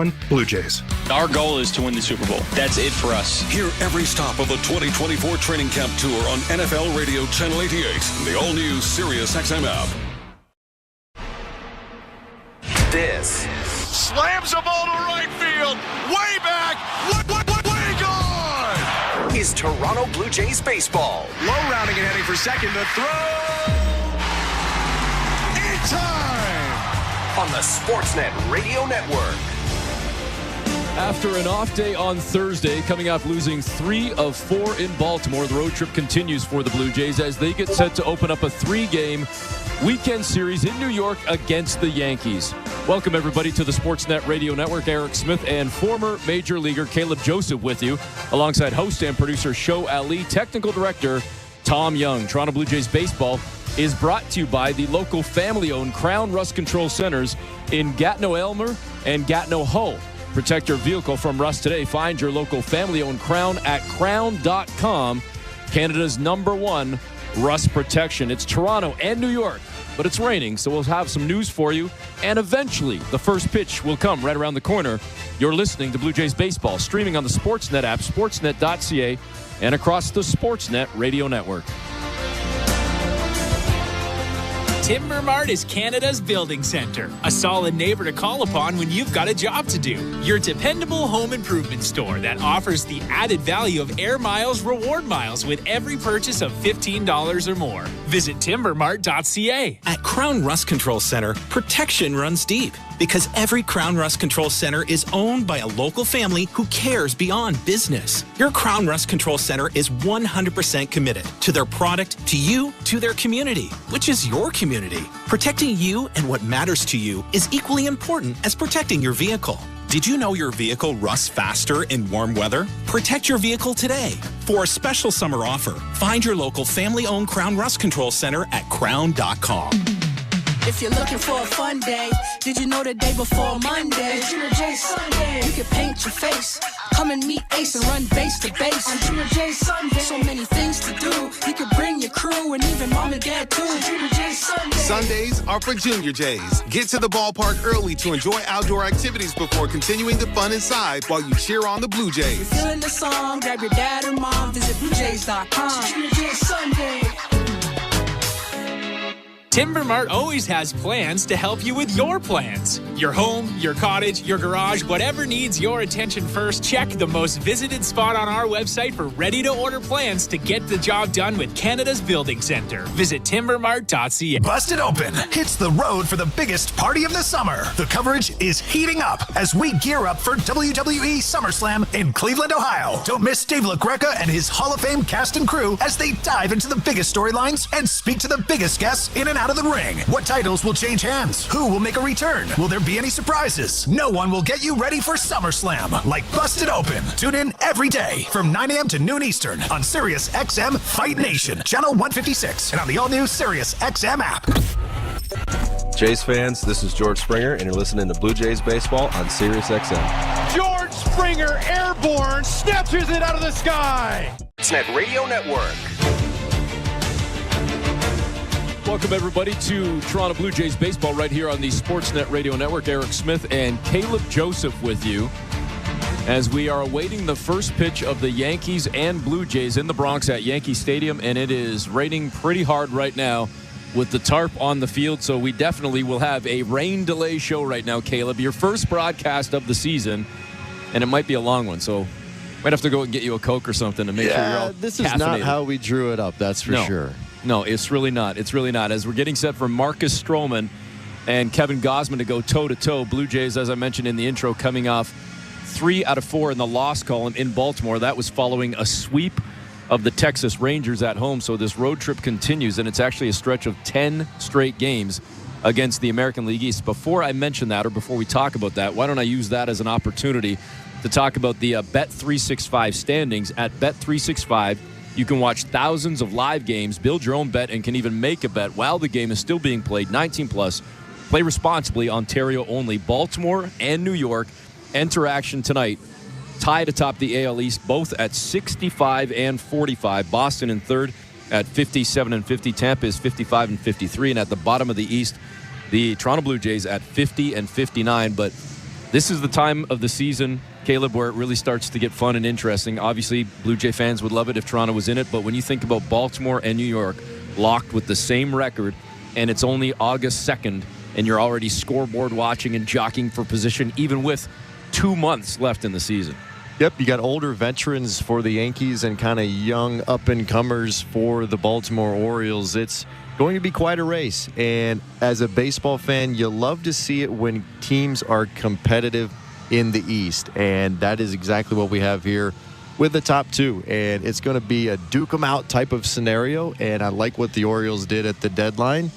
one, Blue Jays. Our goal is to win the Super Bowl. That's it for us. Hear every stop of the 2024 training camp tour on NFL Radio Channel 88 and the all-new Sirius XM app. This slams the ball to right field, way back, way gone! Is Toronto Blue Jays baseball. Low rounding and heading for second, the throw! In time! On the Sportsnet Radio Network. After an off day on Thursday, coming off losing 3 of 4 in Baltimore, the road trip continues for the Blue Jays as they get set to open up a 3-game weekend series in New York against the Yankees. Welcome, everybody, to the Sportsnet Radio Network. Eric Smith and former Major Leaguer Caleb Joseph with you, alongside host and producer Sho Ali, technical director Tom Young. Toronto Blue Jays baseball is brought to you by the local family-owned Crown Rust Control Centers in Gatineau-Aylmer and Gatineau-Hull. Protect your vehicle from rust today. Find your local family-owned Crown at crown.com, Canada's #1 rust protection. It's Toronto and New York, but it's raining, so we'll have some news for you. And eventually, the first pitch will come right around the corner. You're listening to Blue Jays Baseball, streaming on the Sportsnet app, sportsnet.ca, and across the Sportsnet Radio Network. Timber Mart is Canada's building center, a solid neighbor to call upon when you've got a job to do. Your dependable home improvement store that offers the added value of Air Miles reward miles with every purchase of $15 or more. Visit timbermart.ca. At Crown Rust Control Center, protection runs deep because every Crown Rust Control Center is owned by a local family who cares beyond business. Your Crown Rust Control Center is 100% committed to their product, to you, to their community, which is your community. Protecting you and what matters to you is equally important as protecting your vehicle. Did you know your vehicle rusts faster in warm weather? Protect your vehicle today. For a special summer offer, find your local family-owned Crown Rust Control Center at crown.com. If you're looking for a fun day, did you know the day before Monday? It's Junior J Sunday. You can paint your face, come and meet Ace and run base to base. On Junior J Sunday, so many things to do. You can bring your crew and even mom and dad too. Junior J Sunday. Sundays are for Junior Jays. Get to the ballpark early to enjoy outdoor activities before continuing the fun inside while you cheer on the Blue Jays. If you're feeling the song, grab your dad or mom, visit BlueJays.com. Junior J Sunday. Timber Mart always has plans to help you with your plans. Your home, your cottage, your garage, whatever needs your attention first, check the most visited spot on our website for ready-to-order plans to get the job done with Canada's Building Center. Visit timbermart.ca. Busted Open hits the road for the biggest party of the summer. The coverage is heating up as we gear up for WWE SummerSlam in Cleveland, Ohio. Don't miss Dave LaGreca and his Hall of Fame cast and crew as they dive into the biggest storylines and speak to the biggest guests in and out of the ring. What titles will change hands? Who will make a return? Will there be any surprises? No one will get you ready for SummerSlam like Busted Open. Tune in every day from 9 a.m. to noon Eastern on Sirius XM Fight Nation, channel 156, and on the all-new Sirius XM app. Jays fans, this is George Springer, and you're listening to Blue Jays Baseball on Sirius XM. George Springer, airborne, snatches it out of the sky. Sportsnet Radio Network. Welcome, everybody, to Toronto Blue Jays baseball right here on the Sportsnet Radio Network. Eric Smith and Caleb Joseph with you as we are awaiting the first pitch of the Yankees and Blue Jays in the Bronx at Yankee Stadium, and it is raining pretty hard right now with the tarp on the field, so we definitely will have a rain delay show right now, Caleb. Your first broadcast of the season, and it might be a long one, so might have to go and get you a Coke or something to make sure you're all this is not how we drew it up, that's for sure. No, it's really not. It's really not. As we're getting set for Marcus Stroman and Kevin Gausman to go toe-to-toe, Blue Jays, as I mentioned in the intro, coming off 3 out of 4 in the loss column in Baltimore. That was following a sweep of the Texas Rangers at home. So this road trip continues, and it's actually a stretch of 10 straight games against the American League East. Before I mention that, or before we talk about that, why don't I use that as an opportunity to talk about the Bet365 standings. At Bet365, you can watch thousands of live games, build your own bet, and can even make a bet while the game is still being played. 19 plus. Play responsibly. Ontario only. Baltimore and New York enter action tonight. Tied atop the AL East, both at 65 and 45. Boston in third at 57 and 50. Tampa is 55 and 53. And at the bottom of the East, the Toronto Blue Jays at 50 and 59. But This is the time of the season, Caleb, where it really starts to get fun and interesting. Obviously, Blue Jay fans would love it if Toronto was in it, but when you think about Baltimore and New York locked with the same record, and it's only August 2nd, and you're already scoreboard watching and jockeying for position, even with 2 months left in the season. Yep, you got older veterans for the Yankees and kind of young up-and-comers for the Baltimore Orioles. It's going to be quite a race, and as a baseball fan, you love to see it when teams are competitive in the East, and that is exactly what we have here with the top two, and it's going to be a duke 'em out type of scenario, and I like what the Orioles did at the deadline.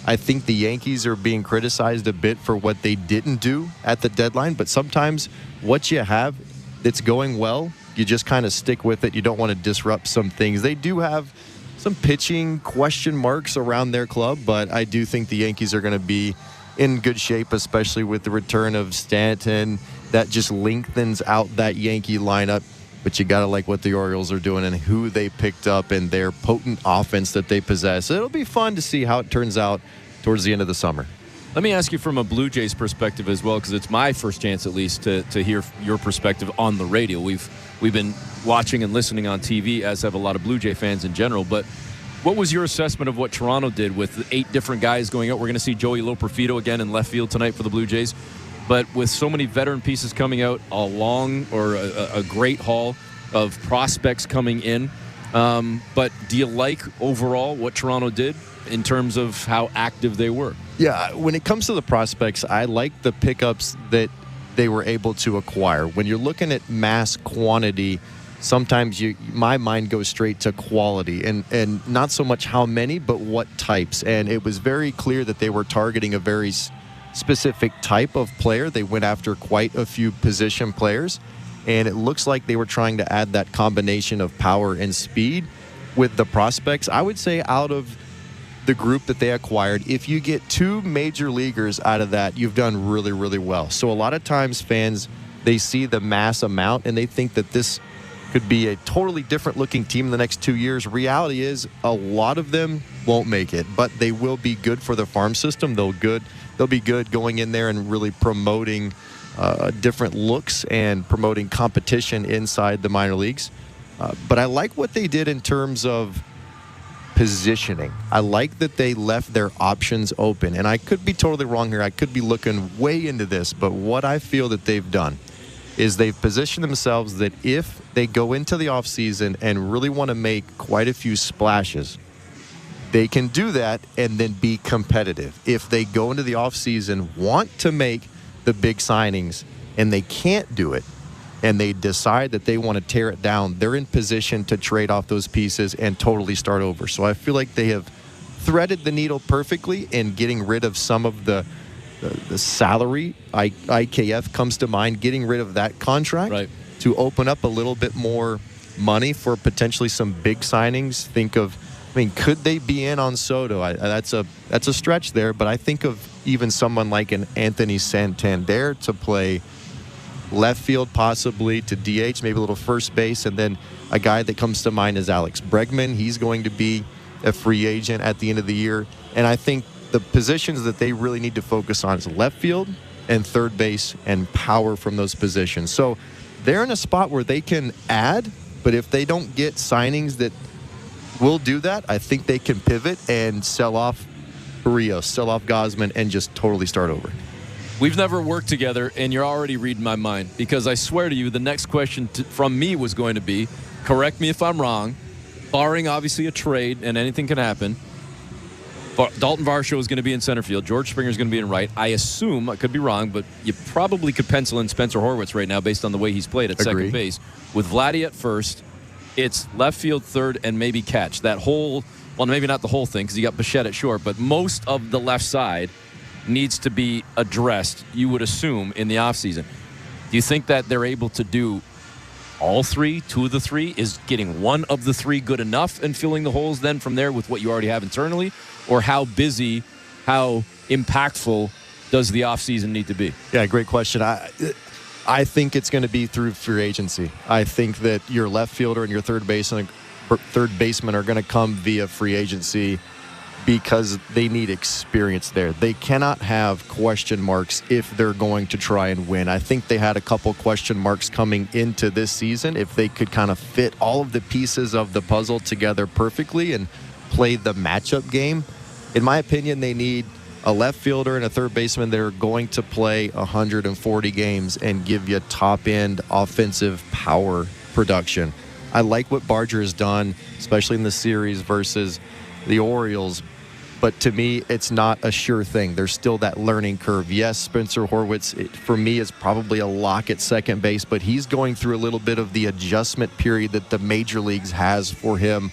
I think the Yankees are being criticized a bit for what they didn't do at the deadline, but sometimes what you have that's going well, you just kind of stick with it. You don't want to disrupt some things. They do have some pitching question marks around their club, but I do think the Yankees are going to be in good shape, especially with the return of Stanton. That just lengthens out that Yankee lineup. But you got to like what the Orioles are doing and who they picked up and their potent offense that they possess. It'll be fun to see how it turns out towards the end of the summer. Let me ask you from a Blue Jays perspective as well, because it's my first chance at least to hear your perspective on the radio. We've been watching and listening on TV, as have a lot of Blue Jay fans in general. But what was your assessment of what Toronto did with 8 different guys going out? We're going to see Joey Loperfido again in left field tonight for the Blue Jays. But with so many veteran pieces coming out, a great haul of prospects coming in. But do you like overall what Toronto did in terms of how active they were? Yeah, when it comes to the prospects, I like the pickups that they were able to acquire. When you're looking at mass quantity, sometimes my mind goes straight to quality and not so much how many, but what types. And it was very clear that they were targeting a very specific type of player. They went after quite a few position players, and it looks like they were trying to add that combination of power and speed with the prospects. I would say out of the group that they acquired, if you get 2 major leaguers out of that, you've done really, really well. So a lot of times fans, they see the mass amount and they think that this could be a totally different looking team in the next 2 years. Reality is a lot of them won't make it, but they will be good for the farm system. They'll be good going in there and really promoting different looks and promoting competition inside the minor leagues. But I like what they did in terms of positioning. I like that they left their options open, and I could be totally wrong here. I could be looking way into this, but what I feel that they've done is they've positioned themselves that if they go into the offseason and really want to make quite a few splashes, they can do that and then be competitive. If they go into the offseason, want to make the big signings, and they can't do it, and they decide that they want to tear it down, they're in position to trade off those pieces and totally start over. So I feel like they have threaded the needle perfectly in getting rid of some of the salary. IKF comes to mind, getting rid of that contract to open up a little bit more money for potentially some big signings. Could they be in on Soto? That's a stretch there, but I think of even someone like an Anthony Santander to play left field, possibly to DH, maybe a little first base, and then a guy that comes to mind is Alex Bregman. He's going to be a free agent at the end of the year, and I think the positions that they really need to focus on is left field and third base and power from those positions. So they're in a spot where they can add, but if they don't get signings that will do that, I think they can pivot and sell off Barrios, sell off Gausman, and just totally start over. We've never worked together, and you're already reading my mind, because I swear to you, the next question from me was going to be, correct me if I'm wrong, barring obviously a trade, and anything can happen, Dalton Varsho is going to be in center field. George Springer is going to be in right. I assume, I could be wrong, but you probably could pencil in Spencer Horwitz right now based on the way he's played at second base. With Vladdy at first, it's left field, third, and maybe catch. That whole, well, maybe not the whole thing because you got Bichette at short, but most of the left side needs to be addressed, you would assume, in the offseason. Do you think that they're able to do all 3, 2 of the 3? Is getting 1 of the 3 good enough and filling the holes then from there with what you already have internally? Or how busy, how impactful does the offseason need to be? Yeah, great question. I think it's going to be through free agency. I think that your left fielder and your third baseman are going to come via free agency. because they need experience there. They cannot have question marks if they're going to try and win. I think they had a couple question marks coming into this season. If they could kind of fit all of the pieces of the puzzle together perfectly and play the matchup game, in my opinion, they need a left fielder and a third baseman that are going to play 140 games and give you top-end offensive power production. I like what Barger has done, especially in the series versus the Orioles, but to me, it's not a sure thing. There's still that learning curve. Yes, Spencer Horwitz, for me, is probably a lock at second base, but he's going through a little bit of the adjustment period that the major leagues has for him.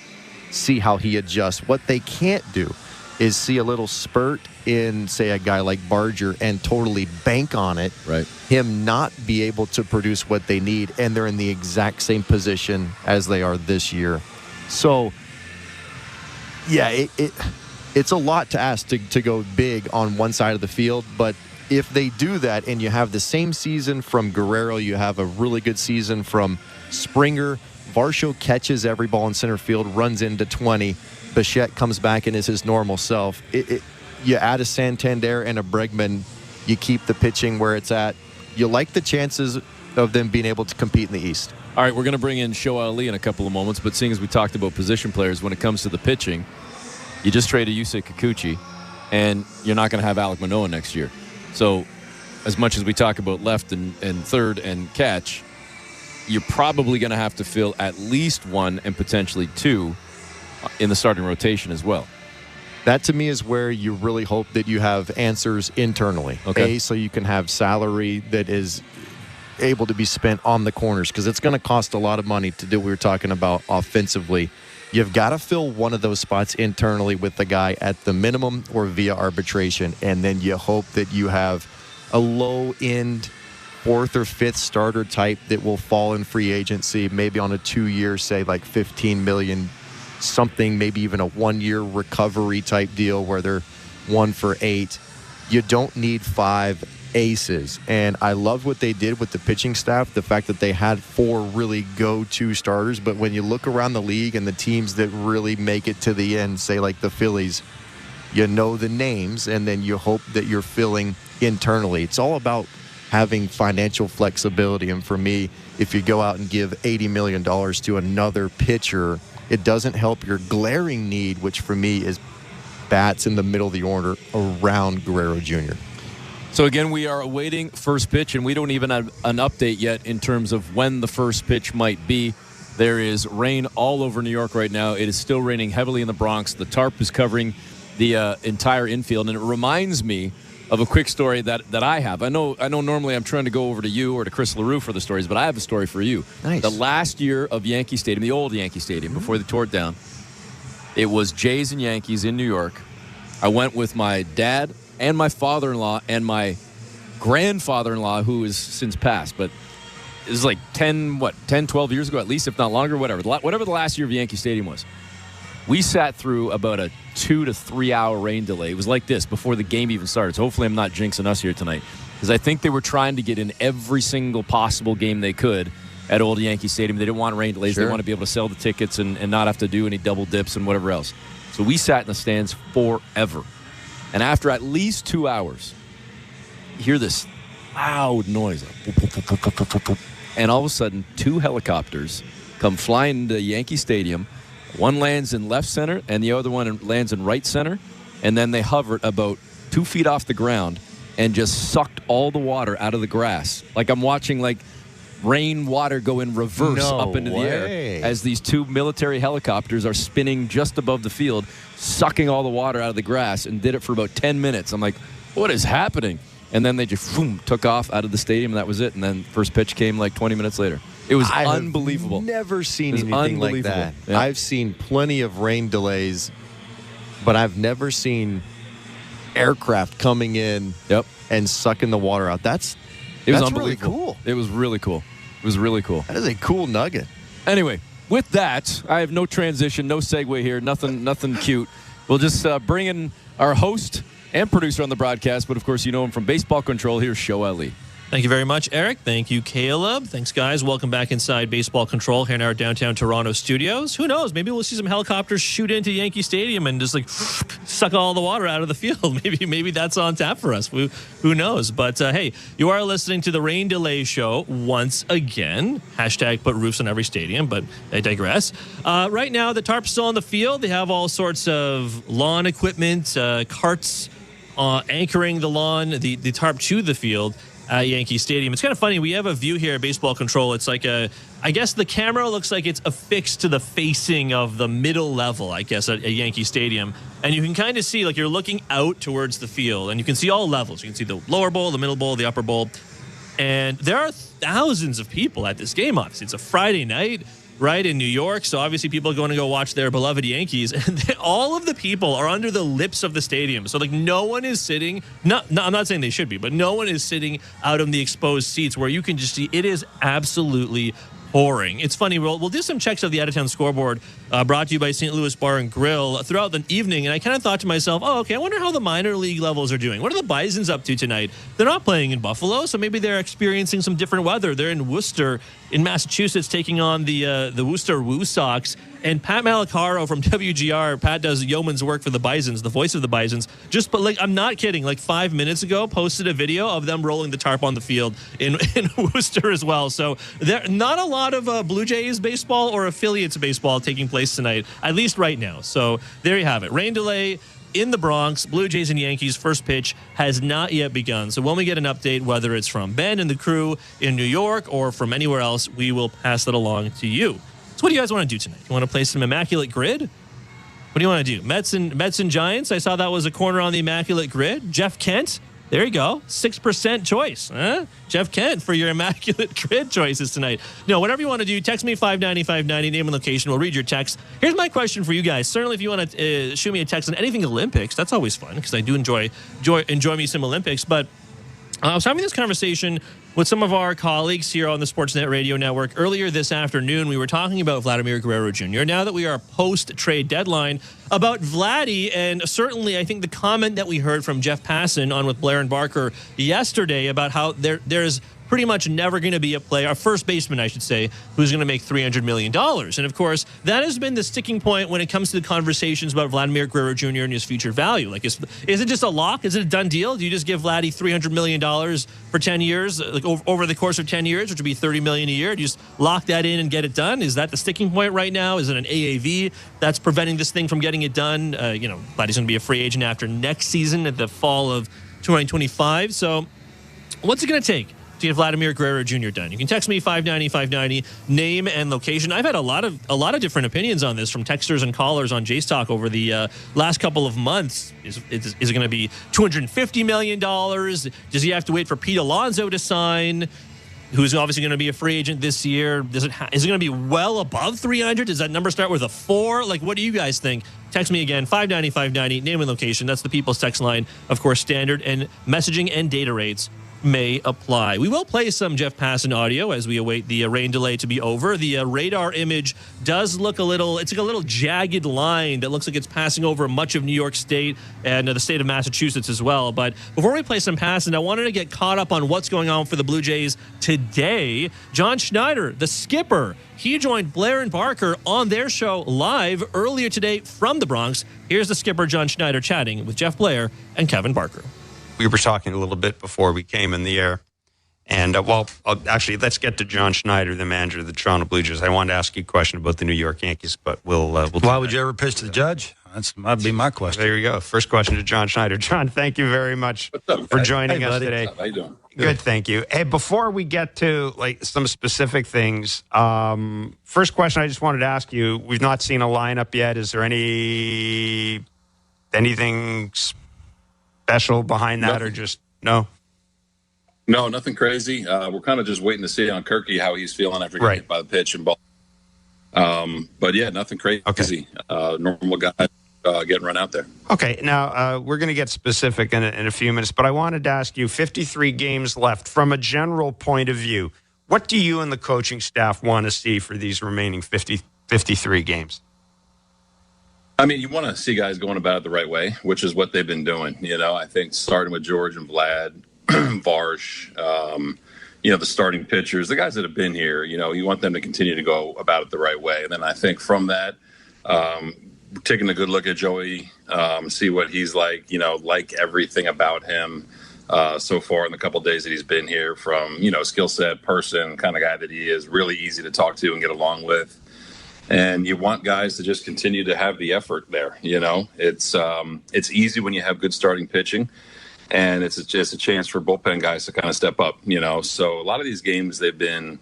See how he adjusts. What they can't do is see a little spurt in, say, a guy like Barger and totally bank on it. Right. Him not be able to produce what they need, and they're in the exact same position as they are this year. So, yeah, it's a lot to ask to go big on one side of the field, but if they do that and you have the same season from Guerrero, you have a really good season from Springer, Varsho catches every ball in center field, runs into 20, Bichette comes back and is his normal self. You add a Santander and a Bregman, you keep the pitching where it's at. You like the chances of them being able to compete in the East. All right, we're going to bring in Shohei Ali in a couple of moments, but seeing as we talked about position players, when it comes to the pitching, you just traded Yusei Kikuchi, and you're not going to have Alek Manoah next year. So as much as we talk about left and third and catch, you're probably going to have to fill at least one and potentially two in the starting rotation as well. That, to me, is where you really hope that you have answers internally. Okay. So you can have salary that is able to be spent on the corners, because it's going to cost a lot of money to do what we were talking about offensively. You've got to fill one of those spots internally with the guy at the minimum or via arbitration, and then you hope that you have a low-end fourth or fifth starter type that will fall in free agency, maybe on a 2-year, say like $15 million, something, maybe even a 1-year recovery type deal where they're 1 for 8. You don't need 5 aces. And I love what they did with the pitching staff, the fact that they had 4 really go-to starters. But when you look around the league and the teams that really make it to the end, say like the Phillies, you know the names, and then you hope that you're filling internally. It's all about having financial flexibility. And for me, if you go out and give $80 million to another pitcher, it doesn't help your glaring need, which for me is bats in the middle of the order around Guerrero Jr. So again, we are awaiting first pitch, and we don't even have an update yet in terms of when the first pitch might be. There is rain all over New York right now. It is still raining heavily in the Bronx. The tarp is covering the entire infield, and it reminds me of a quick story that I have. I know normally I'm trying to go over to you or to Chris LaRue for the stories, but I have a story for you. Nice. The last year of Yankee Stadium, the old Yankee Stadium, before they tore it down, it was Jays and Yankees in New York. I went with my dad and my father-in-law and my grandfather-in-law, who is since passed, but it was like 10, 12 years ago at least, if not longer, whatever the last year of Yankee Stadium was. We sat through about a 2 to 3 hour rain delay. It was like this before the game even started. So hopefully I'm not jinxing us here tonight, because I think they were trying to get in every single possible game they could at Old Yankee Stadium. They didn't want rain delays. Sure. They want to be able to sell the tickets and not have to do any double dips and whatever else. So we sat in the stands forever. And after at least 2 hours, you hear this loud noise. And all of a sudden, 2 helicopters come flying into Yankee Stadium. One lands in left center, and the other one lands in right center. And then they hovered about 2 feet off the ground and just sucked all the water out of the grass. Like I'm watching rain water go in reverse up into the air as these 2 military helicopters are spinning just above the field, sucking all the water out of the grass, and did it for about 10 minutes. I'm like, what is happening? And then they just took off out of the stadium, and that was it. And then first pitch came like 20 minutes later. It was unbelievable. I've never seen anything like that. Yeah. I've seen plenty of rain delays, but I've never seen aircraft coming in and sucking the water out. That's really cool. It was really cool. It was really cool. That is a cool nugget. Anyway, with that, I have no transition, no segue here, nothing cute. We'll just bring in our host and producer on the broadcast, but of course you know him from Baseball Control. Here's Shohei Ali. Thank you very much, Eric. Thank you, Caleb. Thanks, guys. Welcome back inside Baseball Control here in our downtown Toronto studios. Who knows? Maybe we'll see some helicopters shoot into Yankee Stadium and just suck all the water out of the field. Maybe that's on tap for us. Who knows? But hey, you are listening to the Rain Delay Show once again. Hashtag put roofs on every stadium, but I digress. Right now, the tarp's still on the field. They have all sorts of lawn equipment, carts anchoring the lawn, the tarp to the field at Yankee Stadium. It's kind of funny. We have a view here at Baseball Control. It's like I guess the camera looks like it's affixed to the facing of the middle level, I guess, at Yankee Stadium. And you can kind of see, like, you're looking out towards the field, and you can see all levels. You can see the lower bowl, the middle bowl, the upper bowl. And there are thousands of people at this game, obviously. It's a Friday night, right, in New York. So obviously people are going to go watch their beloved Yankees. And all of the people are under the lips of the stadium. So, like, no one is sitting, no, I'm not saying they should be, but no one is sitting out on the exposed seats where you can just see it is absolutely pouring. It's funny. We'll do some checks of the out-of-town scoreboard brought to you by St. Louis Bar and Grill throughout the evening, and I kind of thought to myself, oh, okay, I wonder how the minor league levels are doing. What are the Bisons up to tonight? They're not playing in Buffalo, so maybe they're experiencing some different weather. They're in Worcester in Massachusetts taking on the Worcester Woo Sox. And Pat Malacaro from WGR, Pat does yeoman's work for the Bisons, the voice of the Bisons, just, but like, I'm not kidding, like 5 minutes ago, posted a video of them rolling the tarp on the field in Worcester as well. So there not a lot of Blue Jays baseball or affiliates baseball taking place tonight, at least right now. So there you have it. Rain delay in the Bronx. Blue Jays and Yankees first pitch has not yet begun. So when we get an update, whether it's from Ben and the crew in New York or from anywhere else, we will pass that along to you. So what do you guys want to do tonight? You want to play some Immaculate Grid? What do you want to do? Mets and Giants? I saw that was a corner on the Immaculate Grid. Jeff Kent? There you go. 6% choice. Huh? Jeff Kent for your Immaculate Grid choices tonight. No, whatever you want to do, text me 590-590, name and location. We'll read your text. Here's my question for you guys. Certainly if you want to shoot me a text on anything Olympics, that's always fun because I do enjoy me some Olympics. But I was having this conversation with some of our colleagues here on the Sportsnet Radio Network earlier this afternoon. We were talking about Vladimir Guerrero Jr. Now that we are post-trade deadline, about Vladdy, and certainly I think the comment that we heard from Jeff Passan on with Blair and Barker yesterday about how there's pretty much never going to be a player, a first baseman, I should say, who's going to make $300 million. And, of course, that has been the sticking point when it comes to the conversations about Vladimir Guerrero Jr. and his future value. Like, is it just a lock? Is it a done deal? Do you just give Vladdy $300 million for 10 years, like over the course of 10 years, which would be $30 million a year? Do you just lock that in and get it done? Is that the sticking point right now? Is it an AAV that's preventing this thing from getting it done? Vladdy's going to be a free agent after next season at the fall of 2025. So what's it going to take to get Vladimir Guerrero Jr. done? You can text me 590-590, name and location. I've had a lot of different opinions on this from texters and callers on Jays Talk over the last couple of months. Is it going to be $250 million? Does he have to wait for Pete Alonso to sign, who's obviously going to be a free agent this year? Is it going to be well above 300? Does that number start with a 4? Like, what do you guys think? Text me again, 590-590, name and location. That's the People's Text line. Of course, standard and messaging and data rates may apply. We will play some Jeff Passan audio as we await the rain delay to be over. The radar image does look it's like a little jagged line that looks like it's passing over much of New York State and the state of Massachusetts as well. But before we play some Passan, I wanted to get caught up on what's going on for the Blue Jays today. John Schneider, the skipper, he joined Blair and Barker on their show live earlier today from the Bronx. Here's the skipper, John Schneider, chatting with Jeff Blair and Kevin Barker. We were talking a little bit before we came in the air. And, actually, let's get to John Schneider, the manager of the Toronto Blue Jays. I wanted to ask you a question about the New York Yankees, but we'll Why would you ever pitch to the judge? That'd be my question. There you go. First question to John Schneider. John, thank you very much for joining us today. How you doing? Good, thank you. Hey, before we get to some specific things, first question I just wanted to ask you, we've not seen a lineup yet. Is there anything special behind that, or just no? No, nothing crazy. We're kind of just waiting to see on Kirky how he's feeling after getting hit by the pitch and ball. But yeah, nothing crazy. Okay. Normal guy getting run out there. Okay, now we're going to get specific in a few minutes, but I wanted to ask you, 53 games left. From a general point of view, what do you and the coaching staff want to see for these remaining 53 games? I mean, you want to see guys going about it the right way, which is what they've been doing. I think starting with George and Vlad, Varsh, the starting pitchers, the guys that have been here, you want them to continue to go about it the right way. And then I think from that, taking a good look at Joey, see what he's like, like everything about him so far in the couple of days that he's been here, from, skill set, person, kind of guy that he is, really easy to talk to and get along with. And you want guys to just continue to have the effort there. It's easy when you have good starting pitching, and it's just a chance for bullpen guys to kind of step up. So a lot of these games they've been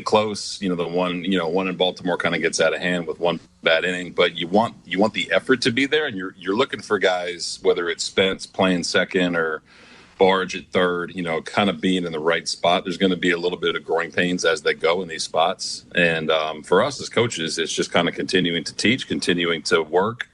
close. The one in Baltimore kind of gets out of hand with one bad inning, but you want the effort to be there, and you're looking for guys, whether it's Spence playing second or Barge at third, kind of being in the right spot. There's going to be a little bit of growing pains as they go in these spots. And for us as coaches, it's just kind of continuing to teach, continuing to work,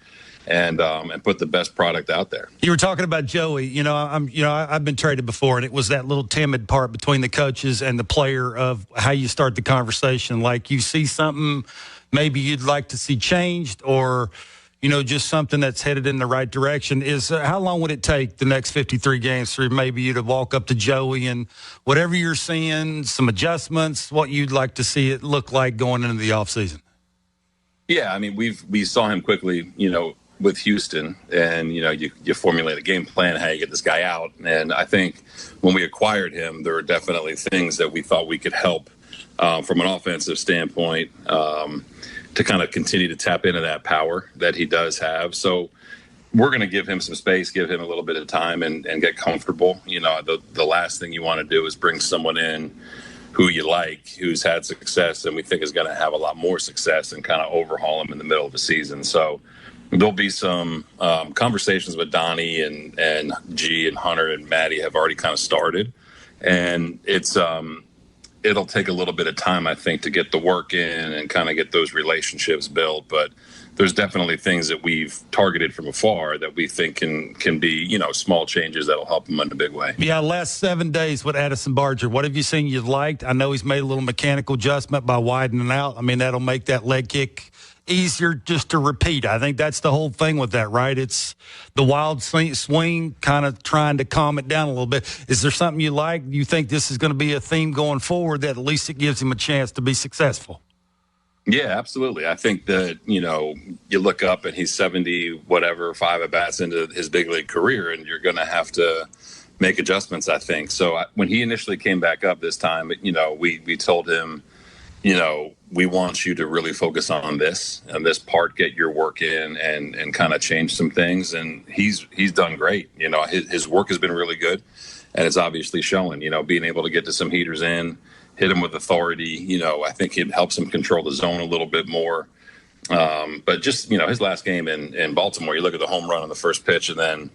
and put the best product out there. You were talking about Joey. I've been traded before, and it was that little timid part between the coaches and the player of how you start the conversation. Like, you see something maybe you'd like to see changed, or just something that's headed in the right direction. How long would it take the next 53 games for maybe you to walk up to Joey and whatever you're seeing, some adjustments, what you'd like to see it look like going into the offseason? Yeah, I mean, we saw him quickly, with Houston, and, you formulate a game plan, how you get this guy out. And I think when we acquired him, there were definitely things that we thought we could help from an offensive standpoint, to kind of continue to tap into that power that he does have. So we're going to give him some space, give him a little bit of time, and get comfortable. The last thing you want to do is bring someone in who you like, who's had success, and we think is going to have a lot more success, and kind of overhaul him in the middle of the season. So there'll be some conversations with Donnie and G and Hunter and Maddie have already kind of started. And it'll take a little bit of time, I think, to get the work in and kind of get those relationships built. But there's definitely things that we've targeted from afar that we think can be, small changes that'll help him in a big way. Yeah, last 7 days with Addison Barger, what have you seen you liked? I know he's made a little mechanical adjustment by widening out. I mean, that'll make that leg kick easier just to repeat. I think that's the whole thing with that, right? It's the wild swing, kind of trying to calm it down a little bit. Is there something you like? You think this is going to be a theme going forward that at least it gives him a chance to be successful? Yeah, absolutely. I think that, you look up and he's 5 at-bats into his big league career, and you're going to have to make adjustments, I think. So when he initially came back up this time, we told him, we want you to really focus on this part, get your work in, and kind of change some things. And he's done great. His work has been really good, and it's obviously showing, being able to get to some heaters in, hit him with authority. I think it helps him control the zone a little bit more. But just, his last game in Baltimore, you look at the home run on the first pitch and then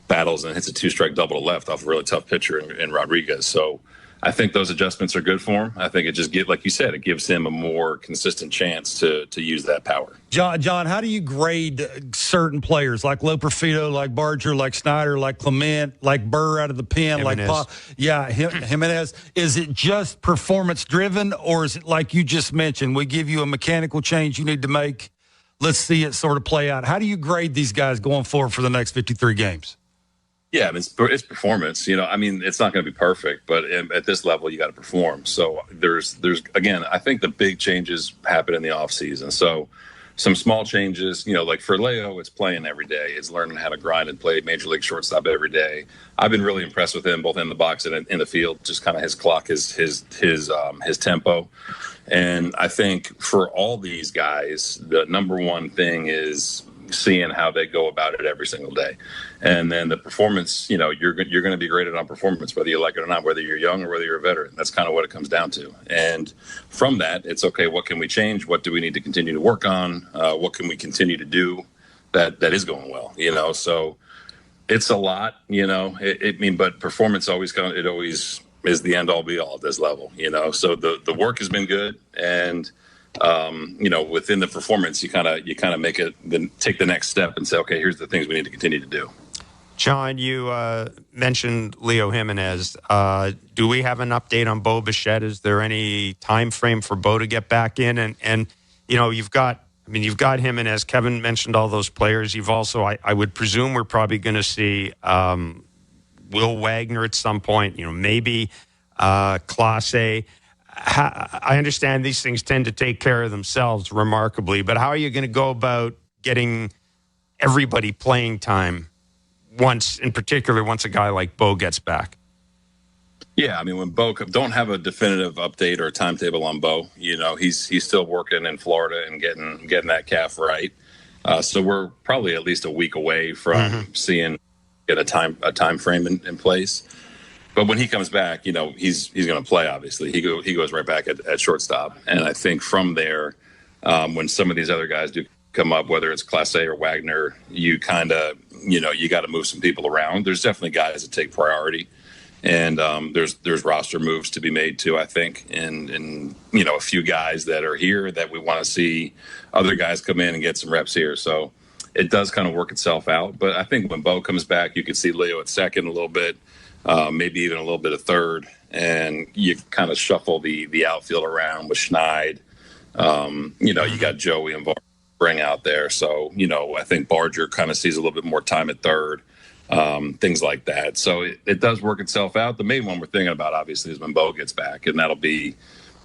battles and hits a 2-strike double to left off a really tough pitcher in Rodriguez. So I think those adjustments are good for him. I think it just like you said, it gives him a more consistent chance to use that power. John, how do you grade certain players like Loperfido, like Barger, like Snyder, like Clement, like Burr out of the pen, Jimenez. like Jimenez? Is it just performance driven, or is it like you just mentioned, we give you a mechanical change you need to make? Let's see it sort of play out. How do you grade these guys going forward for the next 53 games? Yeah, I mean, it's performance. It's not going to be perfect, but at this level, you got to perform. So there's again, I think the big changes happen in the offseason. So some small changes, like for Leo, it's playing every day. It's learning how to grind and play major league shortstop every day. I've been really impressed with him, both in the box and in the field. Just kind of his clock, his tempo. And I think for all these guys, the number one thing is seeing how they go about it every single day. And then the performance, you're going to be graded on performance, whether you like it or not, whether you're young or whether you're a veteran. That's kind of what it comes down to. And from that, it's okay, what can we change? What do we need to continue to work on? What can we continue to do that is going well? So it's a lot, but performance always is the end all be all at this level, so the work has been good. And within the performance, you kind of make it, then take the next step and say, okay, here's the things we need to continue to do. John, you mentioned Leo Jimenez. Do we have an update on Bo Bichette? Is there any time frame for Bo to get back in? And you've got Jimenez. Kevin mentioned all those players. You've also, I would presume, we're probably going to see Will Wagner at some point, maybe Clase. I understand these things tend to take care of themselves remarkably, but how are you going to go about getting everybody playing time once a guy like Bo gets back? Yeah, I mean, when Bo don't have a definitive update or a timetable on Bo, he's still working in Florida and getting that calf right. So we're probably at least a week away from get a time frame in place. But when he comes back, he's going to play. Obviously, he goes right back at shortstop, and I think from there, when some of these other guys do come up, whether it's Clase or Wagner, you kind of you got to move some people around. There's definitely guys that take priority. And there's roster moves to be made too, I think, and a few guys that are here that we want to see other guys come in and get some reps here. So it does kind of work itself out. But I think when Bo comes back, you could see Leo at second a little bit, maybe even a little bit of third, and you kind of shuffle the outfield around with Schneid. You got Joey and Barger out there, so I think Barger kind of sees a little bit more time at third. Things like that. So it does work itself out. The main one we're thinking about, obviously, is when Bo gets back, and that'll be,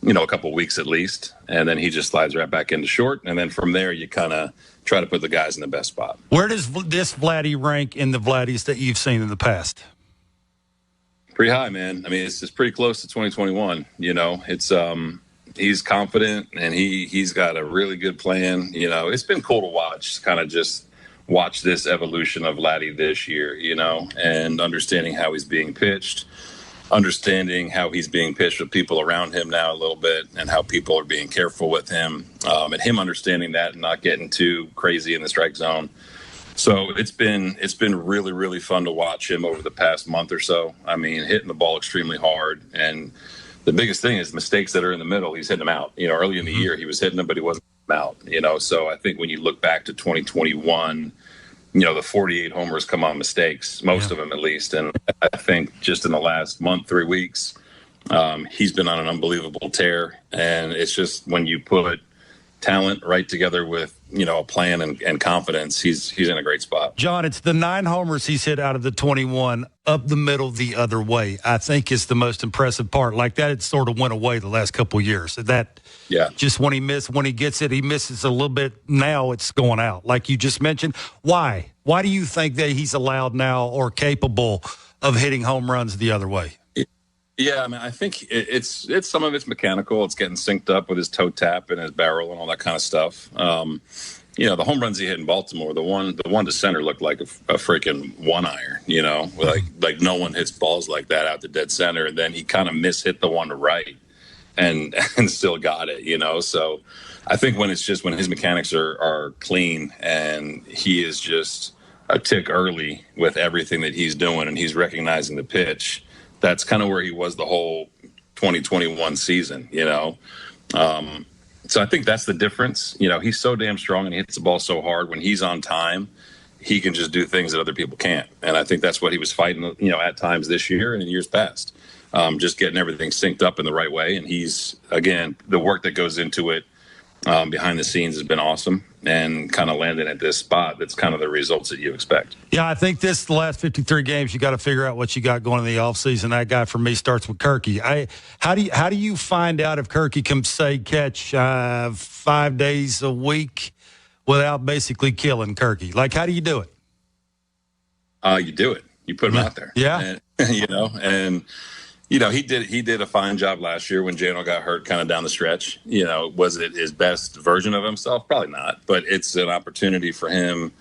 a couple of weeks at least. And then he just slides right back into short. And then from there, you kind of try to put the guys in the best spot. Where does this Vladdy rank in the Vladdies that you've seen in the past? Pretty high, man. I mean, it's pretty close to 2021. It's he's confident, and he's got a really good plan. It's been cool to watch, kind of just watch this evolution of Vladdy this year, and understanding how he's being pitched, understanding how he's being pitched with people around him now a little bit, and how people are being careful with him, and him understanding that and not getting too crazy in the strike zone. So it's been really, really fun to watch him over the past month or so. I mean, hitting the ball extremely hard, and the biggest thing is mistakes that are in the middle. He's hitting them out. Early in the year he was hitting them, but he wasn't out. So I think when you look back to 2021, the 48 homers come on mistakes, most of them at least. And I think just in the last month, 3 weeks, he's been on an unbelievable tear. And it's just when you put talent right together with, a plan and confidence, he's in a great spot. John, it's the 9 homers he's hit out of the 21 up the middle the other way. I think is the most impressive part. Like that, it sort of went away the last couple of years. Just when he gets it, he misses a little bit. Now it's going out. Like you just mentioned. Why? Why do you think that he's allowed now or capable of hitting home runs the other way? Yeah, I mean, I think it's some of it's mechanical. It's getting synced up with his toe tap and his barrel and all that kind of stuff. The home runs he hit in Baltimore, the one to center looked like a freaking 1-iron. Like no one hits balls like that out to dead center, and then he kind of mishit the one to right, and still got it. So I think when his mechanics are clean and he is just a tick early with everything that he's doing, and he's recognizing the pitch. That's kind of where he was the whole 2021 season, So I think that's the difference. He's so damn strong and he hits the ball so hard. When he's on time, he can just do things that other people can't. And I think that's what he was fighting, at times this year and in years past. Just getting everything synced up in the right way. And he's, again, the work that goes into it behind the scenes has been awesome, and kind of landing at this spot that's kind of the results that you expect. Yeah, I think the last 53 games, you got to figure out what you got going in the offseason. That guy for me starts with Kirky. How do you find out if Kirky can catch 5 days a week without basically killing Kirky? Like, how do you do it? You do it. You put him out there. Yeah. And he did a fine job last year when Jano got hurt kind of down the stretch. Was it his best version of himself? Probably not, but it's an opportunity for him.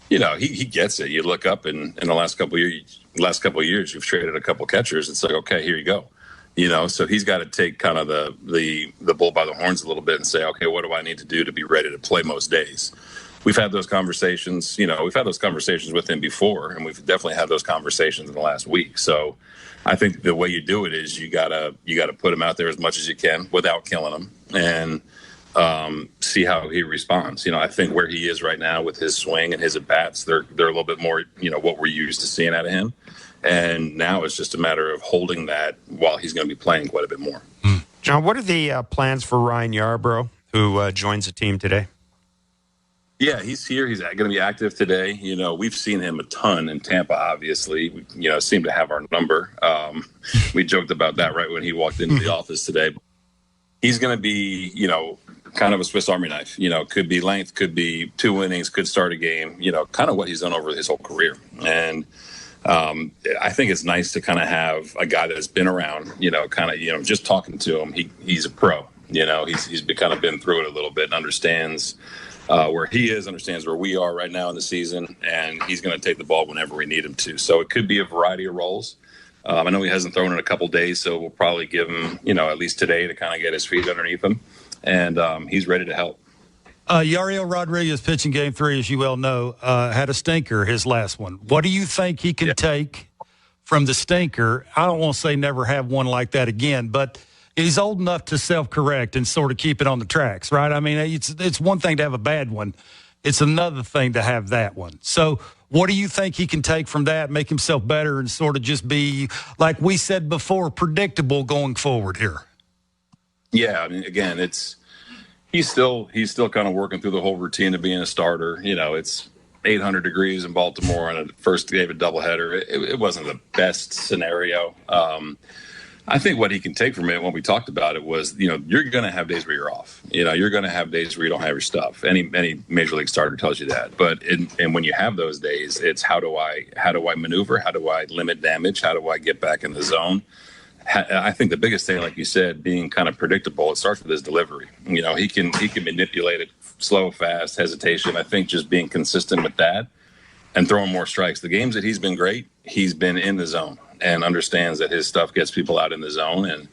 He gets it. You look up in the last couple of years, you've traded a couple catchers. It's like, okay, here you go. So he's got to take kind of the bull by the horns a little bit and say, okay, what do I need to do to be ready to play most days? We've had those conversations, we've had those conversations with him before, and we've definitely had those conversations in the last week. So I think the way you do it is you gotta put him out there as much as you can without killing him, and see how he responds. I think where he is right now with his swing and his at-bats, they're a little bit more, what we're used to seeing out of him. And now it's just a matter of holding that while he's going to be playing quite a bit more. John, what are the plans for Ryan Yarbrough, who joins the team today? Yeah, he's here. He's going to be active today. We've seen him a ton in Tampa, obviously. We, seem to have our number. We joked about that right when he walked into the office today. He's going to be, kind of a Swiss Army knife. Could be length, could be 2 innings, could start a game, kind of what he's done over his whole career. And I think it's nice to kind of have a guy that's been around, just talking to him. He's a pro. He's kind of been through it a little bit and understands where he is, understands where we are right now in the season, and he's going to take the ball whenever we need him to. So it could be a variety of roles. I know he hasn't thrown in a couple days, so we'll probably give him, at least today to kind of get his feet underneath him, and he's ready to help. Yariel Rodriguez pitching Game 3, as you well know, had a stinker his last one. What do you think he can take from the stinker? I don't want to say never have one like that again, but he's old enough to self-correct and sort of keep it on the tracks, right? I mean, it's one thing to have a bad one. It's another thing to have that one. So what do you think he can take from that, make himself better, and sort of just be, like we said before, predictable going forward here? Yeah, I mean, again, he's still kind of working through the whole routine of being a starter. It's 800 degrees in Baltimore, and at first gave a doubleheader. It wasn't the best scenario. I think what he can take from it, when we talked about it, was, you're going to have days where you're off. You're going to have days where you don't have your stuff. Any major league starter tells you that. But and when you have those days, it's how do I maneuver? How do I limit damage? How do I get back in the zone? I think the biggest thing, like you said, being kind of predictable, it starts with his delivery. He can manipulate it slow, fast, hesitation. I think just being consistent with that and throwing more strikes. The games that he's been great, he's been in the zone and understands that his stuff gets people out in the zone. And,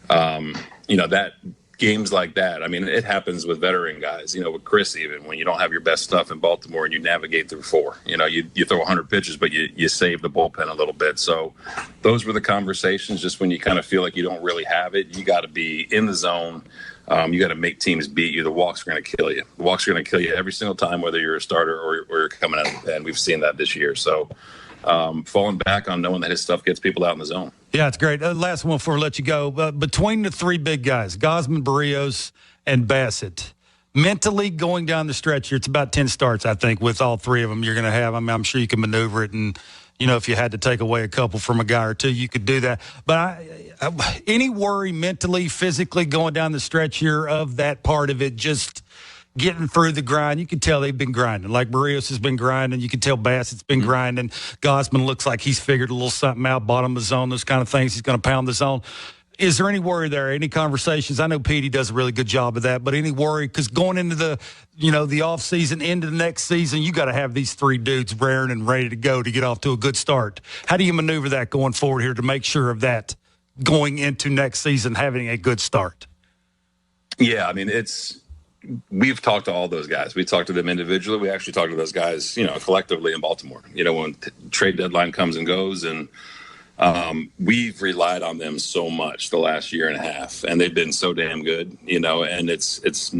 that games like that, I mean, it happens with veteran guys, with Chris, even when you don't have your best stuff in Baltimore and you navigate through 4, you throw 100 pitches, but you save the bullpen a little bit. So those were the conversations, just when you kind of feel like you don't really have it, you got to be in the zone. You got to make teams beat you. The walks are going to kill you. The walks are going to kill you every single time, whether you're a starter or you're coming out of the pen. We've seen that this year. So falling back on knowing that his stuff gets people out in the zone. Yeah, it's great. Last one before I let you go. Between the 3 big guys, Gausman, Barrios, and Bassett, mentally going down the stretch here, it's about 10 starts, I think, with all 3 of them you're going to have. I mean, I'm sure you can maneuver it, and, if you had to take away a couple from a guy or 2, you could do that. But any worry mentally, physically going down the stretch here of that part of it, just getting through the grind? You can tell they've been grinding. Like Barrios has been grinding. You can tell Bassett's been grinding. Gausman looks like he's figured a little something out, bottom of the zone, those kind of things. He's going to pound the zone. Is there any worry there? Any conversations? I know Petey does a really good job of that, but any worry? Because going into the, the off season, into the next season, you got to have these 3 dudes raring and ready to go to get off to a good start. How do you maneuver that going forward here to make sure of that going into next season, having a good start? Yeah, I mean, we've talked to all those guys. We talked to them individually. We actually talked to those guys, collectively in Baltimore. When trade deadline comes and goes, and we've relied on them so much the last year and a half, and they've been so damn good. And it's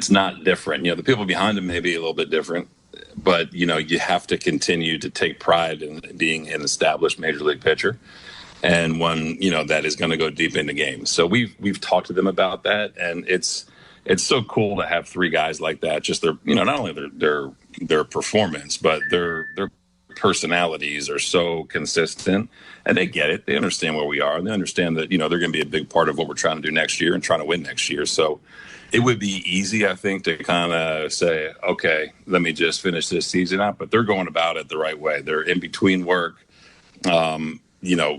not different. The people behind them may be a little bit different, but you have to continue to take pride in being an established major league pitcher. And one, that is going to go deep into games. So we've talked to them about that, and it's so cool to have 3 guys like that. Just their, not only their performance, but their personalities are so consistent, and they get it. They understand where we are, and they understand that they're going to be a big part of what we're trying to do next year and trying to win next year. So it would be easy, I think, to kind of say, okay, let me just finish this season out. But they're going about it the right way. They're in between work.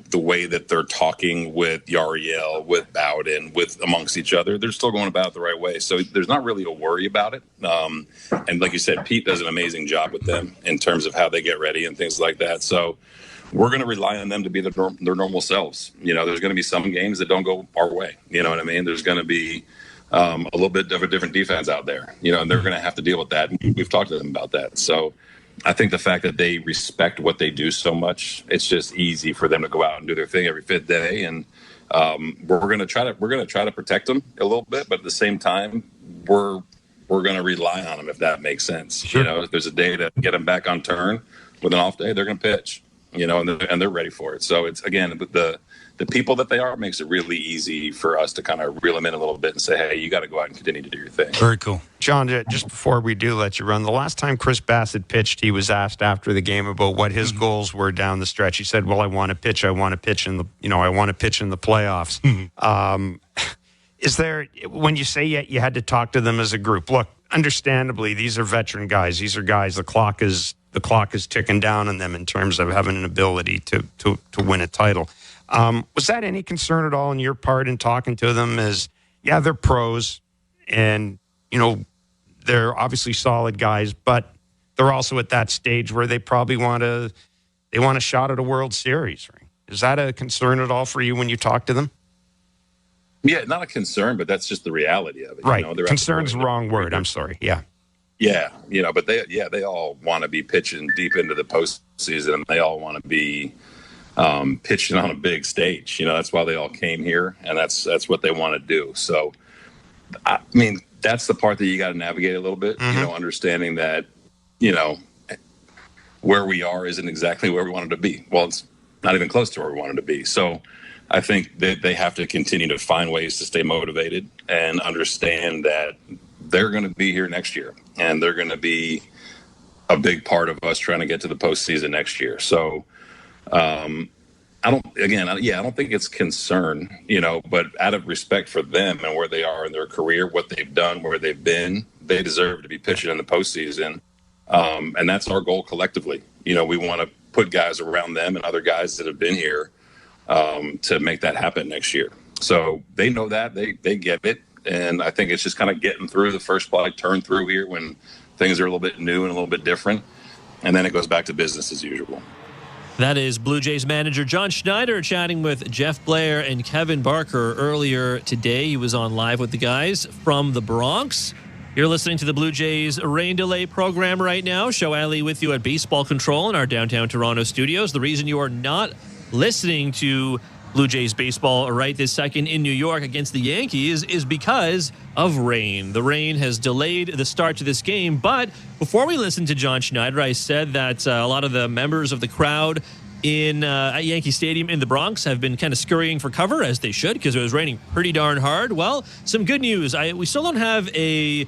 The way that they're talking with Yariel, with Bowden, with amongst each other, they're still going about it the right way. So there's not really a worry about it. And like you said, Pete does an amazing job with them in terms of how they get ready and things like that. So we're going to rely on them to be their normal selves. There's going to be some games that don't go our way. You know what I mean? There's going to be a little bit of a different defense out there, and they're going to have to deal with that. We've talked to them about that. So I think the fact that they respect what they do so much, it's just easy for them to go out and do their thing every 5th day. And we're going to try to protect them a little bit, but at the same time, we're going to rely on them, if that makes sense. Sure. If there's a day to get them back on turn with an off day, they're going to pitch. and they're ready for it. So it's, again, the people that they are makes it really easy for us to kind of reel them in a little bit and say, hey, you got to go out and continue to do your thing. Very cool. John, just before we do let you run, the last time Chris Bassett pitched, he was asked after the game about what his goals were down the stretch. He said, well, I want to pitch in the playoffs. Is there, when you say you had to talk to them as a group, look, understandably, these are veteran guys. These are guys, the clock is ticking down on them in terms of having an ability to win a title. Was that any concern at all on your part in talking to them? As, yeah, they're pros and, they're obviously solid guys, but they're also at that stage where they probably want a shot at a World Series. Right? Is that a concern at all for you when you talk to them? Yeah, not a concern, but that's just the reality of it. Right. Concern's the wrong word. I'm sorry. Yeah. Yeah. But they all want to be pitching deep into the postseason, and they all want to be pitching on a big stage. That's why they all came here, and that's what they want to do. So, I mean, that's the part that you got to navigate a little bit, understanding that, where we are isn't exactly where we wanted to be. Well, it's not even close to where we wanted to be. So I think that they have to continue to find ways to stay motivated and understand that they're going to be here next year, and they're going to be a big part of us trying to get to the postseason next year. So, I don't think it's concern, but out of respect for them and where they are in their career, what they've done, where they've been, they deserve to be pitching in the postseason. And that's our goal collectively. We want to put guys around them and other guys that have been here to make that happen next year. So they know that, they get it. And I think it's just kind of getting through the first turn through here when things are a little bit new and a little bit different. And then it goes back to business as usual. That is Blue Jays manager John Schneider chatting with Jeff Blair and Kevin Barker earlier today. He was on live with the guys from the Bronx. You're listening to the Blue Jays rain delay program right now. Show Ali with you at Baseball Control in our downtown Toronto studios. The reason you are not listening to Blue Jays baseball right this second in New York against the Yankees is because of rain. The rain has delayed the start to this game, but before we listen to John Schneider, I said that a lot of the members of the crowd at Yankee Stadium in the Bronx have been kind of scurrying for cover, as they should, because it was raining pretty darn hard. Well, some good news. We still don't have a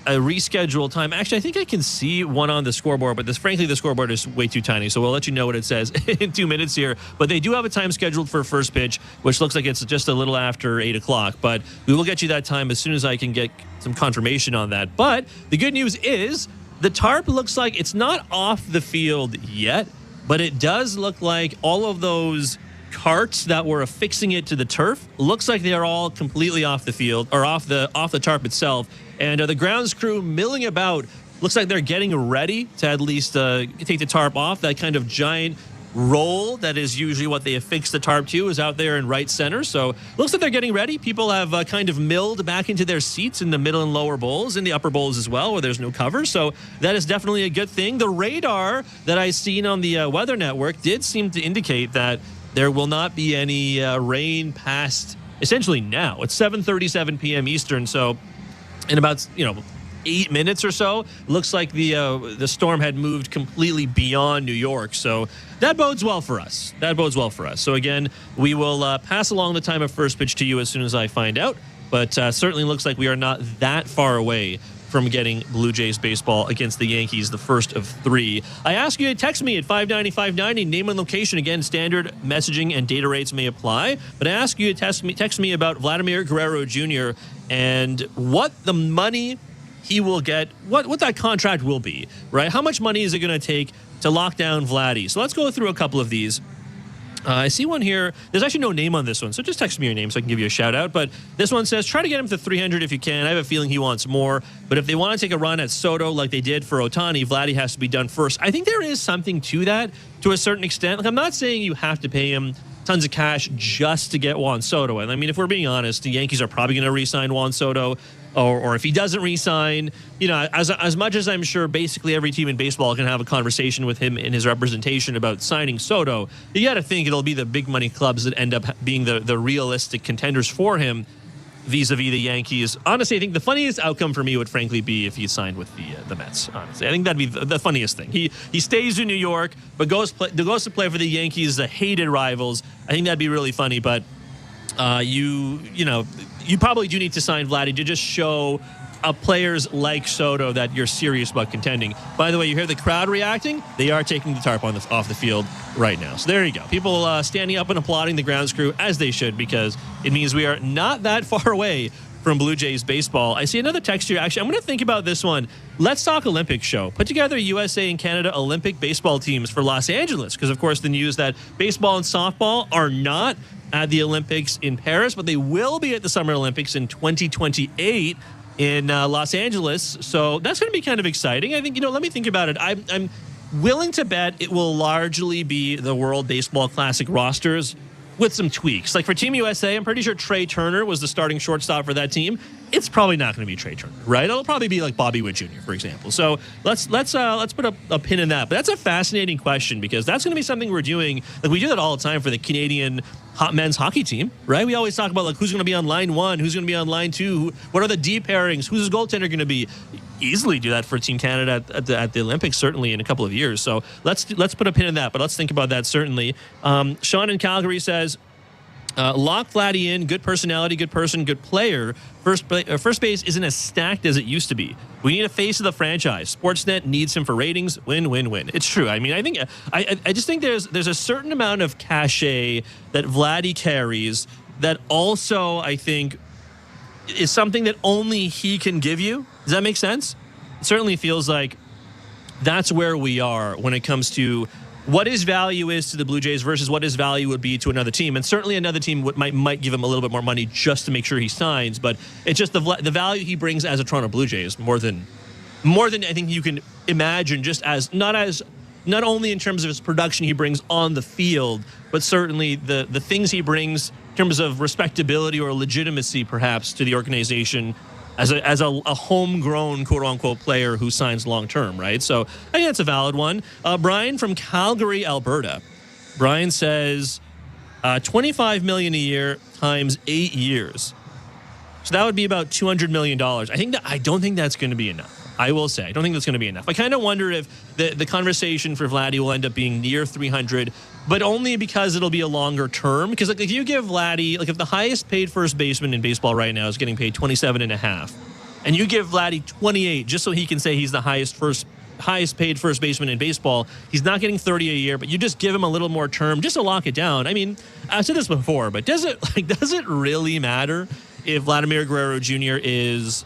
rescheduled time. Actually, I think I can see one on the scoreboard, but frankly, the scoreboard is way too tiny, so we'll let you know what it says in 2 minutes here. But they do have a time scheduled for first pitch, which looks like it's just a little after 8 o'clock. But we will get you that time as soon as I can get some confirmation on that. But the good news is the tarp looks like it's not off the field yet, but it does look like all of those carts that were affixing it to the turf looks like they are all completely off the field, or off the tarp itself. And the grounds crew milling about. Looks like they're getting ready to at least take the tarp off. That kind of giant roll that is usually what they affix the tarp to is out there in right center. So looks like they're getting ready. People have kind of milled back into their seats in the middle and lower bowls, in the upper bowls as well, where there's no cover. So that is definitely a good thing. The radar that I seen on the Weather Network did seem to indicate that there will not be any rain past essentially now. It's 7:37 p.m. Eastern, so in about 8 minutes or so, looks like the storm had moved completely beyond New York. So that bodes well for us. So again, we will pass along the time of first pitch to you as soon as I find out. But certainly looks like we are not that far away from getting Blue Jays baseball against the Yankees, the first of 3. I ask you to text me at 590-590, name and location. Again, standard messaging and data rates may apply. But I ask you to text me about Vladimir Guerrero Jr. and what the money he will get, what that contract will be, right? How much money is it going to take to lock down Vladdy? So let's go through a couple of these. I see one here. There's actually no name on this one, so just text me your name so I can give you a shout out. But this one says, try to get him to 300 if you can. I have a feeling he wants more. But if they want to take a run at Soto like they did for Ohtani, Vladdy has to be done first. I think there is something to that to a certain extent. Like, I'm not saying you have to pay him tons of cash just to get Juan Soto. And I mean, if we're being honest, the Yankees are probably going to re-sign Juan Soto. Or if he doesn't re-sign, as much as I'm sure basically every team in baseball can have a conversation with him in his representation about signing Soto, you got to think it'll be the big money clubs that end up being the realistic contenders for him. vis-a-vis the Yankees. Honestly, I think the funniest outcome for me would frankly be if he signed with the Mets. Honestly, I think that'd be the funniest thing. He stays in New York, but goes to play for the Yankees, the hated rivals. I think that'd be really funny. But you probably do need to sign Vladdy to just show players like Soto that you're serious about contending. By the way, you hear the crowd reacting? They are taking the tarp off the field right now. So there you go. People standing up and applauding the grounds crew, as they should, because it means we are not that far away from Blue Jays baseball. I see another text here. Actually, I'm going to think about this one. Let's Talk Olympics show. Put together USA and Canada Olympic baseball teams for Los Angeles, because, of course, the news that baseball and softball are not at the Olympics in Paris, but they will be at the Summer Olympics in 2028 in Los Angeles. So that's going to be kind of exciting. I think, let me think about it. I'm willing to bet it will largely be the World Baseball Classic rosters with some tweaks. Like for Team USA, I'm pretty sure Trey Turner was the starting shortstop for that team. It's probably not going to be Trey Turner, right? It'll probably be like Bobby Witt Jr., for example. So let's put a pin in that. But that's a fascinating question, because that's going to be something we're doing. Like we do that all the time for the Canadian men's hockey team, right? We always talk about like who's going to be on line one, who's going to be on line two, what are the deep pairings, who's his goaltender going to be. Easily do that for Team Canada at the Olympics, certainly in a couple of years. So let's put a pin in that, but let's think about that certainly. Sean in Calgary says, lock Vladdy in, good personality, good person, good player. First base isn't as stacked as it used to be. We need a face of the franchise. Sportsnet needs him for ratings. Win, win, win. It's true. I mean, I think I just think there's a certain amount of cachet that Vladdy carries that also I think is something that only he can give you. Does that make sense? It certainly feels like that's where we are when it comes to what his value is to the Blue Jays versus what his value would be to another team. And certainly another team might give him a little bit more money just to make sure he signs. But it's just the value he brings as a Toronto Blue Jays more than I think you can imagine, just as not only in terms of his production he brings on the field, but certainly the things he brings in terms of respectability or legitimacy perhaps to the organization as a homegrown quote-unquote player who signs long-term, right? So I think that's a valid one. Brian from Calgary, Alberta. Brian says $25 million a year times 8 years. So that would be about $200 million. I don't think that's going to be enough. I will say, I don't think that's going to be enough. I kind of wonder if the conversation for Vladdy will end up being near 300, but only because it'll be a longer term. Because like if you give Vladdy, like if the highest paid first baseman in baseball right now is getting paid $27.5, and you give Vladdy 28 just so he can say he's the highest paid first baseman in baseball, he's not getting 30 a year, but you just give him a little more term just to lock it down. I mean, I've said this before, but does it really matter if Vladimir Guerrero Jr. is,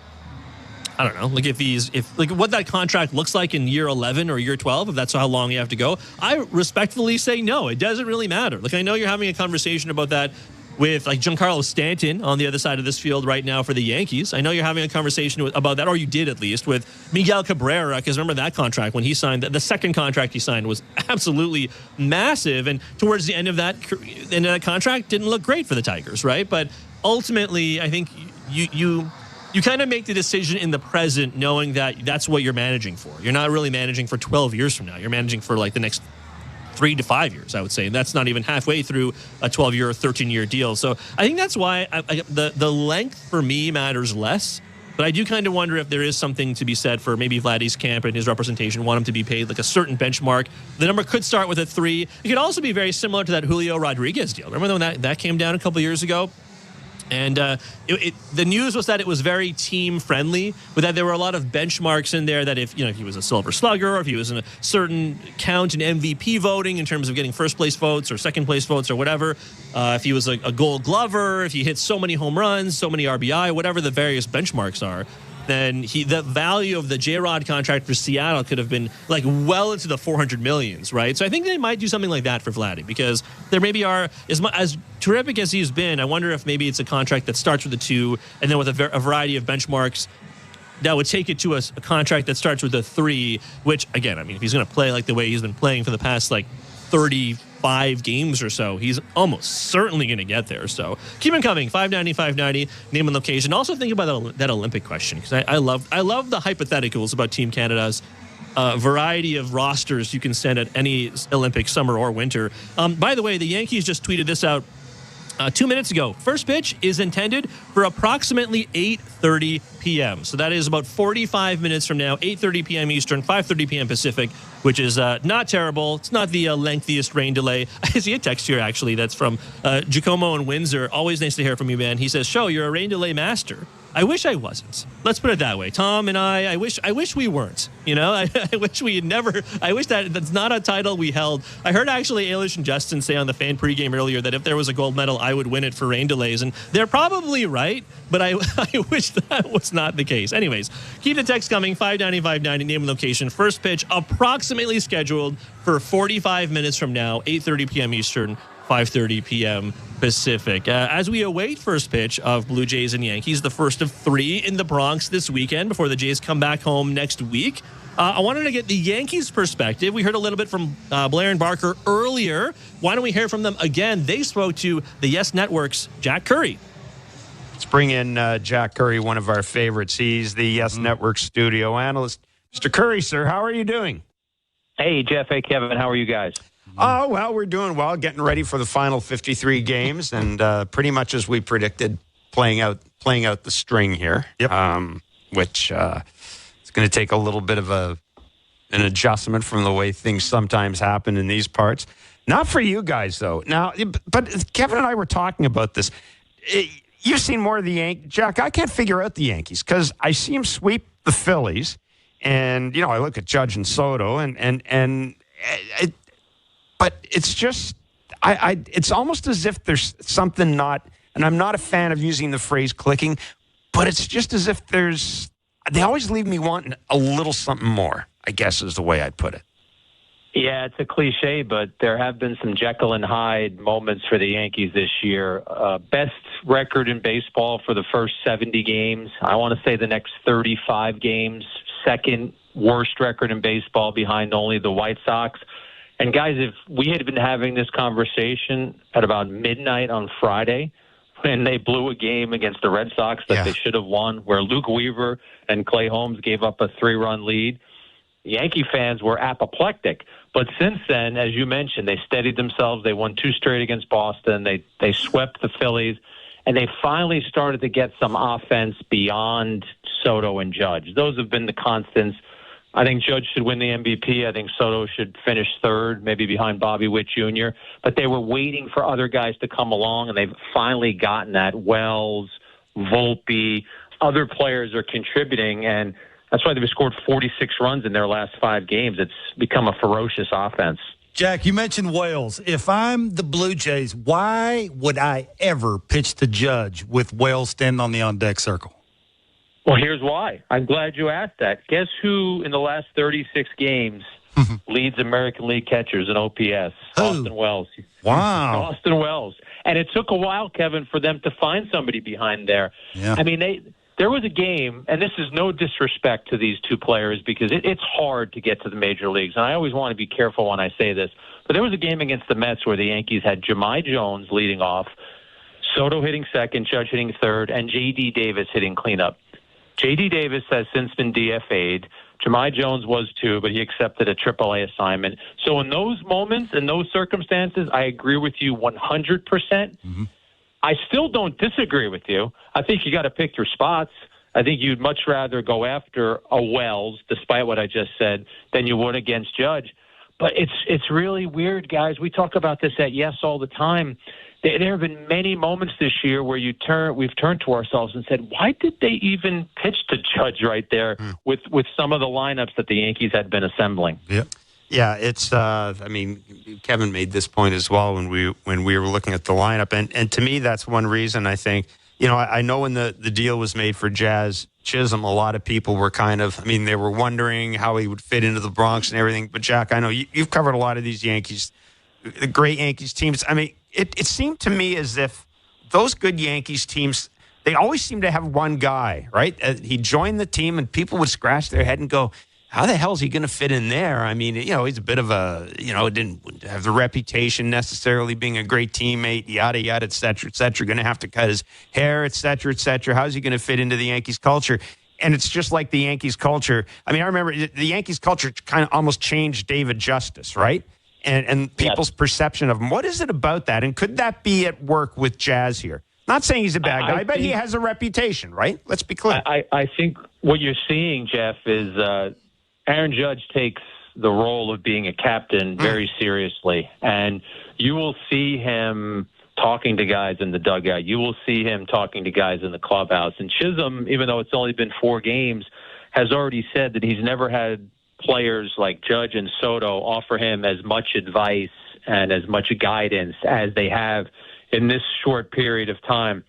I don't know, like if what that contract looks like in year 11 or year 12, if that's how long you have to go? I respectfully say no, it doesn't really matter. Like I know you're having a conversation about that with like Giancarlo Stanton on the other side of this field right now for the Yankees. I know you're having a conversation about that, or you did at least, with Miguel Cabrera, because remember that contract when he signed, the second contract he signed was absolutely massive, and towards the end of that contract didn't look great for the Tigers, right? But ultimately, I think you kind of make the decision in the present knowing that that's what you're managing for. You're not really managing for 12 years from now. You're managing for like the next 3 to 5 years, I would say. And that's not even halfway through a 12-year or 13-year deal. So I think that's why the length for me matters less. But I do kind of wonder if there is something to be said for maybe Vladdy's camp and his representation want him to be paid like a certain benchmark. The number could start with a 3. It could also be very similar to that Julio Rodriguez deal. Remember when that came down a couple years ago? And the news was that it was very team friendly, but that there were a lot of benchmarks in there that if he was a silver slugger, or if he was in a certain count in MVP voting in terms of getting first place votes or second place votes or whatever, if he was a gold glover, if he hit so many home runs, so many RBI, whatever the various benchmarks are, then the value of the J-Rod contract for Seattle could have been like well into the 400 millions, right? So I think they might do something like that for Vladdy, because there maybe are, as terrific as he's been, I wonder if maybe it's a contract that starts with a 2 and then with a variety of benchmarks that would take it to a contract that starts with a 3, which again, I mean, if he's going to play like the way he's been playing for the past like 35 games or so, he's almost certainly going to get there. So keep them coming. 590, name and location. Also think about that Olympic question, because I love the hypotheticals about Team Canada's variety of rosters you can send at any Olympic, summer or winter. By the way, the Yankees just tweeted this out. 2 minutes ago. First pitch is intended for approximately 8:30 p.m. So that is about 45 minutes from now, 8:30 p.m. Eastern, 5:30 p.m. Pacific, which is not terrible. It's not the lengthiest rain delay. I see a text here, actually, that's from Giacomo in Windsor. Always nice to hear from you, man. He says, "Show, you're a rain delay master." I wish I wasn't. Let's put it that way. Tom and I wish we weren't. You know, I wish we had never. I wish that's not a title we held. I heard actually Ailish and Justin say on the fan pregame earlier that if there was a gold medal, I would win it for rain delays, and they're probably right. But I wish that was not the case. Anyways, keep the text coming. 590-590, name and location. First pitch approximately scheduled for 45 minutes from now, 8:30 p.m. Eastern, 5:30 p.m. Pacific. As we await first pitch of Blue Jays and Yankees, the first of 3 in the Bronx this weekend before the Jays come back home next week. I wanted to get the Yankees' perspective. We heard a little bit from Blair and Barker earlier. Why don't we hear from them again? They spoke to the Yes Network's Jack Curry. Let's bring in Jack Curry, one of our favorites. He's the Yes Network studio analyst. Mr. Curry, sir, how are you doing? Hey, Jeff. Hey, Kevin. How are you guys? Oh, well, we're doing well, getting ready for the final 53 games, and pretty much as we predicted, playing out the string here. Yep. Which it's going to take a little bit of an adjustment from the way things sometimes happen in these parts. Not for you guys, though. Now, but Kevin and I were talking about this. You've seen more of the Yankees. Jack, I can't figure out the Yankees because I see them sweep the Phillies, and, you know, I look at Judge and Soto, but it's just, it's almost as if there's something not, and I'm not a fan of using the phrase clicking, but it's just as if they always leave me wanting a little something more, I guess is the way I'd put it. Yeah, it's a cliche, but there have been some Jekyll and Hyde moments for the Yankees this year. Best record in baseball for the first 70 games. I want to say the next 35 games. Second worst record in baseball behind only the White Sox. And guys, if we had been having this conversation at about midnight on Friday when they blew a game against the Red Sox that they should have won, where Luke Weaver and Clay Holmes gave up a 3-run lead, Yankee fans were apoplectic. But since then, as you mentioned, they steadied themselves. They won 2 straight against Boston. They swept the Phillies, and they finally started to get some offense beyond Soto and Judge. Those have been the constants. I think Judge should win the MVP. I think Soto should finish third, maybe behind Bobby Witt Jr. But they were waiting for other guys to come along, and they've finally gotten that. Wells, Volpe, other players are contributing, and that's why they've scored 46 runs in their last 5 games. It's become a ferocious offense. Jack, you mentioned Wells. If I'm the Blue Jays, why would I ever pitch to Judge with Wells standing on the on-deck circle? Well, here's why. I'm glad you asked that. Guess who in the last 36 games leads American League catchers in OPS? Austin Wells. Wow. Austin Wells. And it took a while, Kevin, for them to find somebody behind there. Yeah. I mean, there was a game, and this is no disrespect to these two players because it's hard to get to the major leagues, and I always want to be careful when I say this, but there was a game against the Mets where the Yankees had Jahmai Jones leading off, Soto hitting second, Judge hitting third, and J.D. Davis hitting cleanup. J.D. Davis has since been DFA'd. Jahmai Jones was too, but he accepted a AAA assignment. So in those moments, in those circumstances, I agree with you 100%. Mm-hmm. I still don't disagree with you. I think you got to pick your spots. I think you'd much rather go after a Wells, despite what I just said, than you would against Judge. But it's really weird, guys. We talk about this at Yes all the time. There have been many moments this year where we've turned to ourselves and said, why did they even pitch to Judge right there with some of the lineups that the Yankees had been assembling? Yeah, it's. I mean, Kevin made this point as well when we were looking at the lineup, and to me, that's one reason I think. You know, I know when the deal was made for Jazz Chisholm, a lot of people were they were wondering how he would fit into the Bronx and everything. But Jack, I know you've covered a lot of these Yankees, the great Yankees teams. I mean, it seemed to me as if those good Yankees teams, they always seem to have one guy, right? He joined the team, and people would scratch their head and go, how the hell is he going to fit in there? I mean, you know, he's a bit of didn't have the reputation necessarily being a great teammate, yada, yada, et cetera, going to have to cut his hair, et cetera, et cetera. How's he going to fit into the Yankees culture? And it's just like the Yankees culture. I mean, I remember the Yankees culture kind of almost changed David Justice, right? and people's perception of him. What is it about that? And could that be at work with Jazz here? Not saying he's a bad guy, but he has a reputation, right? Let's be clear. I think what you're seeing, Jeff, is Aaron Judge takes the role of being a captain very seriously. And you will see him talking to guys in the dugout. You will see him talking to guys in the clubhouse. And Chisholm, even though it's only been 4 games, has already said that he's never had players like Judge and Soto offer him as much advice and as much guidance as they have in this short period of time.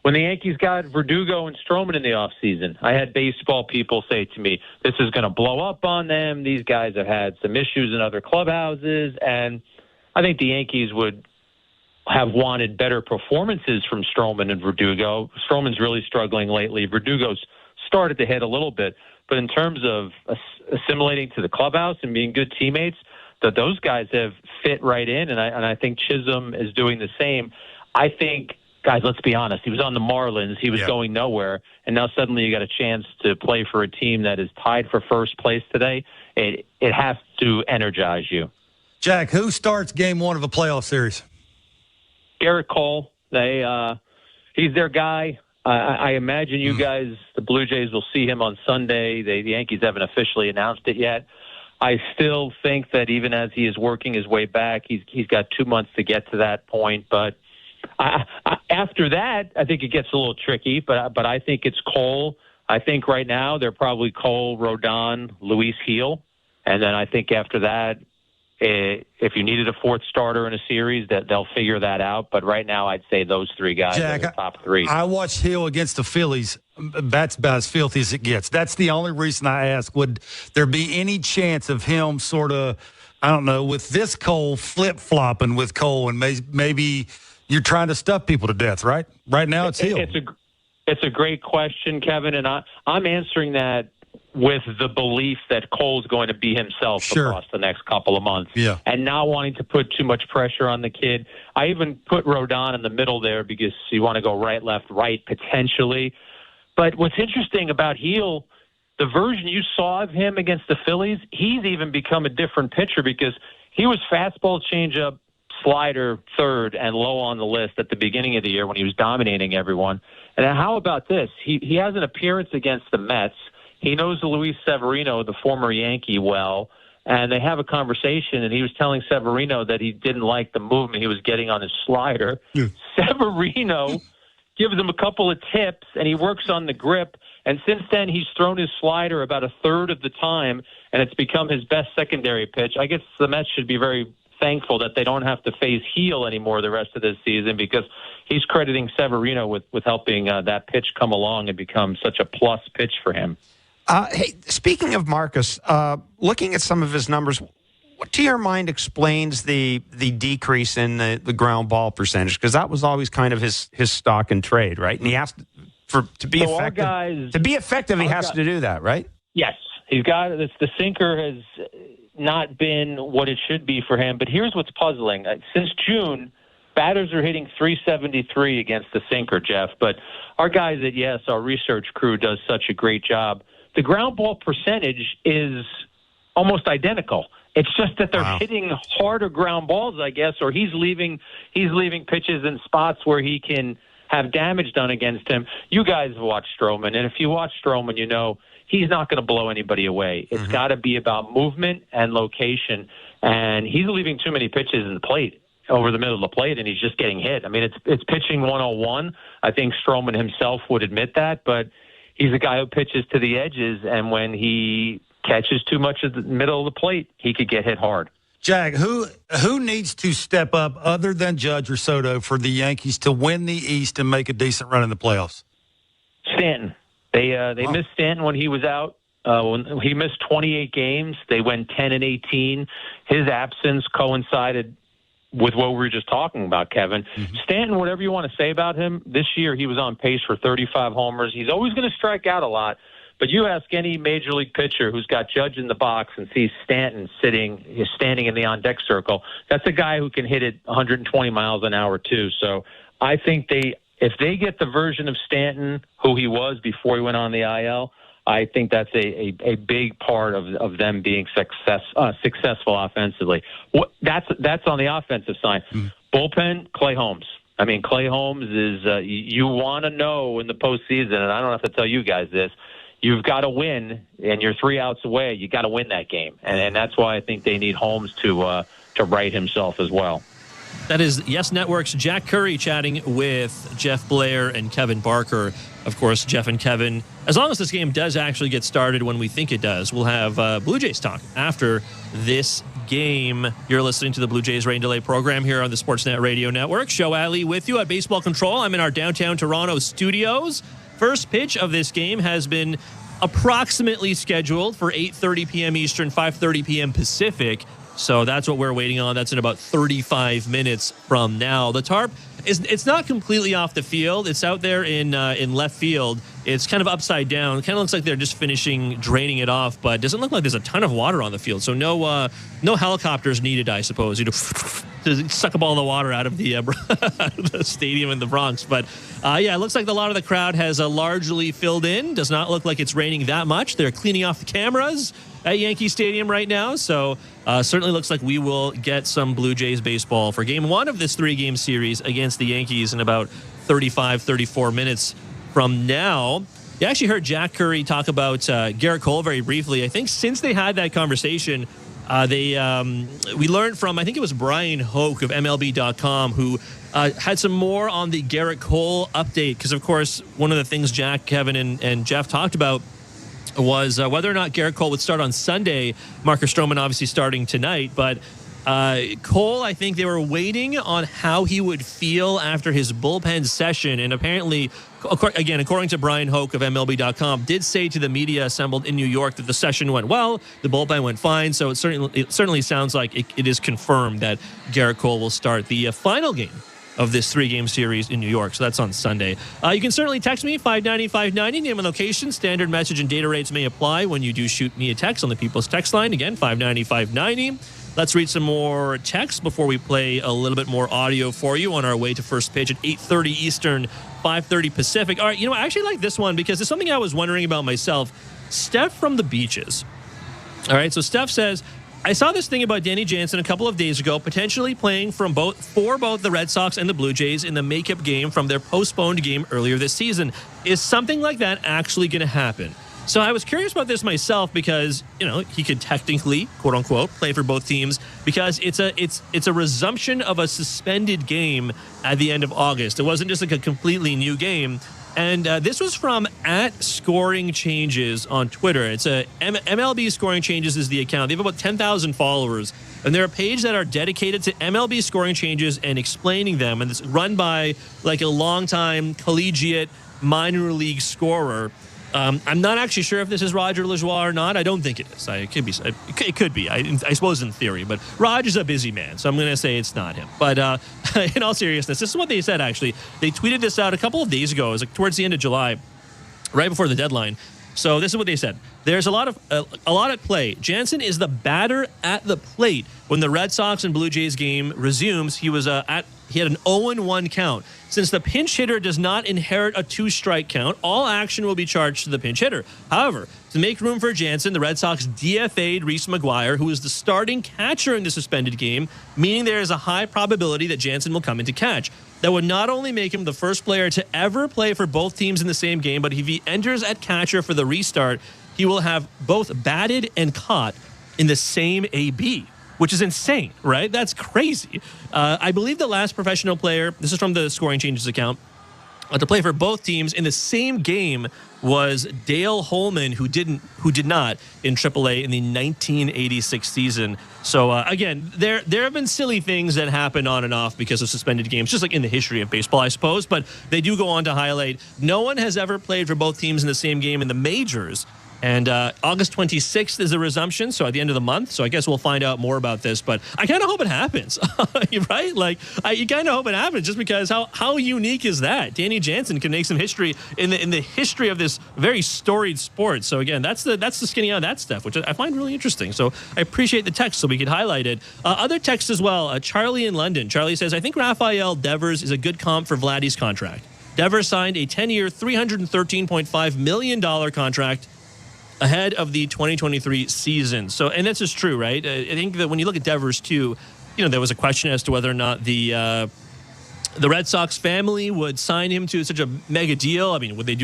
When the Yankees got Verdugo and Stroman in the offseason, I had baseball people say to me, this is going to blow up on them. These guys have had some issues in other clubhouses. And I think the Yankees would have wanted better performances from Stroman and Verdugo. Stroman's really struggling lately. Verdugo's started to hit a little bit. But in terms of assimilating to the clubhouse and being good teammates, that those guys have fit right in, and I think Chisholm is doing the same. I think, guys, let's be honest, he was on the Marlins. He was going nowhere, and now suddenly you got a chance to play for a team that is tied for first place today. It has to energize you. Jack, who starts game 1 of a playoff series? Garrett Cole. He's their guy. I imagine you guys, the Blue Jays, will see him on Sunday. The Yankees haven't officially announced it yet. I still think that even as he is working his way back, he's got 2 months to get to that point. But after that, I think it gets a little tricky. But I think it's Cole. I think right now they're probably Cole, Rodon, Luis Gil. And then I think after that, if you needed a 4th starter in a series, that they'll figure that out. But right now, I'd say those 3 guys are the top 3. I watched Hill against the Phillies. That's about as filthy as it gets. That's the only reason I ask. Would there be any chance of him sort of, I don't know, with this Cole flip-flopping with Cole, and maybe you're trying to stuff people to death, right? Right now, it's Hill. It's a great question, Kevin, and I'm answering that with the belief that Cole's going to be himself across the next couple of months. Yeah. And not wanting to put too much pressure on the kid. I even put Rodon in the middle there because you want to go right, left, right, potentially. But what's interesting about Gil, the version you saw of him against the Phillies, he's even become a different pitcher because he was fastball, changeup, slider, third, and low on the list at the beginning of the year when he was dominating everyone. And how about this? He has an appearance against the Mets. He knows Luis Severino, the former Yankee, well, and they have a conversation, and he was telling Severino that he didn't like the movement he was getting on his slider. Yeah. Severino gives him a couple of tips, and he works on the grip, and since then he's thrown his slider about a third of the time, and it's become his best secondary pitch. I guess the Mets should be very thankful that they don't have to face Gil anymore the rest of this season because he's crediting Severino with helping that pitch come along and become such a plus pitch for him. Hey, speaking of Marcus, looking at some of his numbers, what to your mind explains the decrease in the ground ball percentage? Because that was always kind of his stock and trade, right? And he has to be effective. To be effective, he has to do that, right? Yes, he's got this. The sinker has not been what it should be for him. But here's what's puzzling: since June, batters are hitting .373 against the sinker, Jeff. But our guys at our research crew does such a great job. The ground ball percentage is almost identical. It's just that they're hitting harder ground balls, I guess, or he's leaving pitches in spots where he can have damage done against him. You guys have watched Stroman, and if you watch Stroman, you know he's not going to blow anybody away. It's got to be about movement and location, and he's leaving too many pitches in the plate, over the middle of the plate, and he's just getting hit. I mean, it's pitching 101. I think Stroman himself would admit that, but he's a guy who pitches to the edges, and when he catches too much of the middle of the plate, he could get hit hard. Jack, who needs to step up other than Judge or Soto for the Yankees to win the East and make a decent run in the playoffs? Stanton. They missed Stanton when he was out. When he missed 28 games. They went 10-18. His absence coincided with what we were just talking about, Kevin. Stanton, whatever you want to say about him, this year he was on pace for 35 homers. He's always going to strike out a lot, but you ask any major league pitcher who's got Judge in the box and sees Stanton standing in the on-deck circle, that's a guy who can hit it 120 miles an hour too. So I think if they get the version of Stanton who he was before he went on the IL, I think that's a big part of them being successful offensively. That's on the offensive side. Bullpen, Clay Holmes. I mean, Clay Holmes is you want to know in the postseason, and I don't have to tell you guys this, you've got to win, and you're 3 outs away. You got to win that game, and that's why I think they need Holmes to right himself as well. That is Yes Network's Jack Curry chatting with Jeff Blair and Kevin Barker. Of course, Jeff and Kevin, as long as this game does actually get started when we think it does, we'll have Blue Jays talk after this game. You're listening to the Blue Jays Rain Delay program here on the Sportsnet Radio Network. Show Ali with you at Baseball Control. I'm in our downtown Toronto studios. First pitch of this game has been approximately scheduled for 8:30 p.m. Eastern, 5:30 p.m. Pacific. So that's what we're waiting on. That's in about 35 minutes from now. The tarp it's not completely off the field. It's out there in left field. It's kind of upside down. It kind of looks like they're just finishing draining it off, but it doesn't look like there's a ton of water on the field. So no helicopters needed, I suppose, to suck up all the water out of the, out of the stadium in the Bronx. But it looks like a lot of the crowd has largely filled in. Does not look like it's raining that much. They're cleaning off the cameras at Yankee Stadium right now. So certainly looks like we will get some Blue Jays baseball for game one of this 3-game series against the Yankees in about 34 minutes from now. You actually heard Jack Curry talk about Garrett Cole very briefly. I think since they had that conversation, we learned from, I think it was Brian Hoke of MLB.com, who had some more on the Garrett Cole update. Because, of course, one of the things Jack, Kevin, and Jeff talked about was whether or not Garrett Cole would start on Sunday. Marcus Stroman obviously starting tonight, but Cole, I think they were waiting on how he would feel after his bullpen session, and apparently, again, according to Brian Hoke of MLB.com, did say to the media assembled in New York that the session went well, the bullpen went fine, so it certainly sounds like it is confirmed that Garrett Cole will start the final game of this 3-game series in New York. So that's on Sunday. You can certainly text me, 590-590, name and location. Standard message and data rates may apply when you do shoot me a text on the People's Text line. Again, 590-590. Let's read some more text before we play a little bit more audio for you on our way to first pitch at 8:30 Eastern, 5:30 Pacific. All right, I actually like this one because it's something I was wondering about myself. Steph from the Beaches. All right, so Steph says, I saw this thing about Danny Jansen a couple of days ago, potentially playing for both the Red Sox and the Blue Jays in the makeup game from their postponed game earlier this season. Is something like that actually going to happen? So I was curious about this myself because, he could technically, quote unquote, play for both teams because it's a resumption of a suspended game at the end of August. It wasn't just like a completely new game. And this was from @ScoringChanges on Twitter. It's MLB Scoring Changes is the account. They have about 10,000 followers, and they're a page that are dedicated to MLB Scoring Changes and explaining them. And it's run by like a longtime collegiate minor league scorer. I'm not actually sure if this is Roger Lajoie or not. I don't think it is. It could be. It could be. I suppose in theory, but Roger's a busy man, so I'm going to say it's not him. But in all seriousness, this is what they said. Actually, they tweeted this out a couple of days ago. It was like towards the end of July, right before the deadline. So this is what they said. There's a lot at play. Jansen is the batter at the plate when the Red Sox and Blue Jays game resumes. He was he had an 0-1 count. Since the pinch hitter does not inherit a 2-strike count, all action will be charged to the pinch hitter. However, to make room for Jansen, the Red Sox DFA'd Reese McGuire, who is the starting catcher in the suspended game, meaning there is a high probability that Jansen will come in to catch. That would not only make him the first player to ever play for both teams in the same game, but if he enters at catcher for the restart, he will have both batted and caught in the same AB, which is insane, right? That's crazy. I believe the last professional player, this is from the Scoring Changes account, to play for both teams in the same game was Dale Holman, who did not in AAA in the 1986 season. So again, there have been silly things that happen on and off because of suspended games, just like in the history of baseball, I suppose. But they do go on to highlight no one has ever played for both teams in the same game in the majors. And August 26th is a resumption, so at the end of the month. So I guess we'll find out more about this. But I kind of hope it happens, right? Like, you kind of hope it happens just because how unique is that? Danny Jansen can make some history in the history of this very storied sport. So again, that's the skinny on that stuff, which I find really interesting. So I appreciate the text so we could highlight it. Other texts as well. Charlie in London. Charlie says, I think Rafael Devers is a good comp for Vladdy's contract. Devers signed a 10-year, $313.5 million contract ahead of the 2023 season. So, and that's just true, right? I think that when you look at Devers too, there was a question as to whether or not the Red Sox family would sign him to such a mega deal. I mean, would they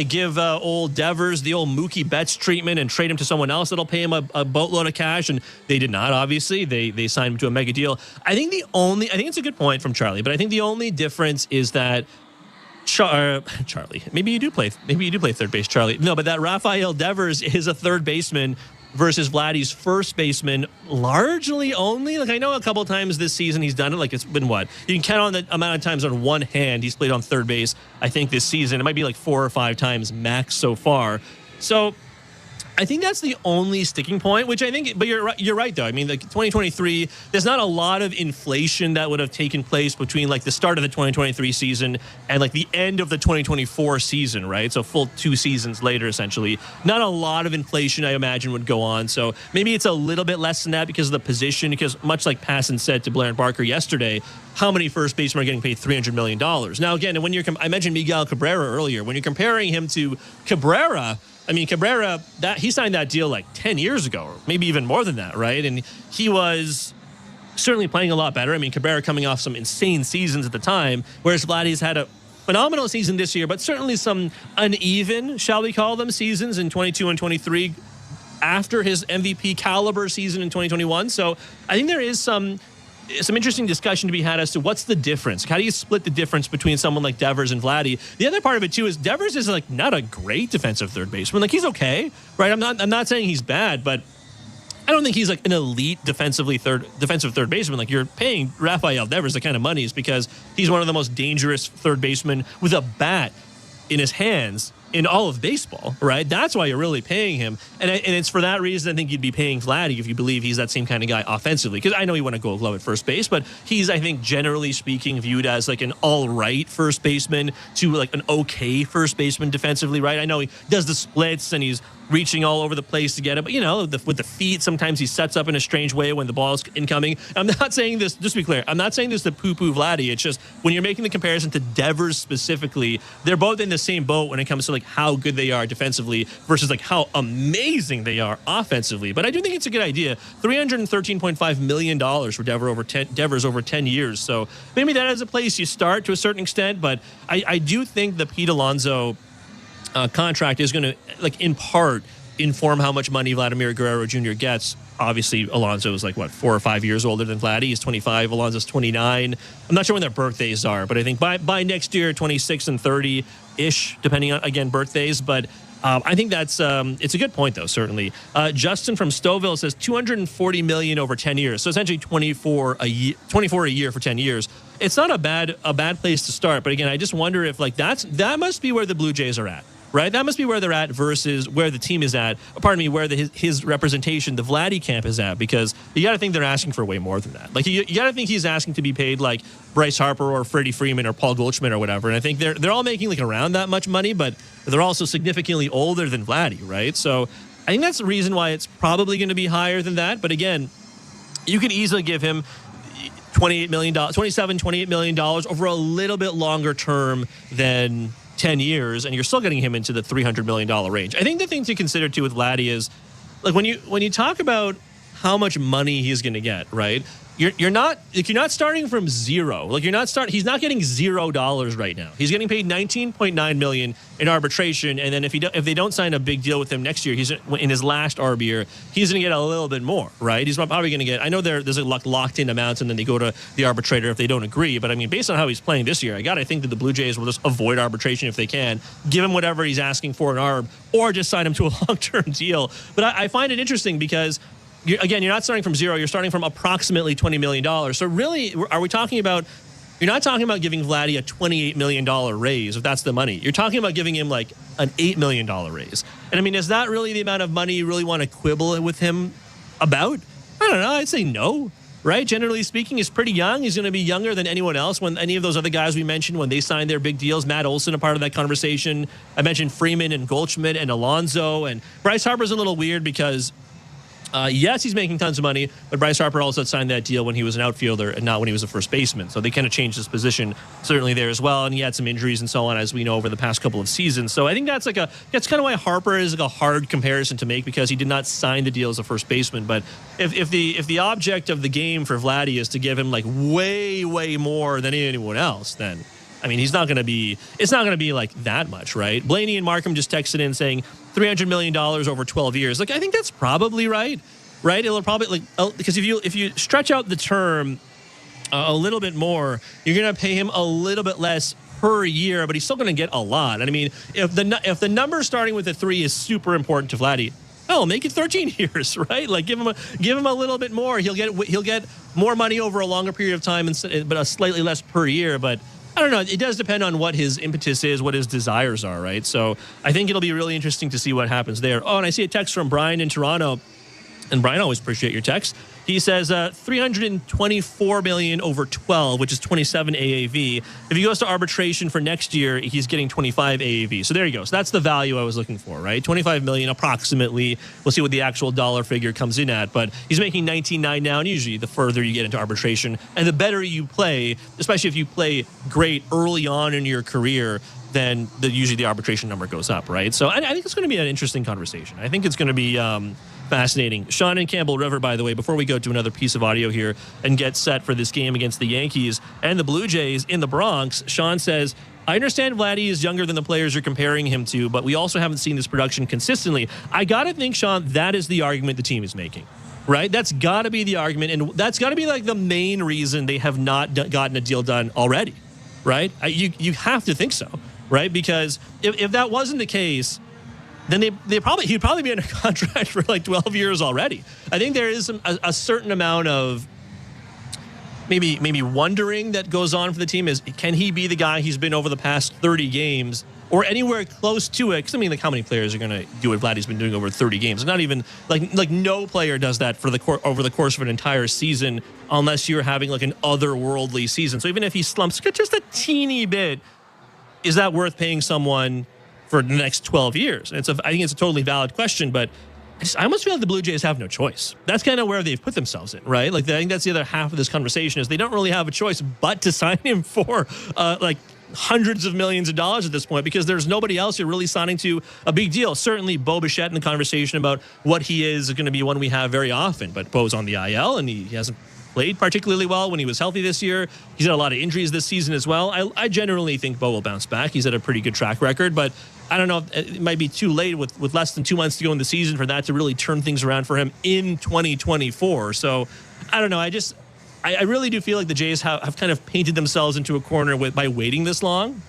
give old Devers the old Mookie Betts treatment and trade him to someone else that'll pay him a boatload of cash? And they did not, obviously. They signed him to a mega deal. I think it's a good point from Charlie, but I think the only difference is that Charlie, maybe you do play third base, Charlie. No, but that Rafael Devers is a third baseman versus Vladdy's first baseman largely only. Like, I know a couple times this season he's done it. Like, it's been what? You can count on the amount of times on one hand he's played on third base, I think, this season. It might be like 4 or 5 times max so far. So I think that's the only sticking point, which I think, but you're right though. I mean, like 2023, there's not a lot of inflation that would have taken place between like the start of the 2023 season and like the end of the 2024 season, right? So full 2 seasons later, essentially. Not a lot of inflation, I imagine, would go on. So maybe it's a little bit less than that because of the position, because much like Passan said to Blair and Barker yesterday, how many first basemen are getting paid $300 million? Now, again, when I mentioned Miguel Cabrera earlier, when you're comparing him to Cabrera, I mean, Cabrera, he signed that deal like 10 years ago, or maybe even more than that, right? And he was certainly playing a lot better. I mean, Cabrera coming off some insane seasons at the time, whereas Vladdy's had a phenomenal season this year, but certainly some uneven, shall we call them, seasons in 22 and 23 after his MVP caliber season in 2021. So I think there is some interesting discussion to be had as to what's the difference. How do you split the difference between someone like Devers and Vladdy? The other part of it too is Devers is like not a great defensive third baseman. Like, he's okay, right? I'm not saying he's bad, but I don't think he's like an elite defensive third baseman. Like, you're paying Rafael Devers the kind of money is because he's one of the most dangerous third basemen with a bat in his hands in all of baseball, right? That's why you're really paying him. And it's for that reason I think you'd be paying Vladdy if you believe he's that same kind of guy offensively. Because I know he won a Gold Glove at first base, but he's, I think, generally speaking, viewed as like an all-right first baseman to like an okay first baseman defensively, right? I know he does the splits and he's reaching all over the place to get it, but with the feet, sometimes he sets up in a strange way when the ball's incoming. I'm not saying this, just to be clear, I'm not saying this to poo-poo Vladdy. It's just when you're making the comparison to Devers specifically, they're both in the same boat when it comes to like how good they are defensively versus like how amazing they are offensively. But I do think it's a good idea. $313.5 million for Devers over 10 years. So maybe that is a place you start to a certain extent, but I do think the Pete Alonso contract is going to, like, in part inform how much money Vladimir Guerrero Jr. gets. Obviously, Alonso is like, 4 or 5 years older than Vladdy. He's 25. Alonso's 29. I'm not sure when their birthdays are, but I think by next year, 26 and 30-ish, depending on, again, birthdays. But I think that's it's a good point, though, certainly. Justin from Stouffville says $240 million over 10 years. So essentially 24 a year for 10 years. It's not a bad place to start. But again, I just wonder if like that must be where the Blue Jays are at. Right? That must be where they're at versus where the team is at. Pardon me, where his representation, the Vladdy camp, is at. Because you got to think they're asking for way more than that. Like, you got to think he's asking to be paid like Bryce Harper or Freddie Freeman or Paul Goldschmidt or whatever. And I think they're all making like around that much money, but they're also significantly older than Vladdy, right? So I think that's the reason why it's probably going to be higher than that. But again, you could easily give him $28 million over a little bit longer term than 10 years, and you're still getting him into the $300 million range. I think the thing to consider too with Vladdy is, like, when you talk about how much money he's going to get, right? You're not starting from zero. Like, he's not getting $0 right now. He's getting paid $19.9 million in arbitration, and then if they don't sign a big deal with him next year, he's in his last ARB year, he's going to get a little bit more, right? He's probably going to get, I know there's a locked in amounts, and then they go to the arbitrator if they don't agree. But I mean, based on how he's playing this year, I think that the Blue Jays will just avoid arbitration if they can, give him whatever he's asking for in ARB, or just sign him to a long-term deal. But I find it interesting because, you're not starting from zero. You're starting from approximately $20 million. So really, are we talking about, you're not talking about giving Vladdy a $28 million raise, if that's the money. You're talking about giving him like an $8 million raise. And I mean, is that really the amount of money you really want to quibble with him about? I don't know. I'd say no, right? Generally speaking, he's pretty young. He's going to be younger than anyone else. When any of those other guys we mentioned, when they signed their big deals, Matt Olson, a part of that conversation. I mentioned Freeman and Goldschmidt and Alonso, and Bryce Harper's a little weird because Yes, he's making tons of money, but Bryce Harper also signed that deal when he was an outfielder and not when he was a first baseman. So they kind of changed his position certainly there as well. And he had some injuries and so on, as we know, over the past couple of seasons. So I think that's kind of why Harper is like a hard comparison to make, because he did not sign the deal as a first baseman. But if the object of the game for Vladdy is to give him like way, way more than anyone else, then I mean, it's not going to be like that much, right? Blaney and Markham just texted in saying $300 million over 12 years. Like, I think that's probably right? It'll probably, because if you stretch out the term a little bit more, you're going to pay him a little bit less per year, but he's still going to get a lot. And I mean, if the number starting with a 3 is super important to Vladdy, make it 13 years, right? Like give him a little bit more. He'll get more money over a longer period of time, but a slightly less per year. But I don't know. It does depend on what his impetus is, what his desires are, right? So I think it'll be really interesting to see what happens there. Oh, and I see a text from Brian in Toronto. And Brian, always appreciate your text. He says $324 million over 12, which is 27 AAV. If he goes to arbitration for next year, he's getting 25 AAV. So there you go. So that's the value I was looking for, right? 25 million approximately. We'll see what the actual dollar figure comes in at. But he's making 19.9 now, and usually the further you get into arbitration and the better you play, especially if you play great early on in your career, then usually the arbitration number goes up, right? So I think it's going to be an interesting conversation. I think it's going to be fascinating. Sean in Campbell River, by the way, before we go to another piece of audio here and get set for this game against the Yankees and the Blue Jays in the Bronx, Sean says, I understand Vladdy is younger than the players you're comparing him to, but we also haven't seen this production consistently. I got to think, Sean, that is the argument the team is making, right? That's got to be the argument, and that's got to be like the main reason they have not gotten a deal done already, right? You have to think so, right? Because if that wasn't the case, then he'd probably be in a contract for like 12 years already. I think there is a certain amount of maybe wondering that goes on for the team. Is can he be the guy he's been over the past 30 games or anywhere close to it? Because I mean, like, how many players are going to do what Vladdy's been doing over 30 games? Not even like no player does that for over the course of an entire season, unless you're having like an otherworldly season. So even if he slumps just a teeny bit, is that worth paying someone for the next 12 years? And I think it's a totally valid question, but I almost feel like the Blue Jays have no choice. That's kind of where they've put themselves in, right? Like, I think that's the other half of this conversation is they don't really have a choice but to sign him for like hundreds of millions of dollars at this point, because there's nobody else you're really signing to a big deal. Certainly Bo Bichette in the conversation about what he is going to be one we have very often, but Bo's on the IL and he hasn't played particularly well when he was healthy this year. He's had a lot of injuries this season as well. I generally think Bo will bounce back. He's had a pretty good track record, but I don't know. It might be too late with less than 2 months to go in the season for that to really turn things around for him in 2024. So I don't know. I really do feel like the Jays have kind of painted themselves into a corner by waiting this long,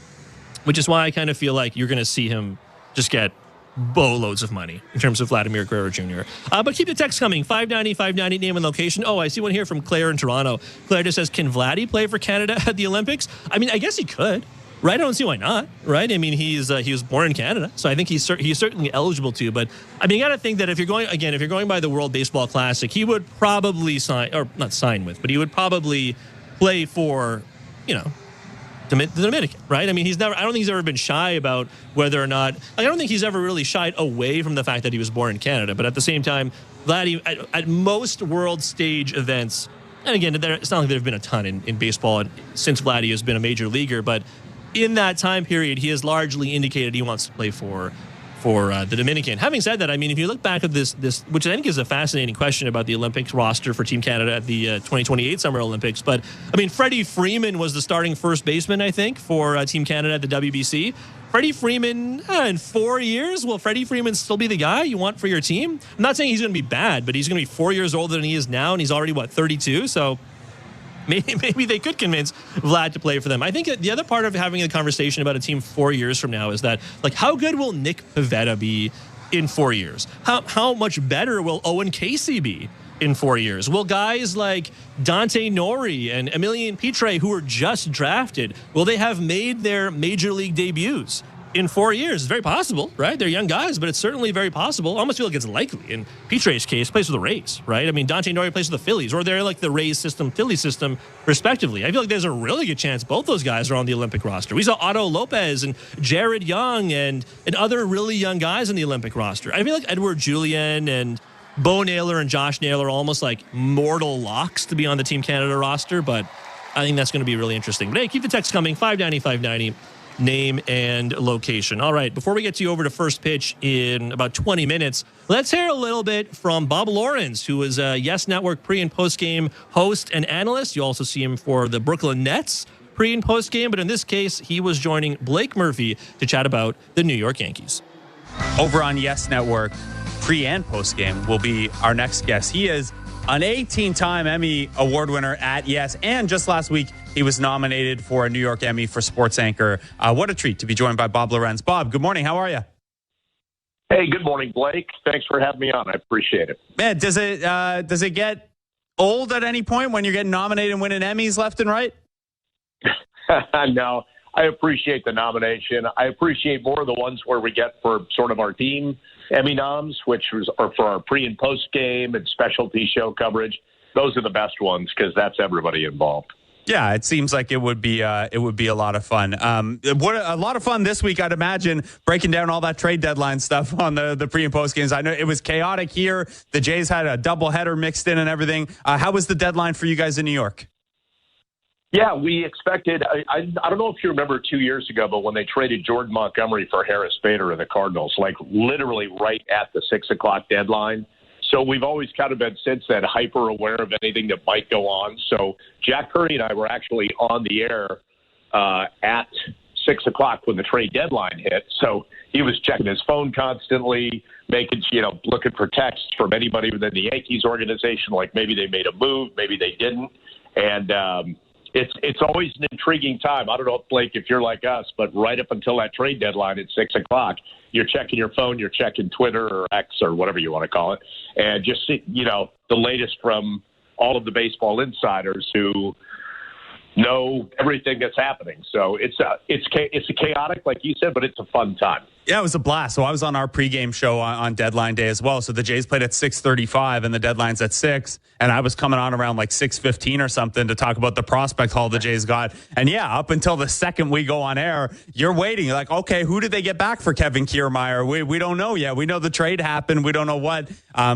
which is why I kind of feel like you're going to see him just get boatloads of money in terms of Vladimir Guerrero Jr. But keep the text coming. 590, name and location. Oh, I see one here from Claire in Toronto. Claire just says, can Vladdy play for Canada at the Olympics? I mean, I guess he could, right? I don't see why not, right? I mean, he was born in Canada, so I think he's certainly eligible to. But I mean, you got to think that if you're going by the World Baseball Classic, he would probably he would probably play for, the Dominican, right? I mean, I don't think he's ever been shy about whether or not, I don't think he's ever really shied away from the fact that he was born in Canada. But at the same time, Vladdy, at most world stage events, and again, it's not like there have been a ton in baseball since Vladdy has been a major leaguer, but in that time period, he has largely indicated he wants to play for the Dominican. Having said that, I mean, if you look back at this, which I think is a fascinating question about the Olympics roster for Team Canada at the 2028 Summer Olympics, but I mean, Freddie Freeman was the starting first baseman, I think, for Team Canada at the WBC. Freddie Freeman, in 4 years, will Freddie Freeman still be the guy you want for your team? I'm not saying he's going to be bad, but he's going to be 4 years older than he is now, and he's already, 32? So maybe they could convince Vlad to play for them. I think the other part of having a conversation about a team 4 years from now is that, like, how good will Nick Pivetta be in 4 years? How much better will Owen Casey be in 4 years? Will guys like Dante Nori and Emilian Pitre, who were just drafted, will they have made their major league debuts in 4 years? It's very possible, right? They're young guys, but it's certainly very possible. I almost feel like it's likely. In Pitre's case, plays for the Rays, right? I mean, Dante Nori plays for the Phillies, or they're like the Rays system, Phillies system, respectively. I feel like there's a really good chance both those guys are on the Olympic roster. We saw Otto Lopez and Jared Young and other really young guys on the Olympic roster. I feel like Edward Julian and Bo Naylor and Josh Naylor almost like mortal locks to be on the Team Canada roster, but I think that's going to be really interesting. But hey, keep the text coming, 590, name and location. All right, before we get to you over to first pitch in about 20 minutes, let's hear a little bit from Bob Lawrence, who is a Yes Network pre- and post-game host and analyst. You also see him for the Brooklyn Nets pre- and post-game, but in this case, he was joining Blake Murphy to chat about the New York Yankees. Over on Yes Network, pre- and post-game will be our next guest. He is an 18-time Emmy Award winner at Yes, and just last week, he was nominated for a New York Emmy for sports anchor. What a treat to be joined by Bob Lawrence. Bob, good morning. How are you? Hey, good morning, Blake. Thanks for having me on. I appreciate it. Man, does it get old at any point when you're getting nominated and winning Emmys left and right? No, I appreciate the nomination. I appreciate more of the ones where we get for sort of our team Emmy noms, which are for our pre- and post-game and specialty show coverage. Those are the best ones because that's everybody involved. Yeah, it seems like it would be a lot of fun. What a lot of fun this week, I'd imagine, breaking down all that trade deadline stuff on the pre- and post games. I know it was chaotic here. The Jays had a doubleheader mixed in and everything. How was the deadline for you guys in New York? Yeah, we expected. I don't know if you remember 2 years ago, but when they traded Jordan Montgomery for Harris Bader and the Cardinals, like literally right at the 6 o'clock deadline. So we've always kind of been since then hyper aware of anything that might go on. So Jack Curry and I were actually on the air at 6 o'clock when the trade deadline hit. So he was checking his phone constantly, looking for texts from anybody within the Yankees organization, like maybe they made a move, maybe they didn't. And it's always an intriguing time. I don't know, Blake, if you're like us, but right up until that trade deadline at 6 o'clock, you're checking your phone, you're checking Twitter or X or whatever you want to call it, and just see, the latest from all of the baseball insiders who know everything that's happening. So it's a chaotic, like you said, but it's a fun time. Yeah, it was a blast. So I was on our pregame show on deadline day as well. So the Jays played at 6:35 and the deadline's at 6. And I was coming on around like 6:15 or something to talk about the prospect haul the Jays got. And yeah, up until the second we go on air, you're waiting. You're like, okay, who did they get back for Kevin Kiermaier? We don't know yet. We know the trade happened. We don't know what.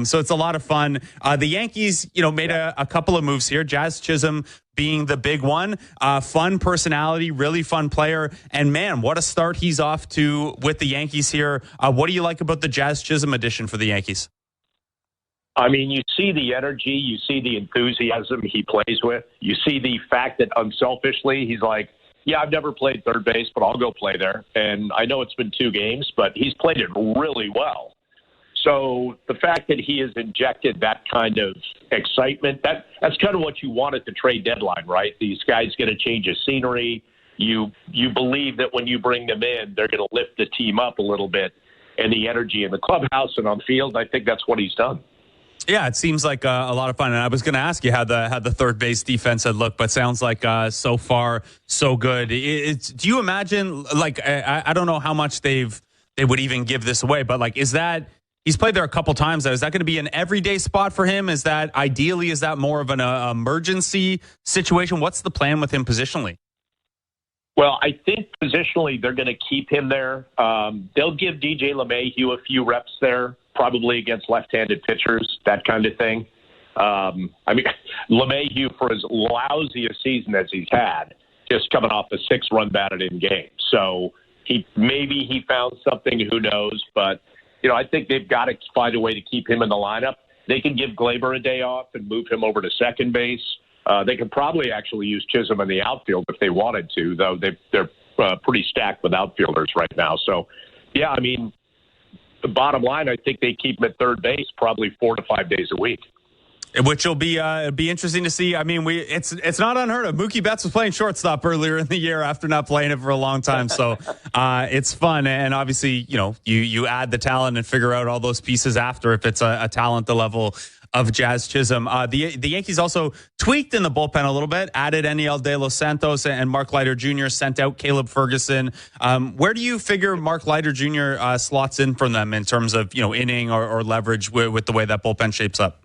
So it's a lot of fun. The Yankees, made a couple of moves here. Jazz Chisholm being the big one. Fun personality, really fun player. And man, what a start he's off to with the Yankees here. What do you like about the Jazz Chisholm addition for the Yankees? I mean, you see the energy, you see the enthusiasm he plays with. You see the fact that unselfishly, he's like, yeah, I've never played third base, but I'll go play there. And I know it's been 2 games, but he's played it really well. So the fact that he has injected that kind of excitement, that's kind of what you want at the trade deadline, right? These guys get a change of scenery. You believe that when you bring them in, they're going to lift the team up a little bit, and the energy in the clubhouse and on the field, I think that's what he's done. Yeah, it seems like a lot of fun. And I was going to ask you how the third base defense had looked, but sounds like so far so good. Do you imagine, like, I don't know how much they would even give this away, but like, is that he's played there a couple times? Is that going to be an everyday spot for him? Is that more of an emergency situation? What's the plan with him positionally? Well, I think positionally they're going to keep him there. They'll give DJ LeMahieu a few reps there, probably against left-handed pitchers, that kind of thing. I mean, LeMahieu, for as lousy a season as he's had, just coming off a 6-run batted-in game. So maybe he found something, who knows. But, I think they've got to find a way to keep him in the lineup. They can give Glaber a day off and move him over to second base. They could probably actually use Chisholm in the outfield if they wanted to, though they're pretty stacked with outfielders right now. So, yeah, I mean, the bottom line, I think they keep him at third base probably 4 to 5 days a week. Which will be interesting to see. I mean, it's not unheard of. Mookie Betts was playing shortstop earlier in the year after not playing it for a long time. So it's fun. And obviously, you add the talent and figure out all those pieces after if it's a talent the level of Jazz Chisholm. The Yankees also tweaked in the bullpen a little bit, added Eniel De Los Santos and Mark Leiter Jr., sent out Caleb Ferguson. Where do you figure Mark Leiter Jr. Slots in from them in terms of, inning or leverage with the way that bullpen shapes up?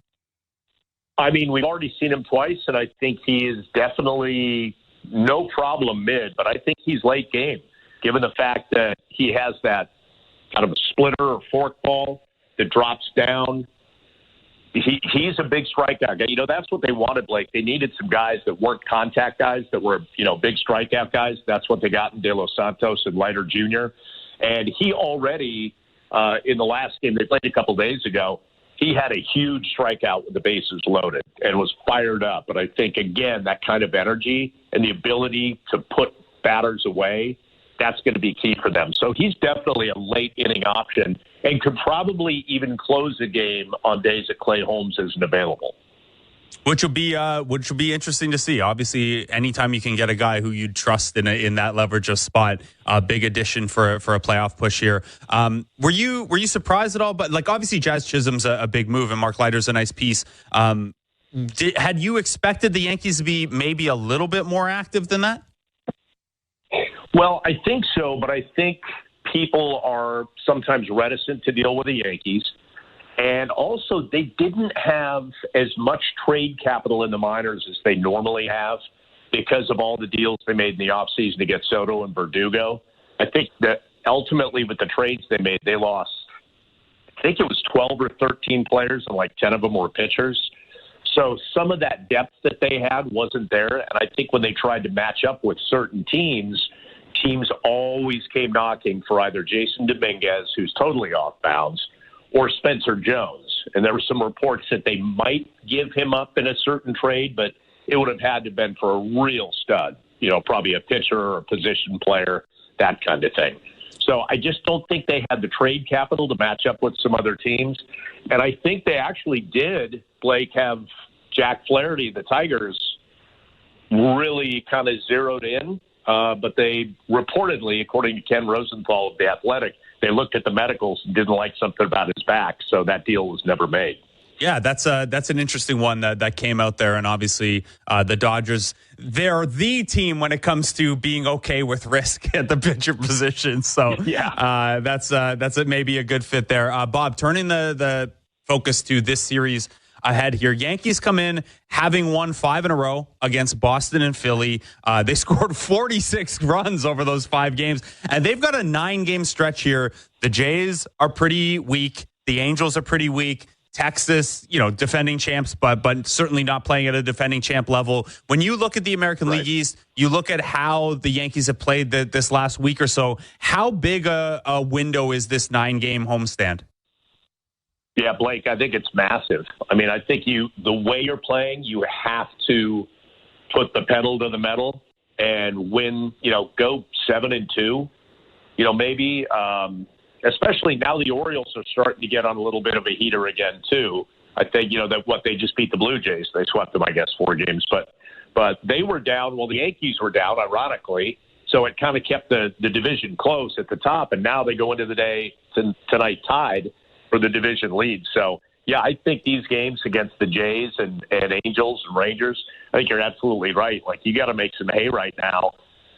I mean, we've already seen him twice, and I think he is definitely no problem mid, but I think he's late game, given the fact that he has that kind of a splitter or fork ball that drops down. He's a big strikeout guy. You know, that's what they wanted, Blake. They needed some guys that weren't contact guys, that were, you know, big strikeout guys. That's what they got in De Los Santos and Leiter Jr. And he already, in the last game they played a couple days ago, he had a huge strikeout with the bases loaded and was fired up. But I think, again, that kind of energy and the ability to put batters away, that's going to be key for them. So he's definitely a late inning option and could probably even close the game on days that Clay Holmes isn't available. Which will be interesting to see. Obviously, anytime you can get a guy who you trust in that leverage of spot, big addition for a playoff push here. Were you surprised at all? But like obviously, Jazz Chisholm's a big move, and Mark Leiter's a nice piece. Had you expected the Yankees to be maybe a little bit more active than that? Well, I think so, but I think people are sometimes reticent to deal with the Yankees. And also, they didn't have as much trade capital in the minors as they normally have because of all the deals they made in the offseason to get Soto and Verdugo. I think that ultimately with the trades they made, they lost, I think it was 12 or 13 players, and like 10 of them were pitchers. So some of that depth that they had wasn't there. And I think when they tried to match up with certain teams always came knocking for either Jason Dominguez, who's totally off bounds, or Spencer Jones. And there were some reports that they might give him up in a certain trade, but it would have had to have been for a real stud, you know, probably a pitcher or a position player, that kind of thing. So I just don't think they had the trade capital to match up with some other teams. And I think they actually did, Blake, have Jack Flaherty, the Tigers, really kind of zeroed in. But they reportedly, according to Ken Rosenthal of The Athletic, they looked at the medicals and didn't like something about his back, so that deal was never made. Yeah, that's an interesting one that came out there, and obviously the Dodgers, they're the team when it comes to being okay with risk at the pitcher position. So yeah, that's maybe a good fit there. Bob, turning the focus to this series ahead here. Yankees come in having won 5 in a row against Boston and Philly. They scored 46 runs over those 5 games, and they've got a 9-game stretch here. The Jays are pretty weak. The Angels are pretty weak. Texas, you know, defending champs, but certainly not playing at a defending champ level. When you look at the American League East, you look at how the Yankees have played this last week or so. How big a window is this 9-game homestand? Yeah, Blake, I think it's massive. I mean, I think the way you're playing, you have to put the pedal to the metal and win, you know, go 7-2, you know, maybe, especially now the Orioles are starting to get on a little bit of a heater again, too. I think, you know, that what they just beat the Blue Jays. They swept them, I guess, 4 games. But they were down. Well, the Yankees were down, ironically. So it kind of kept the division close at the top. And now they go into the day tonight tied for the division lead. So, yeah, I think these games against the Jays and Angels and Rangers, I think you're absolutely right. Like, you got to make some hay right now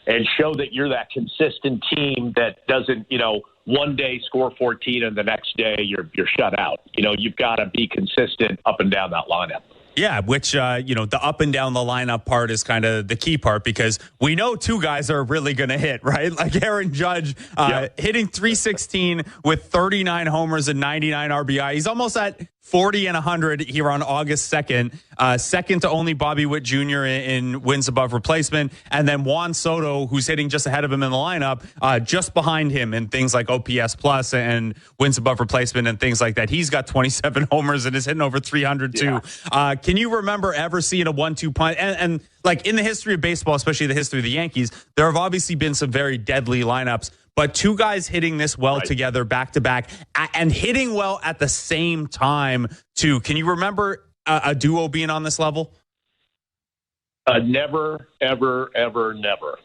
and show that you're that consistent team that doesn't, you know, one day score 14 and the next day you're shut out. You know, you've got to be consistent up and down that lineup. Yeah, which, you know, the up and down the lineup part is kind of the key part because we know 2 guys are really going to hit, right? Like Aaron Judge hitting .316 with 39 homers and 99 RBI. He's almost at 40 and 100 here on August 2nd. Second to only Bobby Witt Jr. in wins above replacement. And then Juan Soto, who's hitting just ahead of him in the lineup, just behind him in things like OPS plus and wins above replacement and things like that. He's got 27 homers and is hitting over 300 too. Yeah. Can you remember ever seeing a 1-2 punch? And like in the history of baseball, especially the history of the Yankees, there have obviously been some very deadly lineups. But 2 guys hitting this well together back to back and hitting well at the same time, too. Can you remember a duo being on this level? Never, ever, ever, never.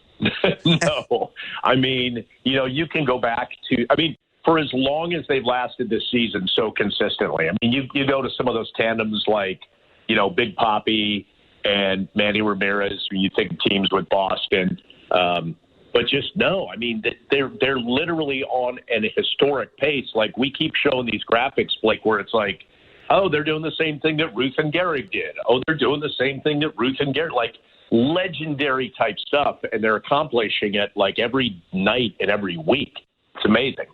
No. I mean, you know, you can go back to, I mean, for as long as they've lasted this season so consistently. I mean, you go to some of those tandems like, you know, Big Papi and Manny Ramirez. You think teams with Boston. But just no, I mean, they're literally on an historic pace. Like we keep showing these graphics, Blake, where it's like, oh, they're doing the same thing that Ruth and Gehrig did. Oh, they're doing the same thing that Ruth and Gehrig, like legendary type stuff. And they're accomplishing it like every night and every week. It's amazing.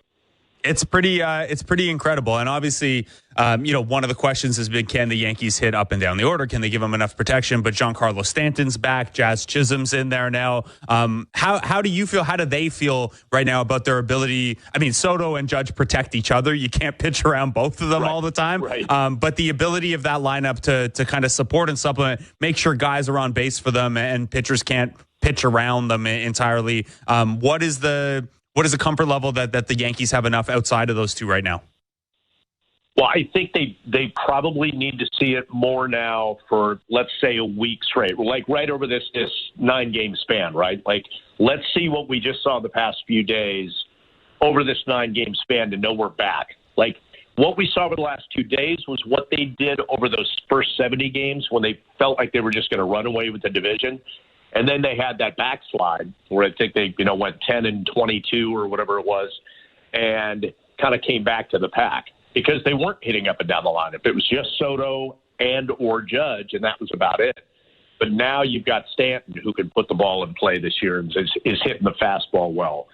It's pretty incredible. And obviously, one of the questions has been, can the Yankees hit up and down the order? Can they give them enough protection? But Giancarlo Stanton's back. Jazz Chisholm's in there now. How do you feel? How do they feel right now about their ability? I mean, Soto and Judge protect each other. You can't pitch around both of them all the time. Right. But the ability of that lineup to kind of support and supplement, make sure guys are on base for them and pitchers can't pitch around them entirely. What is the comfort level that the Yankees have enough outside of those two right now? Well, I think they probably need to see it more now for, let's say, a week straight, like right over this 9-game span, right? Like, let's see what we just saw the past few days over this 9-game span to know we're back. Like, what we saw over the last 2 days was what they did over those first 70 games when they felt like they were just going to run away with the division. And then they had that backslide where I think they, went 10-22 or whatever it was, and kind of came back to the pack because they weren't hitting up and down the lineup. It was just Soto and or Judge, and that was about it. But now you've got Stanton who can put the ball in play this year and is hitting the fastball well.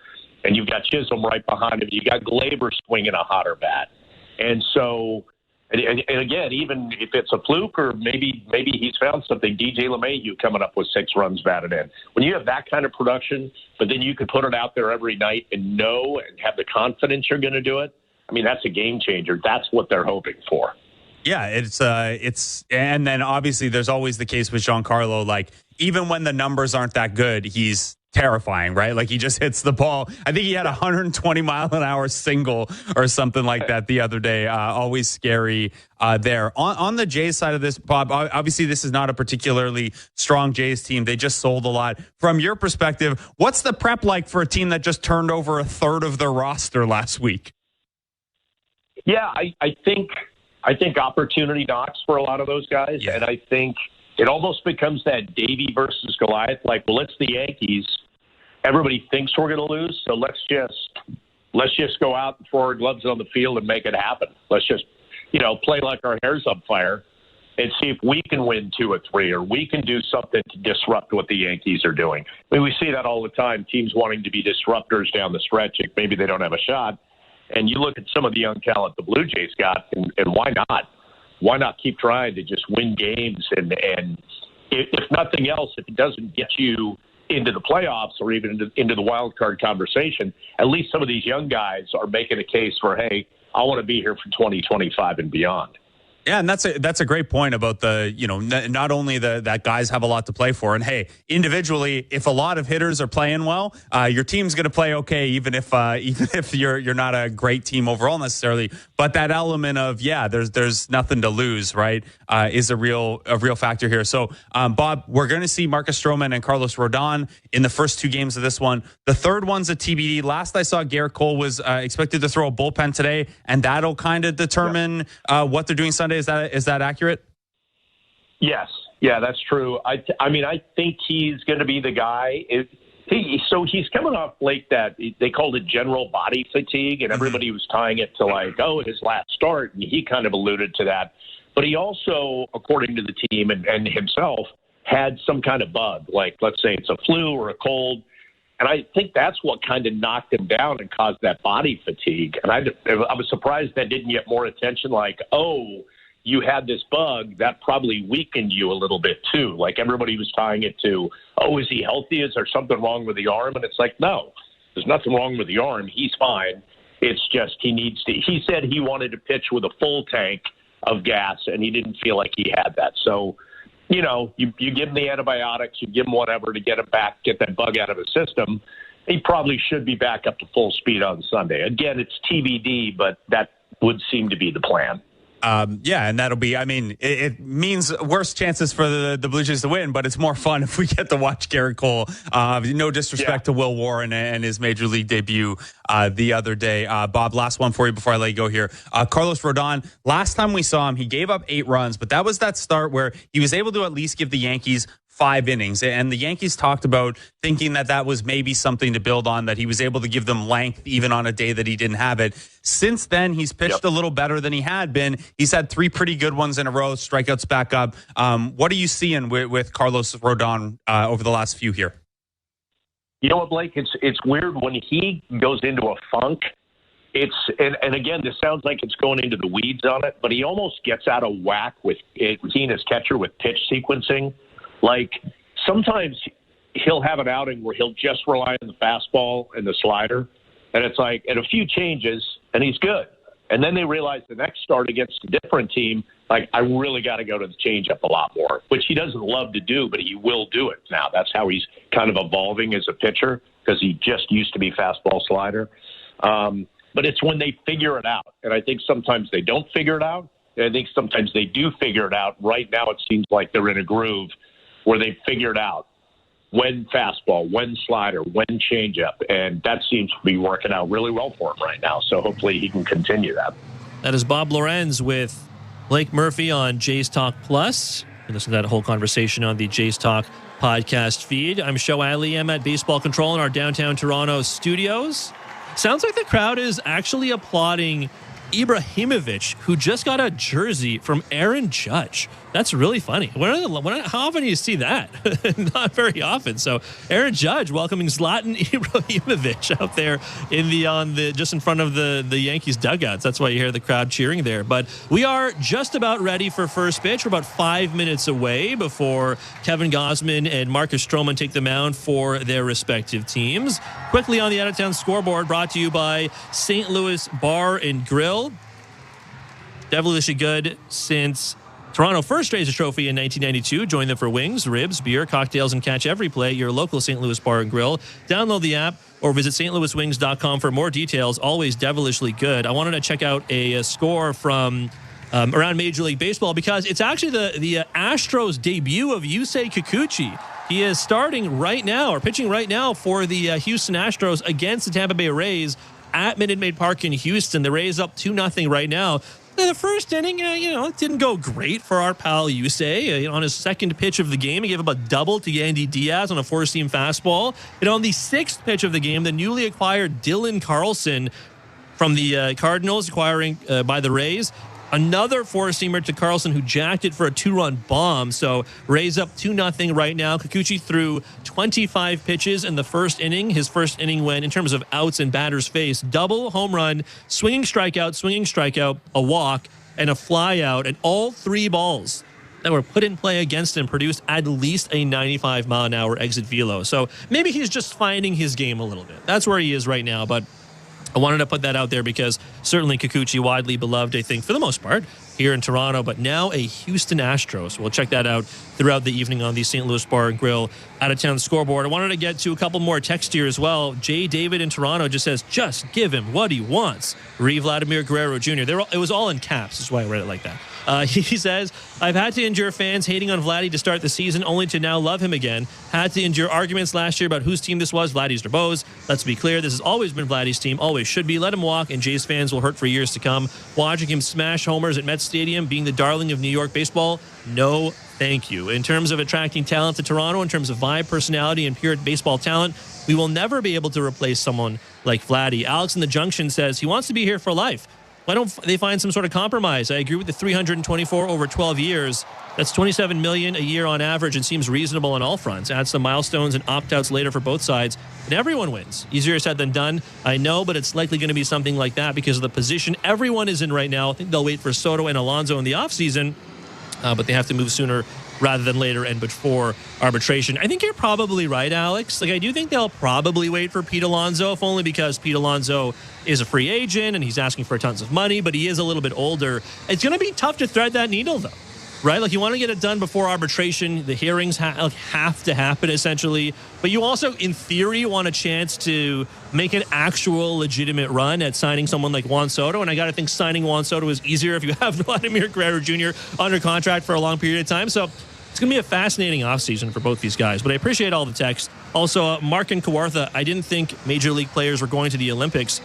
And you've got Chisholm right behind him. You got Glaber swinging a hotter bat. And so, and again, even if it's a fluke or maybe he's found something, DJ LeMahieu coming up with 6 runs batted in. When you have that kind of production, but then you can put it out there every night and know and have the confidence you're going to do it, I mean, that's a game changer. That's what they're hoping for. Yeah, it's and then obviously there's always the case with Giancarlo, like even when the numbers aren't that good, he's terrifying, right? Like he just hits the ball. I think he had a 120-mile-an-hour single or something like that the other day. Always scary there. On the Jays side of this, Bob, obviously this is not a particularly strong Jays team. They just sold a lot. From your perspective, what's the prep like for a team that just turned over a third of their roster last week? Yeah, I think opportunity knocks for a lot of those guys, and I think it almost becomes that Davey versus Goliath. Like, well, it's the Yankees. Everybody thinks we're going to lose, so let's just go out and throw our gloves on the field and make it happen. Let's just, play like our hair's on fire and see if we can win 2 or 3, or we can do something to disrupt what the Yankees are doing. I mean, we see that all the time. Teams wanting to be disruptors down the stretch. If maybe they don't have a shot. And you look at some of the young talent the Blue Jays got, and why not? Why not keep trying to just win games? And if nothing else, if it doesn't get you into the playoffs or even into the wild card conversation, at least some of these young guys are making a case for, hey, I want to be here for 2025 and beyond. Yeah, and that's a great point about the, not only that guys have a lot to play for, and hey, individually, if a lot of hitters are playing well, your team's going to play okay, even if you're not a great team overall necessarily. But that element of there's nothing to lose, right, is a real factor here. So, Bob, we're going to see Marcus Stroman and Carlos Rodon in the first 2 games of this one. The third one's a TBD. Last I saw, Garrett Cole was expected to throw a bullpen today, and that'll kind of determine what they're doing Sunday. Is that accurate? Yes. Yeah, that's true. I think he's going to be the guy. He's coming off like that. They called it general body fatigue, and everybody was tying it to his last start, and he kind of alluded to that. But he also, according to the team and himself, had some kind of bug, like let's say it's a flu or a cold. And I think that's what kind of knocked him down and caused that body fatigue. And I was surprised that didn't get more attention, like, oh, you had this bug, that probably weakened you a little bit too. Like everybody was tying it to, oh, is he healthy? Is there something wrong with the arm? And it's like, no, there's nothing wrong with the arm. He's fine. It's just he said he wanted to pitch with a full tank of gas, and he didn't feel like he had that. So, you give him the antibiotics, you give him whatever to get him back, get that bug out of his system. He probably should be back up to full speed on Sunday. Again, it's TBD, but that would seem to be the plan. And that'll be, it means worse chances for the Blue Jays to win, but it's more fun if we get to watch Garrett Cole. No disrespect to Will Warren and his major league debut the other day. Bob, last one for you before I let you go here. Carlos Rodon, last time we saw him, he gave up 8 runs, but that was that start where he was able to at least give the Yankees 5 innings. And the Yankees talked about thinking that was maybe something to build on, that he was able to give them length even on a day that he didn't have it. Since then, he's pitched a little better than he had been. He's had 3 pretty good ones in a row, strikeouts back up. What are you seeing with Carlos Rodon over the last few here? You know what, Blake? It's weird when he goes into a funk. and again, this sounds like it's going into the weeds on it, but he almost gets out of whack with seeing his catcher with pitch sequencing. Like sometimes he'll have an outing where he'll just rely on the fastball and the slider, and it's like, and a few changes, and he's good. And then they realize the next start against a different team, like, I really got to go to the changeup a lot more, which he doesn't love to do, but he will do it now. That's how he's kind of evolving as a pitcher, because he just used to be fastball slider. But it's when they figure it out. And I think sometimes they don't figure it out. And I think sometimes they do figure it out. Right now it seems like they're in a groove where they figured out when fastball, when slider, when changeup. And that seems to be working out really well for him right now. So hopefully he can continue that. That is Bob Lorenz with Blake Murphy on Jays Talk Plus. You can listen to that whole conversation on the Jays Talk podcast feed. I'm Show Ali. I'm at Baseball Control in our downtown Toronto studios. Sounds like the crowd is actually applauding Ibrahimovic, who just got a jersey from Aaron Judge. That's really funny. How often do you see that? Not very often. So Aaron Judge welcoming Zlatan Ibrahimovic out there just in front of the Yankees dugouts. That's why you hear the crowd cheering there. But we are just about ready for first pitch. We're about 5 minutes away before Kevin Gausman and Marcus Stroman take the mound for their respective teams. Quickly on the out-of-town scoreboard, brought to you by St. Louis Bar and Grill. Devilishly good since Toronto first raised a trophy in 1992. Join them for wings, ribs, beer, cocktails, and catch every play at your local St. Louis Bar and Grill. Download the app or visit stlouiswings.com for more details. Always devilishly good. I wanted to check out a score from around Major League Baseball because it's actually the Astros debut of Yusei Kikuchi. He is starting right now, or pitching right now, for the Houston Astros against the Tampa Bay Rays at Minute Maid Park in Houston. The Rays up 2-0 right now. The first inning, it didn't go great for our pal Yusei. On his second pitch of the game, he gave up a double to Yandy Diaz on a four-seam fastball. And on the sixth pitch of the game, the newly acquired Dylan Carlson from the Cardinals, acquiring by the Rays, another four-seamer to Carlson, who jacked it for a two-run bomb. So Rays up 2-0 right now. Kikuchi threw 25 pitches in the first inning. His first inning went, in terms of outs and batters faced, double, home run, swinging strikeout, a walk, and a fly out. And all three balls that were put in play against him produced at least a 95-mile-an-hour exit velo. So maybe he's just finding his game a little bit. That's where he is right now, but I wanted to put that out there because certainly Kikuchi, widely beloved, I think, for the most part, here in Toronto, but now a Houston Astros. We'll check that out throughout the evening on the St. Louis Bar and Grill out-of-town scoreboard. I wanted to get to a couple more texts here as well. Jay David in Toronto just says, just give him what he wants. Vladimir Guerrero Jr. It was all in caps. That's why I read it like that. He says, I've had to endure fans hating on Vladdy to start the season, only to now love him again. Had to endure arguments last year about whose team this was, Vladdy's or Bo's. Let's be clear, this has always been Vladdy's team, always should be. Let him walk, and Jays fans will hurt for years to come. Watching him smash homers at Met Stadium, being the darling of New York baseball, no thank you. In terms of attracting talent to Toronto, in terms of vibe, personality, and pure baseball talent, we will never be able to replace someone like Vladdy. Alex in the Junction says he wants to be here for life. Why don't they find some sort of compromise? I agree with the 324 over 12 years. That's $27 million a year on average and seems reasonable on all fronts. Add some milestones and opt-outs later for both sides, and everyone wins. Easier said than done, I know, but it's likely going to be something like that because of the position everyone is in right now. I think they'll wait for Soto and Alonso in the offseason, but they have to move sooner rather than later and before arbitration. I think you're probably right, Alex. I do think they'll probably wait for Pete Alonso, if only because Pete Alonso is a free agent and he's asking for tons of money, but he is a little bit older. It's going to be tough to thread that needle, though, right? You want to get it done before arbitration. The hearings have to happen, essentially. But you also, in theory, want a chance to make an actual legitimate run at signing someone like Juan Soto. And I got to think signing Juan Soto is easier if you have Vladimir Guerrero Jr. under contract for a long period of time. So it's going to be a fascinating offseason for both these guys. But I appreciate all the texts. Also, Mark and Kawartha, I didn't think Major League players were going to the Olympics.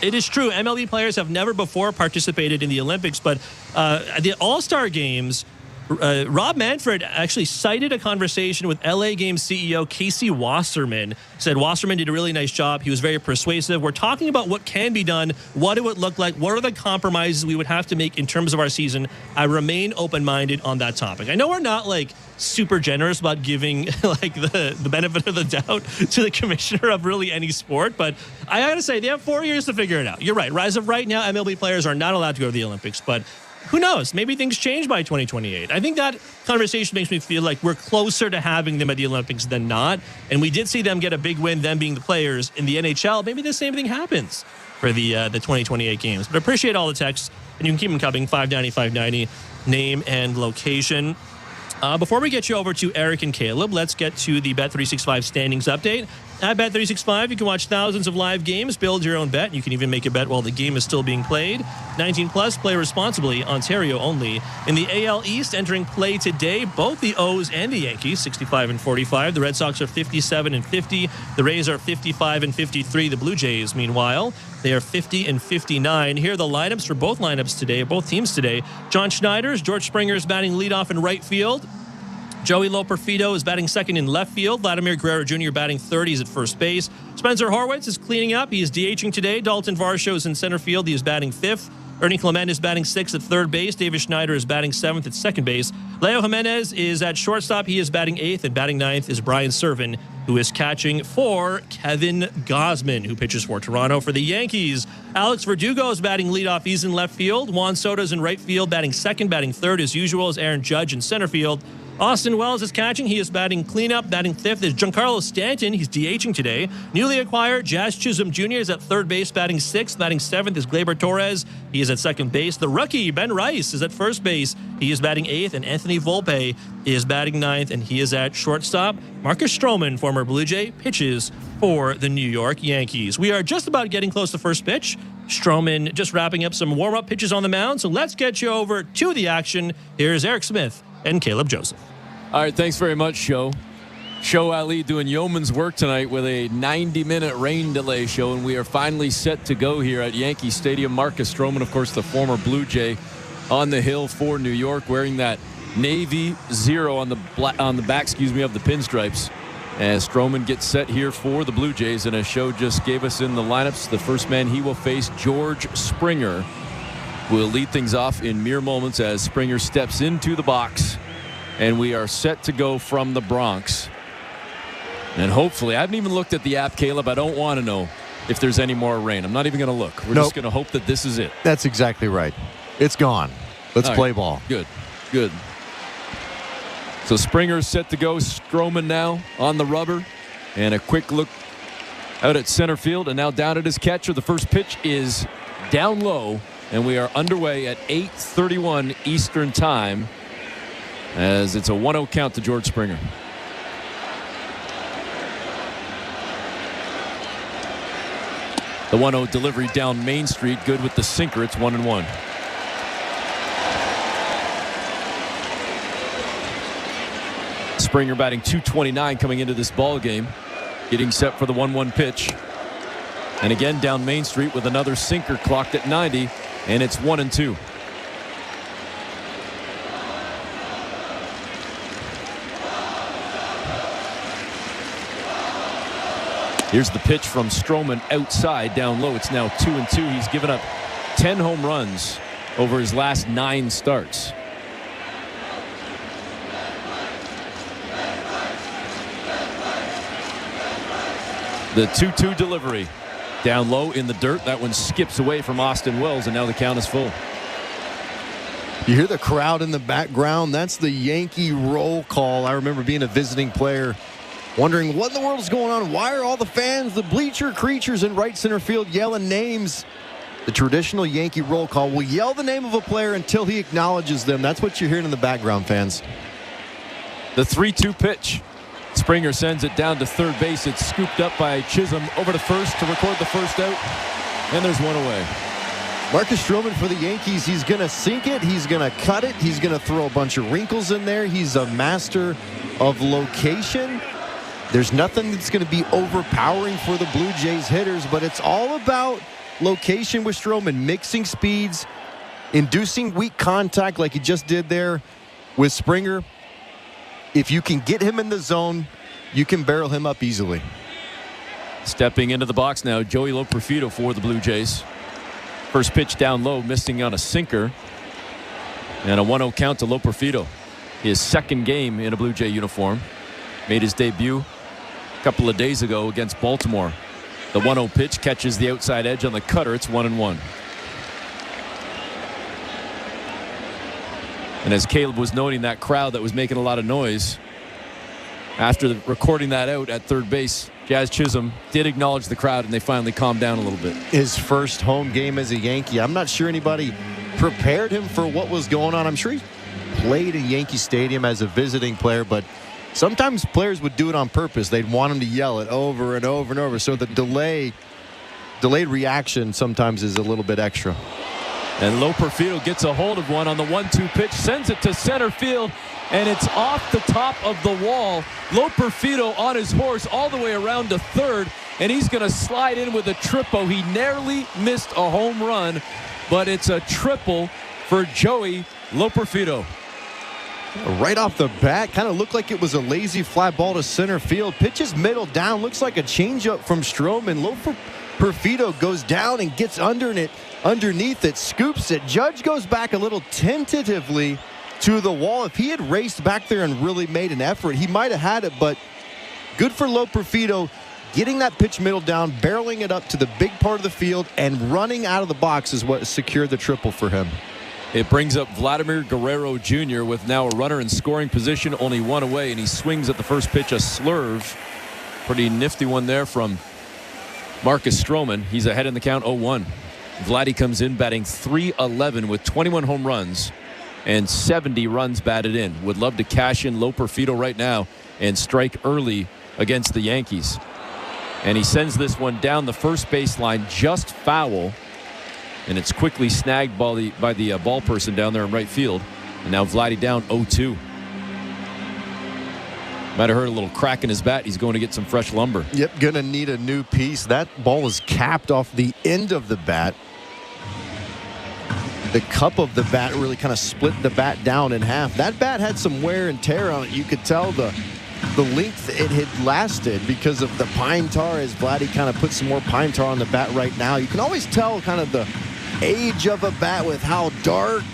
It is true. MLB players have never before participated in the Olympics, but the All-Star games Rob Manfred actually cited a conversation with LA Games CEO Casey Wasserman. Said Wasserman did a really nice job. He was very persuasive. We're talking about what can be done, what it would look like, what are the compromises we would have to make in terms of our season. I remain open-minded on that topic. I know we're not like super generous about giving like the benefit of the doubt to the commissioner of really any sport, but I gotta say they have 4 years to figure it out. You're right. As of right now, MLB players are not allowed to go to the Olympics, but who knows? Maybe things change by 2028. I think that conversation makes me feel like we're closer to having them at the Olympics than not. And we did see them get a big win, them being the players in the NHL. Maybe the same thing happens for the 2028 games. But I appreciate all the texts, and you can keep them coming. 590, name and location. Before we get you over to Eric and Caleb, let's get to the Bet365 standings update. At Bet365, you can watch thousands of live games, build your own bet. You can even make a bet while the game is still being played. 19 plus, play responsibly, Ontario only. In the AL East, entering play today, both the O's and the Yankees, 65 and 45. The Red Sox are 57 and 50. The Rays are 55 and 53. The Blue Jays, meanwhile, they are 50 and 59. Here are the lineups for both lineups today, both teams today. John Schneider's, George Springer's batting leadoff in right field. Joey Loperfido is batting second in left field. Vladimir Guerrero Jr. batting third. He's at first base. Spencer Horwitz is cleaning up. He is DHing today. Dalton Varsho is in center field. He is batting fifth. Ernie Clement is batting sixth at third base. David Schneider is batting seventh at second base. Leo Jimenez is at shortstop. He is batting eighth. And batting ninth is Brian Servin, who is catching for Kevin Gausman, who pitches for Toronto. For the Yankees, Alex Verdugo is batting leadoff. He's in left field. Juan Soto is in right field, batting second. Batting third, as usual, is Aaron Judge in center field. Austin Wells is catching. He is batting cleanup. Batting fifth is Giancarlo Stanton. He's DHing today. Newly acquired Jazz Chisholm Jr. is at third base, batting sixth. Batting seventh is Gleyber Torres. He is at second base. The rookie, Ben Rice, is at first base. He is batting eighth. And Anthony Volpe is batting ninth, and he is at shortstop. Marcus Stroman, former Blue Jay, pitches for the New York Yankees. We are just about getting close to first pitch. Stroman just wrapping up some warm-up pitches on the mound. So let's get you over to the action. Here's Eric Smith and Caleb Joseph. All right, thanks very much, Show Ali doing yeoman's work tonight with a 90-minute rain delay show, and we are finally set to go here at Yankee Stadium. Marcus Stroman, of course, the former Blue Jay, on the hill for New York, wearing that navy 0 on the back, of the pinstripes. As Stroman gets set here for the Blue Jays, and a show just gave us in the lineups. The first man he will face, George Springer, will lead things off in mere moments as Springer steps into the box. And we are set to go from the Bronx. And hopefully, I haven't even looked at the app, Caleb. I don't want to know if there's any more rain. I'm not even going to look. We're just going to hope that this is it. That's exactly right. It's gone. Let's play ball. Good. So Springer's set to go. Stroman now on the rubber. And a quick look out at center field. And now down at his catcher. The first pitch is down low. And we are underway at 8:31 Eastern Time, as it's a 1-0 count to George Springer. The 1-0 delivery down Main Street, good with the sinker. It's 1-1. Springer batting .229 coming into this ball game, getting set for the 1-1 pitch. And again down Main Street with another sinker clocked at 90, and it's 1-2. Here's the pitch from Stroman outside down low. It's now 2-2. He's given up 10 home runs over his last 9 starts. The 2-2 delivery down low in the dirt. That one skips away from Austin Wells, and now the count is full. You hear the crowd in the background. That's the Yankee roll call. I remember being a visiting player, wondering what in the world is going on. Why are all the fans, the bleacher creatures in right center field, yelling names? The traditional Yankee roll call will yell the name of a player until he acknowledges them. That's what you're hearing in the background, fans. The 3-2 pitch. Springer sends it down to third base. It's scooped up by Chisholm over to first to record the first out. And there's one away. Marcus Stroman for the Yankees. He's going to sink it. He's going to cut it. He's going to throw a bunch of wrinkles in there. He's a master of location. There's nothing that's going to be overpowering for the Blue Jays hitters, but it's all about location with Stroman, mixing speeds, inducing weak contact like he just did there. with Springer, if you can get him in the zone, you can barrel him up easily. Stepping into the box now, Joey Loperfido for the Blue Jays. First pitch down low, missing on a sinker. And a 1-0 count to Loperfido. His second game in a Blue Jay uniform. Made his debut a couple of days ago against Baltimore. The 1-0 pitch catches the outside edge on the cutter. It's 1-1. And as Caleb was noting, that crowd that was making a lot of noise, after recording that out at third base, Jazz Chisholm did acknowledge the crowd, and they finally calmed down a little bit. His first home game as a Yankee. I'm not sure anybody prepared him for what was going on. I'm sure he played in Yankee Stadium as a visiting player, but sometimes players would do it on purpose. They'd want him to yell it over and over and over. So the delayed reaction sometimes is a little bit extra. And Loperfido gets a hold of one on the 1-2 pitch, sends it to center field, and it's off the top of the wall. Loperfido on his horse all the way around to third, and he's going to slide in with a triple. He narrowly missed a home run, but it's a triple for Joey Loperfido. Right off the bat, kind of looked like it was a lazy fly ball to center field. Pitches middle down, looks like a changeup from Stroman. Loperfido goes down and gets underneath it, scoops it. Judge goes back a little tentatively to the wall. If he had raced back there and really made an effort, he might have had it, but good for Loperfido getting that pitch middle down, barreling it up to the big part of the field, and running out of the box is what secured the triple for him. It brings up Vladimir Guerrero Jr. with now a runner in scoring position, only one away, and he swings at the first pitch, a slurve. Pretty nifty one there from Marcus Stroman. He's ahead in the count, 0-1. Vladdy comes in batting .311 with 21 home runs and 70 runs batted in. Would love to cash in Loperfido right now and strike early against the Yankees. And he sends this one down the first baseline, just foul. And it's quickly snagged by the ball person down there in right field. And now Vladdy down 0-2. Might have heard a little crack in his bat. He's going to get some fresh lumber. Yep, going to need a new piece. That ball is capped off the end of the bat. The cup of the bat really kind of split the bat down in half. That bat had some wear and tear on it. You could tell the length it had lasted because of the pine tar, as Vladdy kind of put some more pine tar on the bat right now. You can always tell kind of the age of a bat with how dark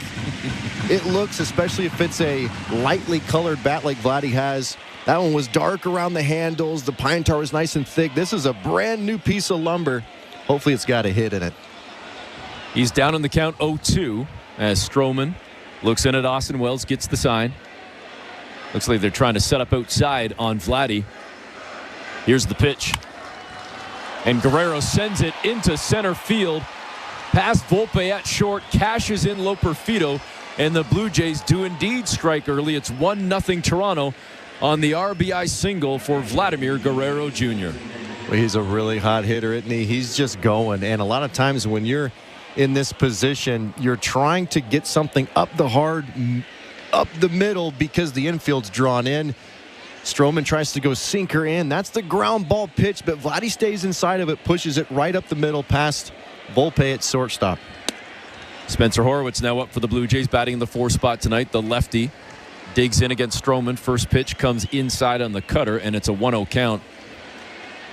it looks, especially if it's a lightly colored bat like Vladdy has. That one was dark around the handles. The pine tar was nice and thick. This is a brand new piece of lumber. Hopefully it's got a hit in it. He's down on the count 0-2 as Stroman looks in at Austin Wells, gets the sign. Looks like they're trying to set up outside on Vladdy. Here's the pitch. And Guerrero sends it into center field. Past Volpe at short, cashes in Loperfido, and the Blue Jays do indeed strike early. It's 1-0 Toronto on the RBI single for Vladimir Guerrero Jr. Well, he's a really hot hitter, isn't he? He's just going. And a lot of times when you're in this position, you're trying to get something up the middle because the infield's drawn in. Stroman tries to go sinker in. That's the ground ball pitch, but Vladdy stays inside of it, pushes it right up the middle past Volpe at shortstop. Spencer Horwitz now up for the Blue Jays, batting in the 4 spot tonight. The lefty digs in against Stroman. First pitch comes inside on the cutter, and it's a 1-0 count.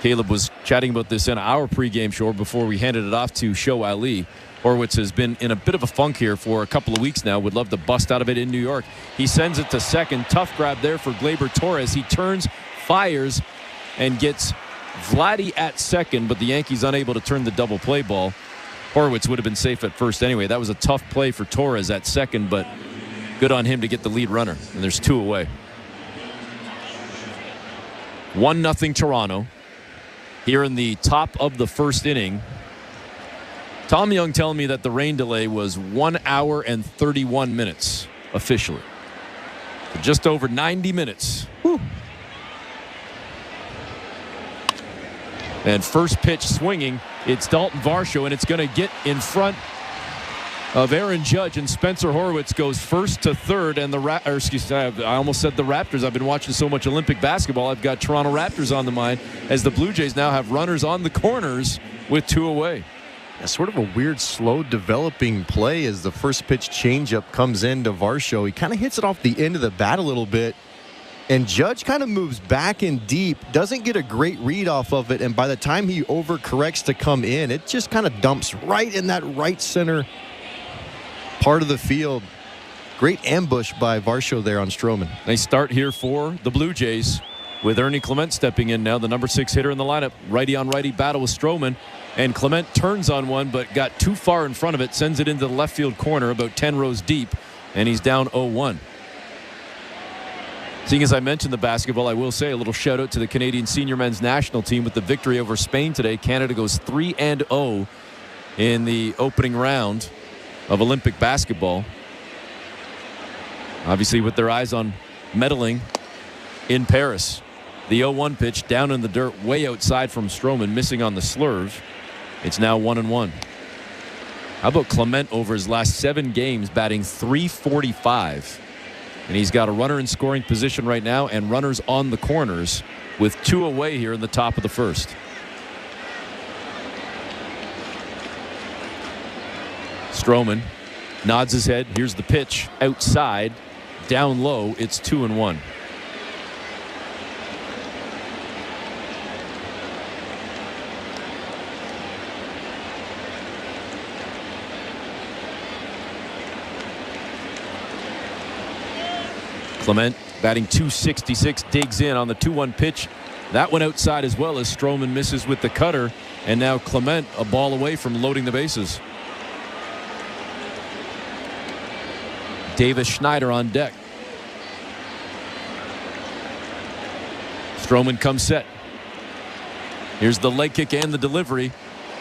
Caleb was chatting about this in our pregame show before we handed it off to Show Ali. Horwitz has been in a bit of a funk here for a couple of weeks now. Would love to bust out of it in New York. He sends it to second. Tough grab there for Gleyber Torres. He turns, fires, and gets Vladdy at second, but the Yankees unable to turn the double play ball. Horwitz would have been safe at first anyway. That was a tough play for Torres at second, but good on him to get the lead runner. And there's 2 away. 1-0 Toronto. Here in the top of the first inning. Tom Young telling me that the rain delay was 1 hour and 31 minutes officially. So just over 90 minutes. Whew. And first pitch swinging, it's Dalton Varsho, and it's going to get in front of Aaron Judge, and Spencer Horwitz goes first to third, and I almost said the Raptors. I've been watching so much Olympic basketball, I've got Toronto Raptors on the mind as the Blue Jays now have runners on the corners with 2 away. sort of a weird, slow developing play as the first pitch changeup comes into Varsho. He kind of hits it off the end of the bat a little bit, and Judge kind of moves back and deep, doesn't get a great read off of it, and by the time he overcorrects to come in, it just kind of dumps right in that right center part of the field. Great ambush by Varsho there on Stroman. Nice start here for the Blue Jays with Ernie Clement stepping in now, the number 6 hitter in the lineup. Righty on righty battle with Stroman. And Clement turns on one, but got too far in front of it, sends it into the left field corner about 10 rows deep, and he's down 0-1. Seeing as I mentioned the basketball, I will say a little shout out to the Canadian senior men's national team with the victory over Spain today. Canada goes 3-0 in the opening round of Olympic basketball. Obviously with their eyes on medaling in Paris. The 0-1 pitch down in the dirt way outside from Stroman, missing on the slurve. It's now 1-1. How about Clement over his last 7 games batting .345? And he's got a runner in scoring position right now and runners on the corners with 2 away here in the top of the first. Stroman nods his head. Here's the pitch outside, down low. It's 2-1. Clement batting .266, digs in on the 2-1 pitch. That went outside as well as Stroman misses with the cutter. And now Clement a ball away from loading the bases. Davis Schneider on deck. Stroman comes set. Here's the leg kick and the delivery.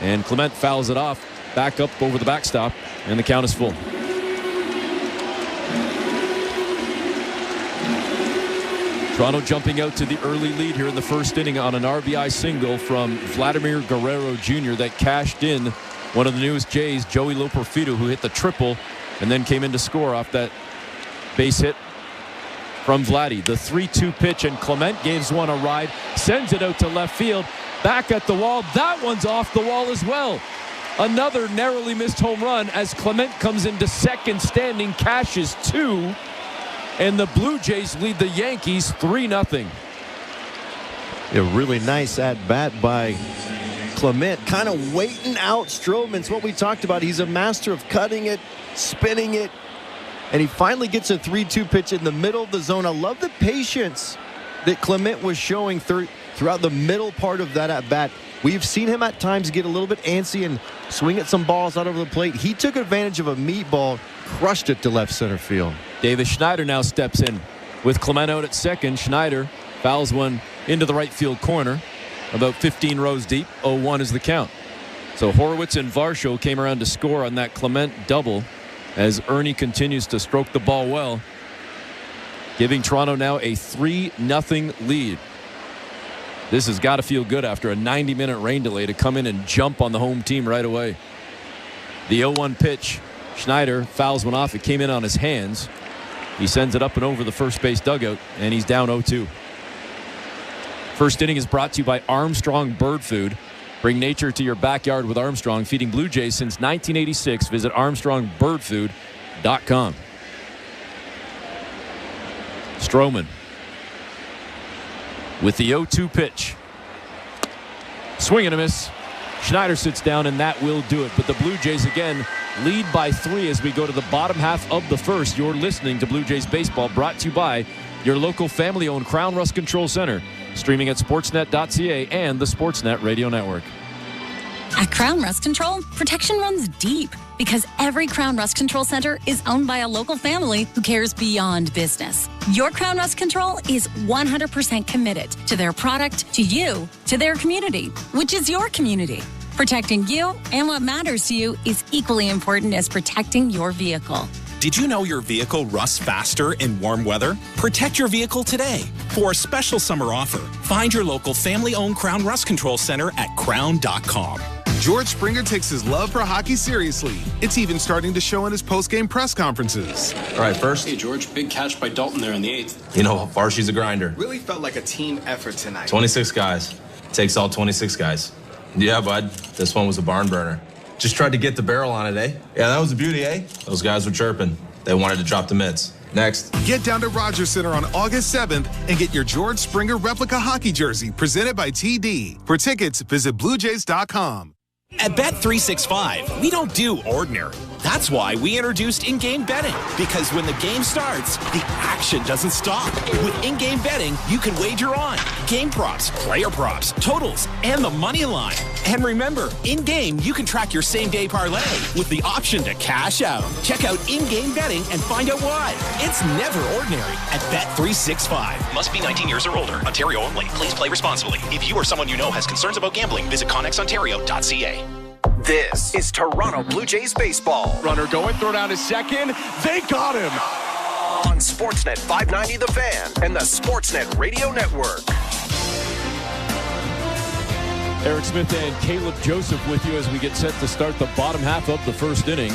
And Clement fouls it off. Back up over the backstop. And the count is full. Toronto jumping out to the early lead here in the first inning on an RBI single from Vladimir Guerrero Jr. that cashed in one of the newest Jays, Joey Loperfido, who hit the triple and then came in to score off that base hit from Vladdy. The 3-2 pitch, and Clement gives one a ride, sends it out to left field, back at the wall. That one's off the wall as well. Another narrowly missed home run as Clement comes into second standing, cashes 2. And the Blue Jays lead the Yankees 3-0. A really nice at-bat by Clement, kind of waiting out Stroman. It's what we talked about. He's a master of cutting it, spinning it, and he finally gets a 3-2 pitch in the middle of the zone. I love the patience that Clement was showing throughout the middle part of that at-bat. We've seen him at times get a little bit antsy and swing at some balls out over the plate. He took advantage of a meatball, crushed it to left center field. Davis Schneider now steps in with Clement out at second. Schneider fouls one into the right field corner about 15 rows deep. 0-1 is the count. So Horowitz and Varsho came around to score on that Clement double as Ernie continues to stroke the ball well, giving Toronto now a 3-0 lead. This has got to feel good after a 90-minute rain delay to come in and jump on the home team right away. The 0-1 pitch, Schneider fouls one off. It came in on his hands. He sends it up and over the first base dugout, and he's down 0-2. First inning is brought to you by Armstrong Bird Food. Bring nature to your backyard with Armstrong, feeding Blue Jays since 1986. Visit ArmstrongBirdFood.com. Stroman with the 0-2 pitch. Swing and a miss. Schneider sits down, and that will do it. But the Blue Jays again lead by 3 as we go to the bottom half of the first. You're listening to Blue Jays Baseball, brought to you by your local family-owned Crown Rust Control Center. Streaming at sportsnet.ca and the Sportsnet Radio Network. At Crown Rust Control, protection runs deep because every Crown Rust Control Center is owned by a local family who cares beyond business. Your Crown Rust Control is 100% committed to their product, to you, to their community, which is your community. Protecting you and what matters to you is equally important as protecting your vehicle. Did you know your vehicle rusts faster in warm weather? Protect your vehicle today. For a special summer offer, find your local family-owned Crown Rust Control Center at crown.com. George Springer takes his love for hockey seriously. It's even starting to show in his post-game press conferences. All right, first. Hey, George, big catch by Dalton there in the 8th. You know, Varshy's a grinder. Really felt like a team effort tonight. 26 guys. Takes all 26 guys. Yeah, bud, this one was a barn burner. Just tried to get the barrel on it, eh? Yeah, that was a beauty, eh? Those guys were chirping. They wanted to drop the mitts. Next. Get down to Rogers Center on August 7th and get your George Springer replica hockey jersey presented by TD. For tickets, visit BlueJays.com. At Bet365, we don't do ordinary. That's why we introduced in-game betting. Because when the game starts, the action doesn't stop. With in-game betting, you can wager on game props, player props, totals, and the money line. And remember, in-game, you can track your same-day parlay with the option to cash out. Check out in-game betting and find out why. It's never ordinary at Bet365. Must be 19 years or older. Ontario only. Please play responsibly. If you or someone you know has concerns about gambling, visit connexontario.ca. This is Toronto Blue Jays baseball. Runner going, throw down his second. They got him. On Sportsnet 590 The Fan and the Sportsnet Radio Network. Eric Smith and Caleb Joseph with you as we get set to start the bottom half of the first inning.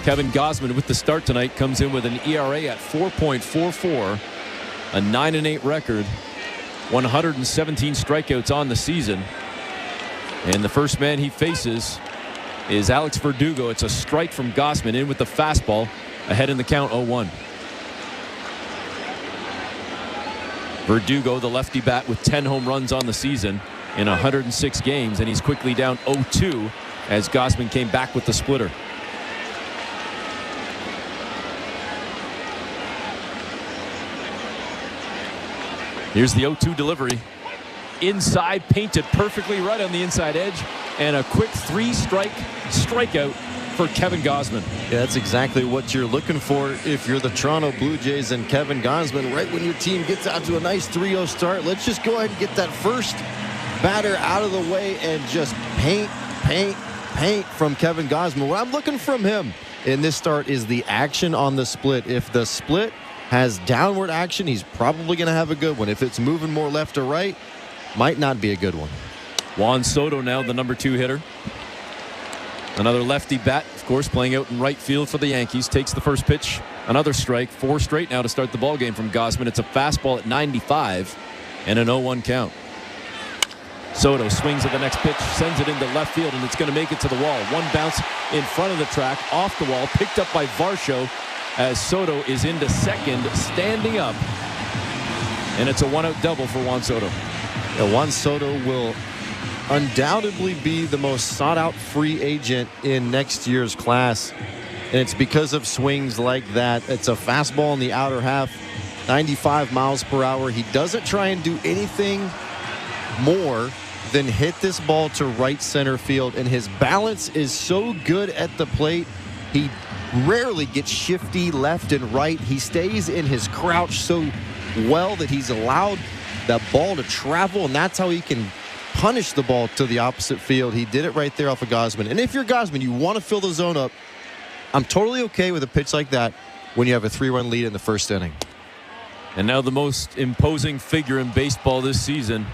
Kevin Gausman with the start tonight comes in with an ERA at 4.44, a 9-8 record, 117 strikeouts on the season. And the first man he faces is Alex Verdugo. It's a strike from Gausman in with the fastball, ahead in the count 0-1. Verdugo, the lefty bat with 10 home runs on the season in 106 games, and he's quickly down 0-2 as Gausman came back with the splitter. Here's the 0-2 delivery. Inside, painted perfectly right on the inside edge, and a quick 3-strike strikeout for Kevin Gausman. Yeah, that's exactly what you're looking for if you're the Toronto Blue Jays and Kevin Gausman. Right when your team gets out to a nice 3-0 start, let's just go ahead and get that first batter out of the way and just paint from Kevin Gausman. What I'm looking from him in this start is the action on the split. If the split has downward action, he's probably going to have a good one. If it's moving more left or right, might not be a good one. Juan Soto now the number 2 hitter. Another lefty bat, of course, playing out in right field for the Yankees. Takes the first pitch. Another strike. 4 straight now to start the ball game from Gausman. It's a fastball at 95 and an 0-1 count. Soto swings at the next pitch, sends it into left field, and it's going to make it to the wall. One bounce in front of the track, off the wall, picked up by Varsho as Soto is into second, standing up. And it's a 1-out double for Juan Soto. Yeah, Juan Soto will undoubtedly be the most sought-out free agent in next year's class, and it's because of swings like that. It's a fastball in the outer half, 95 miles per hour. He doesn't try and do anything more than hit this ball to right center field, and his balance is so good at the plate. He rarely gets shifty left and right. He stays in his crouch so well that he's allowed that ball to travel, and that's how he can punish the ball to the opposite field. He did it right there off of Gausman. And if you're Gausman, you want to fill the zone up. I'm totally okay with a pitch like that when you have a 3-run lead in the first inning. And now the most imposing figure in baseball this season,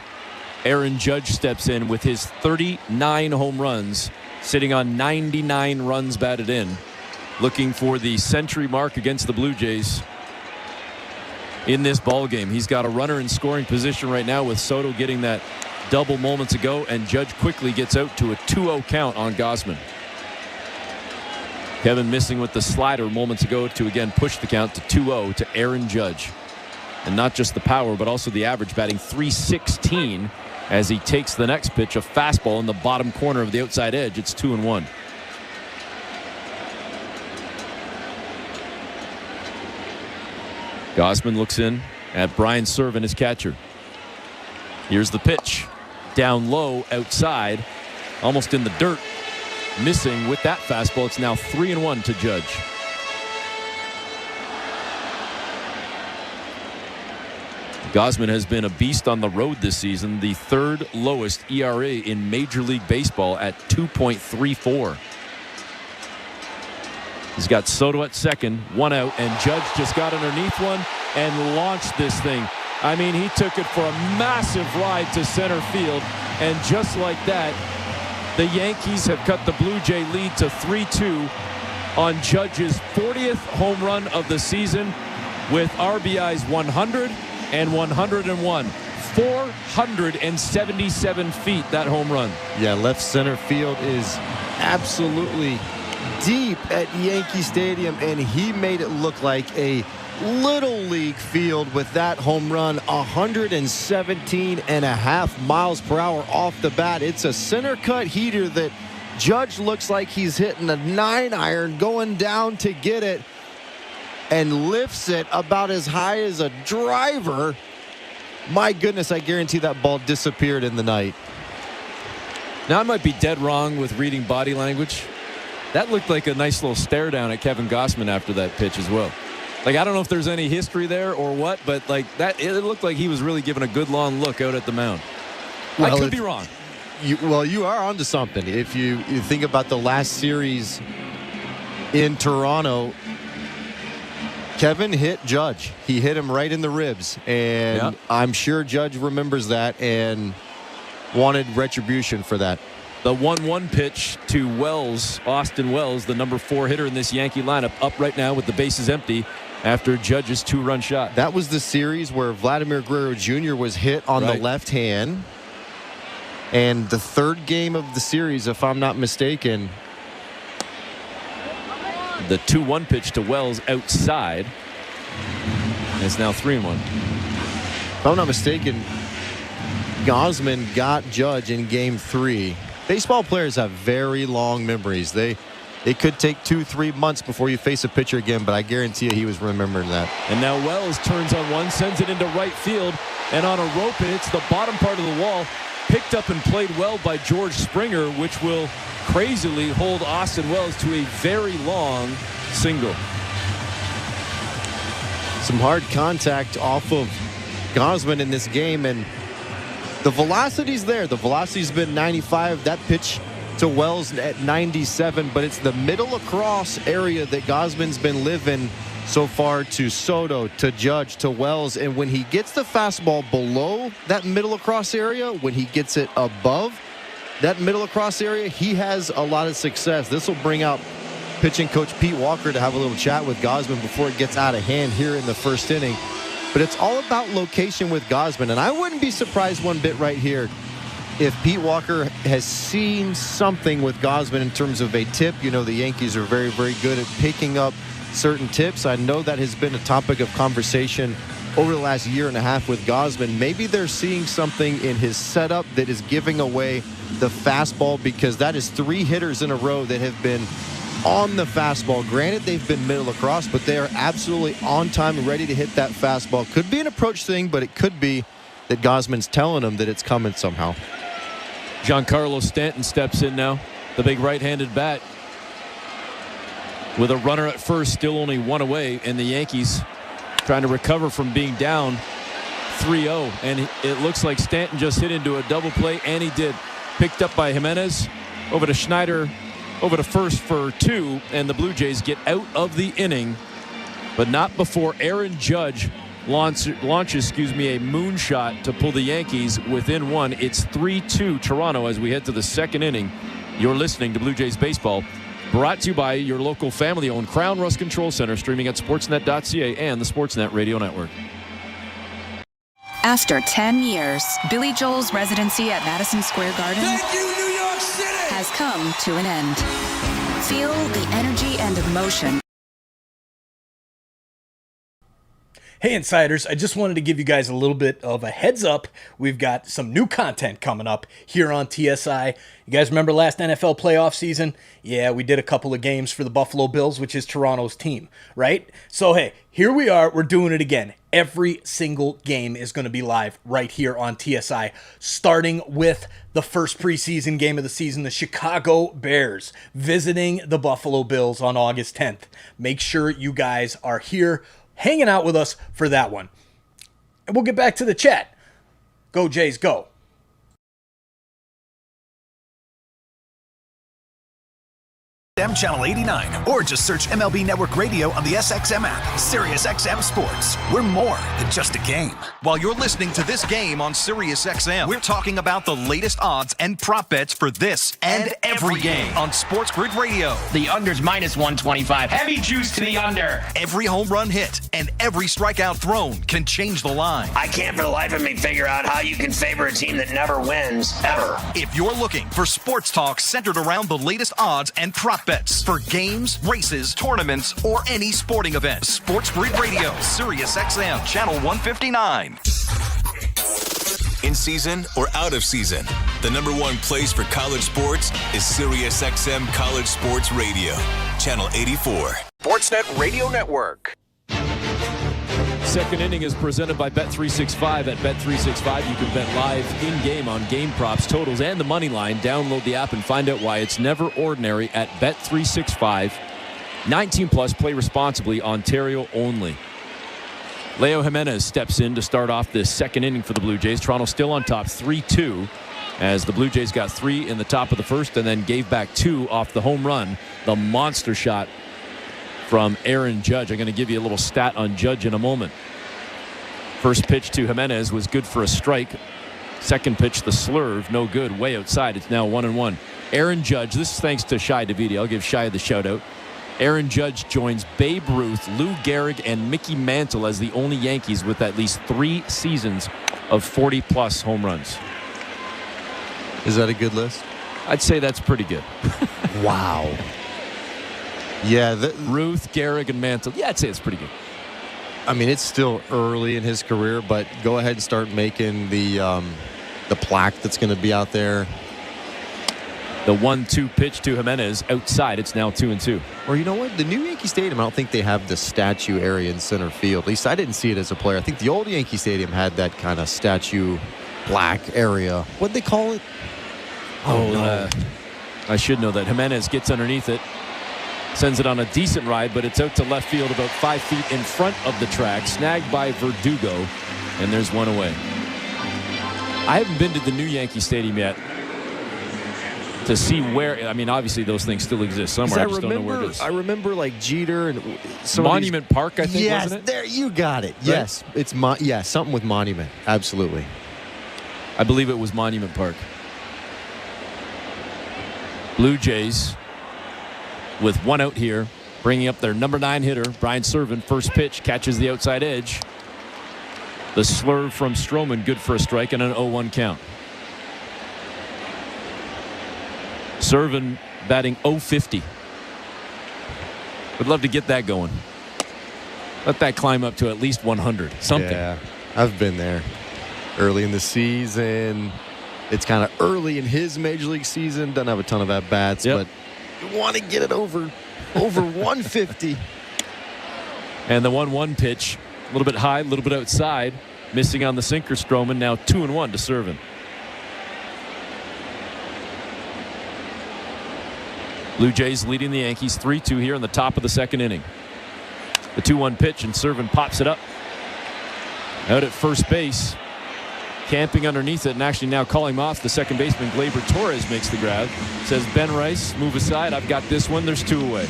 Aaron Judge, steps in with his 39 home runs, sitting on 99 runs batted in, looking for the century mark against the Blue Jays in this ball game. He's got a runner in scoring position right now with Soto getting that double moments ago, and Judge quickly gets out to a 2-0 count on Gausman. Kevin missing with the slider moments ago to again push the count to 2-0 to Aaron Judge. And not just the power, but also the average, batting .316 as he takes the next pitch, a fastball in the bottom corner of the outside edge. It's 2-1. Gausman looks in at Brian Servin, his catcher. Here's the pitch. Down low, outside, almost in the dirt. Missing with that fastball. It's now 3-1 to Judge. Gausman has been a beast on the road this season. The 3rd lowest ERA in Major League Baseball at 2.34. He's got Soto at second, 1 out, and Judge just got underneath one and launched this thing. I mean, he took it for a massive ride to center field, and just like that, the Yankees have cut the Blue Jay lead to 3-2 on Judge's 40th home run of the season with RBIs 100 and 101. 477 feet, that home run. Yeah, left center field is absolutely deep at Yankee Stadium, and he made it look like a little league field with that home run. 117.5 miles per hour off the bat. It's a center cut heater that Judge looks like he's hitting a 9-iron going down to get it, and lifts it about as high as a driver. My goodness, I guarantee that ball disappeared in the night. Now, I might be dead wrong with reading body language. That looked like a nice little stare down at Kevin Gausman after that pitch as well. Like, I don't know if there's any history there or what, but like that, it looked like he was really giving a good long look out at the mound. Well, I could be wrong. You are onto something. If you think about the last series in Toronto, Kevin hit Judge. He hit him right in the ribs, and I'm sure Judge remembers that and wanted retribution for that. The 1-1 pitch to Wells, Austin Wells, the number 4 hitter in this Yankee lineup, up right now with the bases empty after Judge's 2-run shot. That was the series where Vladimir Guerrero Jr. was hit on the left hand. And the third game of the series, if I'm not mistaken. The 2-1 pitch to Wells outside. And it's now 3-1. If I'm not mistaken, Gausman got Judge in game 3. Baseball players have very long memories. It could take 2-3 months before you face a pitcher again, but I guarantee you he was remembering that. And now Wells turns on one, sends it into right field, and on a rope it hits the bottom part of the wall. Picked up and played well by George Springer, which will crazily hold Austin Wells to a very long single. Some hard contact off of Gausman in this game, and the velocity's there. The velocity's been 95. That pitch to Wells at 97, but it's the middle across area that Gausman's been living so far, to Soto, to Judge, to Wells. And when he gets the fastball below that middle across area, when he gets it above that middle across area, he has a lot of success. This will bring out pitching coach Pete Walker to have a little chat with Gausman before it gets out of hand here in the first inning. But it's all about location with Gausman, and I wouldn't be surprised one bit right here if Pete Walker has seen something with Gausman in terms of a tip. You know, the Yankees are very, very good at picking up certain tips. I know that has been a topic of conversation over the last year and a half with Gausman. Maybe they're seeing something in his setup that is giving away the fastball, because that is 3 hitters in a row that have been on the fastball. Granted, they've been middle across, but they are absolutely on time and ready to hit that fastball. Could be an approach thing, but it could be that Gausman's telling them that it's coming somehow. Giancarlo Stanton steps in now, the big right-handed bat, with a runner at first, still only 1 away, and the Yankees trying to recover from being down 3-0. And it looks like Stanton just hit into a double play, and he did. Picked up by Jimenez, over to Schneider, over to first for 2, and the Blue Jays get out of the inning, but not before Aaron Judge launches a moonshot to pull the Yankees within 1. It's 3-2 Toronto as we head to the second inning. You're listening to Blue Jays Baseball, brought to you by your local family-owned Crown Rust Control Center, streaming at sportsnet.ca and the Sportsnet Radio Network. After 10 years, Billy Joel's residency at Madison Square Garden has come to an end. Feel the energy and emotion. Hey Insiders, I just wanted to give you guys a little bit of a heads up. We've got some new content coming up here on TSI. You guys remember last NFL playoff season? Yeah, we did a couple of games for the Buffalo Bills, which is Toronto's team, right? So hey, here we are, we're doing it again. Every single game is going to be live right here on TSI, starting with the first preseason game of the season, the Chicago Bears visiting the Buffalo Bills on August 10th. Make sure you guys are here hanging out with us for that one. And we'll get back to the chat. Go Jays, go. SXM Channel 89, or just search MLB Network Radio on the SXM app. SiriusXM Sports. We're more than just a game. While you're listening to this game on SiriusXM, we're talking about the latest odds and prop bets for this and every game on Sports Grid Radio. The under's minus 125. Heavy juice to the under. Every home run hit and every strikeout thrown can change the line. I can't for the life of me figure out how you can favor a team that never wins, ever. If you're looking for sports talk centered around the latest odds and prop bets for games, races, tournaments, or any sporting event, Sports Grid Radio, SiriusXM, Channel 159. In season or out of season, the number one place for college sports is SiriusXM College Sports Radio, Channel 84. Sportsnet Radio Network. Second inning is presented by Bet365. At Bet365, you can bet live in-game on game props, totals, and the money line. Download the app and find out why it's never ordinary at Bet365. 19 plus, play responsibly, Ontario only. Leo Jimenez steps in to start off this second inning for the Blue Jays. Toronto still on top 3-2 as the Blue Jays got 3 in the top of the first and then gave back 2 off the home run. The monster shot from Aaron Judge. I'm going to give you a little stat on Judge in a moment. First pitch to Jimenez was good for a strike. Second pitch, the slurve, no good, way outside. It's now 1-1. Aaron Judge, this is thanks to Shai Davidi. I'll give Shai the shout out. Aaron Judge joins Babe Ruth, Lou Gehrig, and Mickey Mantle as the only Yankees with at least 3 seasons of 40-plus home runs. Is that a good list? I'd say that's pretty good. Wow. Yeah. Ruth, Gehrig, and Mantle. Yeah, I'd say it's pretty good. I mean, it's still early in his career, but go ahead and start making the plaque that's going to be out there. The 1-2 pitch to Jimenez outside. It's now 2-2. Or you know what? The new Yankee Stadium, I don't think they have the statue area in center field. At least I didn't see it as a player. I think the old Yankee Stadium had that kind of statue black area. What'd they call it? I should know that. Jimenez gets underneath it. Sends it on a decent ride, but it's out to left field about 5 feet in front of the track. Snagged by Verdugo, and there's one away. I haven't been to the new Yankee Stadium yet to see where. I mean, obviously those things still exist somewhere. I just don't know where it is. I remember like Jeter and Monument Park, I think, yes, wasn't it? There, you got it. Right? Yes, it's something with Monument. Absolutely. I believe it was Monument Park. Blue Jays with 1 out here, bringing up their number 9 hitter, Brian Serven. First pitch, catches the outside edge. The slurve from Stroman, good for a strike and an 0-1 count. Serven batting .050. Would love to get that going. Let that climb up to at least 100. Something. Yeah, I've been there. Early in the season. It's kind of early in his major league season. Doesn't have a ton of at-bats, but you want to get it over 150. And the 1-1 pitch, a little bit high, a little bit outside. Missing on the sinker, Stroman. Now 2-1 to Serven. Blue Jays leading the Yankees 3-2 here in the top of the second inning. The 2-1 pitch, and Serven pops it up. Out at first base. Camping underneath it and actually now calling him off. The second baseman, Gleyber Torres, makes the grab. Says, Ben Rice, move aside. I've got this one. There's 2 away.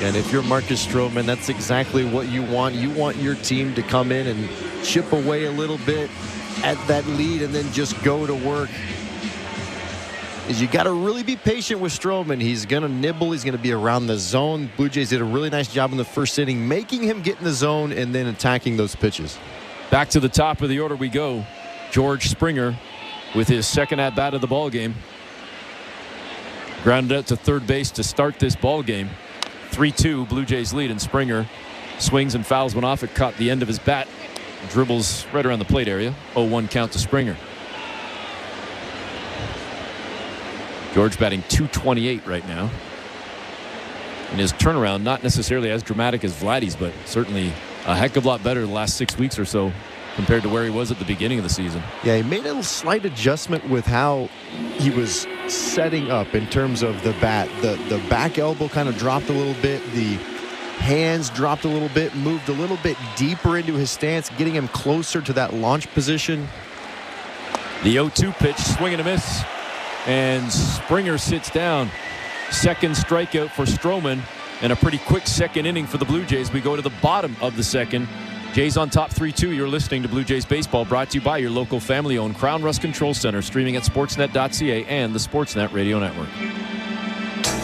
And if you're Marcus Stroman, that's exactly what you want. You want your team to come in and chip away a little bit at that lead and then just go to work. You got to really be patient with Stroman. He's going to nibble. He's going to be around the zone. Blue Jays did a really nice job in the first inning, making him get in the zone and then attacking those pitches. Back to the top of the order we go. George Springer with his second at-bat of the ball game. Grounded out to third base to start this ball game. 3-2 Blue Jays lead, and Springer swings and fouls one off. It caught the end of his bat. Dribbles right around the plate area. 0-1 count to Springer. George batting .228 right now. And his turnaround not necessarily as dramatic as Vladdy's, but certainly a heck of a lot better the last 6 weeks or so compared to where he was at the beginning of the season. Yeah, he made a slight adjustment with how he was setting up in terms of the bat. The back elbow kind of dropped a little bit. The hands dropped a little bit, moved a little bit deeper into his stance, getting him closer to that launch position. The 0-2 pitch, swing and a miss. And Springer sits down. Second strikeout for Stroman, and a pretty quick second inning for the Blue Jays. We go to the bottom of the second. Jays on top 3-2. You're listening to Blue Jays Baseball, brought to you by your local family-owned Crown Rust Control Center, streaming at sportsnet.ca and the Sportsnet Radio Network.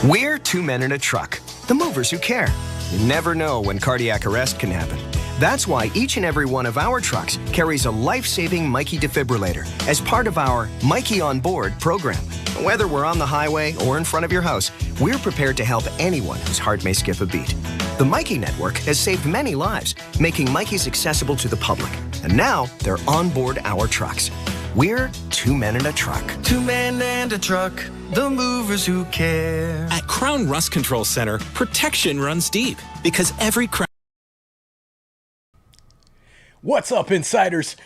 We're two men in a truck, the movers who care. You never know when cardiac arrest can happen. That's why each and every one of our trucks carries a life-saving Mikey defibrillator as part of our Mikey on Board program. Whether we're on the highway or in front of your house, we're prepared to help anyone whose heart may skip a beat. The Mikey Network has saved many lives, making Mikey's accessible to the public. And now they're on board our trucks. We're two men in a truck. Two men and a truck, the movers who care. At Crown Rust Control Center, protection runs deep because every Crown. What's up, insiders?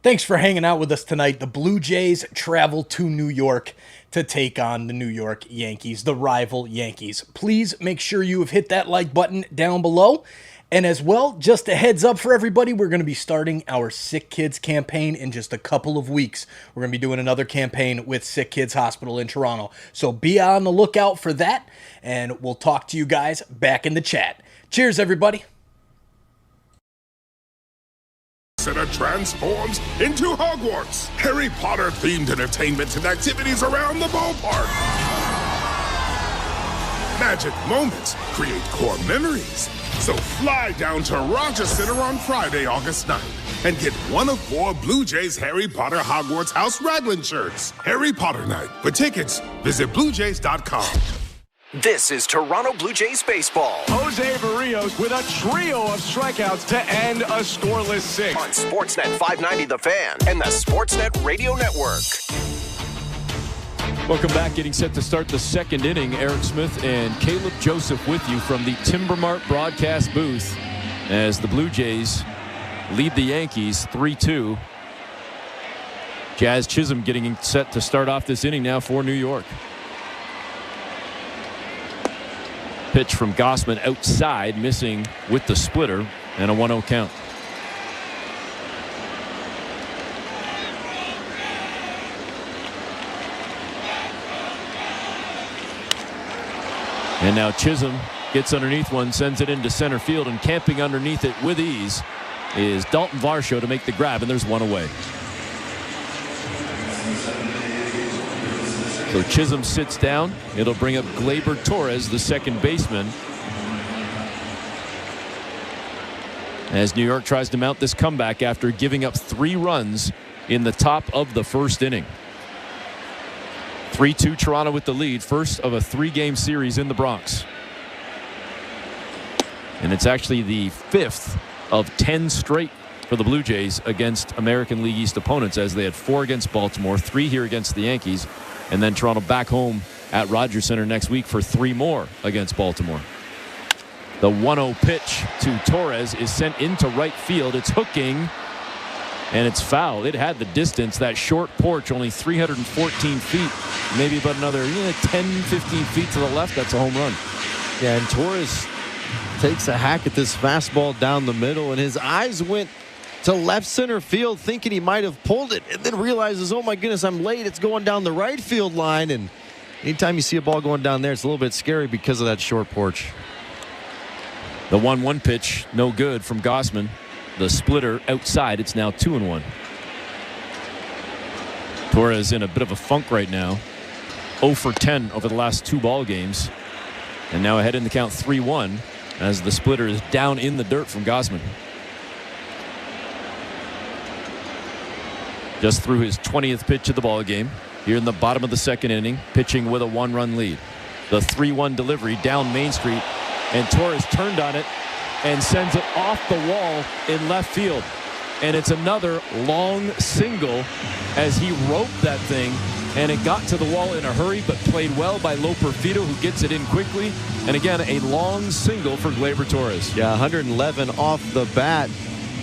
Thanks for hanging out with us tonight. The Blue Jays travel to New York to take on the New York Yankees, the rival Yankees. Please make sure you have hit that like button down below. And as well, just a heads up for everybody, we're going to be starting our Sick Kids campaign in just a couple of weeks. We're going to be doing another campaign with Sick Kids Hospital in Toronto. So be on the lookout for that, and we'll talk to you guys back in the chat. Cheers, everybody. Center transforms into Hogwarts. Harry Potter themed entertainment and activities around the ballpark. Magic moments create core memories. So fly down to Rogers Center on Friday, August 9th and get one of 4 Blue Jays Harry Potter Hogwarts House Raglan shirts. Harry Potter Night. For tickets, visit BlueJays.com. This is Toronto Blue Jays baseball. Jose Barrios with a trio of strikeouts to end a scoreless 6. On Sportsnet 590 The Fan and the Sportsnet Radio Network. Welcome back. Getting set to start the second inning. Eric Smith and Caleb Joseph with you from the Timbermart broadcast booth as the Blue Jays lead the Yankees 3-2. Jazz Chisholm getting set to start off this inning now for New York. Pitch from Gausman outside, missing with the splitter, and a 1-0 count. And now Chisholm gets underneath one, sends it into center field, and camping underneath it with ease is Dalton Varsho to make the grab, and there's one away. So Chisholm sits down. It'll bring up Gleyber Torres, the second baseman, as New York tries to mount this comeback after giving up 3 runs in the top of the first inning. 3-2 Toronto with the lead, first of a 3-game series in the Bronx. And it's actually the 5th of 10 straight for the Blue Jays against American League East opponents, as they had 4 against Baltimore, 3 here against the Yankees, and then Toronto back home at Rogers Center next week for 3 more against Baltimore. The 1-0 pitch to Torres is sent into right field. It's hooking, and it's foul. It had the distance. That short porch, only 314 feet, maybe about another 10, 15 feet to the left. That's a home run. Yeah, and Torres takes a hack at this fastball down the middle, and his eyes went to left center field thinking he might have pulled it, and then realizes, oh my goodness, I'm late. It's going down the right field line, and anytime you see a ball going down there, it's a little bit scary because of that short porch. The 1-1 pitch, no good from Gausman. The splitter outside. It's now 2-1. Torres in a bit of a funk right now. 0 for 10 over the last 2 ball games. And now ahead in the count 3-1 as the splitter is down in the dirt from Gausman. Just threw his 20th pitch of the ball game here in the bottom of the second inning, pitching with a 1-run lead. The 3-1 delivery down Main Street, and Torres turned on it and sends it off the wall in left field. And it's another long single as he roped that thing, and it got to the wall in a hurry, but played well by Loperfido, who gets it in quickly. And again, a long single for Gleyber Torres. Yeah, 111 off the bat.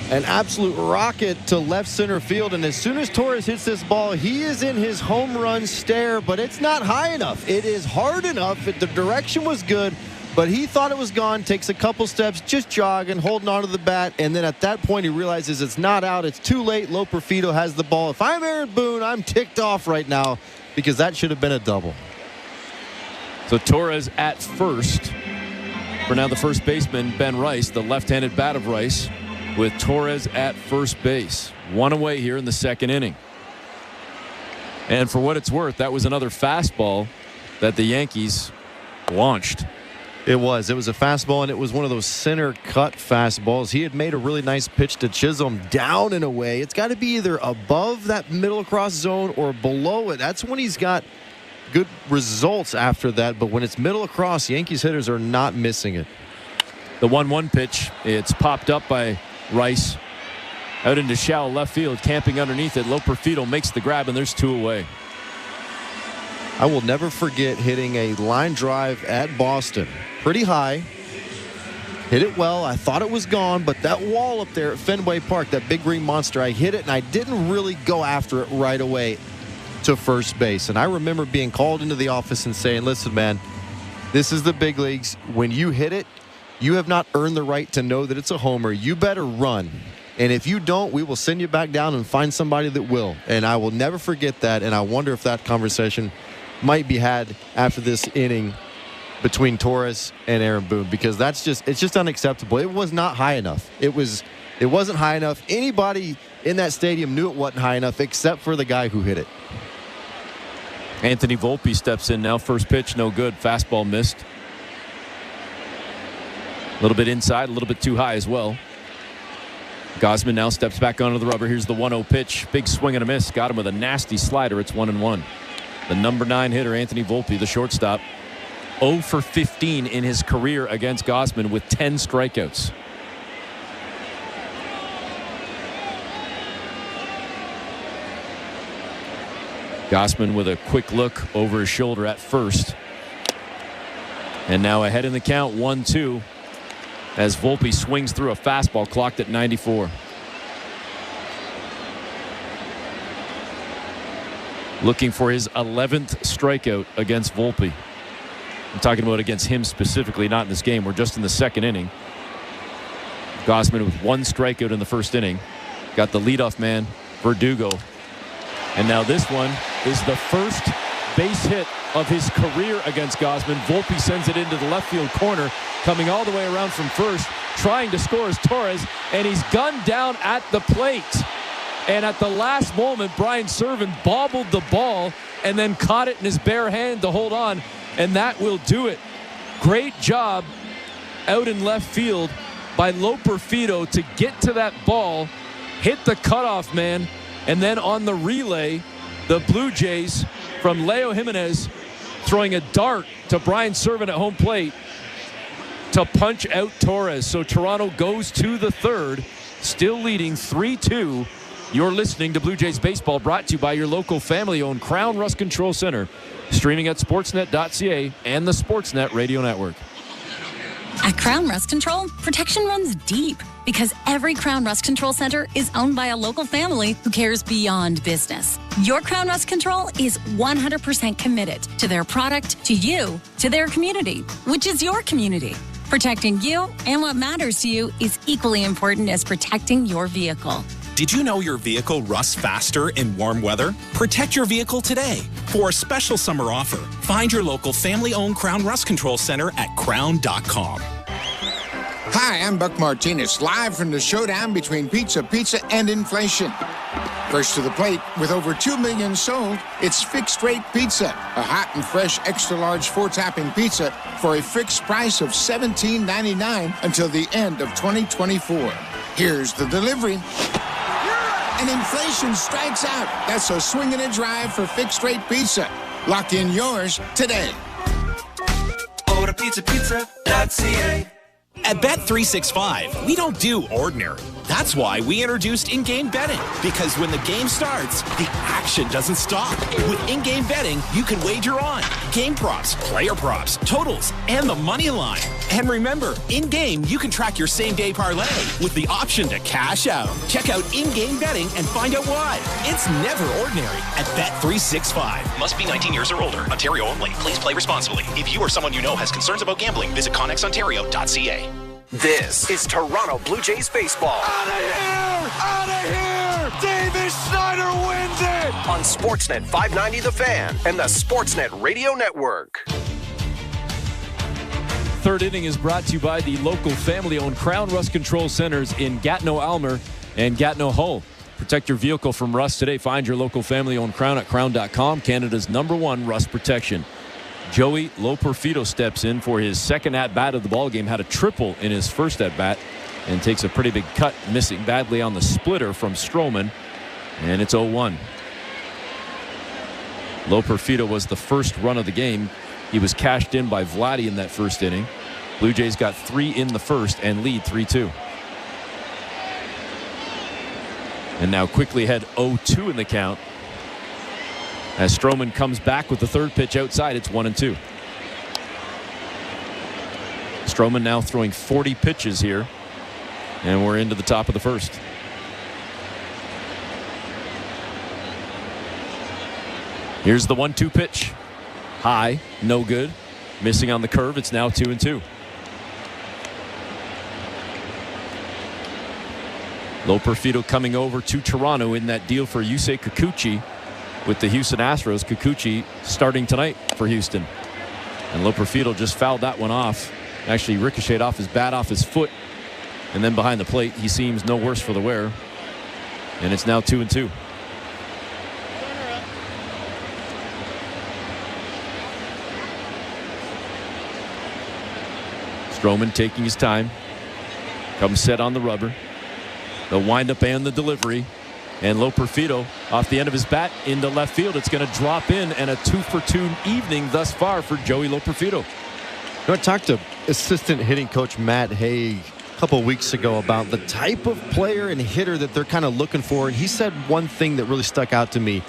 An absolute rocket to left center field, and as soon as Torres hits this ball, he is in his home run stare, but it's not high enough. It is hard enough. The direction was good, but he thought it was gone, takes a couple steps, just jogging, holding onto the bat, and then at that point he realizes it's not out. It's too late. Loperfido has the ball. If I'm Aaron Boone, I'm ticked off right now because that should have been a double. So Torres at first. For now, the first baseman, Ben Rice, the left-handed bat of Rice, with Torres at first base. One away here in the second inning. And for what it's worth, that was another fastball that the Yankees launched. It was a fastball, and it was one of those center cut fastballs. He had made a really nice pitch to Chisholm down and away. It's got to be either above that middle across zone or below it. That's when he's got good results after that. But when it's middle across, Yankees hitters are not missing it. The 1-1 pitch, it's popped up by Rice out into shallow left field, camping underneath it. Loperfido makes the grab, and there's 2 away. I will never forget hitting a line drive at Boston. Pretty high. Hit it well. I thought it was gone, but that wall up there at Fenway Park, that big green monster, I hit it, and I didn't really go after it right away to first base. And I remember being called into the office and saying, listen, man, this is the big leagues. When you hit it, you have not earned the right to know that it's a homer. You better run. And if you don't, we will send you back down and find somebody that will. And I will never forget that. And I wonder if that conversation might be had after this inning between Torres and Aaron Boone, because it's just unacceptable. It was not high enough. It wasn't high enough. Anybody in that stadium knew it wasn't high enough except for the guy who hit it. Anthony Volpe steps in now. First pitch, no good. Fastball missed. A little bit inside, a little bit too high as well. Gausman now steps back onto the rubber. Here's the 1-0 pitch. Big swing and a miss. Got him with a nasty slider. It's 1-1. The number 9 hitter, Anthony Volpe, the shortstop, 0 for 15 in his career against Gausman with 10 strikeouts. Gausman with a quick look over his shoulder at first. And now ahead in the count, 1-2, as Volpe swings through a fastball clocked at 94. Looking for his 11th strikeout against Volpe. I'm talking about against him specifically, not in this game. We're just in the second inning. Gausman with 1 strikeout in the first inning. Got the leadoff man, Verdugo. And now this one is the first base hit of his career against Gausman. Volpe sends it into the left field corner, coming all the way around from first, trying to score is Torres, and he's gunned down at the plate. And at the last moment, Brian Serven bobbled the ball and then caught it in his bare hand to hold on, and that will do it. Great job out in left field by Loperfido to get to that ball, hit the cutoff man, and then on the relay, the Blue Jays from Leo Jimenez throwing a dart to Brian Serven at home plate to punch out Torres. So Toronto goes to the third, still leading 3-2. You're listening to Blue Jays Baseball, brought to you by your local family-owned Crown Rust Control Center, streaming at sportsnet.ca and the Sportsnet Radio Network. At Crown Rust Control, protection runs deep because every Crown Rust Control Center is owned by a local family who cares beyond business. Your Crown Rust Control is 100% committed to their product, to you, to their community, which is your community. Protecting you and what matters to you is equally important as protecting your vehicle. Did you know your vehicle rusts faster in warm weather? Protect your vehicle today. For a special summer offer, find your local family-owned Crown Rust Control Center at crown.com. Hi, I'm Buck Martinez, live from the showdown between pizza and inflation. First to the plate, with over 2 million sold, it's Fixed Rate Pizza, a hot and fresh extra-large 4-topping pizza for a fixed price of $17.99 until the end of 2024. Here's the delivery. And inflation strikes out. That's a swing and a drive for Fixed Rate Pizza. Lock in yours today. Order pizza.ca. At Bet365, we don't do ordinary. That's why we introduced in-game betting. Because when the game starts, the action doesn't stop. With in-game betting, you can wager on game props, player props, totals, and the money line. And remember, in-game, you can track your same-day parlay with the option to cash out. Check out in-game betting and find out why. It's never ordinary at Bet365. Must be 19 years or older. Ontario only. Please play responsibly. If you or someone you know has concerns about gambling, visit connexontario.ca. This is Toronto Blue Jays baseball. Out of here! Out of here! Davis Schneider wins it! On Sportsnet 590 The Fan and the Sportsnet Radio Network. third inning is brought to you by the local family-owned Crown Rust Control Centers in Gatineau-Almer and Gatineau-Hull. Protect your vehicle from rust today. Find your local family-owned Crown at crown.com, Canada's #1 rust protection. Joey Loperfido steps in for his second at-bat of the ballgame. Had a triple in his first at-bat and takes a pretty big cut, missing badly on the splitter from Stroman. And it's 0-1. Loperfido was the first run of the game. He was cashed in by Vladdy in that first inning. Blue Jays got 3 in the first and lead 3-2. And now quickly head 0-2 in the count. As Stroman comes back with the third pitch outside, it's 1-2. Stroman now throwing 40 pitches here. And we're into the top of the first. Here's the 1-2 pitch. High, no good. Missing on the curve. It's now 2-2. Loperfido coming over to Toronto in that deal for Yusei Kikuchi with the Houston Astros. Kikuchi starting tonight for Houston. And Loperfido just fouled that one off. Actually ricocheted off his bat, off his foot. And then behind the plate, he seems no worse for the wear. And it's now 2-2. Stroman taking his time. Comes set on the rubber. The windup and the delivery. And Loperfido off the end of his bat into left field. It's going to drop in, and a 2-for-2 evening thus far for Joey Loperfido. I talked to assistant hitting coach Matt Haig a couple weeks ago about the type of player and hitter that they're kind of looking for. And he said one thing that really stuck out to me.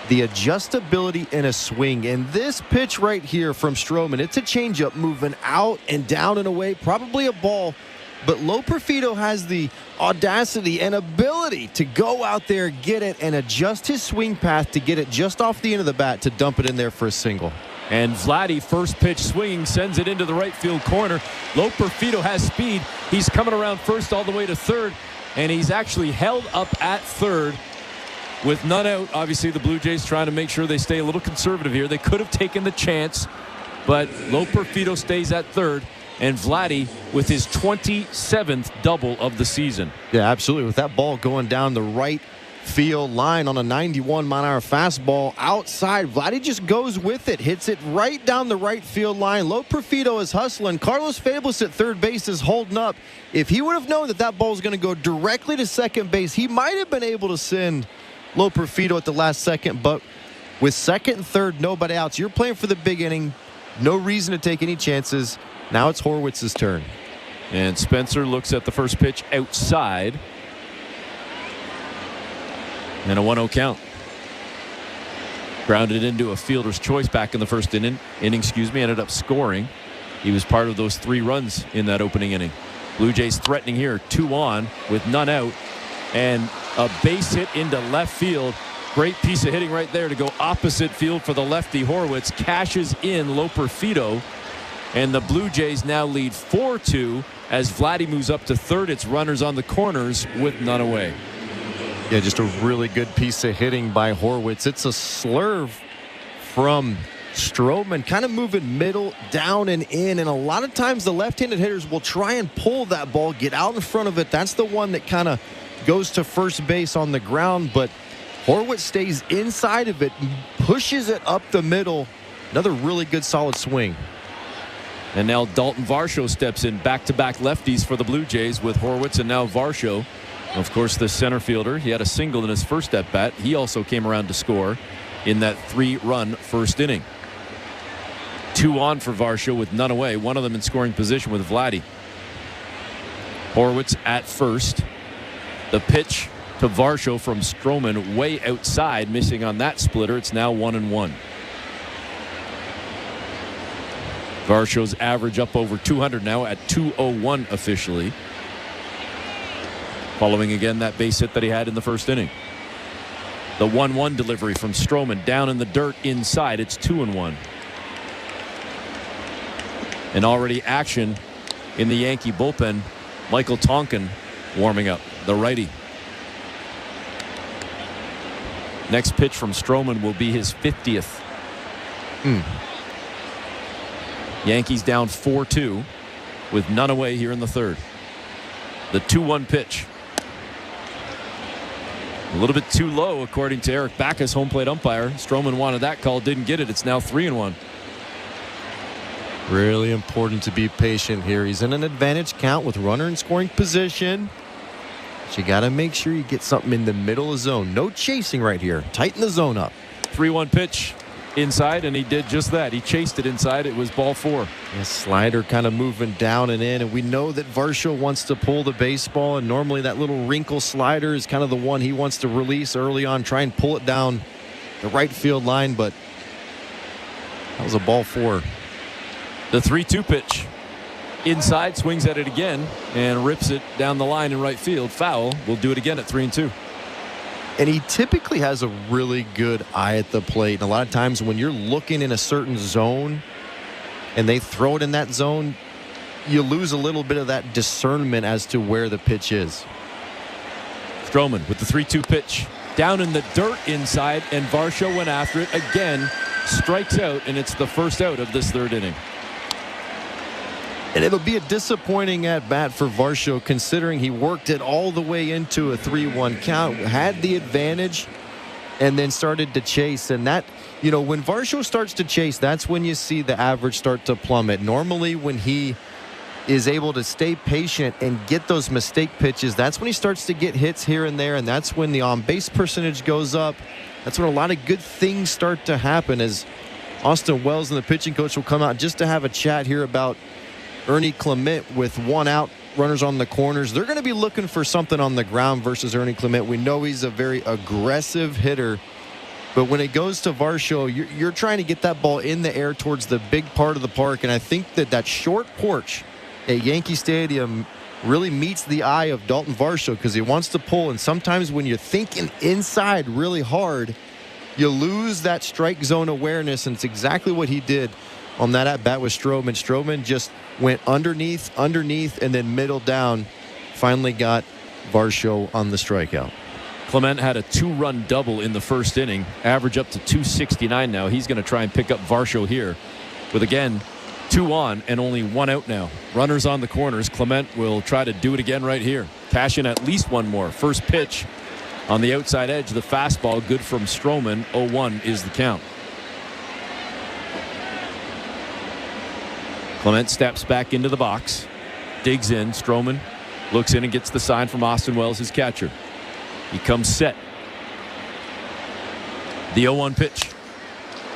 The adjustability in a swing. And this pitch right here from Stroman, it's a changeup moving out and down and away. Probably a ball. But Loperfido has the audacity and ability to go out there, get it, and adjust his swing path to get it just off the end of the bat to dump it in there for a single. And Vladdy, first pitch swinging, sends it into the right field corner. Loperfido has speed. He's coming around first all the way to third, and he's actually held up at third with none out. Obviously, the Blue Jays trying to make sure they stay a little conservative here. They could have taken the chance, but Loperfido stays at third. And Vladdy with his 27th double of the season. Yeah, absolutely. With that ball going down the right field line on a 91-mile-an-hour fastball outside, Vladdy just goes with it, hits it right down the right field line. Loperfido is hustling. Carlos Fablis at third base is holding up. If he would have known that that ball was going to go directly to second base, he might have been able to send Loperfido at the last second. But with second and third, nobody outs, you're playing for the big inning. No reason to take any chances. Now it's Horwitz's turn. And Spencer looks at the first pitch outside. And a 1-0 count. Grounded into a fielder's choice back in the first inning. Ended up scoring. He was part of those 3 runs in that opening inning. Blue Jays threatening here, 2 on with none out. And a base hit into left field. Great piece of hitting right there to go opposite field for the lefty. Horwitz cashes in Loperfido. And the Blue Jays now lead 4-2 as Vladdy moves up to third. It's runners on the corners with none away. Yeah, just a really good piece of hitting by Horwitz. It's a slurve from Stroman, kind of moving middle, down and in. And a lot of times the left-handed hitters will try and pull that ball, get out in front of it. That's the one that kind of goes to first base on the ground. But Horwitz stays inside of it, pushes it up the middle. Another really good solid swing. And now Dalton Varsho steps in, back-to-back lefties for the Blue Jays with Horwitz and now Varsho. Of course, the center fielder, he had a single in his first at-bat. He also came around to score in that 3-run first inning. 2 on for Varsho with none away, one of them in scoring position with Vladdy. Horwitz at first. The pitch to Varsho from Stroman way outside, missing on that splitter. It's now 1-1. Varsho's average up over 200 now at 201 officially. Following again that base hit that he had in the first inning. The 1-1 delivery from Stroman down in the dirt inside. It's 2-1. And already action in the Yankee bullpen. Michael Tonkin warming up, the righty. Next pitch from Stroman will be his 50th. Yankees down 4-2. with none away here in the third. The 2-1 pitch. A little bit too low, according to Eric Backus, home plate umpire. Stroman wanted that call, didn't get it. It's now 3-1. Really important to be patient here. He's in an advantage count with runner in scoring position. But you got to make sure you get something in the middle of the zone. No chasing right here. Tighten the zone up. 3-1 pitch inside, and he did just that. He chased it inside. It was ball 4. Yeah, slider kind of moving down and in, and we know that Varsho wants to pull the baseball, and normally that little wrinkle slider is kind of the one he wants to release early on, try and pull it down the right field line, but that was a ball 4. The 3-2 pitch inside, swings at it again and rips it down the line in right field. Foul. We'll do it again at 3-2. And he typically has a really good eye at the plate. And a lot of times when you're looking in a certain zone and they throw it in that zone, you lose a little bit of that discernment as to where the pitch is. Stroman with the 3-2 pitch. Down in the dirt inside, and Varsho went after it again. Strikes out, and it's the first out of this third inning. And it'll be a disappointing at-bat for Varsho, considering he worked it all the way into a 3-1 count, had the advantage, and then started to chase. And that, you know, when Varsho starts to chase, that's when you see the average start to plummet. Normally when he is able to stay patient and get those mistake pitches, that's when he starts to get hits here and there, and that's when the on-base percentage goes up. That's when a lot of good things start to happen, as Austin Wells and the pitching coach will come out just to have a chat here about Ernie Clement with 1 out, runners on the corners. They're going to be looking for something on the ground versus Ernie Clement. We know he's a very aggressive hitter, but when it goes to Varsho, you're trying to get that ball in the air towards the big part of the park, and I think that short porch at Yankee Stadium really meets the eye of Dalton Varsho, because he wants to pull, and sometimes when you're thinking inside really hard, you lose that strike zone awareness, and it's exactly what he did on that at-bat with Stroman. Stroman just went underneath, and then middle down. Finally got Varsho on the strikeout. Clement had a 2-run double in the first inning. Average up to 269 now. He's going to try and pick up Varsho here with, again, 2 on and only 1 out now. Runners on the corners. Clement will try to do it again right here. Cash in at least 1 more. First pitch on the outside edge. The fastball good from Stroman. 0-1 is the count. Clement steps back into the box, digs in. Stroman looks in and gets the sign from Austin Wells, his catcher. He comes set. The 0-1 pitch.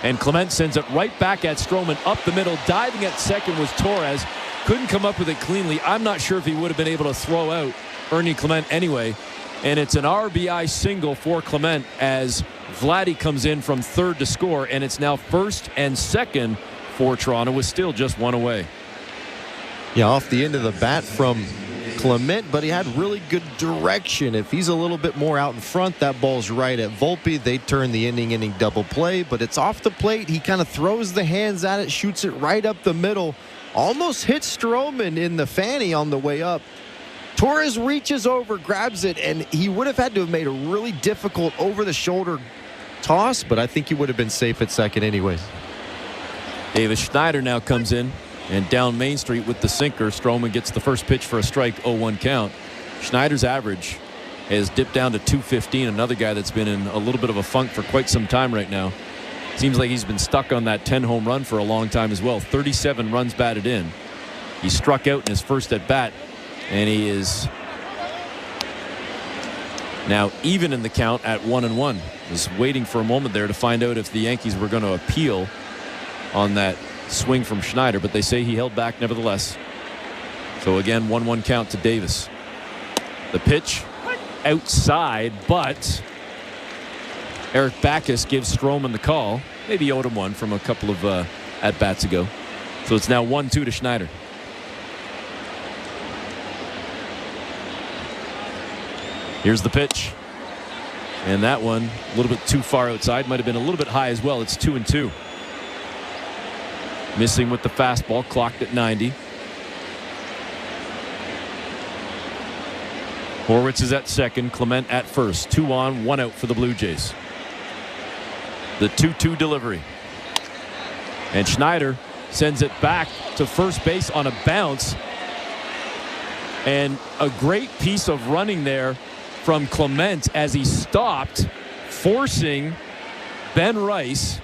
And Clement sends it right back at Stroman up the middle. Diving at second was Torres. Couldn't come up with it cleanly. I'm not sure if he would have been able to throw out Ernie Clement anyway. And it's an RBI single for Clement as Vladdy comes in from third to score. And it's now first and second for Toronto, with still just 1 away. Yeah, off the end of the bat from Clement, but he had really good direction. If he's a little bit more out in front, that ball's right at Volpe. They turn the inning double play, but it's off the plate. He kind of throws the hands at it, shoots it right up the middle, almost hits Stroman in the fanny on the way up. Torres reaches over, grabs it, and he would have had to have made a really difficult over-the-shoulder toss, but I think he would have been safe at second anyways. Davis Schneider now comes in and down Main Street with the sinker. Stroman gets the first pitch for a strike, 0-1 count. Schneider's average has dipped down to 215. Another guy that's been in a little bit of a funk for quite some time right now. Seems like he's been stuck on that 10-home run for a long time as well. 37 runs batted in. He struck out in his first at bat, and he is now even in the count at 1-1. Was waiting for a moment there to find out if the Yankees were going to appeal on that swing from Schneider, but they say he held back nevertheless. So again, 1-1 count to Davis. The pitch outside, but Eric Backus gives Stroman the call. Maybe he owed him one from a couple of at-bats ago. So it's now 1-2 to Schneider. Here's the pitch. And that one a little bit too far outside. Might have been a little bit high as well. It's 2-2. Missing with the fastball, clocked at 90. Horwitz is at second, Clement at first. 2 on, 1 out for the Blue Jays. The 2-2 delivery. And Schneider sends it back to first base on a bounce. And a great piece of running there from Clement as he stopped, forcing Ben Rice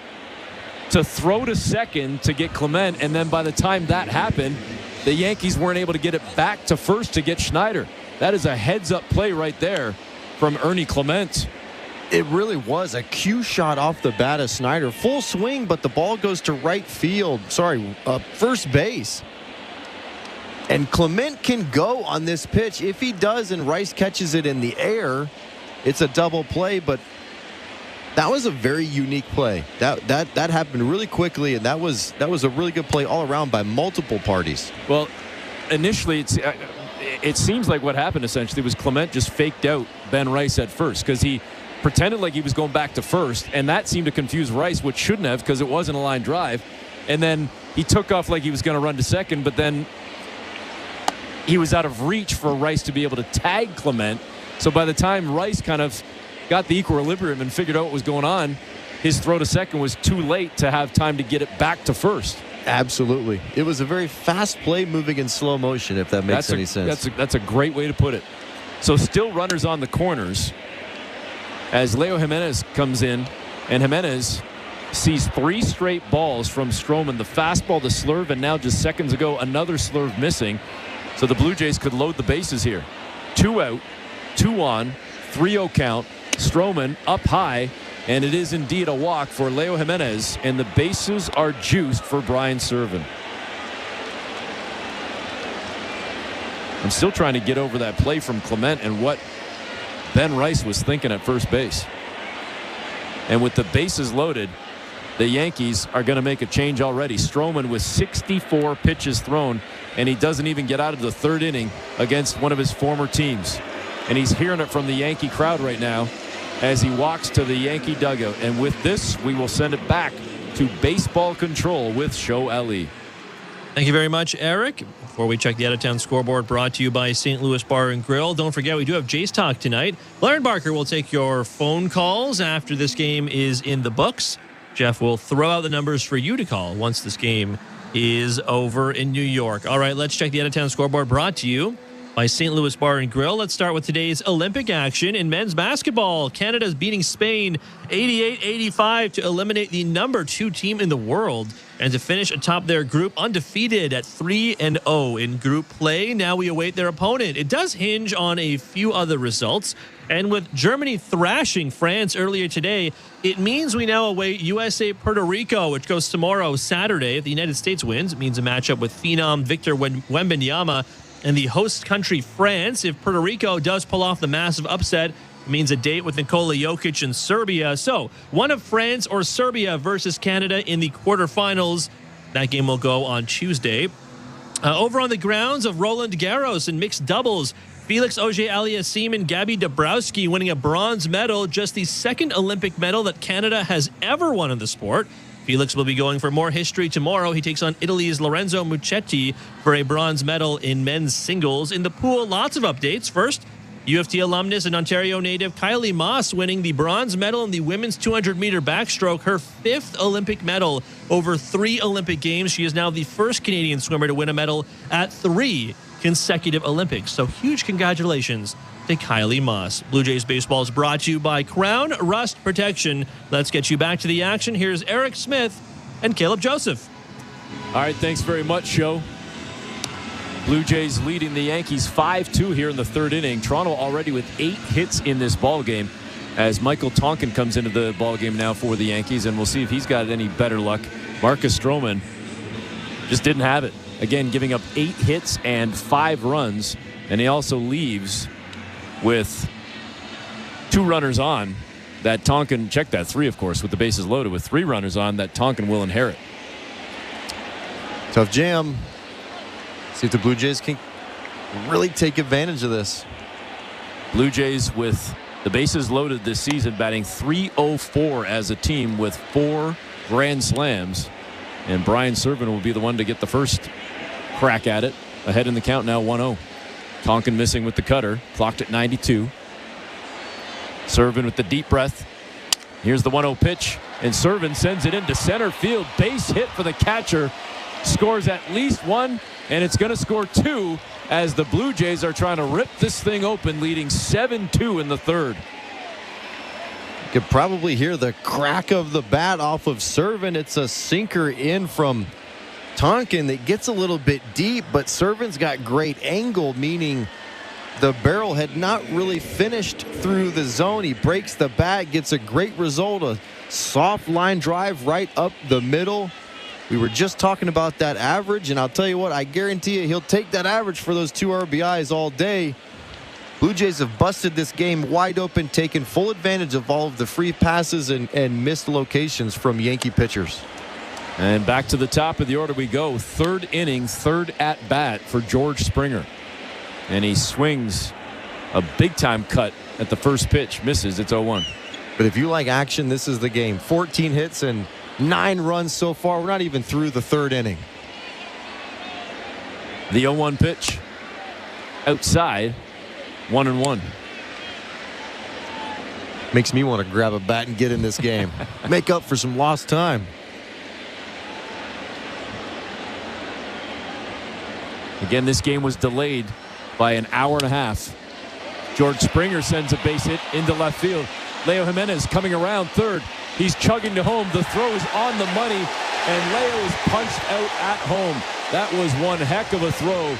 to throw to second to get Clement. And then by the time that happened, the Yankees weren't able to get it back to first to get Schneider. That is a heads-up play right there from Ernie Clement. It really was a cue shot off the bat of Schneider. Full swing, but the ball goes to right field. First base. And Clement can go on this pitch. If he does and Rice catches it in the air, it's a double play. But that was a very unique play. That happened really quickly, and that was a really good play all around by multiple parties. Well, initially it seems like what happened essentially was Clement just faked out Ben Rice at first because he pretended like he was going back to first, and that seemed to confuse Rice, which shouldn't have because it wasn't a line drive. And then he took off like he was going to run to second, but then he was out of reach for Rice to be able to tag Clement. So by the time Rice kind of got the equilibrium and figured out what was going on, his throw to second was too late to have time to get it back to first. Absolutely. It was a very fast play moving in slow motion, if that makes any sense. That's a great way to put it. So still runners on the corners as Leo Jimenez comes in, and Jimenez sees 3 straight balls from Stroman. The fastball, the slurve, and now just seconds ago, another slurve missing. So the Blue Jays could load the bases here. 2 out, 2 on, 3-0 count. Stroman up high, and it is indeed a walk for Leo Jimenez, and the bases are juiced for Brian Serven. I'm still trying to get over that play from Clement and what Ben Rice was thinking at first base. And with the bases loaded, the Yankees are going to make a change already. Stroman with 64 pitches thrown, and he doesn't even get out of the 3rd inning against one of his former teams. And he's hearing it from the Yankee crowd right now as he walks to the Yankee dugout. And with this, we will send it back to baseball control with Show Ali. Thank you very much, Eric. Before we check the out-of-town scoreboard, brought to you by St. Louis Bar and Grill. Don't forget, we do have Jays Talk tonight. Blair and Barker will take your phone calls after this game is in the books. Jeff will throw out the numbers for you to call once this game is over in New York. All right, let's check the out-of-town scoreboard, brought to you by St. Louis Bar and Grill. Let's start with today's Olympic action in men's basketball. Canada's beating Spain 88-85 to eliminate the number 2 team in the world and to finish atop their group undefeated at 3-0 in group play. Now we await their opponent. It does hinge on a few other results. And with Germany thrashing France earlier today, it means we now await USA-Puerto Rico, which goes tomorrow, Saturday. If the United States wins, it means a matchup with phenom Victor Wembanyama and the host country, France. If Puerto Rico does pull off the massive upset, it means a date with Nikola Jokic in Serbia. So, one of France or Serbia versus Canada in the quarterfinals. That game will go on Tuesday. Over on the grounds of Roland Garros in mixed doubles, Felix Auger-Aliassime and Gabby Dabrowski winning a bronze medal, just the 2nd Olympic medal that Canada has ever won in the sport. Felix will be going for more history tomorrow. He takes on Italy's Lorenzo Muccetti for a bronze medal in men's singles. In the pool, lots of updates. First, U of T alumnus and Ontario native Kylie Moss winning the bronze medal in the women's 200-meter backstroke, her 5th Olympic medal over 3 Olympic Games. She is now the first Canadian swimmer to win a medal at 3 consecutive Olympics. So huge congratulations to Kylie Moss. Blue Jays baseball is brought to you by Crown Rust Protection. Let's get you back to the action. Here's Eric Smith and Caleb Joseph. All right, thanks very much, Joe. Blue Jays leading the Yankees 5-2 here in the 3rd inning. Toronto already with 8 hits in this ball game as Michael Tonkin comes into the ball game now for the Yankees, and we'll see if he's got any better luck. Marcus Stroman just didn't have it. Again, giving up 8 hits and 5 runs, and he also leaves with 2 runners on that Tonkin, check that, 3 of course, with the bases loaded, with 3 runners on that Tonkin will inherit. Tough jam. See if the Blue Jays can really take advantage of this. Blue Jays with the bases loaded this season, batting .304 as a team with 4 grand slams. And Brian Serven will be the one to get the first crack at it. Ahead in the count now, 1-0. Tonkin missing with the cutter, clocked at 92. Serven with the deep breath. Here's the 1-0 pitch, and Serven sends it into center field. Base hit for the catcher. Scores at least 1, and it's going to score 2 as the Blue Jays are trying to rip this thing open, leading 7-2 in the third. You could probably hear the crack of the bat off of Servant. It's a sinker in from Tonkin that gets a little bit deep, but Servant's got great angle, meaning the barrel had not really finished through the zone. He breaks the bat, gets a great result, a soft line drive right up the middle. We were just talking about that average, and I'll tell you what, I guarantee you he'll take that average for those 2 RBIs all day. Blue Jays have busted this game wide open, taken full advantage of all of the free passes and missed locations from Yankee pitchers. And back to the top of the order we go. Third inning, third at bat for George Springer. And he swings a big-time cut at the first pitch. Misses. It's 0-1. But if you like action, this is the game. 14 hits and 9 runs so far. We're not even through the third inning. The 0-1 pitch. Outside. 1-1. Makes me want to grab a bat and get in this game. Make up for some lost time. Again, this game was delayed by an hour and a half. George Springer sends a base hit into left field. Leo Jimenez coming around third. He's chugging to home. The throw is on the money, and Leo is punched out at home. That was one heck of a throw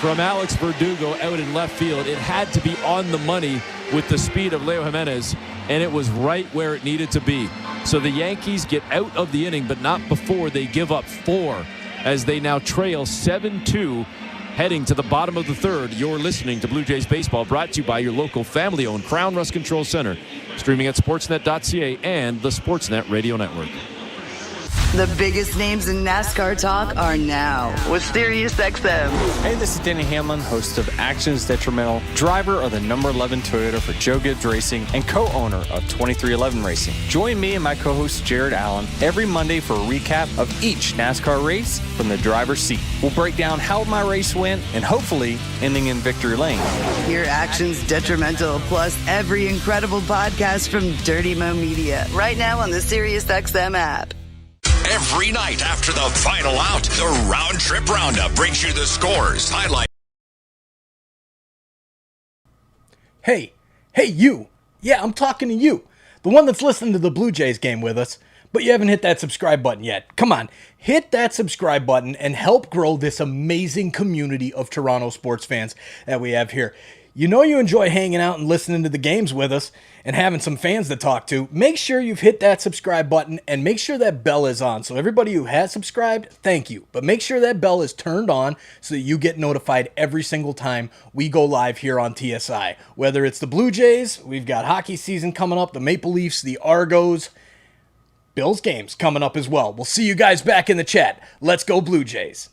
from Alex Verdugo out in left field. It had to be on the money with the speed of Leo Jimenez, and it was right where it needed to be. So the Yankees get out of the inning, but not before they give up 4, as they now trail 7-2 heading to the bottom of the third. You're listening to Blue Jays Baseball, brought to you by your local family-owned Crown Rust Control Center, streaming at sportsnet.ca and the Sportsnet Radio Network. The biggest names in NASCAR talk are now with SiriusXM. Hey, this is Denny Hamlin, host of Actions Detrimental, driver of the number 11 Toyota for Joe Gibbs Racing, and co-owner of 2311 Racing. Join me and my co-host Jared Allen every Monday for a recap of each NASCAR race from the driver's seat. We'll break down how my race went and hopefully ending in victory lane. Hear Actions Detrimental plus every incredible podcast from Dirty Mo Media right now on the SiriusXM app. Every night after the final out, the Round Trip Roundup brings you the scores, highlights. Hey, you. Yeah, I'm talking to you. The one that's listening to the Blue Jays game with us, but you haven't hit that subscribe button yet. Come on, hit that subscribe button and help grow this amazing community of Toronto sports fans that we have here. You know you enjoy hanging out and listening to the games with us and having some fans to talk to. Make sure you've hit that subscribe button and make sure that bell is on. So everybody who has subscribed, thank you. But make sure that bell is turned on so that you get notified every single time we go live here on TSI. Whether it's the Blue Jays, we've got hockey season coming up, the Maple Leafs, the Argos, Bills games coming up as well. We'll see you guys back in the chat. Let's go Blue Jays.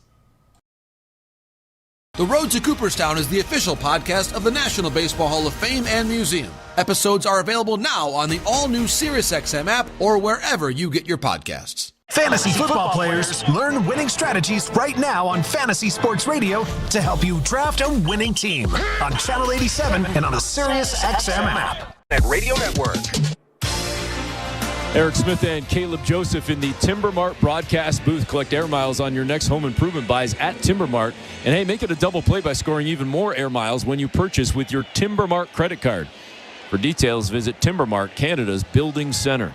The Road to Cooperstown is the official podcast of the National Baseball Hall of Fame and Museum. Episodes are available now on the all-new SiriusXM app or wherever you get your podcasts. Fantasy football players, learn winning strategies right now on Fantasy Sports Radio to help you draft a winning team on Channel 87 and on the SiriusXM app. At Radio Network. Eric Smith and Caleb Joseph in the Timbermart broadcast booth. Collect air miles on your next home improvement buys at Timbermart. And hey, make it a double play by scoring even more air miles when you purchase with your Timbermart credit card. For details, visit Timbermart, Canada's building center.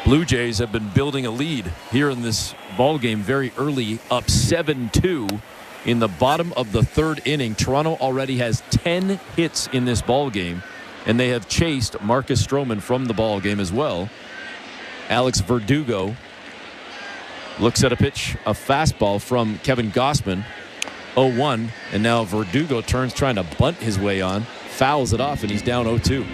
Blue Jays have been building a lead here in this ball game very early, up 7-2 in the bottom of the third inning. Toronto already has 10 hits in this ball game, and they have chased Marcus Stroman from the ball game as well. Alex Verdugo looks at a pitch, a fastball from Kevin Gausman, 0-1, and now Verdugo turns trying to bunt his way on, fouls it off, and he's down 0-2.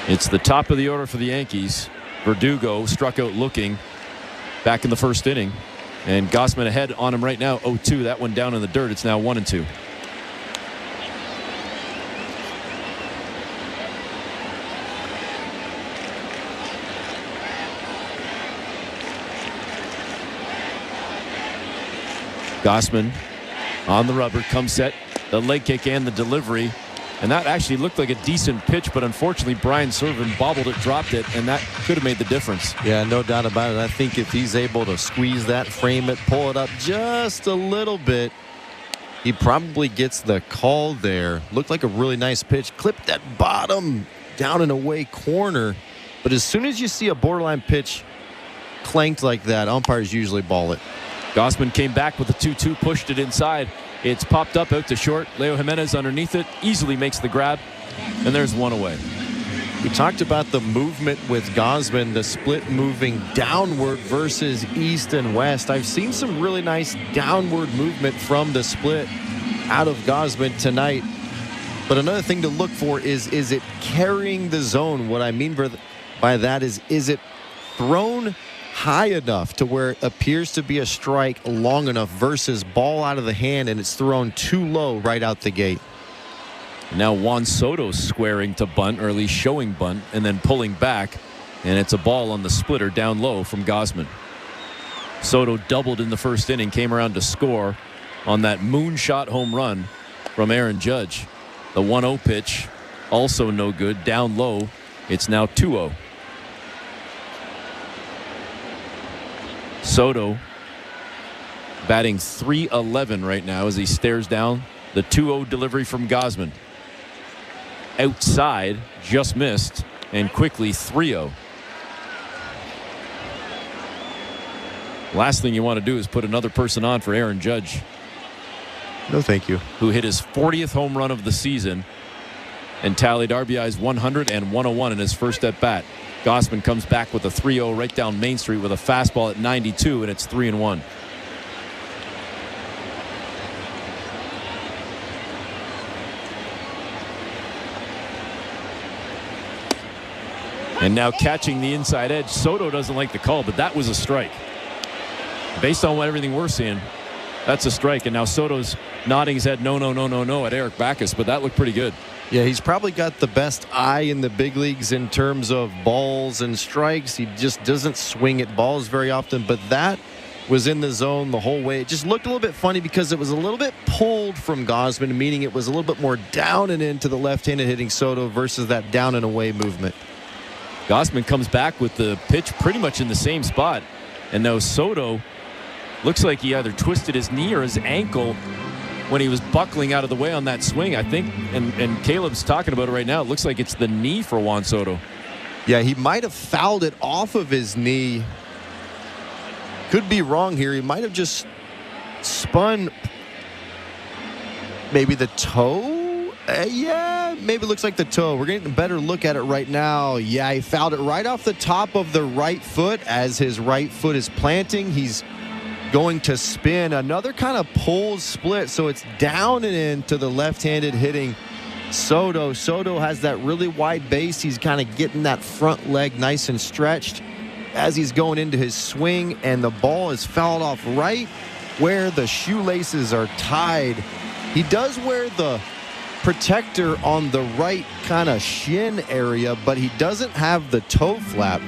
It's the top of the order for the Yankees. Verdugo struck out looking back in the first inning. And Gausman ahead on him right now, 0-2. That one down in the dirt. It's now 1-2. Gausman on the rubber, comes set, the leg kick and the delivery. And that actually looked like a decent pitch, but unfortunately Brian Serven bobbled it, dropped it, and that could have made the difference. Yeah, no doubt about it. I think if he's able to squeeze that, frame it, pull it up just a little bit, he probably gets the call there. Looked like a really nice pitch. Clipped that bottom down and away corner. But as soon as you see a borderline pitch clanked like that, umpires usually ball it. Gausman came back with a 2-2, pushed it inside. It's popped up out to short. Leo Jimenez underneath it, easily makes the grab, and there's one away. We talked about the movement with Gausman, the split moving downward versus east and west. I've seen some really nice downward movement from the split out of Gausman tonight. But another thing to look for is it carrying the zone? What I mean by that is it thrown high enough to where it appears to be a strike long enough versus ball out of the hand and it's thrown too low right out the gate. Now Juan Soto squaring to bunt, or at least showing bunt, and then pulling back, and it's a ball on the splitter down low from Gausman. Soto doubled in the first inning, came around to score on that moonshot home run from Aaron Judge. The 1-0 pitch also no good, down low. It's now 2-0. Soto batting .311 right now as he stares down the 2-0 delivery from Gausman. Outside, just missed, and quickly 3-0. Last thing you want to do is put another person on for Aaron Judge. No, thank you. Who hit his 40th home run of the season and tallied RBIs 100 and 101 in his first at bat. Gausman comes back with a 3-0 right down Main Street with a fastball at 92, and it's 3-1. And now catching the inside edge. Soto doesn't like the call, but that was a strike. Based on everything we're seeing, that's a strike. And now Soto's nodding his head no at Eric Backus, but that looked pretty good. Yeah, he's probably got the best eye in the big leagues in terms of balls and strikes. He just doesn't swing at balls very often, but that was in the zone the whole way. It just looked a little bit funny because it was a little bit pulled from Gausman, meaning it was a little bit more down and into the left-handed hitting Soto versus that down and away movement. Gausman comes back with the pitch pretty much in the same spot, and now Soto looks like he either twisted his knee or his ankle when he was buckling out of the way on that swing, I think, and Caleb's talking about it right now. It looks like it's the knee for Juan Soto. Yeah, he might have fouled it off of his knee. Could be wrong here. He might have just spun maybe the toe. Yeah, maybe it looks like the toe. We're getting a better look at it right now. Yeah, he fouled it right off the top of the right foot as his right foot is planting. He's going to spin. Another kind of pulled split, so it's down and into the left-handed hitting Soto. Soto has that really wide base. He's kind of getting that front leg nice and stretched as he's going into his swing, and the ball is fouled off right where the shoelaces are tied. He does wear the protector on the right kind of shin area, but he doesn't have the toe flap.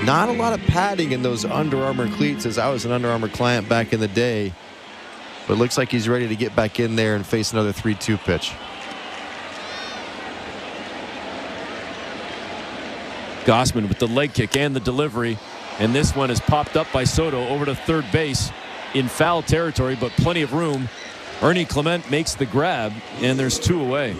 Not a lot of padding in those Under Armour cleats, as I was an Under Armour client back in the day. But it looks like he's ready to get back in there and face another 3-2 pitch. Gausman with the leg kick and the delivery, and this one is popped up by Soto over to third base in foul territory, but plenty of room. Ernie Clement makes the grab, and there's 2 away.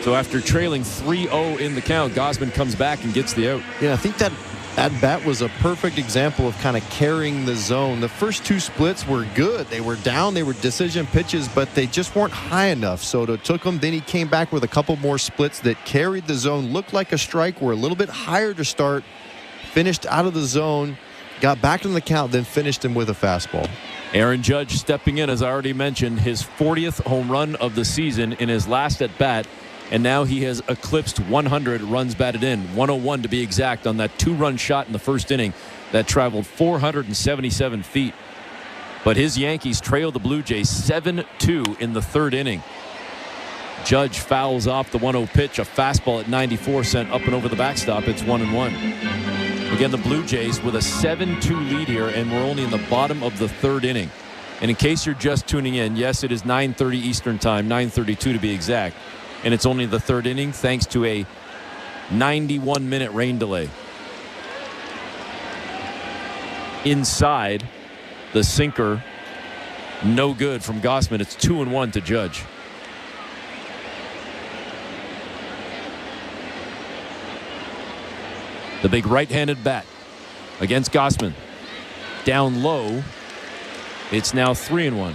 So after trailing 3-0 in the count, Gausman comes back and gets the out. Yeah, I think that at-bat was a perfect example of kind of carrying the zone. The first 2 splits were good. They were down. They were decision pitches, but they just weren't high enough. Soto took them. Then he came back with a couple more splits that carried the zone. Looked like a strike. Were a little bit higher to start. Finished out of the zone. Got back in the count, then finished him with a fastball. Aaron Judge stepping in, as I already mentioned, his 40th home run of the season in his last at-bat. And now he has eclipsed 100 runs batted in, 101 to be exact, on that 2-run shot in the first inning that traveled 477 feet. But his Yankees trail the Blue Jays 7-2 in the third inning. Judge fouls off the 1-0 pitch, a fastball at 94 sent up and over the backstop. It's 1-1. Again, the Blue Jays with a 7-2 lead here, and we're only in the bottom of the third inning. And in case you're just tuning in, yes, it is 9:30 Eastern time, 9:32 to be exact. and it's only the third inning thanks to a 91-minute rain delay. Inside, the sinker, no good from Gausman. It's 2-1 to Judge. The big right-handed bat against Gausman. Down low. It's now 3-1.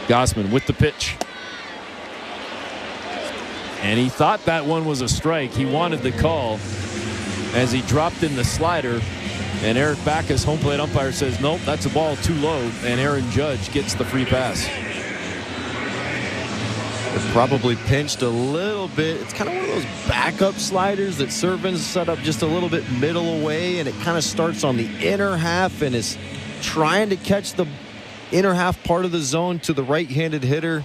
Gausman with the pitch. And he thought that one was a strike. He wanted the call as he dropped in the slider. And Eric Backus, home plate umpire, says, nope, that's a ball too low. And Aaron Judge gets the free pass. It probably pinched a little bit. It's kind of one of those backup sliders that Servin's set up just a little bit middle away. And it kind of starts on the inner half and is trying to catch the inner half part of the zone to the right-handed hitter.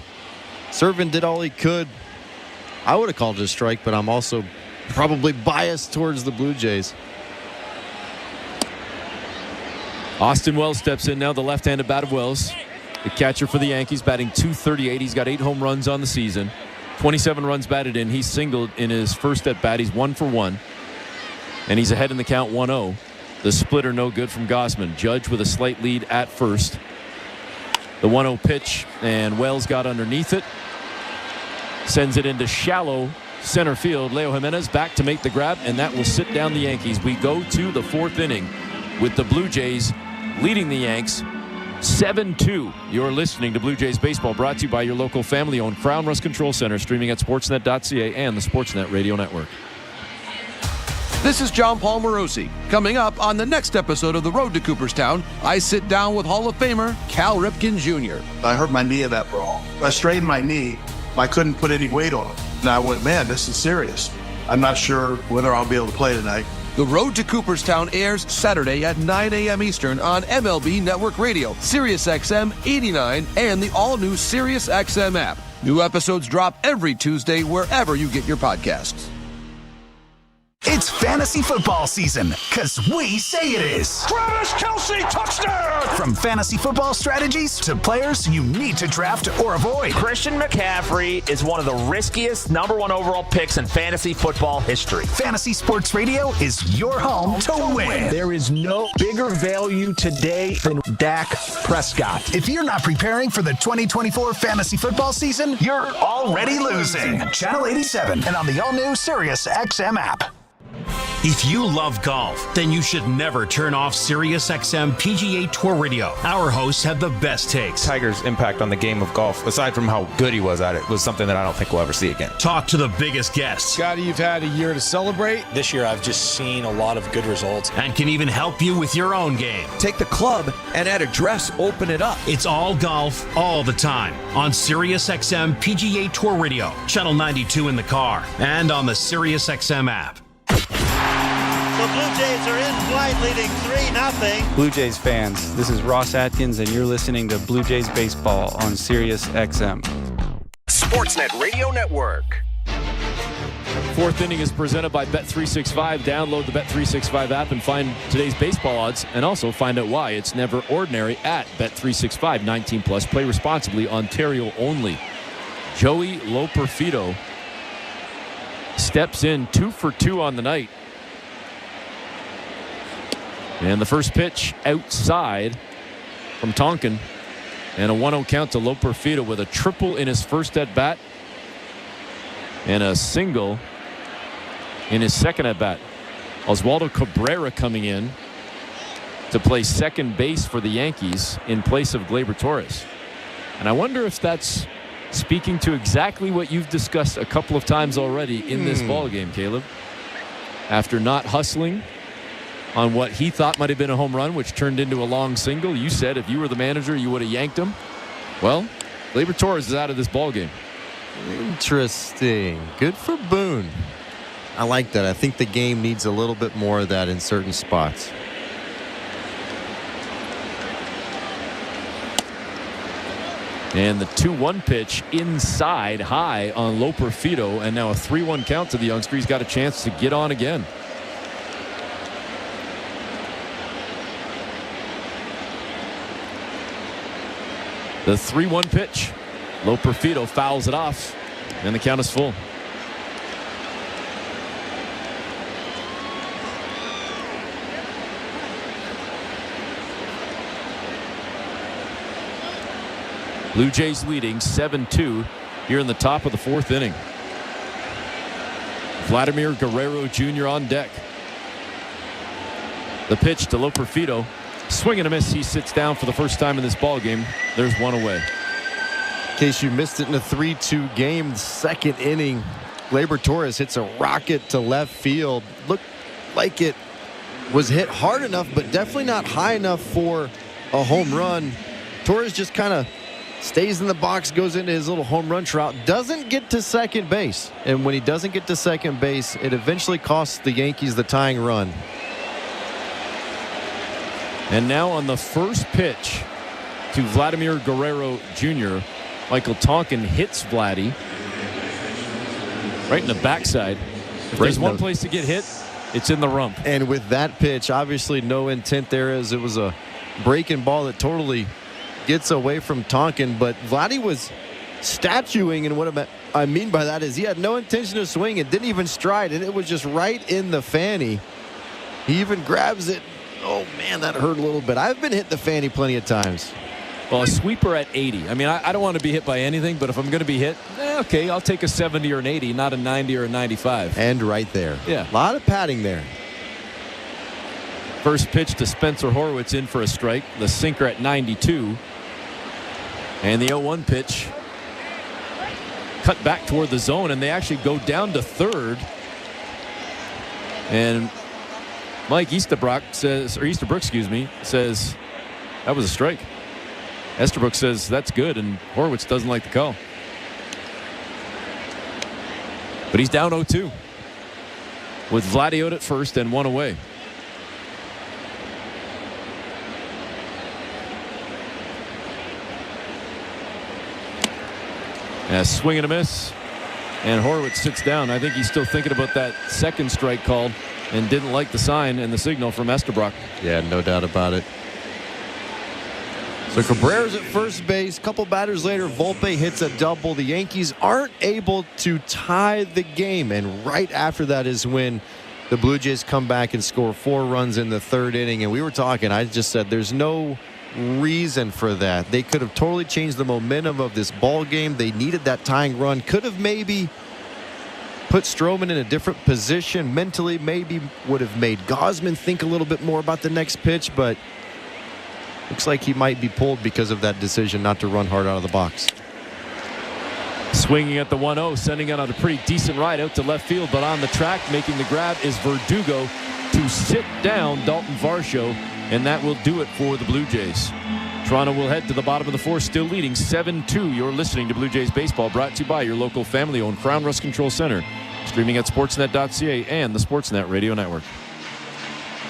Servin did all he could. I would have called it a strike, but I'm also probably biased towards the Blue Jays. Austin Wells steps in now, the left-handed bat of Wells. The catcher for the Yankees, batting .238. He's got 8 home runs on the season. 27 runs batted in. He's singled in his first at-bat. He's 1 for 1. And he's ahead in the count 1-0. The splitter no good from Gausman. Judge with a slight lead at first. The 1-0 pitch, and Wells got underneath it. Sends it into shallow center field. Leo Jimenez back to make the grab, and that will sit down the Yankees. We go to the 4th inning with the Blue Jays leading the Yanks 7-2. You're listening to Blue Jays Baseball, brought to you by your local family-owned Crown Rust Control Center, streaming at sportsnet.ca and the Sportsnet Radio Network. This is John Paul Morosi. Coming up on the next episode of The Road to Cooperstown, I sit down with Hall of Famer Cal Ripken Jr. I hurt my knee in that brawl. I strained my knee. I couldn't put any weight on it. And I went, man, this is serious. I'm not sure whether I'll be able to play tonight. The Road to Cooperstown airs Saturday at 9 a.m. Eastern on MLB Network Radio, Sirius XM 89, and the all-new Sirius XM app. New episodes drop every Tuesday wherever you get your podcasts. It's fantasy football season, because we say it is. Travis Kelce, touchdown! From fantasy football strategies to players you need to draft or avoid. Christian McCaffrey is one of the riskiest #1 overall picks in fantasy football history. Fantasy Sports Radio is your home to win. There is no bigger value today than Dak Prescott. If you're not preparing for the 2024 fantasy football season, you're already losing. Channel 87 and on the all-new Sirius XM app. If you love golf, then you should never turn off SiriusXM PGA Tour Radio. Our hosts have the best takes. Tiger's impact on the game of golf, aside from how good he was at it, was something that I don't think we'll ever see again. Talk to the biggest guests. Scotty, you've had a year to celebrate. This year, I've just seen a lot of good results. And can even help you with your own game. Take the club and at address, open it up. It's all golf, all the time. On SiriusXM PGA Tour Radio, Channel 92 in the car, and on the SiriusXM app. The Blue Jays are in flight, leading 3-0. Blue Jays fans, this is Ross Atkins, and you're listening to Blue Jays Baseball on Sirius XM. Sportsnet Radio Network. 4th inning is presented by Bet365. Download the Bet365 app and find today's baseball odds, and also find out why it's never ordinary at Bet365. 19 plus. Play responsibly. Ontario only. Joey Loperfido steps in 2 for 2 on the night. And the first pitch outside from Tonkin. And a 1-0 count to Loperfido with a triple in his first at-bat. And a single in his second at-bat. Oswaldo Cabrera coming in to play second base for the Yankees in place of Gleyber Torres. And I wonder if that's speaking to exactly what you've discussed a couple of times already in this ball game, Caleb. After not hustling on what he thought might have been a home run, which turned into a long single, you said if you were the manager, you would have yanked him. Well, Gleyber Torres is out of this ball game. Interesting. Good for Boone. I like that. I think the game needs a little bit more of that in certain spots. And the 2-1 pitch inside high on Loperfido, and now a 3-1 count to the youngster. He's got a chance to get on again. The 3-1 pitch. Loperfido fouls it off, and the count is full. Blue Jays leading 7-2 here in the top of the 4th inning. Vladimir Guerrero Jr. on deck. The pitch to Loperfido. Swing and a miss. He sits down for the first time in this ball game. There's one away. In case you missed it in a 3-2 game, second inning, Gleyber Torres hits a rocket to left field. Looked like it was hit hard enough, but definitely not high enough for a home run. Torres just kind of stays in the box, goes into his little home run trot, doesn't get to second base. And when he doesn't get to second base, it eventually costs the Yankees the tying run. And now on the first pitch to Vladimir Guerrero Jr., Michael Tonkin hits Vladdy right in the backside. If there's one place to get hit, it's in the rump. And with that pitch, obviously no intent there, as it was a breaking ball that totally gets away from Tonkin. But Vladdy was statuing, and what I mean by that is he had no intention of swinging, didn't even stride, and it was just right in the fanny. He even grabs it. Oh, man, that hurt a little bit. I've been hit the fanny plenty of times. Well, a sweeper at 80. I mean, I don't want to be hit by anything, but if I'm going to be hit, okay, I'll take a 70 or an 80, not a 90 or a 95. And right there. Yeah. A lot of padding there. First pitch to Spencer Horwitz in for a strike. The sinker at 92. And the 0-1 pitch cut back toward the zone, and they actually go down to third. And Mike Easterbrook says that was a strike. Estabrook says that's good, and Horwitz doesn't like the call. But he's down 0-2 with Vladdy out at first and one away. A swing and a miss, and Horwitz sits down. I think he's still thinking about that second strike called and didn't like the sign and the signal from Estabrook. Yeah, no doubt about it. So Cabrera's at first base. Couple batters later, Volpe hits a double. The Yankees aren't able to tie the game, and right after that is when the Blue Jays come back and score 4 runs in the 3rd inning. And we were talking, I just said there's no reason for that. They could have totally changed the momentum of this ball game. They needed that tying run. Could have maybe put Stroman in a different position mentally, maybe would have made Gausman think a little bit more about the next pitch, but looks like he might be pulled because of that decision not to run hard out of the box. Swinging at the 1-0, sending it on a pretty decent ride out to left field, but on the track making the grab is Verdugo to sit down Dalton Varsho, and that will do it for the Blue Jays. Toronto will head to the bottom of the 4th, still leading 7-2. You're listening to Blue Jays Baseball, brought to you by your local family-owned Crown Rust Control Center. Streaming at sportsnet.ca and the Sportsnet Radio Network.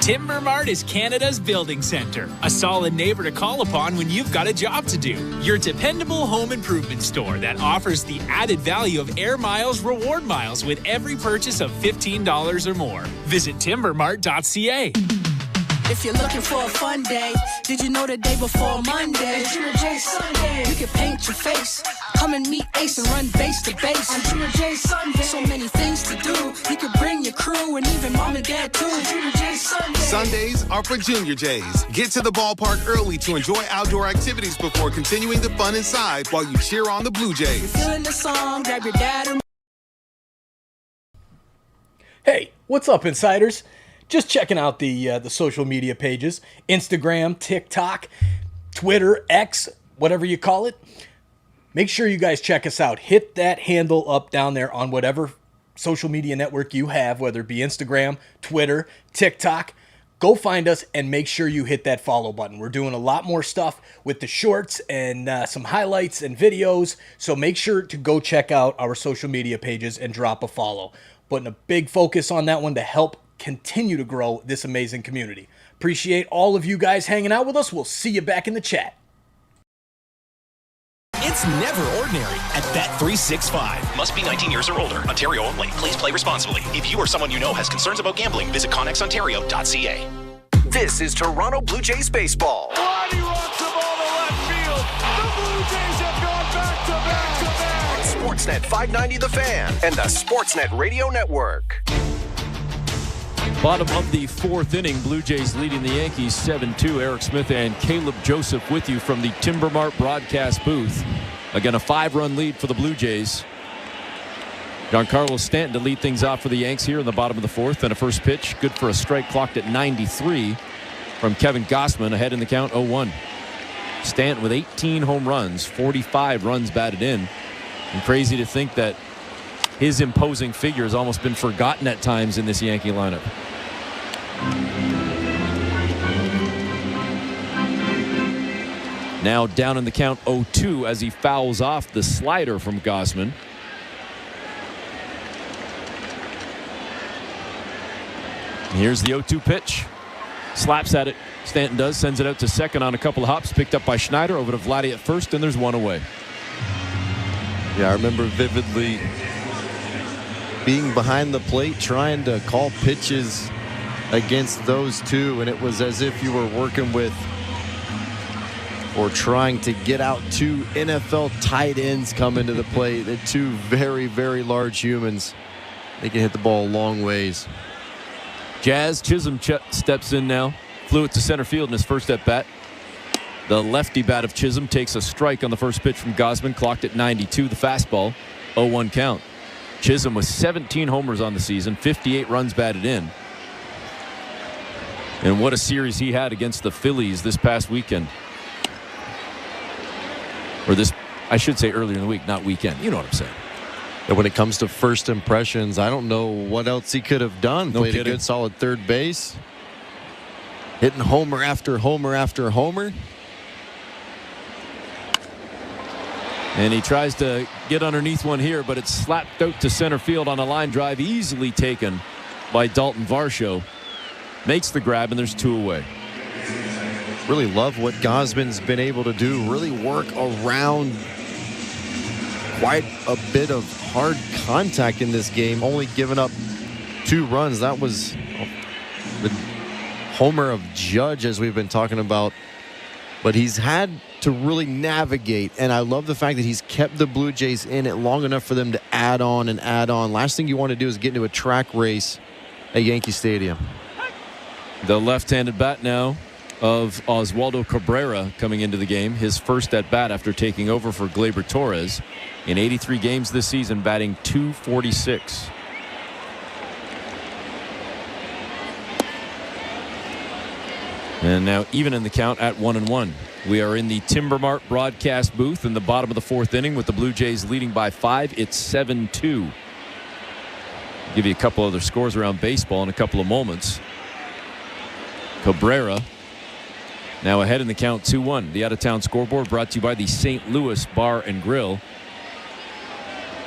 Timber Mart is Canada's building center, a solid neighbor to call upon when you've got a job to do. Your dependable home improvement store that offers the added value of Air Miles reward miles with every purchase of $15 or more. Visit timbermart.ca. If you're looking for a fun day, did you know the day before Monday? Junior J Sunday. You can paint your face, come and meet Ace and run base to base. On Junior J Sunday. So many things to do. You could bring your crew and even mom and dad too. Junior J Sunday. Sundays are for Junior Jays. Get to the ballpark early to enjoy outdoor activities before continuing the fun inside while you cheer on the Blue Jays. You're feeling the song, grab your dad or... Hey, what's up, insiders? Just checking out the social media pages, Instagram, TikTok, Twitter, X, whatever you call it. Make sure you guys check us out. Hit that handle up down there on whatever social media network you have, whether it be Instagram, Twitter, TikTok. Go find us and make sure you hit that follow button. We're doing a lot more stuff with the shorts and some highlights and videos. So make sure to go check out our social media pages and drop a follow. Putting a big focus on that one to help continue to grow this amazing community. Appreciate all of you guys hanging out with us. We'll see you back in the chat. It's never ordinary at Bet365. Must be 19 years or older. Ontario only. Please play responsibly. If you or someone you know has concerns about gambling, visit connexontario.ca. This is Toronto Blue Jays baseball. Roddy rocks the ball to left field. The Blue Jays have gone back-to-back. On Sportsnet 590 The Fan and the Sportsnet Radio Network. Bottom of the fourth inning, Blue Jays leading the Yankees 7-2. Eric Smith and Caleb Joseph with you from the Timbermart broadcast booth. Again, a 5-run lead for the Blue Jays. Giancarlo Stanton to lead things off for the Yanks here in the bottom of the fourth. And a first pitch, good for a strike, clocked at 93 from Kevin Gausman, ahead in the count 0-1. Stanton with 18 home runs, 45 runs batted in. And crazy to think that his imposing figure has almost been forgotten at times in this Yankee lineup. Now down in the count 0-2 as he fouls off the slider from Gausman. Here's the 0-2 pitch. Slaps at it. Stanton does. Sends it out to second on a couple of hops. Picked up by Schneider. Over to Vladdy at first, and there's one away. Yeah, I remember vividly being behind the plate trying to call pitches against those two, and it was as if you were working with or trying to get out two NFL tight ends coming to the plate. They're two very, very large humans. They can hit the ball a long ways. Jazz Chisholm steps in now. Flew it to center field in his first at bat. The lefty bat of Chisholm takes a strike on the first pitch from Gausman, clocked at 92. The fastball, 0-1 count. Chisholm with 17 homers on the season, 58 runs batted in. And what a series he had against the Phillies this past weekend. Or this, I should say earlier in the week, not weekend. You know what I'm saying. And when it comes to first impressions, I don't know what else he could have done. Played a good solid third base. Hitting homer after homer after homer. And he tries to get underneath one here, but it's slapped out to center field on a line drive, easily taken by Dalton Varsho. Makes the grab, and there's two away. Really love what Gausman's been able to do. Really work around quite a bit of hard contact in this game. Only giving up 2 runs. That was the homer of Judge, as we've been talking about. But he's had to really navigate, and I love the fact that he's kept the Blue Jays in it long enough for them to add on and add on. Last thing you want to do is get into a track race at Yankee Stadium. The left-handed bat now of Oswaldo Cabrera coming into the game. His first at bat after taking over for Gleyber Torres. In 83 games this season, batting .246. And now even in the count at 1-1. We are in the Timbermart broadcast booth in the bottom of the fourth inning with the Blue Jays leading by 5. It's 7-2. Give you a couple other scores around baseball in a couple of moments. Cabrera now ahead in the count 2-1. The out-of-town scoreboard brought to you by the St. Louis Bar and Grill.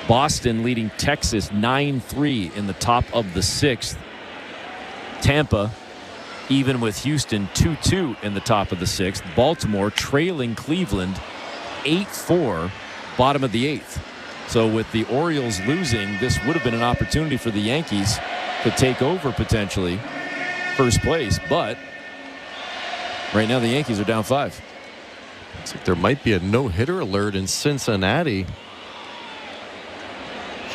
Boston leading Texas 9-3 in the top of the 6th. Tampa even with Houston 2-2 in the top of the 6th. Baltimore trailing Cleveland 8-4, bottom of the 8th. So with the Orioles losing, this would have been an opportunity for the Yankees to take over potentially first place. But right now the Yankees are down 5. Looks like there might be a no-hitter alert in Cincinnati.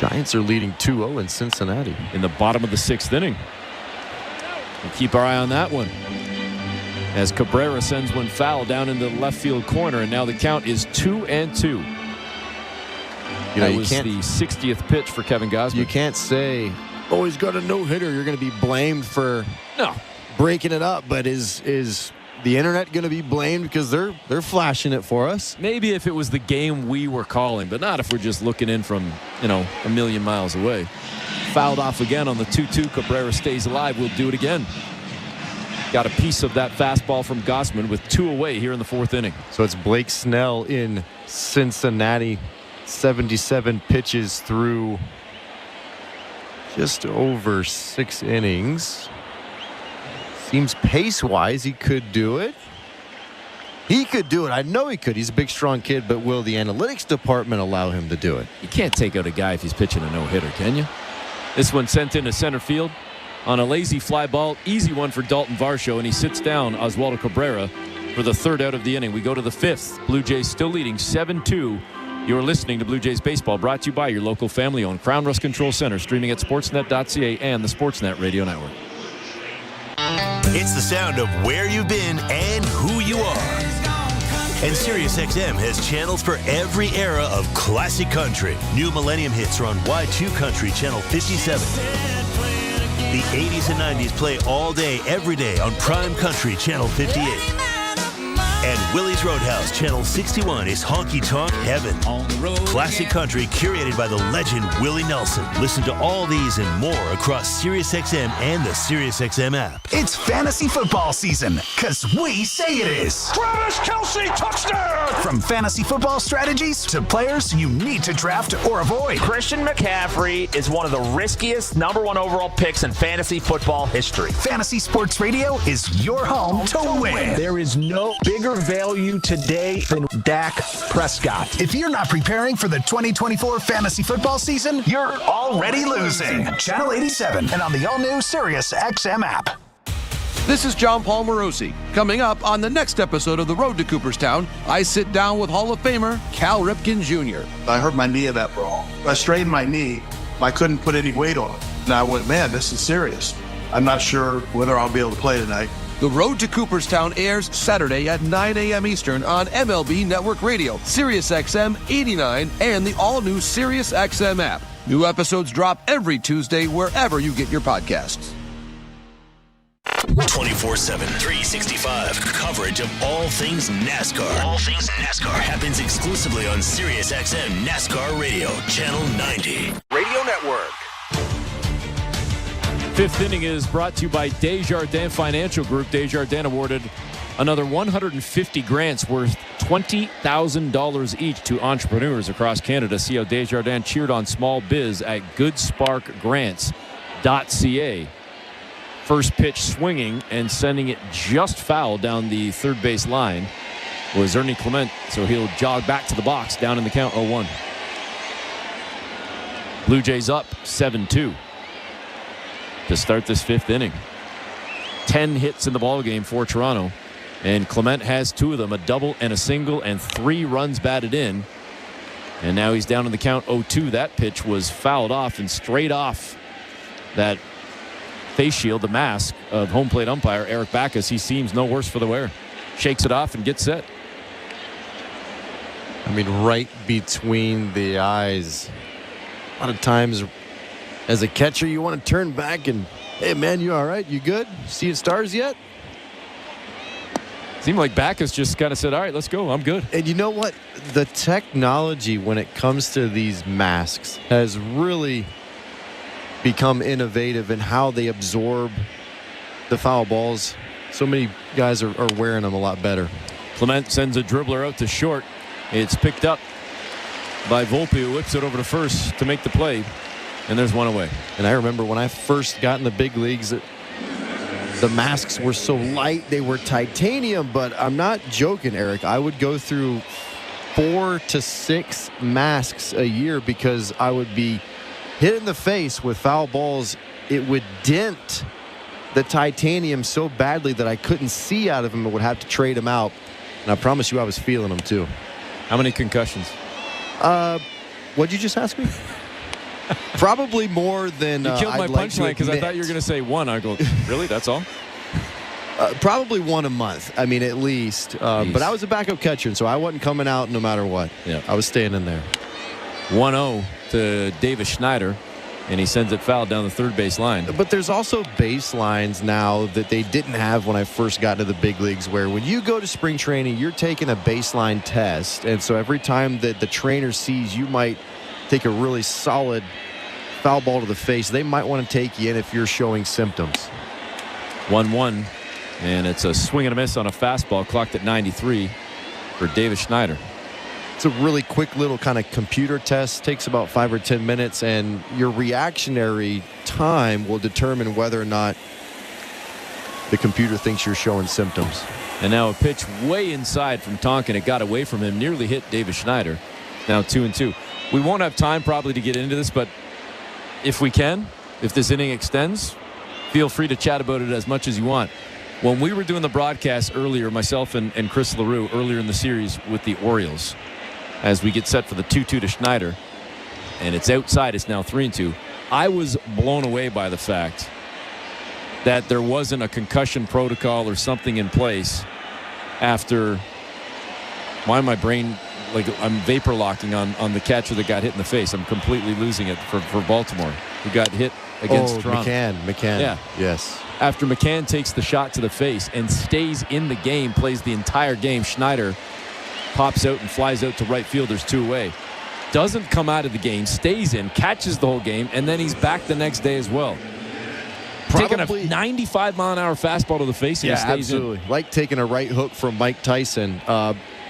Giants are leading 2-0 in Cincinnati. In the bottom of the 6th inning. We'll keep our eye on that one as Cabrera sends one foul down into the left field corner, and now the count is 2-2. You know, that was the 60th pitch for Kevin Gausman. You can't say, oh, he's got a no-hitter. You're going to be blamed for breaking it up, but is the internet going to be blamed because they're flashing it for us? Maybe if it was the game we were calling, but not if we're just looking in from, a million miles away. Fouled off again on the 2-2. Cabrera stays alive. We'll do it again. Got a piece of that fastball from Gausman with 2 away here in the 4th inning. So it's Blake Snell in Cincinnati. 77 pitches through just over 6 innings. Seems pace-wise he could do it. He could do it. I know he could. He's a big, strong kid, but will the analytics department allow him to do it? You can't take out a guy if he's pitching a no-hitter, can you? This one sent into center field on a lazy fly ball. Easy one for Dalton Varsho, and he sits down Oswaldo Cabrera for the third out of the inning. We go to the fifth. Blue Jays still leading 7-2. You're listening to Blue Jays Baseball, brought to you by your local family-owned Crown Rust Control Center, streaming at sportsnet.ca and the Sportsnet Radio Network. It's the sound of where you've been and who you are. And SiriusXM has channels for every era of classic country. New Millennium hits are on Y2 Country, Channel 57. The 80s and 90s play all day, every day on Prime Country, Channel 58. And Willie's Roadhouse, Channel 61 is honky tonk heaven. Classic country curated by the legend Willie Nelson. Listen to all these and more across SiriusXM and the SiriusXM app. It's fantasy football season, because we say it is. Travis Kelce, touchdown! From fantasy football strategies to players you need to draft or avoid. Christian McCaffrey is one of the riskiest #1 overall picks in fantasy football history. Fantasy Sports Radio is your home to win. There is no bigger value today than Dak Prescott. If you're not preparing for the 2024 fantasy football season, you're already losing. Channel 87 and on the all-new Sirius XM app. This is John Paul Morosi. Coming up on the next episode of The Road to Cooperstown, I sit down with Hall of Famer Cal Ripken Jr. I hurt my knee at that brawl. I strained my knee. I couldn't put any weight on it. And I went, man, this is serious. I'm not sure whether I'll be able to play tonight. The Road to Cooperstown airs Saturday at 9 a.m. Eastern on MLB Network Radio, Sirius XM 89, and the all-new Sirius XM app. New episodes drop every Tuesday wherever you get your podcasts. 24/7, 365 coverage of all things NASCAR. All things NASCAR happens exclusively on SiriusXM NASCAR Radio, Channel 90. Radio Network. Fifth inning is brought to you by Desjardins Financial Group. Desjardins awarded another 150 grants worth $20,000 each to entrepreneurs across Canada. See how Desjardins cheered on small biz at goodsparkgrants.ca. First pitch swinging and sending it just foul down the third base line was Ernie Clement, so he'll jog back to the box down in the count 0-1. Blue Jays up 7-2 to start this fifth inning. 10 hits in the ballgame for Toronto, and Clement has 2 of them, a double and a single, and 3 runs batted in. And now he's down in the count 0-2. That pitch was fouled off, and straight off that face shield, the mask of home plate umpire Eric Backus, he seems no worse for the wear. Shakes it off and gets set. I mean, right between the eyes. A lot of times as a catcher, you want to turn back and, hey, man, you all right? You good? Seeing stars yet? Seemed like Backus just kind of said, all right, let's go. I'm good. And you know what? The technology when it comes to these masks has really become innovative in how they absorb the foul balls. So many guys are wearing them a lot better. Clement sends a dribbler out to short. It's picked up by Volpe, who whips it over to first to make the play. And there's one away. And I remember when I first got in the big leagues, the masks were so light. They were titanium, but I'm not joking, Eric. I would go through 4 to 6 masks a year because I would be hit in the face with foul balls. It would dent the titanium so badly that I couldn't see out of him and would have to trade him out. And I promise you I was feeling them too. How many concussions? What'd you just ask me? Probably more than you killed my punchline because I thought you were going to say 1. I go, really? That's all? Probably 1 a month. I mean, at least. But I was a backup catcher, and so I wasn't coming out no matter what. Yeah. I was staying in there. 1-0 to Davis Schneider, and he sends it foul down the third base line. But there's also baselines now that they didn't have when I first got into the big leagues, where when you go to spring training, you're taking a baseline test. And so every time that the trainer sees you might take a really solid foul ball to the face, they might want to take you in if you're showing symptoms. 1-1, and it's a swing and a miss on a fastball clocked at 93 for Davis Schneider. It's a really quick little kind of computer test. Takes about 5 or 10 minutes, and your reactionary time will determine whether or not the computer thinks you're showing symptoms. And now a pitch way inside from Tonkin. It got away from him, nearly hit Davis Schneider. Now 2-2. We won't have time probably to get into this, but if we can, if this inning extends, feel free to chat about it as much as you want. When we were doing the broadcast earlier, myself and Chris LaRue, earlier in the series with the Orioles, as we get set for the 2-2 to Schneider, and it's outside, it's now 3-2, I was blown away by the fact that there wasn't a concussion protocol or something in place after, why my brain, like I'm vapor locking on the catcher that got hit in the face. I'm completely losing it for Baltimore, who got hit against Toronto. McCann. Yeah. Yes. After McCann takes the shot to the face and stays in the game, plays the entire game, Schneider pops out and flies out to right field. There's 2 away. Doesn't come out of the game, stays in, catches the whole game, and then he's back the next day as well. Taking a 95-mile-an-hour fastball to the face, and he stays absolutely. Like taking a right hook from Mike Tyson.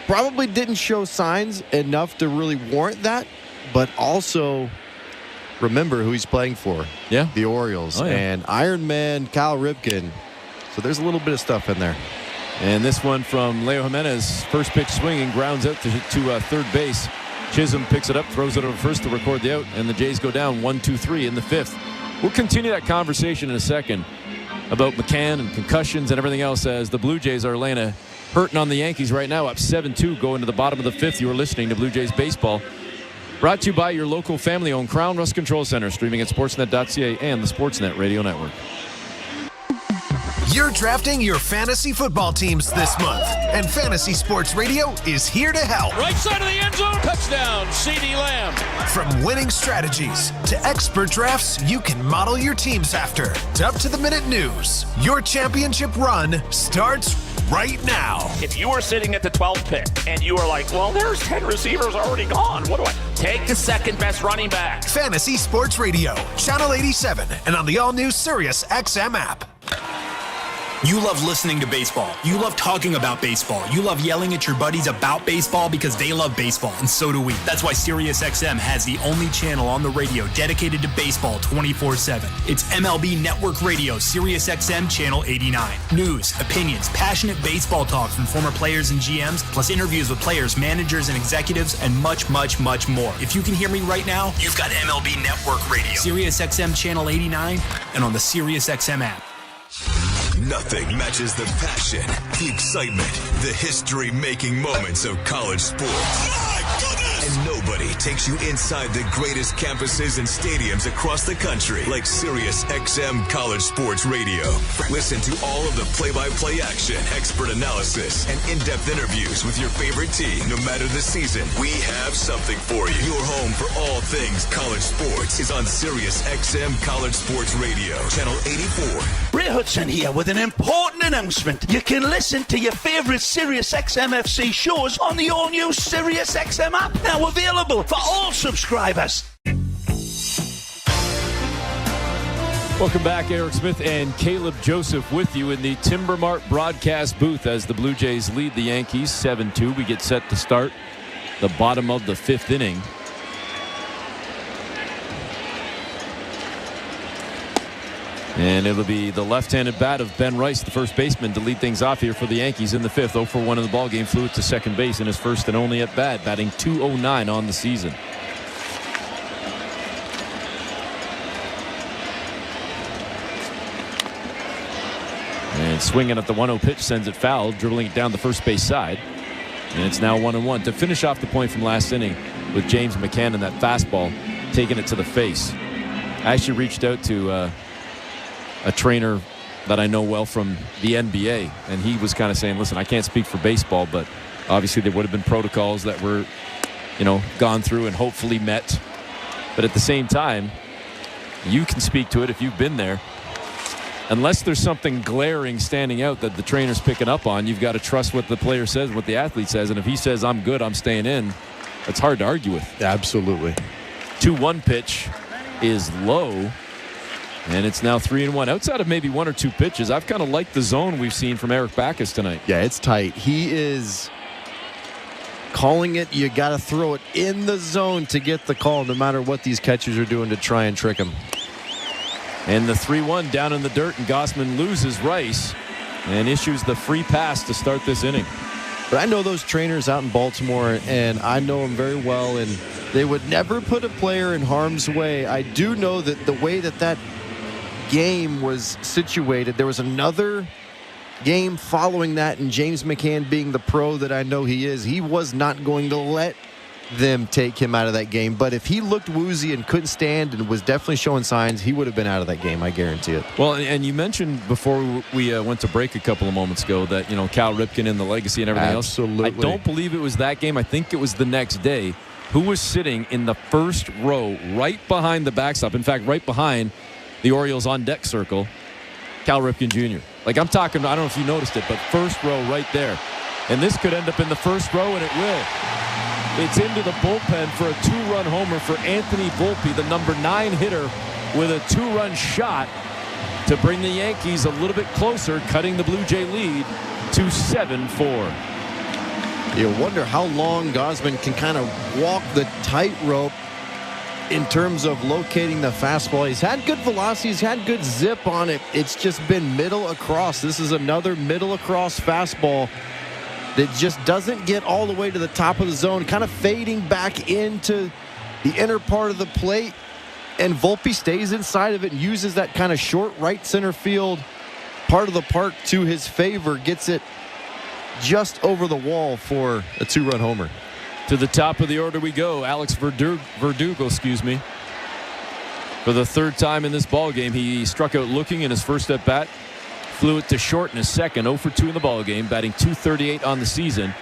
Probably didn't show signs enough to really warrant that, but also remember who he's playing for. Yeah. The Orioles. Oh, yeah. And Iron Man Cal Ripken. So there's a little bit of stuff in there. And this one from Leo Jimenez, first pitch swinging, grounds out to third base. Chisholm picks it up, throws it over first to record the out, and the Jays go down 1-2-3 in the 5th. We'll continue that conversation in a second about McCann and concussions and everything else, as the Blue Jays are laying a hurting on the Yankees right now, up 7-2 going to the bottom of the 5th. You are listening to Blue Jays Baseball, brought to you by your local family-owned Crown Rust Control Center, streaming at sportsnet.ca and the Sportsnet Radio Network. You're drafting your fantasy football teams this month, and Fantasy Sports Radio is here to help. Right side of the end zone, touchdown, CeeDee Lamb. From winning strategies to expert drafts you can model your teams after, to up-to-the-minute news, your championship run starts right now. If you are sitting at the 12th pick and you are like, well, there's 10 receivers already gone, what do I take? The second best running back. Fantasy Sports Radio, Channel 87, and on the all-new Sirius XM app. You love listening to baseball. You love talking about baseball. You love yelling at your buddies about baseball because they love baseball, and so do we. That's why SiriusXM has the only channel on the radio dedicated to baseball 24/7. It's MLB Network Radio, SiriusXM Channel 89. News, opinions, passionate baseball talk from former players and GMs, plus interviews with players, managers, and executives, and much, much, much more. If you can hear me right now, you've got MLB Network Radio, SiriusXM Channel 89, and on the SiriusXM app. Nothing matches the passion, the excitement, the history-making moments of college sports. My goodness! And nobody takes you inside the greatest campuses and stadiums across the country like Sirius XM College Sports Radio. Listen to all of the play-by-play action, expert analysis, and in-depth interviews with your favorite team. No matter the season, we have something for you. Your home for all things college sports is on Sirius XM College Sports Radio, Channel 84. Ray Hudson here with an important announcement. You can listen to your favorite Sirius XM FC shows on the all-new Sirius XM app, now available for all subscribers. Welcome back. Eric Smith and Caleb Joseph with you in the Timber Mart broadcast booth as the Blue Jays lead the Yankees 7-2. We get set to start the bottom of the 5th inning. And it'll be the left-handed bat of Ben Rice, the first baseman, to lead things off here for the Yankees in the 5th. 0 for 1 in the ballgame. Flew it to second base in his first and only at bat, batting .209 on the season. And swinging at the 1-0 pitch sends it foul, dribbling it down the first base side. And it's now 1-1 to finish off the point from last inning with James McCann and that fastball taking it to the face. I actually reached out to a trainer that I know well from the NBA, and he was kind of saying, listen, I can't speak for baseball, but obviously there would have been protocols that were, gone through and hopefully met. But at the same time, you can speak to it if you've been there. Unless there's something glaring standing out that the trainer's picking up on, you've got to trust what the player says, what the athlete says. And if he says, I'm good, I'm staying in, that's hard to argue with. Absolutely. 2-1 pitch is low. And it's now 3-1. Outside of maybe 1 or 2 pitches, I've kind of liked the zone we've seen from Eric Backus tonight. Yeah, it's tight. He is calling it. You got to throw it in the zone to get the call, no matter what these catchers are doing to try and trick him. And the 3-1 down in the dirt, and Gausman loses Rice. and issues the free pass to start this inning. But I know those trainers out in Baltimore, and I know them very well, and they would never put a player in harm's way. I do know that the way that game was situated, there was another game following that, and James McCann being the pro that I know he is, he was not going to let them take him out of that game. But if he looked woozy and couldn't stand and was definitely showing signs, he would have been out of that game, I guarantee it. Well, and you mentioned before we went to break a couple of moments ago that, Cal Ripken and the legacy and everything else. Absolutely. I don't believe it was that game. I think it was the next day. Who was sitting in the first row right behind the backstop? In fact, right behind the Orioles on deck circle, Cal Ripken Jr. Like I'm talking, I don't know if you noticed it, but first row right there. And this could end up in the first row, and it will. It's into the bullpen for a 2-run homer for Anthony Volpe, the number 9 hitter, with a 2-run shot to bring the Yankees a little bit closer, cutting the Blue Jay lead to 7-4. You wonder how long Gausman can kind of walk the tightrope in terms of locating the fastball. He's had good velocity. He's had good zip on it. It's just been middle across. This is another middle across fastball that just doesn't get all the way to the top of the zone, kind of fading back into the inner part of the plate. And Volpe stays inside of it and uses that kind of short right center field part of the park to his favor. Gets it just over the wall for a 2-run homer. To the top of the order we go. Alex Verdugo, for the third time in this ball game. He struck out looking in his first at bat. Flew it to short in his second. 0 for 2 in the ball game, batting .238 on the season.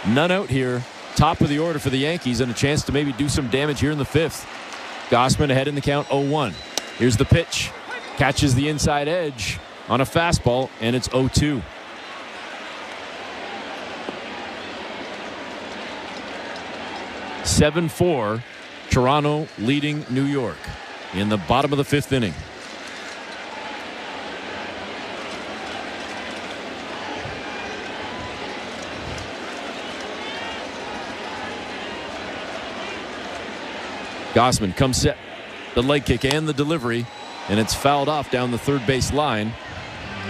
None out here. Top of the order for the Yankees, and a chance to maybe do some damage here in the 5th. Gausman ahead in the count, 0-1. Here's the pitch. Catches the inside edge on a fastball, and it's 0-2. (7-4), Toronto leading New York in the bottom of the 5th inning. Gausman comes set. The leg kick and the delivery, and it's fouled off down the third base line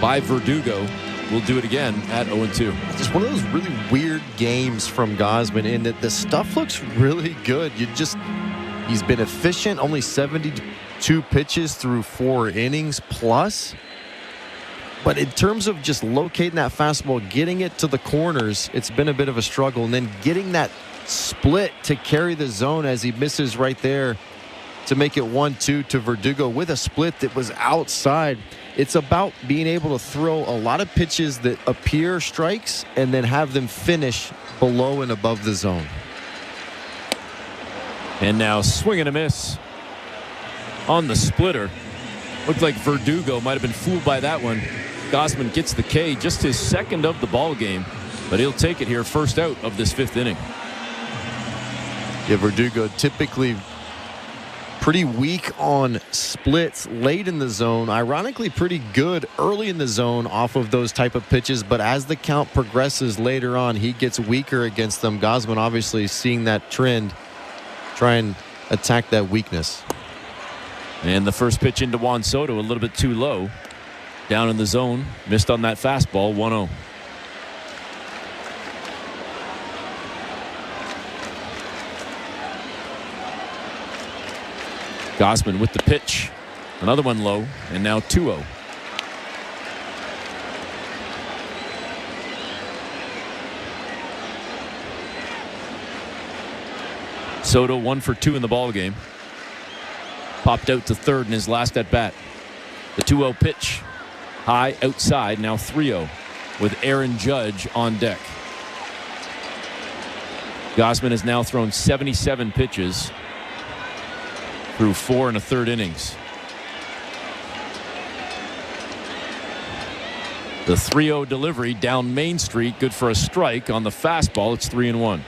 by Verdugo. We'll do it again at 0-2. Just one of those really weird games from Gausman in that the stuff looks really good. He's been efficient, only 72 pitches through 4 innings plus. But in terms of just locating that fastball, getting it to the corners, it's been a bit of a struggle. And then getting that split to carry the zone as he misses right there to make it 1-2 to Verdugo with a split that was outside. It's about being able to throw a lot of pitches that appear strikes and then have them finish below and above the zone. And now swing and a miss on the splitter. Looked like Verdugo might have been fooled by that one. Gausman gets the K, just his second of the ball game, but he'll take it here first out of this 5th inning. Yeah, Verdugo typically pretty weak on splits late in the zone. Ironically, pretty good early in the zone off of those type of pitches, but as the count progresses later on, he gets weaker against them. Gausman obviously seeing that trend, try and attack that weakness. And the first pitch into Juan Soto, a little bit too low. Down in the zone, missed on that fastball, 1-0. Gausman with the pitch. Another one low, and now 2-0. Soto 1 for 2 in the ball game. Popped out to third in his last at bat. The 2-0 pitch. High outside, now 3-0 with Aaron Judge on deck. Gausman has now thrown 77 pitches through 4 1/3 innings. The 3-0 delivery down Main Street, good for a strike on the fastball. It's 3-1.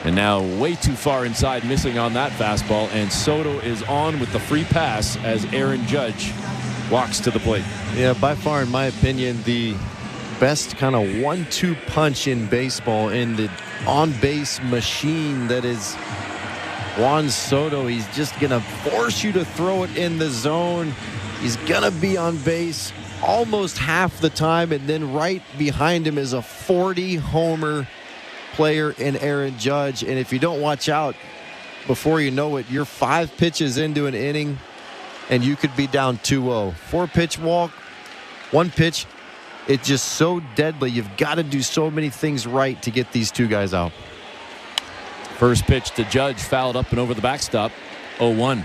And now way too far inside, missing on that fastball, and Soto is on with the free pass as Aaron Judge walks to the plate. Yeah, by far, in my opinion, the best kind of 1-2 punch in baseball, in the on-base machine that is Juan Soto. He's just going to force you to throw it in the zone. He's going to be on base almost half the time, and then right behind him is a 40-homer player in Aaron Judge. And if you don't watch out, before you know it, you're 5 pitches into an inning, and you could be down 2-0. 4-pitch walk, 1 pitch. It's just so deadly. You've got to do so many things right to get these 2 guys out. First pitch to Judge, fouled up and over the backstop, 0-1.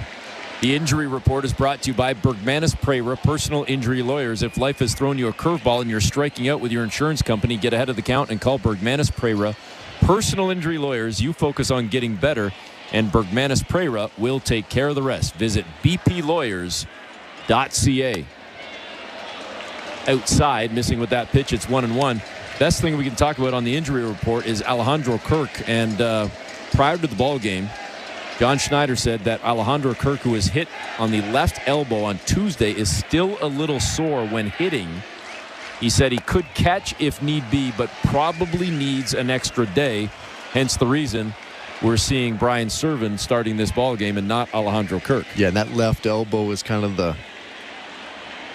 The injury report is brought to you by Bergmanis Prera, personal injury lawyers. If life has thrown you a curveball and you're striking out with your insurance company, get ahead of the count and call Bergmanis Prera, personal injury lawyers. You focus on getting better, and Bergmanis Prera will take care of the rest. Visit bplawyers.ca. Outside, missing with that pitch, it's 1-1. Best thing we can talk about on the injury report is Alejandro Kirk. And prior to the ball game, John Schneider said that Alejandro Kirk, who was hit on the left elbow on Tuesday, is still a little sore when hitting. He said he could catch if need be, but probably needs an extra day. Hence the reason we're seeing Brian Serven starting this ball game and not Alejandro Kirk. Yeah, and that left elbow is kind of the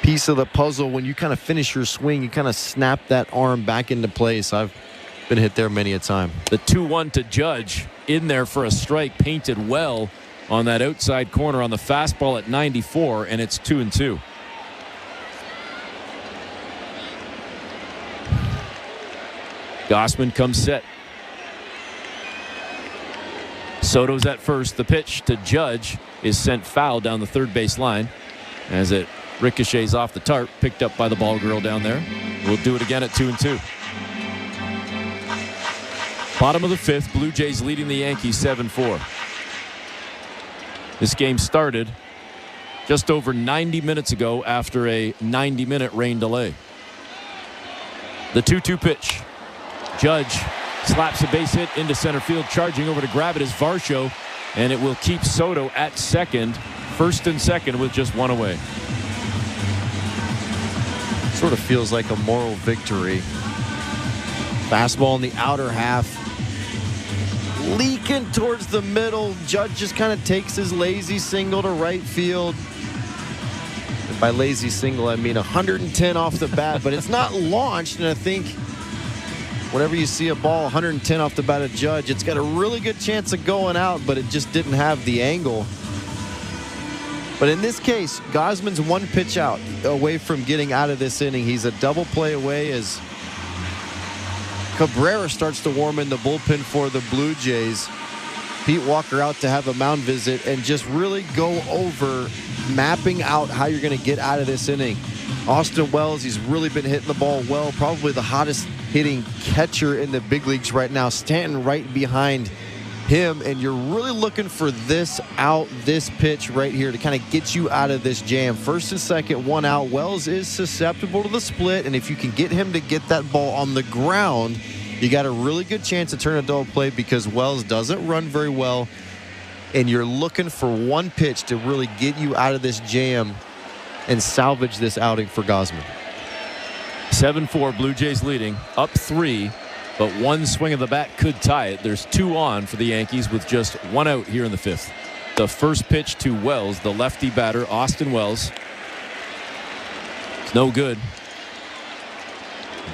piece of the puzzle. When you kind of finish your swing, you kind of snap that arm back into place. I've been hit there many a time. The 2-1 to Judge, in there for a strike, painted well on that outside corner on the fastball at 94, and it's 2-2. Gausman comes set. Soto's at first. The pitch to Judge is sent foul down the third base line as it ricochets off the tarp, picked up by the ball girl down there. We'll do it again at 2-2. Bottom of the 5th, Blue Jays leading the Yankees 7-4. This game started just over 90 minutes ago after a 90-minute rain delay. The 2-2 pitch. Judge slaps a base hit into center field. Charging over to grab it is Varsho, and it will keep Soto at second. First and second with just 1 away. Sort of feels like a moral victory. Fastball in the outer half, leaking towards the middle. Judge just kind of takes his lazy single to right field. And by lazy single, I mean 110 off the bat, but it's not launched. And I think whenever you see a ball 110 off the bat of Judge, it's got a really good chance of going out, but it just didn't have the angle. But in this case, Gausman's 1 pitch out away from getting out of this inning. He's a double play away as Cabrera starts to warm in the bullpen for the Blue Jays. Pete Walker out to have a mound visit and just really go over mapping out how you're going to get out of this inning. Austin Wells, he's really been hitting the ball well. Probably the hottest hitting catcher in the big leagues right now. Stanton right behind him, and you're really looking for this out, this pitch right here to kind of get you out of this jam. First and second, 1 out. Wells is susceptible to the split, and if you can get him to get that ball on the ground, you got a really good chance to turn a double play because Wells doesn't run very well, and you're looking for 1 pitch to really get you out of this jam and salvage this outing for Gausman. 7-4, Blue Jays leading, up 3. But 1 swing of the bat could tie it. There's 2 on for the Yankees with just 1 out here in the 5th. The first pitch to Wells, the lefty batter, Austin Wells. It's no good.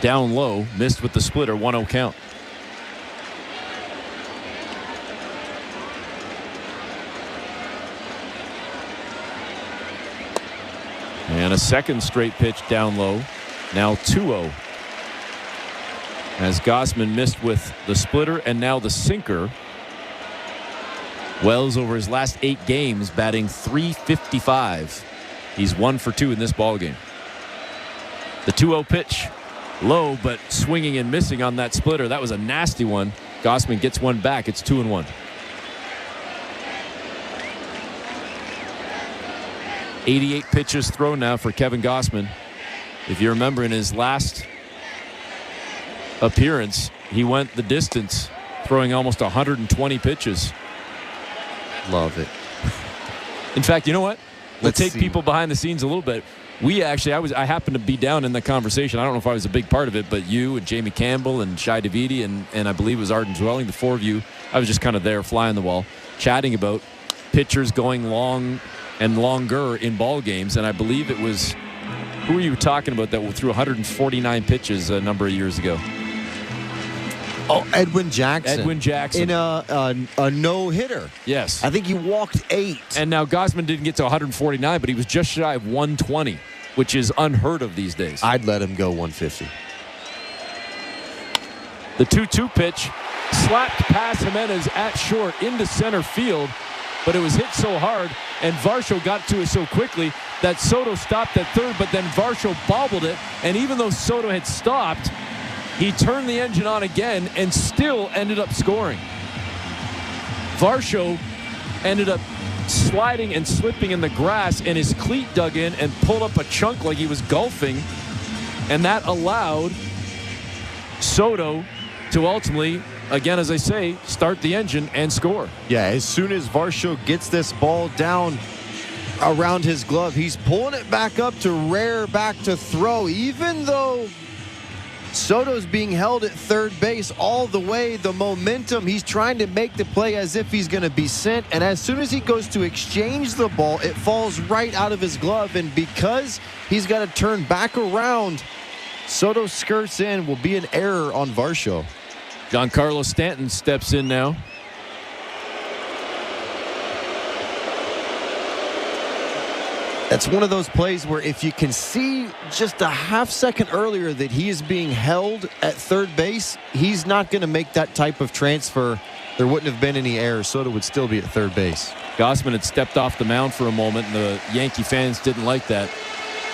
Down low, missed with the splitter, 1-0 count. And a second straight pitch down low. Now 2-0. As Gausman missed with the splitter and now the sinker. Wells over his last 8 games batting .355. He's 1 for 2 in this ballgame. The 2-0 pitch, low but swinging and missing on that splitter. That was a nasty one. Gausman gets one back. It's 2-1. .88 pitches thrown now for Kevin Gausman. If you remember, in his last appearance, he went the distance, throwing almost 120 pitches. Love it. In fact, you know what? Let's take people behind the scenes a little bit. I happened to be down in the conversation. I don't know if I was a big part of it, but you and Jamie Campbell and Shai Davidi and I believe it was Arden Dwelling, the four of you, I was just kind of there flying the wall, chatting about pitchers going long and longer in ball games. And I believe it was, who were you talking about that threw 149 pitches a number of years ago? Oh, Edwin Jackson. Edwin Jackson. In a no-hitter. Yes. I think he walked 8. And now Gausman didn't get to 149, but he was just shy of 120, which is unheard of these days. I'd let him go 150. The 2-2 pitch slapped past Jimenez at short into center field, but it was hit so hard, and Varsho got to it so quickly that Soto stopped at third, but then Varsho bobbled it, and even though Soto had stopped, he turned the engine on again and still ended up scoring. Varsho ended up sliding and slipping in the grass, and his cleat dug in and pulled up a chunk like he was golfing, and that allowed Soto to ultimately, again, as I say, start the engine and score. Yeah, as soon as Varsho gets this ball down around his glove, he's pulling it back up to rear back to throw, even though Soto's being held at third base all the way. The momentum, he's trying to make the play as if he's going to be sent, and as soon as he goes to exchange the ball, it falls right out of his glove, and because he's got to turn back around, Soto skirts in. Will be an error on Varsho. Giancarlo Stanton steps in now. That's one of those plays where if you can see just a half second earlier that he is being held at third base, he's not going to make that type of transfer. There wouldn't have been any error. Soto would still be at third base. Gausman had stepped off the mound for a moment, and the Yankee fans didn't like that.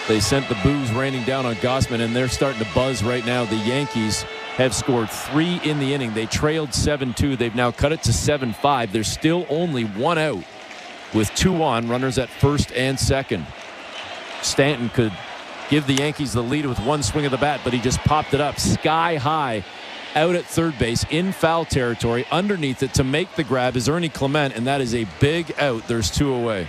They sent the boos raining down on Gausman, and they're starting to buzz right now. The Yankees have scored 3 in the inning. They trailed 7-2. They've now cut it to 7-5. There's still only 1 out with 2 on, runners at first and second. Stanton could give the Yankees the lead with 1 swing of the bat, but he just popped it up sky high out at third base in foul territory. Underneath it to make the grab is Ernie Clement, and that is a big out. There's 2 away.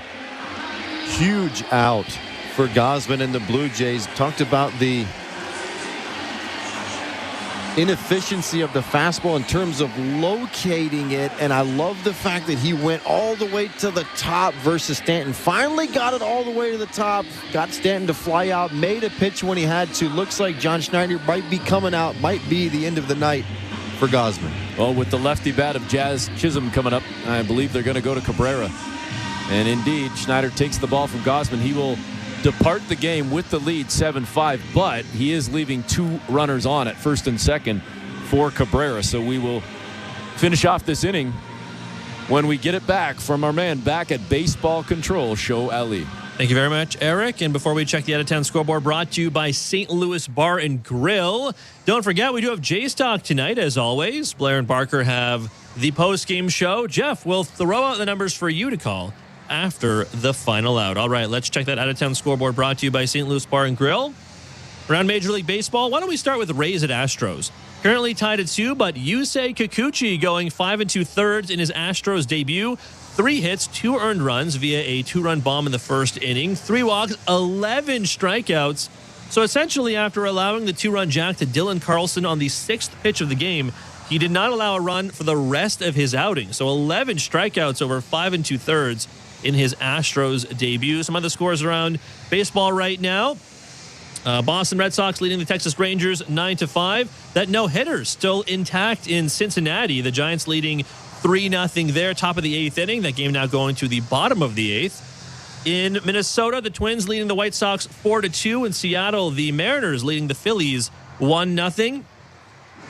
Huge out for Gausman and the Blue Jays. Talked about the inefficiency of the fastball in terms of locating it, and I love the fact that he went all the way to the top versus Stanton. Finally got it all the way to the top, got Stanton to fly out, made a pitch when he had to. Looks like John Schneider might be coming out, might be the end of the night for Gausman. Well, with the lefty bat of Jazz Chisholm coming up, I believe they're going to go to Cabrera. And indeed, Schneider takes the ball from Gausman. He will depart the game with the lead 7-5, but he is leaving 2 runners on at first and second for Cabrera. So we will finish off this inning when we get it back from our man back at Baseball Control, Show Ali. Thank you very much, Eric. And before we check the out-of-town scoreboard, brought to you by St. Louis Bar and Grill. Don't forget, we do have Jays Talk tonight, as always. Blair and Barker have the post-game show. Jeff will throw out the numbers for you to call after the final out. All right, let's check that out-of-town scoreboard brought to you by St. Louis Bar and Grill. Around Major League Baseball, why don't we start with Rays at Astros? Currently tied at 2, but Yusei Kikuchi going 5 2/3 in his Astros debut. 3 hits, 2 earned runs via a 2-run bomb in the first inning. 3 walks, 11 strikeouts. So essentially, after allowing the 2-run jack to Dylan Carlson on the 6th pitch of the game, he did not allow a run for the rest of his outing. So 11 strikeouts over 5 2/3 in his Astros debut. Some other scores around baseball right now. Boston Red Sox leading the Texas Rangers 9-5. That no-hitter still intact in Cincinnati. The Giants leading 3-0 there, top of the 8th inning. That game now going to the bottom of the 8th. In Minnesota, the Twins leading the White Sox 4-2. In Seattle, the Mariners leading the Phillies 1-0.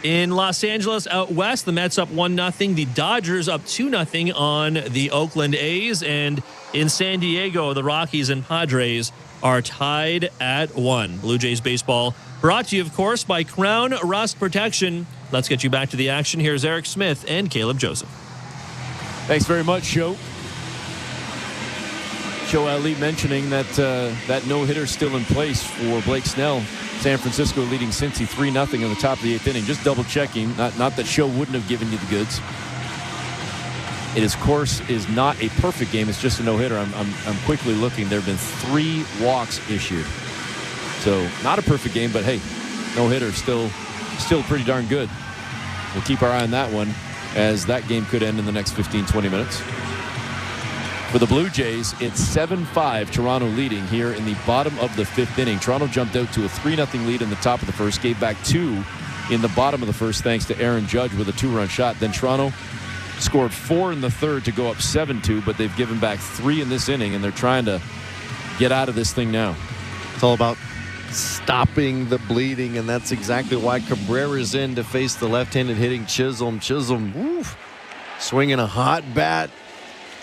In Los Angeles, out west, the Mets up 1-0. The Dodgers up 2-0 on the Oakland A's. And in San Diego, the Rockies and Padres are tied at 1. Blue Jays baseball brought to you, of course, by Crown Rust Protection. Let's get you back to the action. Here's Eric Smith and Caleb Joseph. Thanks very much, Show. Show Ali mentioning that that no-hitter still in place for Blake Snell. San Francisco leading Cincy 3-0 in the top of the 8th inning. Just double-checking. Not that Show wouldn't have given you the goods. It, of course, is not a perfect game. It's just a no-hitter. I'm quickly looking. There have been 3 walks issued. So not a perfect game, but hey, no hitter, still pretty darn good. We'll keep our eye on that one, as that game could end in the next 15-20 minutes. For the Blue Jays, it's 7-5, Toronto leading here in the bottom of the 5th inning. Toronto jumped out to a 3-0 lead in the top of the first, gave back 2 in the bottom of the first thanks to Aaron Judge with a 2-run shot. Then Toronto scored 4 in the third to go up 7-2, but they've given back 3 in this inning, and they're trying to get out of this thing now. It's all about stopping the bleeding, and that's exactly why Cabrera's in to face the left-handed hitting Chisholm. Chisholm, swinging a hot bat.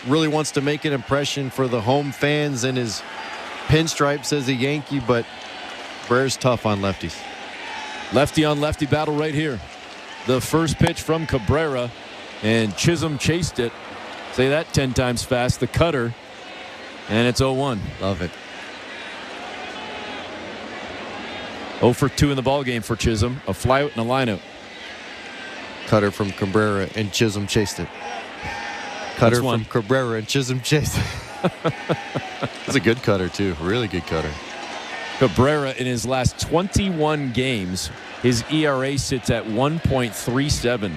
Really wants to make an impression for the home fans and his pinstripes as a Yankee, but Cabrera's tough on lefties. Lefty on lefty battle right here. The first pitch from Cabrera, and Chisholm chased it. Say that 10 times fast. The cutter, and it's 0-1. Love it. 0 for 2 in the ballgame for Chisholm. A flyout and a lineout. Cutter from Cabrera, and Chisholm chased it. Cutter from Cabrera, and Chisholm chased it. It's a good cutter, too. Really good cutter. Cabrera, in his last 21 games, his ERA sits at 1.37.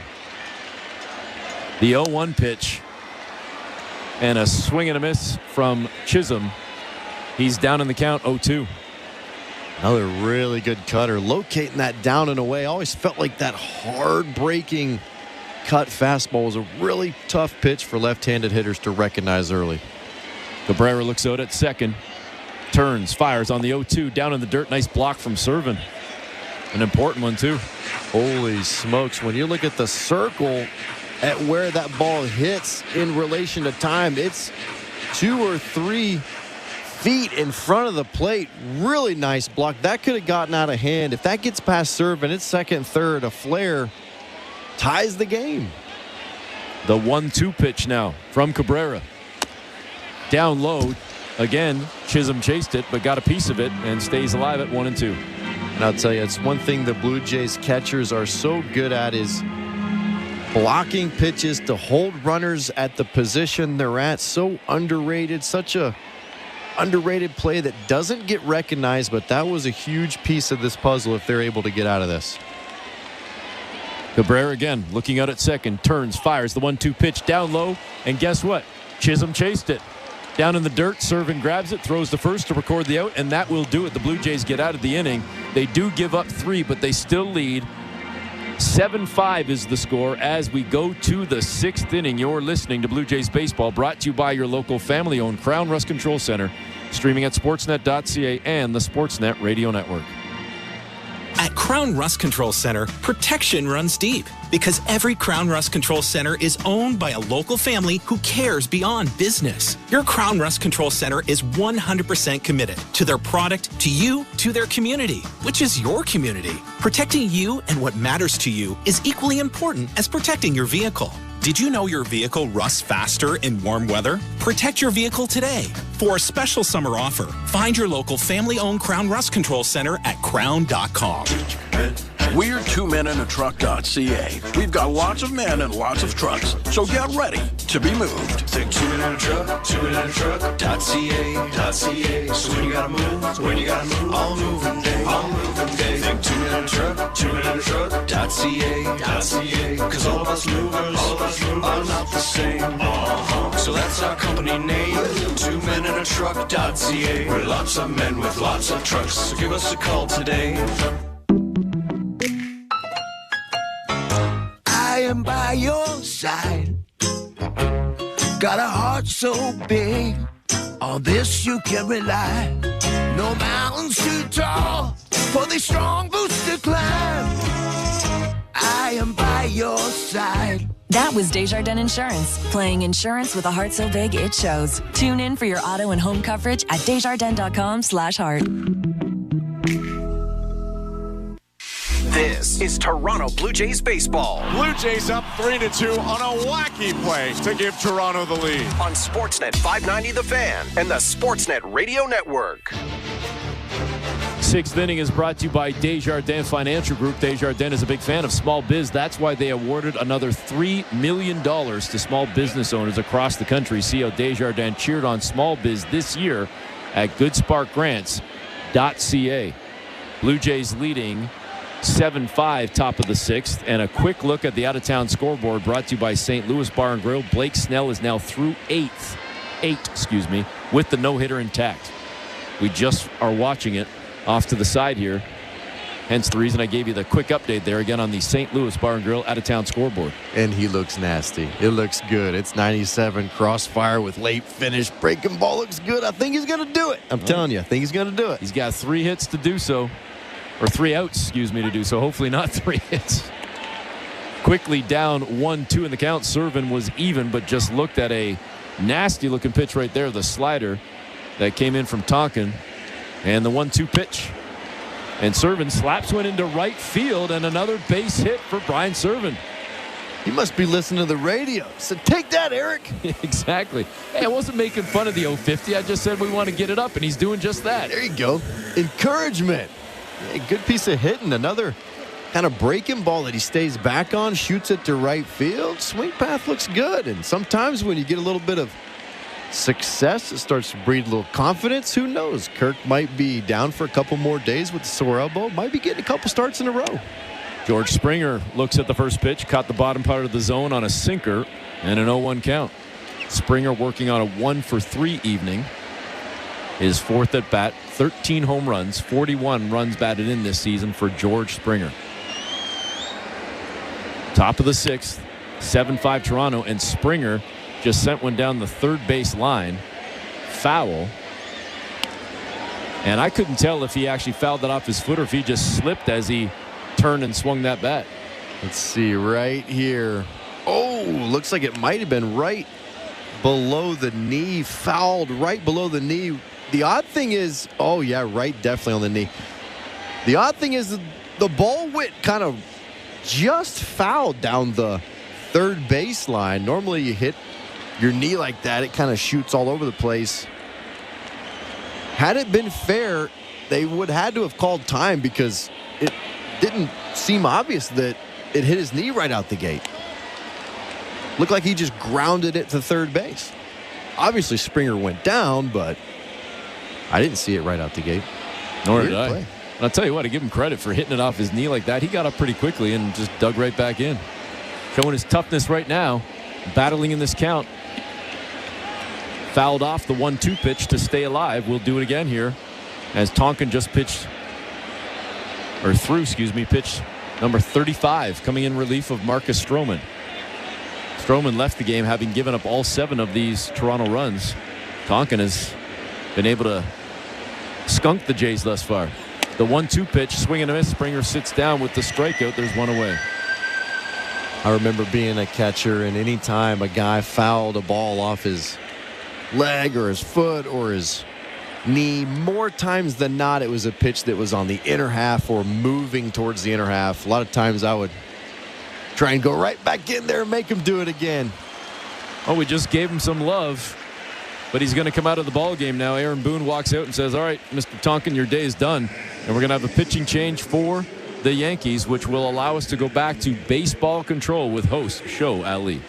The 0-1 pitch, and a swing and a miss from Chisholm. He's down in the count, 0-2. Another really good cutter. Locating that down and away. Always felt like that hard-breaking cut fastball was a really tough pitch for left-handed hitters to recognize early. Cabrera looks out at second. Turns, fires on the 0-2. Down in the dirt. Nice block from Servin. An important one, too. Holy smokes. When you look at the circle at where that ball hits in relation to time, it's 2 or 3 feet in front of the plate. Really nice block. That could have gotten out of hand. If that gets past Servin, it's second, third. A flare ties the game. The 1-2 pitch now from Cabrera. Down low. Again, Chisholm chased it, but got a piece of it and stays alive at 1-2. And I'll tell you, it's one thing the Blue Jays catchers are so good at is blocking pitches to hold runners at the position they're at. So underrated. Such a underrated play that doesn't get recognized, but that was a huge piece of this puzzle if they're able to get out of this. Cabrera again looking out at second, turns, fires the 1-2 pitch down low, and guess what? Chisholm chased it. Down in the dirt, Servin grabs it, throws the first to record the out, and that will do it. The Blue Jays get out of the inning. They do give up 3, but they still lead. 7-5 is the score as we go to the 6th inning. You're listening to Blue Jays Baseball, brought to you by your local family-owned Crown Rust Control Center, streaming at sportsnet.ca and the Sportsnet Radio Network. At Crown Rust Control Center, protection runs deep because every Crown Rust Control Center is owned by a local family who cares beyond business. Your Crown Rust Control Center is 100% committed to their product, to you, to their community, which is your community. Protecting you and what matters to you is equally important as protecting your vehicle. Did you know your vehicle rusts faster in warm weather? Protect your vehicle today. For a special summer offer, find your local family-owned Crown Rust Control Center at crown.com. We're 2menintruck.ca. We've got lots of men and lots of trucks, so get ready to be moved. Think 2menintruck.ca. So when you gotta move, all moving day. Think 2menintruck.ca. Cause all of us movers are not the same. So that's our company name, 2menintruck.ca. We're lots of men with lots of trucks, so give us a call today. I am by your side. Got a heart so big, on this you can rely. No mountains too tall for the strong boots to climb. I am by your side. That was Desjardins Insurance, playing insurance with a heart so big it shows. Tune in for your auto and home coverage at desjardins.com/heart. This is Toronto Blue Jays baseball. Blue Jays up 3-2 on a wacky play to give Toronto the lead. On Sportsnet 590 The Fan and the Sportsnet Radio Network. 6th inning is brought to you by Desjardins Financial Group. Desjardins is a big fan of small biz. That's why they awarded another $3 million to small business owners across the country. See how Desjardins cheered on small biz this year at goodsparkgrants.ca. Blue Jays leading 7-5, top of the 6th. And a quick look at the out-of-town scoreboard brought to you by St. Louis Bar and Grill. Blake Snell is now through 8, with the no-hitter intact. We just are watching it off to the side here. Hence the reason I gave you the quick update there again on the St. Louis Bar and Grill out-of-town scoreboard. And he looks nasty. It looks good. It's 97 crossfire with late finish. Breaking ball looks good. I think he's going to do it. I'm telling you, I think he's going to do it. He's got 3 hits to do so. Or 3 outs, to do so. Hopefully not 3 hits. Quickly down 1-2 in the count. Servin was even, but just looked at a nasty-looking pitch right there, the slider that came in from Tonkin. And the 1-2 pitch. And Servin slaps one into right field, and another base hit for Brian Servin. He must be listening to the radio. So take that, Eric. Exactly. Hey, I wasn't making fun of the 050. I just said we want to get it up, and he's doing just that. There you go. Encouragement. Hey, good piece of hitting. Another kind of breaking ball that he stays back on, shoots it to right field. Swing path looks good. And sometimes when you get a little bit of success, it starts to breed a little confidence. Who knows? Kirk might be down for a couple more days with the sore elbow. Might be getting a couple starts in a row. George Springer looks at the first pitch, caught the bottom part of the zone on a sinker, and an 0-1 count. Springer working on a 1-for-3 evening. His 4th at bat, 13 home runs, 41 runs batted in this season for George Springer. Top of the 6th, 7-5 Toronto, and Springer just sent one down the third base line. Foul. And I couldn't tell if he actually fouled it off his foot or if he just slipped as he turned and swung that bat. Let's see right here. Oh, looks like it might have been right below the knee. Fouled right below the knee. The odd thing is, oh yeah, right, definitely on the knee. The odd thing is the ball went kind of just fouled down the third baseline. Normally you hit your knee like that, it kind of shoots all over the place. Had it been fair, they would have had to have called time because it didn't seem obvious that it hit his knee right out the gate. Looked like he just grounded it to third base. Obviously Springer went down, but I didn't see it right out the gate. Nor did I. And I'll tell you what, I give him credit for hitting it off his knee like that. He got up pretty quickly and just dug right back in. Showing his toughness right now, battling in this count. Fouled off the 1-2 pitch to stay alive. We'll do it again here as Tonkin just pitch number 35 coming in relief of Marcus Stroman. Stroman left the game having given up all 7 of these Toronto runs. Tonkin has been able to skunk the Jays thus far. The 1-2 pitch, swing and a miss. Springer sits down with the strikeout. There's one away. I remember being a catcher, and any time a guy fouled a ball off his leg or his foot or his knee, more times than not it was a pitch that was on the inner half or moving towards the inner half. A lot of times I would try and go right back in there and make him do it again. Oh, we just gave him some love, but he's going to come out of the ball game now. Aaron Boone walks out and says, all right, Mr. Tonkin, your day is done, and we're going to have a pitching change for the Yankees, which will allow us to go back to baseball control with host Show Ali.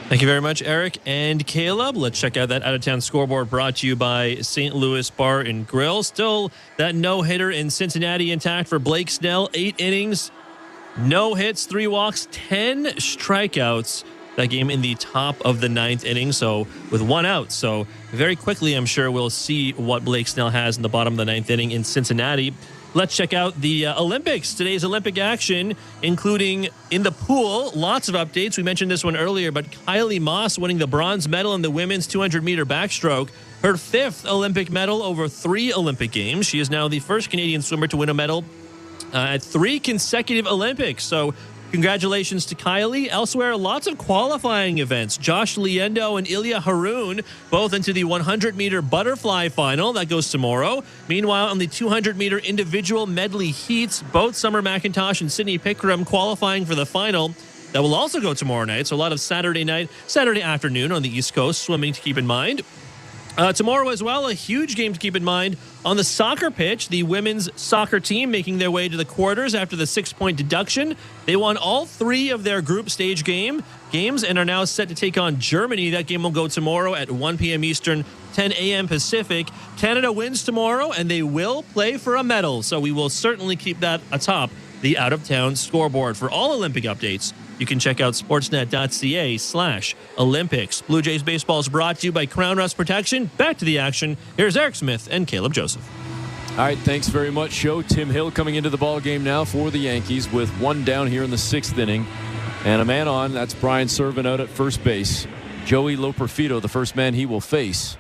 Thank you very much, Eric and Caleb. Let's check out that out-of-town scoreboard brought to you by St. Louis Bar and Grill. Still that no-hitter in Cincinnati intact for Blake Snell. 8 innings, no hits, 3 walks, 10 strikeouts. That game in the top of the 9th inning, so with 1 out. So very quickly, I'm sure we'll see what Blake Snell has in the bottom of the 9th inning in Cincinnati. Let's check out the Olympics. Today's Olympic action, including in the pool, lots of updates. We mentioned this one earlier, but Kylie Moss winning the bronze medal in the women's 200-meter backstroke. Her 5th Olympic medal over 3 Olympic Games. She is now the first Canadian swimmer to win a medal at 3 consecutive Olympics. So congratulations to Kylie. Elsewhere, lots of qualifying events. Josh Liendo and Ilya Haroun both into the 100-meter butterfly final. That goes tomorrow. Meanwhile, on the 200-meter individual medley heats, both Summer McIntosh and Sydney Pickram qualifying for the final. That will also go tomorrow night. So a lot of Saturday afternoon on the East Coast swimming to keep in mind. Tomorrow as well, a huge game to keep in mind. On the soccer pitch, the women's soccer team making their way to the quarters after the 6-point deduction. They won all 3 of their group stage games and are now set to take on Germany. That game will go tomorrow at 1 p.m. Eastern, 10 a.m. Pacific. Canada wins tomorrow, and they will play for a medal. So we will certainly keep that atop the out-of-town scoreboard. For all Olympic updates, you can check out sportsnet.ca/Olympics. Blue Jays baseball is brought to you by Crown Rust Protection. Back to the action. Here's Eric Smith and Caleb Joseph. All right, thanks very much, Show. Tim Hill coming into the ball game now for the Yankees with 1 down here in the 6th inning. And a man on, that's Brian Servant out at first base. Joey Loperfido, the first man he will face.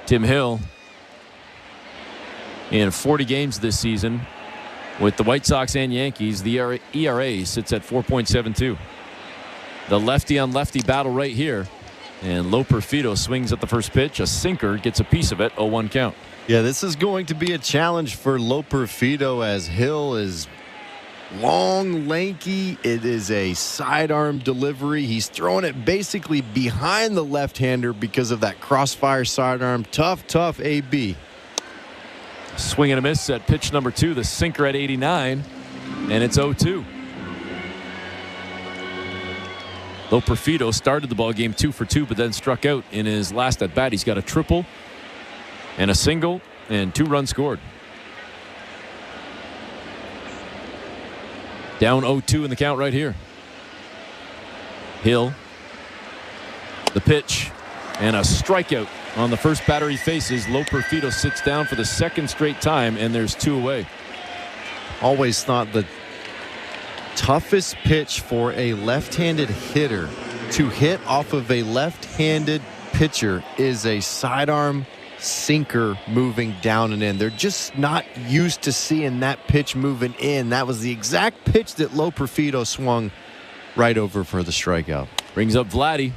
Tim Hill in 40 games this season. With the White Sox and Yankees, the ERA sits at 4.72. The lefty-on-lefty battle right here. And Loperfido swings at the first pitch. A sinker gets a piece of it. 0-1 count. Yeah, this is going to be a challenge for Loperfido as Hill is long, lanky. It is a sidearm delivery. He's throwing it basically behind the left-hander because of that crossfire sidearm. Tough AB. Swing and a miss at pitch number 2, the sinker at 89, and it's 0-2. Loperfido started the ball game 2 for 2, but then struck out in his last at bat. He's got a triple and a single and 2 runs scored. Down 0-2 in the count right here. Hill, the pitch, and a strikeout. On the first batter he faces, Loperfido sits down for the 2nd straight time, and there's 2 away. Always thought the toughest pitch for a left-handed hitter to hit off of a left-handed pitcher is a sidearm sinker moving down and in. They're just not used to seeing that pitch moving in. That was the exact pitch that Loperfido swung right over for the strikeout. Brings up Vladdy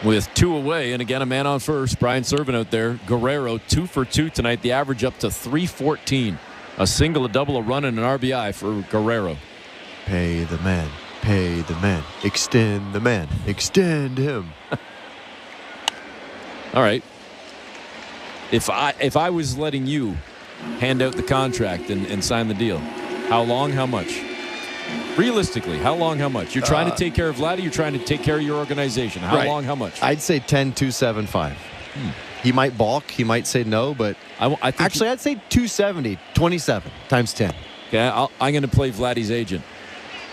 with 2 away, and again a man on first. Brian Servant out there. Guerrero 2 for 2 tonight. The average up to 314. A single, a double, a run, and an RBI for Guerrero. Pay the man. Pay the man. Extend the man. Extend him. All right. If I was letting you hand out the contract and sign the deal, how long, how much? Realistically, how long, how much? You're trying to take care of Vladdy, you're trying to take care of your organization. How long, how much? I'd say 10-275. He might balk, he might say no, but I think I'd say 270, 27 times 10. Okay, I'm going to play Vladdy's agent.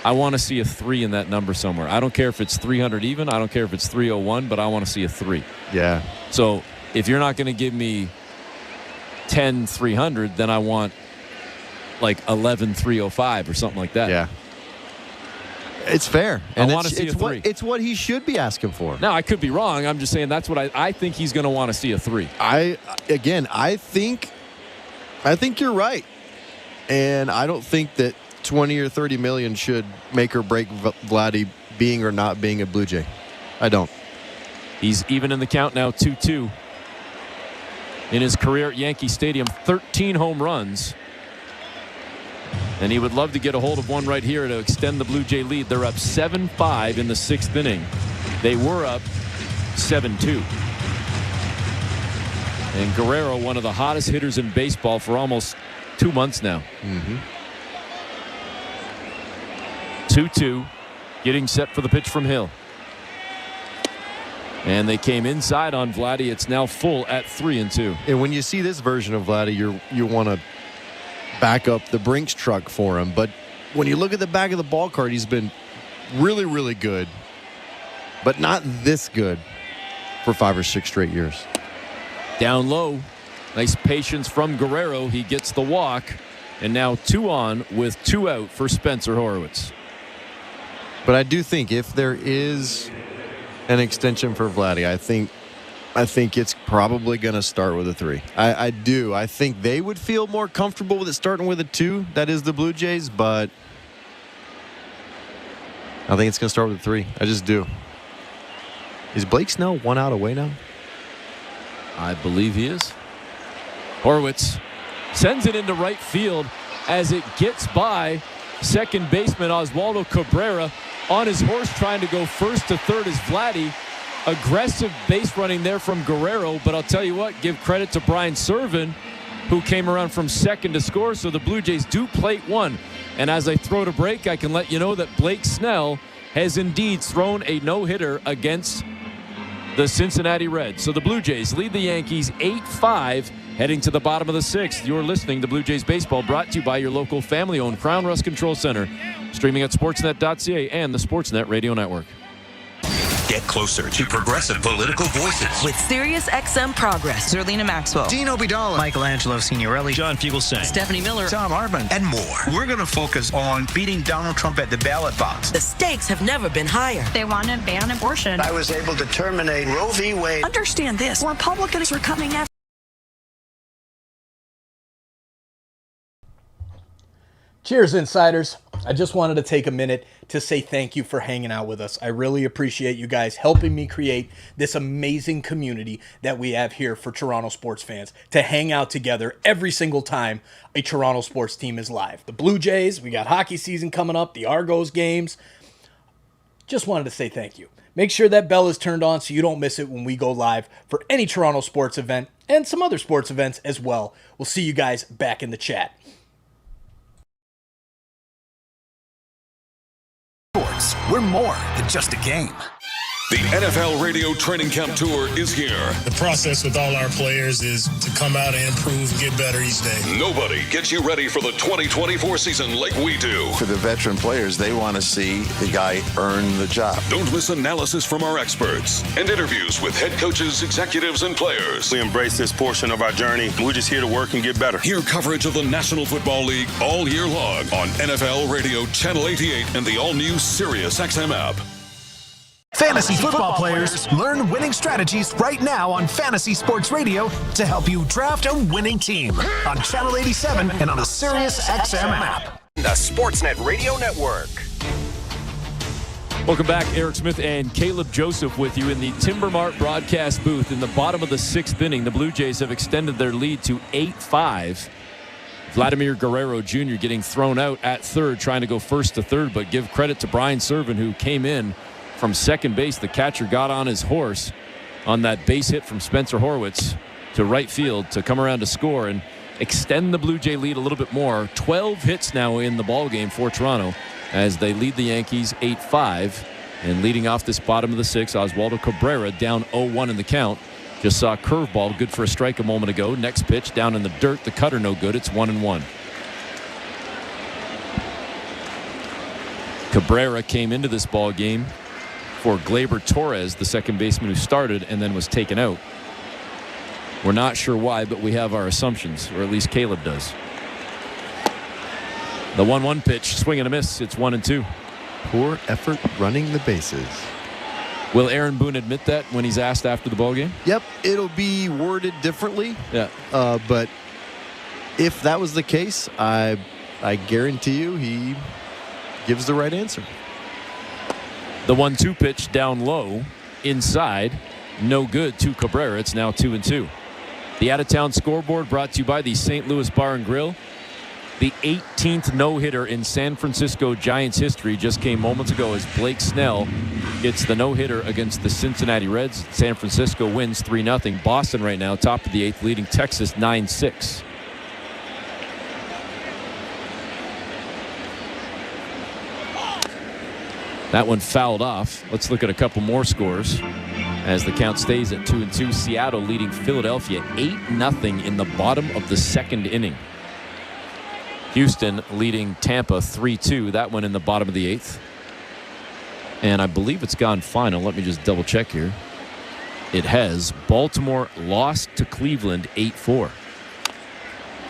I want to see a 3 in that number somewhere. I don't care if it's 300 even, I don't care if it's 301, but I want to see a 3. Yeah. So if you're not going to give me 10-300, then I want like 11-305 or something like that. Yeah. It's fair. And I want to see a 3. It's what he should be asking for. Now, I could be wrong. I'm just saying that's what I think he's going to want to see a 3. I think you're right. And I don't think that 20 or 30 million should make or break Vladdy being or not being a Blue Jay. I don't. He's even in the count now, 2-2. In his career at Yankee Stadium, 13 home runs. And he would love to get a hold of one right here to extend the Blue Jay lead. They're up 7-5 in the 6th inning. They were up 7-2. And Guerrero, one of the hottest hitters in baseball for almost 2 months now. 2-2, getting set for the pitch from Hill. And they came inside on Vladdy. It's now full at 3-2. And when you see this version of Vladdy, you want to back up the Brinks truck for him. But when you look at the back of the ball card, he's been really, really good, but not this good for 5 or 6 straight years. Down low. Nice patience from Guerrero. He gets the walk. And now 2 on with 2 out for Spencer Horwitz. But I do think if there is an extension for Vladdy, I think it's probably going to start with a 3. I do. I think they would feel more comfortable with it starting with a 2. That is the Blue Jays, but I think it's going to start with a 3. I just do. Is Blake Snell 1 out away now? I believe he is. Horwitz sends it into right field as it gets by second baseman Oswaldo Cabrera on his horse trying to go first to third as Vladdy Aggressive base running there from Guerrero, but I'll tell you what, give credit to Brian Serven, who came around from second to score, so the Blue Jays do plate one. And as I throw to break, I can let you know that Blake Snell has indeed thrown a no-hitter against the Cincinnati Reds. So the Blue Jays lead the Yankees 8-5, heading to the bottom of the sixth. You're listening to Blue Jays Baseball, brought to you by your local family-owned Crown Rust Control Center, streaming at sportsnet.ca and the Sportsnet Radio Network. Get closer to progressive political voices with SiriusXM Progress. Zerlina Maxwell, Dino Bidala, Michelangelo Signorelli, John Fugelsang, Stephanie Miller, Tom Arban, and more. We're going to focus on beating Donald Trump at the ballot box. The stakes have never been higher. They want to ban abortion. I was able to terminate Roe v. Wade. Understand this. Republicans are coming after. Cheers, insiders. I just wanted to take a minute to say thank you for hanging out with us. I really appreciate you guys helping me create this amazing community that we have here for Toronto sports fans to hang out together every single time a Toronto sports team is live. The Blue Jays, we got hockey season coming up, the Argos games. Just wanted to say thank you. Make sure that bell is turned on so you don't miss it when we go live for any Toronto sports event and some other sports events as well. We'll see you guys back in the chat. We're more than just a game. The NFL Radio Training Camp Tour is here. The process with all our players is to come out and improve and get better each day. Nobody gets you ready for the 2024 season like we do. For the veteran players, they want to see the guy earn the job. Don't miss analysis from our experts and interviews with head coaches, executives, and players. We embrace this portion of our journey. We're just here to work and get better. Hear coverage of the National Football League all year long on NFL Radio Channel 88 and the all-new SiriusXM app. Fantasy football players, learn winning strategies right now on Fantasy Sports Radio to help you draft a winning team on Channel 87 and on the SiriusXM app. The Sportsnet Radio Network. Welcome back. Eric Smith and Caleb Joseph with you in the Timber Mart broadcast booth. In the bottom of the sixth inning, the Blue Jays have extended their lead to 8-5. Vladimir Guerrero Jr. getting thrown out at third, trying to go first to third, but give credit to Brian Serven, who came in from second base. The catcher got on his horse on that base hit from Spencer Horwitz to right field to come around to score and extend the Blue Jay lead a little bit more. 12 hits now in the ball game for Toronto as they lead the Yankees 8-5. And leading off this bottom of the sixth, Oswaldo Cabrera down 0-1 in the count. Just saw a curveball, good for a strike a moment ago. Next pitch down in the dirt, the cutter no good. It's 1-1. Cabrera came into this ball game for Gleyber Torres, the second baseman who started and then was taken out. We're not sure why, but we have our assumptions, or at least Caleb does. The 1-1 pitch, swing and a miss. It's 1-2. Poor effort running the bases. Will Aaron Boone admit that when he's asked after the ballgame? Yep, it'll be worded differently. Yeah. But if that was the case, I guarantee you he gives the right answer. The 1-2 pitch down low, inside, no good to Cabrera. It's now 2-2. The out-of-town scoreboard brought to you by the St. Louis Bar and Grill. The 18th no-hitter in San Francisco Giants history just came moments ago as Blake Snell gets the no-hitter against the Cincinnati Reds. San Francisco wins 3-0. Boston right now, top of the eighth, leading Texas 9-6. That one fouled off. Let's look at a couple more scores as the count stays at 2-2. Seattle leading Philadelphia 8-0 in the bottom of the second inning. Houston leading Tampa 3-2. That one in the bottom of the eighth. And I believe it's gone final. Let me just double check here. It has. Baltimore lost to Cleveland 8-4.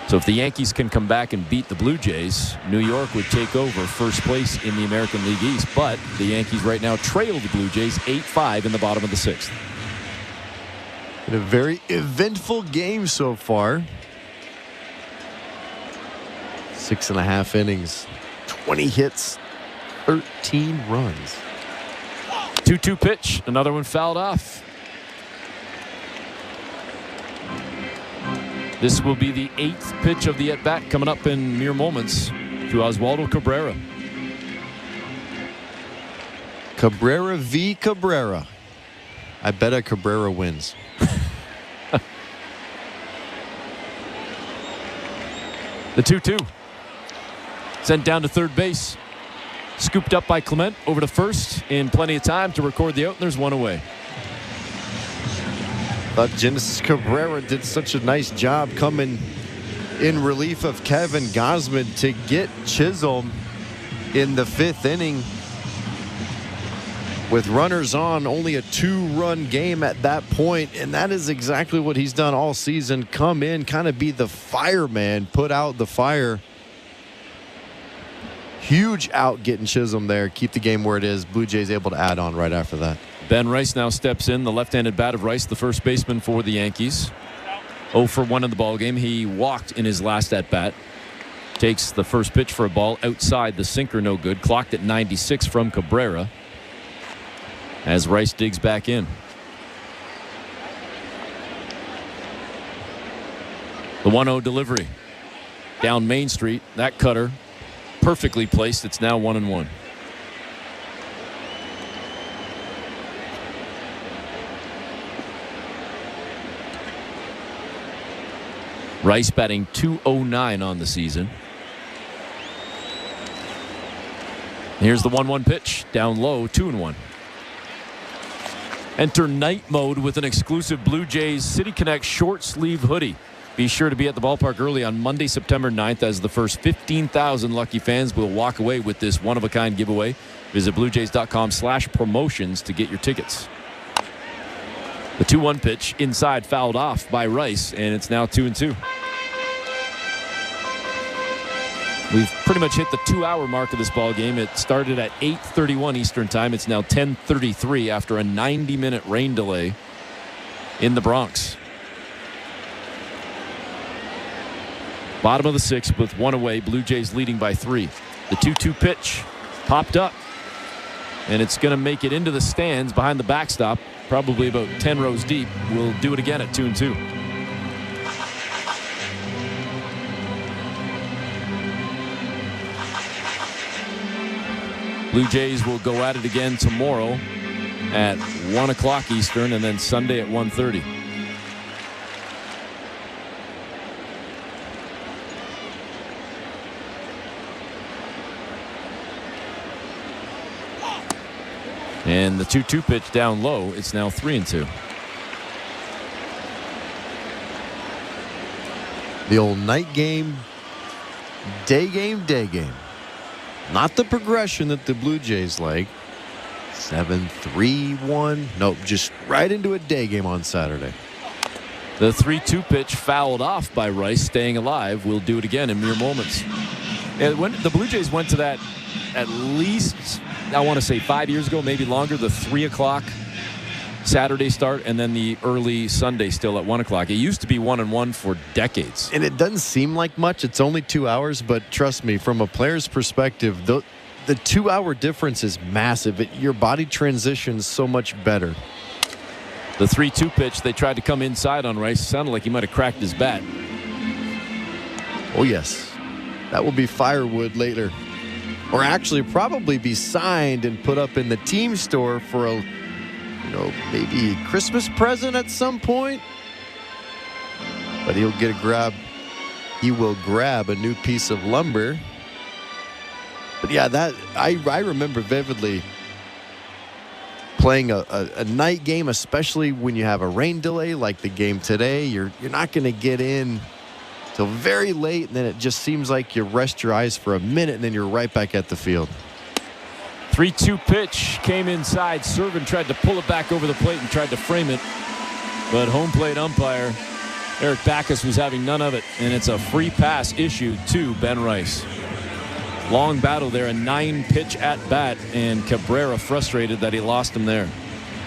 So if the Yankees can come back and beat the Blue Jays, New York would take over first place in the American League East. But the Yankees right now trail the Blue Jays 8-5 in the bottom of the sixth. In a very eventful game so far. 6.5 innings, 20 hits, 13 runs. 2-2 pitch, another one fouled off. This will be the 8th pitch of the at-bat coming up in mere moments to Oswaldo Cabrera. Cabrera v. Cabrera. I bet a Cabrera wins. The 2-2. Sent down to third base. Scooped up by Clement over to first in plenty of time to record the out, and there's one away. But Genesis Cabrera did such a nice job coming in relief of Kevin Gausman to get Chisholm in the 5th inning. With runners on, only a 2-run game at that point, and that is exactly what he's done all season. Come in, kind of be the fireman, put out the fire. Huge out getting Chisholm there. Keep the game where it is. Blue Jays able to add on right after that. Ben Rice now steps in, the left-handed bat of Rice, the first baseman for the Yankees. 0 for 1 in the ballgame. He walked in his last at-bat. Takes the first pitch for a ball outside the sinker, no good. Clocked at 96 from Cabrera as Rice digs back in. The 1-0 delivery down Main Street. That cutter perfectly placed. It's now 1-1. Rice batting .209 on the season. Here's the 1-1 pitch down low, 2-1. Enter night mode with an exclusive Blue Jays City Connect short sleeve hoodie. Be sure to be at the ballpark early on Monday, September 9th, as the first 15,000 lucky fans will walk away with this one-of-a-kind giveaway. Visit bluejays.com/promotions to get your tickets. The 2-1 pitch inside, fouled off by Rice, and it's now 2-2. We've pretty much hit the 2-hour mark of this ball game. It started at 8:31 Eastern time. It's now 10:33 after a 90-minute rain delay in the Bronx. Bottom of the 6th with 1 away. Blue Jays leading by 3. The 2-2 pitch popped up, and it's going to make it into the stands behind the backstop, probably about 10 rows deep. We'll do it again at 2-2. Blue Jays will go at it again tomorrow at 1 o'clock Eastern, and then Sunday at 1:30. And the 2-2 pitch down low. It's now 3-2. The old night game, day game, day game. Not the progression that the Blue Jays like. 7-3-1. Nope, just right into a day game on Saturday. The 3-2 pitch fouled off by Rice, staying alive. We'll do it again in mere moments. And when the Blue Jays went to that at least, I want to say 5 years ago, maybe longer, the 3 o'clock Saturday start, and then the early Sunday still at 1 o'clock. It used to be 1-1 for decades. And it doesn't seem like much. It's only 2 hours, but trust me, from a player's perspective, the 2-hour difference is massive. Your body transitions so much better. The 3-2 pitch, they tried to come inside on Rice. Sounded like he might have cracked his bat. Oh, yes. That will be firewood later. Or actually probably be signed and put up in the team store for a, maybe Christmas present at some point. But he will grab a new piece of lumber. But yeah, that I remember vividly playing a night game, especially when you have a rain delay like the game today. You're not going to get in till very late, and then it just seems like you rest your eyes for a minute, and then you're right back at the field. 3-2 pitch came inside. Servin tried to pull it back over the plate and tried to frame it, but home plate umpire Eric Backus was having none of it, and it's a free pass issued to Ben Rice. Long battle there, a 9-pitch at bat, and Cabrera frustrated that he lost him there.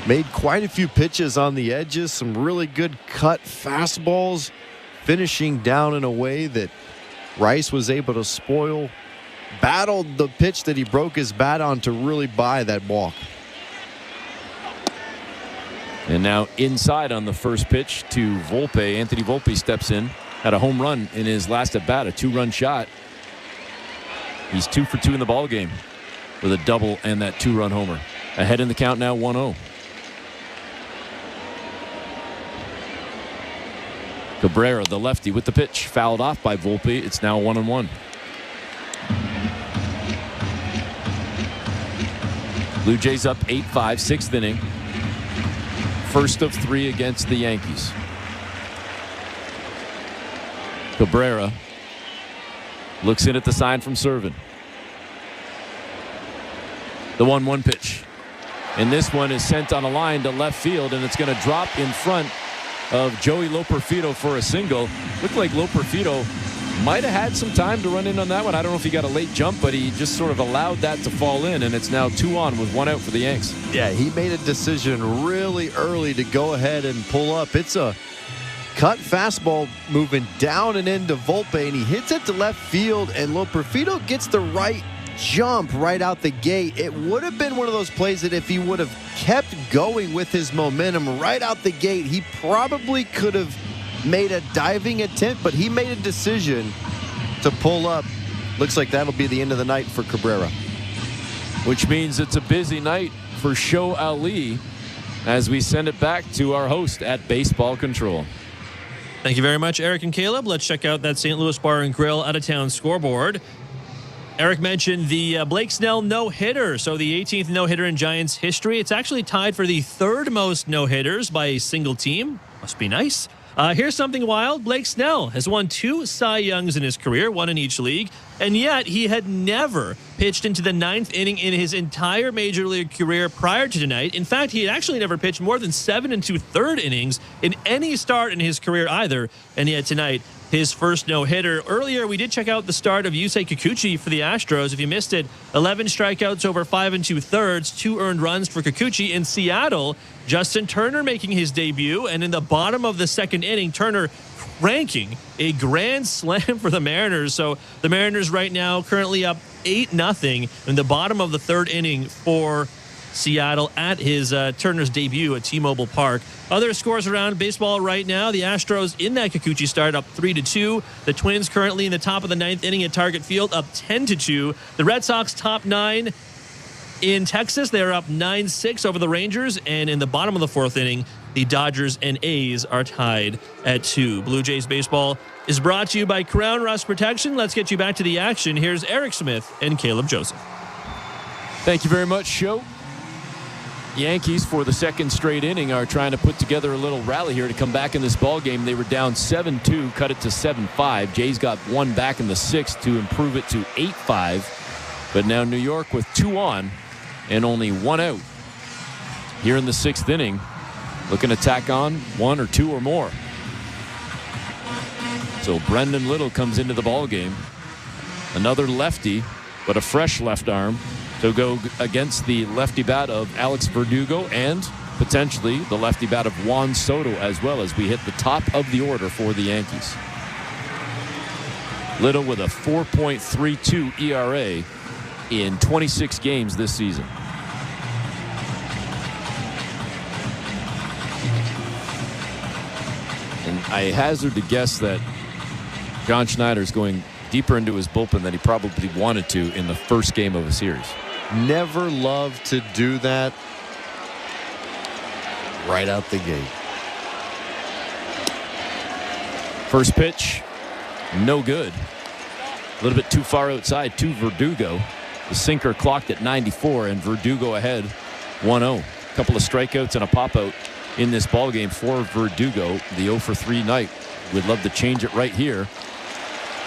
Made quite a few pitches on the edges, some really good cut fastballs, finishing down in a way that Rice was able to spoil. Battled the pitch that he broke his bat on to really buy that walk. And now inside on the first pitch to Volpe. Anthony Volpe steps in. Had a home run in his last at bat, a 2-run shot. He's 2 for 2 in the ball game with a double and that 2-run homer. Ahead in the count now, 1-0. Cabrera, the lefty, with the pitch. Fouled off by Volpe. It's now 1-1. Blue Jays up 8-5, sixth inning. First of 3 against the Yankees. Cabrera looks in at the sign from Servin. The 1-1 pitch. And this one is sent on a line to left field, and it's going to drop in front of Joey Loperfido for a single. Looked like Loperfido might have had some time to run in on that one. I don't know if he got a late jump, but he just sort of allowed that to fall in, and it's now 2 on with 1 out for the Yanks. Yeah, he made a decision really early to go ahead and pull up. It's a cut fastball moving down and into Volpe, and he hits it to left field, and Loperfido gets the right jump right out the gate. It would have been one of those plays that if he would have kept going with his momentum right out the gate, he probably could have made a diving attempt, but he made a decision to pull up. Looks like that'll be the end of the night for Cabrera. Which means it's a busy night for Show Ali as we send it back to our host at Baseball Control. Thank you very much, Eric and Caleb. Let's check out that St. Louis Bar and Grill out-of-town scoreboard. Eric mentioned the Blake Snell no-hitter, so the 18th no-hitter in Giants history. It's actually tied for the 3rd most no-hitters by a single team. Must be nice. Here's something wild. Blake Snell has won 2 Cy Youngs in his career, 1 in each league, and yet he had never pitched into the 9th inning in his entire Major League career prior to tonight. In fact, he had actually never pitched more than 7 2/3 innings in any start in his career either, and yet tonight, his first no-hitter. Earlier, we did check out the start of Yusei Kikuchi for the Astros. If you missed it, 11 strikeouts over 5 2/3, 2 earned runs for Kikuchi. In Seattle, Justin Turner making his debut, and in the bottom of the 2nd inning, Turner cranking a grand slam for the Mariners. So the Mariners right now currently up 8-0 in the bottom of the 3rd inning for Seattle at his Turner's debut at T-Mobile Park. Other scores around baseball right now. The Astros in that Kikuchi start up 3-2. The Twins currently in the top of the 9th inning at Target Field up 10-2. The Red Sox top 9 in Texas. They're up 9-6 over the Rangers. And in the bottom of the 4th inning, the Dodgers and A's are tied at 2. Blue Jays baseball is brought to you by Crown Rust Protection. Let's get you back to the action. Here's Eric Smith and Caleb Joseph. Thank you very much, Show. Yankees, for the 2nd straight inning, are trying to put together a little rally here to come back in this ball game. They were down 7-2, cut it to 7-5. Jays got 1 back in the 6th to improve it to 8-5. But now New York with 2 on and only 1 out. Here in the 6th inning, looking to tack on 1 or 2 or more. So Brendan Little comes into the ball game. Another lefty, but a fresh left arm to go against the lefty bat of Alex Verdugo and potentially the lefty bat of Juan Soto as well, as we hit the top of the order for the Yankees. Little with a 4.32 ERA in 26 games this season. And I hazard to guess that John Schneider's going deeper into his bullpen than he probably wanted to in the first game of a series. Never love to do that right out the gate. First pitch, no good. A little bit too far outside to Verdugo. The sinker clocked at 94, and Verdugo ahead 1-0. A couple of strikeouts and a pop-out in this ballgame for Verdugo. The 0-for-3 night. Would love to change it right here.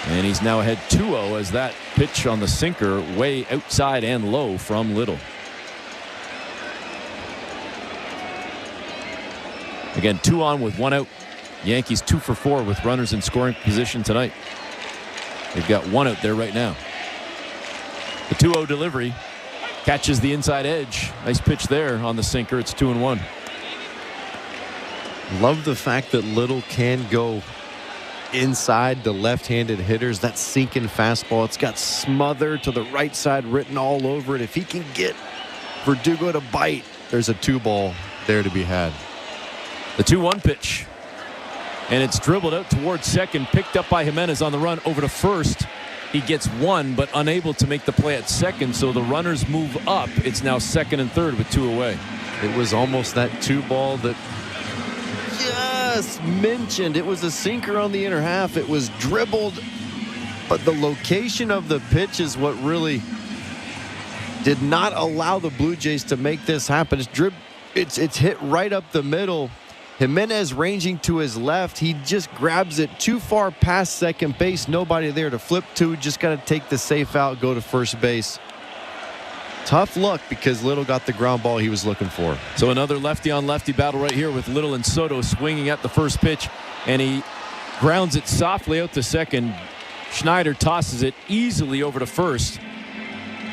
And he's now ahead 2-0 as that pitch on the sinker way outside and low from Little. Again, 2 on with 1 out. Yankees 2 for 4 with runners in scoring position tonight. They've got 1 out there right now. The 2-0 delivery catches the inside edge. Nice pitch there on the sinker. It's 2-1. Love the fact that Little can go inside the left-handed hitters. That sinking fastball, it's got smother to the right side written all over it. If he can get Verdugo to bite, there's a 2-ball there to be had. The 2-1 pitch, and it's dribbled out towards second, picked up by Jimenez on the run over to first. He gets 1 but unable to make the play at second, so the runners move up. It's now 2nd and 3rd with 2 away. It was almost that 2-ball that just mentioned. It was a sinker on the inner half. It was dribbled, but the location of the pitch is what really did not allow the Blue Jays to make this happen. It's hit right up the middle. Jimenez ranging to his left. He just grabs it too far past second base. Nobody there to flip to. Just got to take the safe out, go to first base. Tough luck because Little got the ground ball he was looking for. So another lefty-on-lefty battle right here with Little and Soto swinging at the first pitch, and he grounds it softly out to second. Schneider tosses it easily over to first,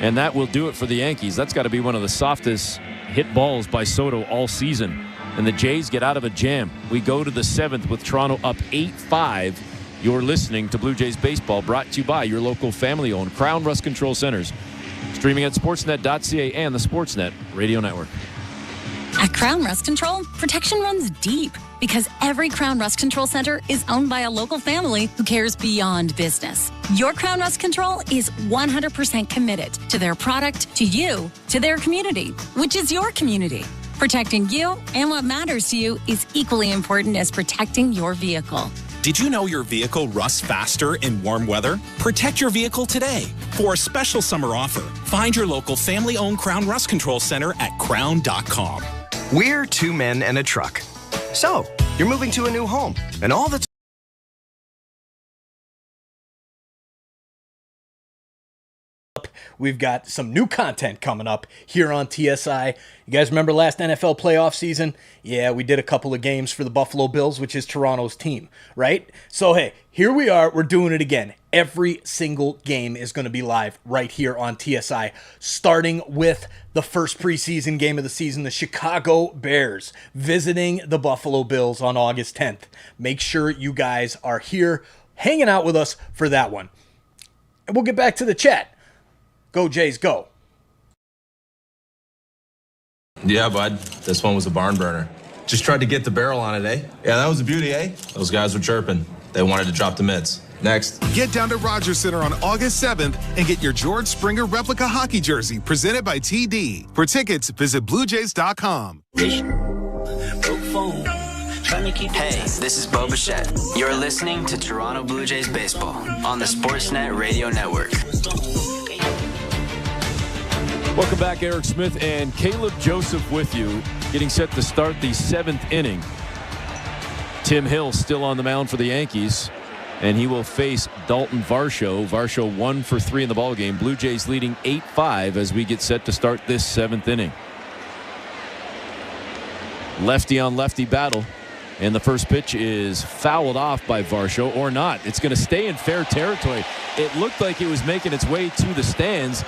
and that will do it for the Yankees. That's got to be one of the softest hit balls by Soto all season. And the Jays get out of a jam. We go to the 7th with Toronto up 8-5. You're listening to Blue Jays Baseball, brought to you by your local family-owned Crown Rust Control Centers. Streaming at sportsnet.ca and the Sportsnet Radio Network. At Crown Rust Control, protection runs deep because every Crown Rust Control Center is owned by a local family who cares beyond business. Your Crown Rust Control is 100% committed to their product, to you, to their community, which is your community. Protecting you and what matters to you is equally important as protecting your vehicle. Did you know your vehicle rusts faster in warm weather? Protect your vehicle today. For a special summer offer, find your local family-owned Crown Rust Control Center at crown.com. We're two men and a truck. So, you're moving to a new home, and all that's We've got some new content coming up here on TSI. You guys remember last NFL playoff season? Yeah, we did a couple of games for the Buffalo Bills, which is Toronto's team, right? So, hey, here we are. We're doing it again. Every single game is going to be live right here on TSI, starting with the first preseason game of the season, the Chicago Bears visiting the Buffalo Bills on August 10th. Make sure you guys are here hanging out with us for that one. And we'll get back to the chat. Go Jays, go. Yeah, bud. This one was a barn burner. Just tried to get the barrel on it, eh? Yeah, that was a beauty, eh? Those guys were chirping. They wanted to drop the mitts. Next. Get down to Rogers Center on August 7th and get your George Springer replica hockey jersey presented by TD. For tickets, visit BlueJays.com. Hey, this is Bo Bichette. You're listening to Toronto Blue Jays Baseball on the Sportsnet Radio Network. Welcome back, Eric Smith and Caleb Joseph with you, getting set to start the 7th inning. Tim Hill still on the mound for the Yankees, and he will face Dalton Varsho. Varsho 1 for 3 in the ballgame. Blue Jays leading 8-5 as we get set to start this 7th inning. Lefty-on-lefty battle, and the first pitch is fouled off by Varsho, or not. It's going to stay in fair territory. It looked like it was making its way to the stands,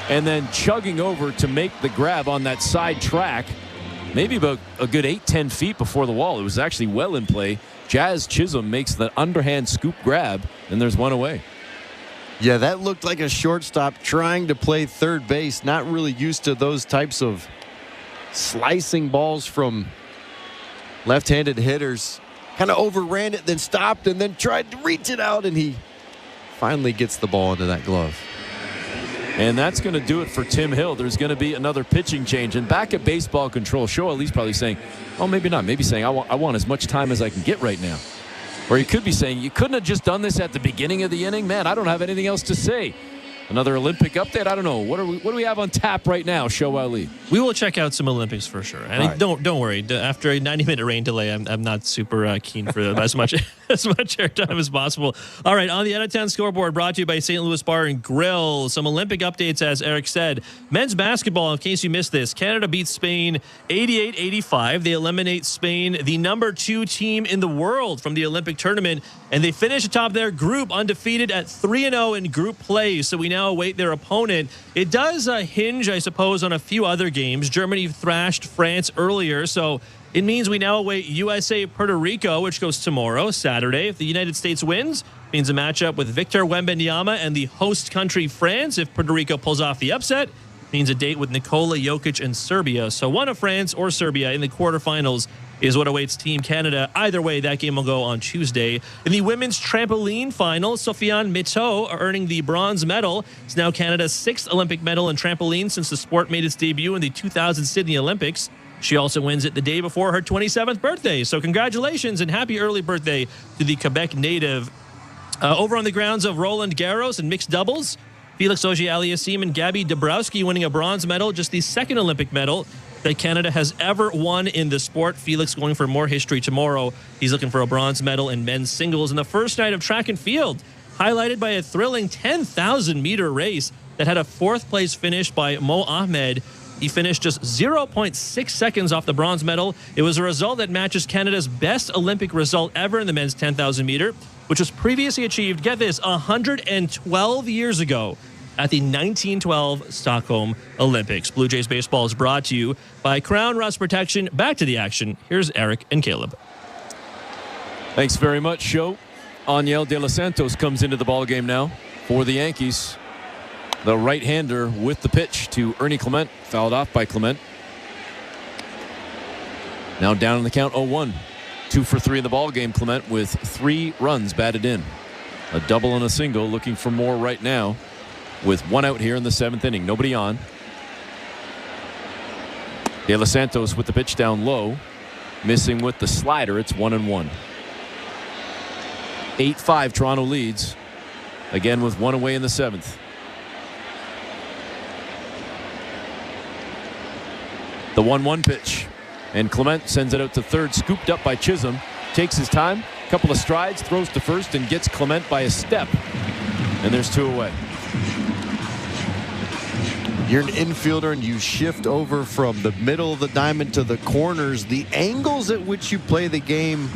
and then chugging over to make the grab on that side track, maybe about a good 8-10 feet before the wall. It was actually well in play. Jazz Chisholm makes the underhand scoop grab, and there's one away. Yeah, that looked like a shortstop trying to play third base, not really used to those types of slicing balls from left-handed hitters. Kind of overran it, then stopped, and then tried to reach it out, and he finally gets the ball into that glove. And that's going to do it for Tim Hill. There's going to be another pitching change. And back at Baseball Control, Show at least probably saying, oh, maybe not. Maybe saying, I want as much time as I can get right now. Or he could be saying, you couldn't have just done this at the beginning of the inning? Man, I don't have anything else to say. Another Olympic update? I don't know. What do we have on tap right now, Show Ali? We will check out some Olympics for sure. And right. Don't worry. After a 90-minute rain delay, I'm not super keen for as much airtime as possible. All right, on the Out of Town scoreboard, brought to you by St. Louis Bar and Grill. Some Olympic updates, as Eric said. Men's basketball, in case you missed this, Canada beats Spain 88-85. They eliminate Spain, the number 2 team in the world, from the Olympic tournament, and they finish atop their group undefeated at 3-0 in group play. So we now await their opponent. It does hinge, I suppose, on a few other games. Germany thrashed France earlier, so it means we now await USA-Puerto Rico, which goes tomorrow, Saturday. If the United States wins, it means a matchup with Victor Wembanyama and the host country, France. If Puerto Rico pulls off the upset, it means a date with Nikola Jokic and Serbia. So one of France or Serbia in the quarterfinals is what awaits Team Canada. Either way, that game will go on Tuesday. In the women's trampoline final, Sofiane Mito earning the bronze medal. It's now Canada's 6th Olympic medal in trampoline since the sport made its debut in the 2000 Sydney Olympics. She also wins it the day before her 27th birthday. So congratulations and happy early birthday to the Quebec native. Over on the grounds of Roland Garros in mixed doubles, Felix Auger-Aliassime and Gabby Dabrowski winning a bronze medal, just the second Olympic medal that Canada has ever won in the sport. Felix going for more history tomorrow. He's looking for a bronze medal in men's singles. In the first night of track and field, highlighted by a thrilling 10,000-meter race that had a fourth-place finish by Mo Ahmed. He finished just 0.6 seconds off the bronze medal. It was a result that matches Canada's best Olympic result ever in the men's 10,000-meter, which was previously achieved, get this, 112 years ago at the 1912 Stockholm Olympics. Blue Jays baseball is brought to you by Crown Rust Protection. Back to the action. Here's Eric and Caleb. Thanks very much, Show. Aniel De Los Santos comes into the ballgame now for the Yankees. The right-hander with the pitch to Ernie Clement. Fouled off by Clement. Now down in the count 0-1. 2 for 3 in the ballgame. Clement with 3 runs batted in. A double and a single. Looking for more right now with 1 out here in the 7th inning. Nobody on. De Los Santos with the pitch down low. Missing with the slider. It's 1-1. 8-5 Toronto leads. Again with 1 away in the 7th. The 1-1 pitch. And Clement sends it out to third, scooped up by Chisholm. Takes his time, couple of strides, throws to first, and gets Clement by a step. And there's 2 away. You're an infielder and you shift over from the middle of the diamond to the corners. The angles at which you play the game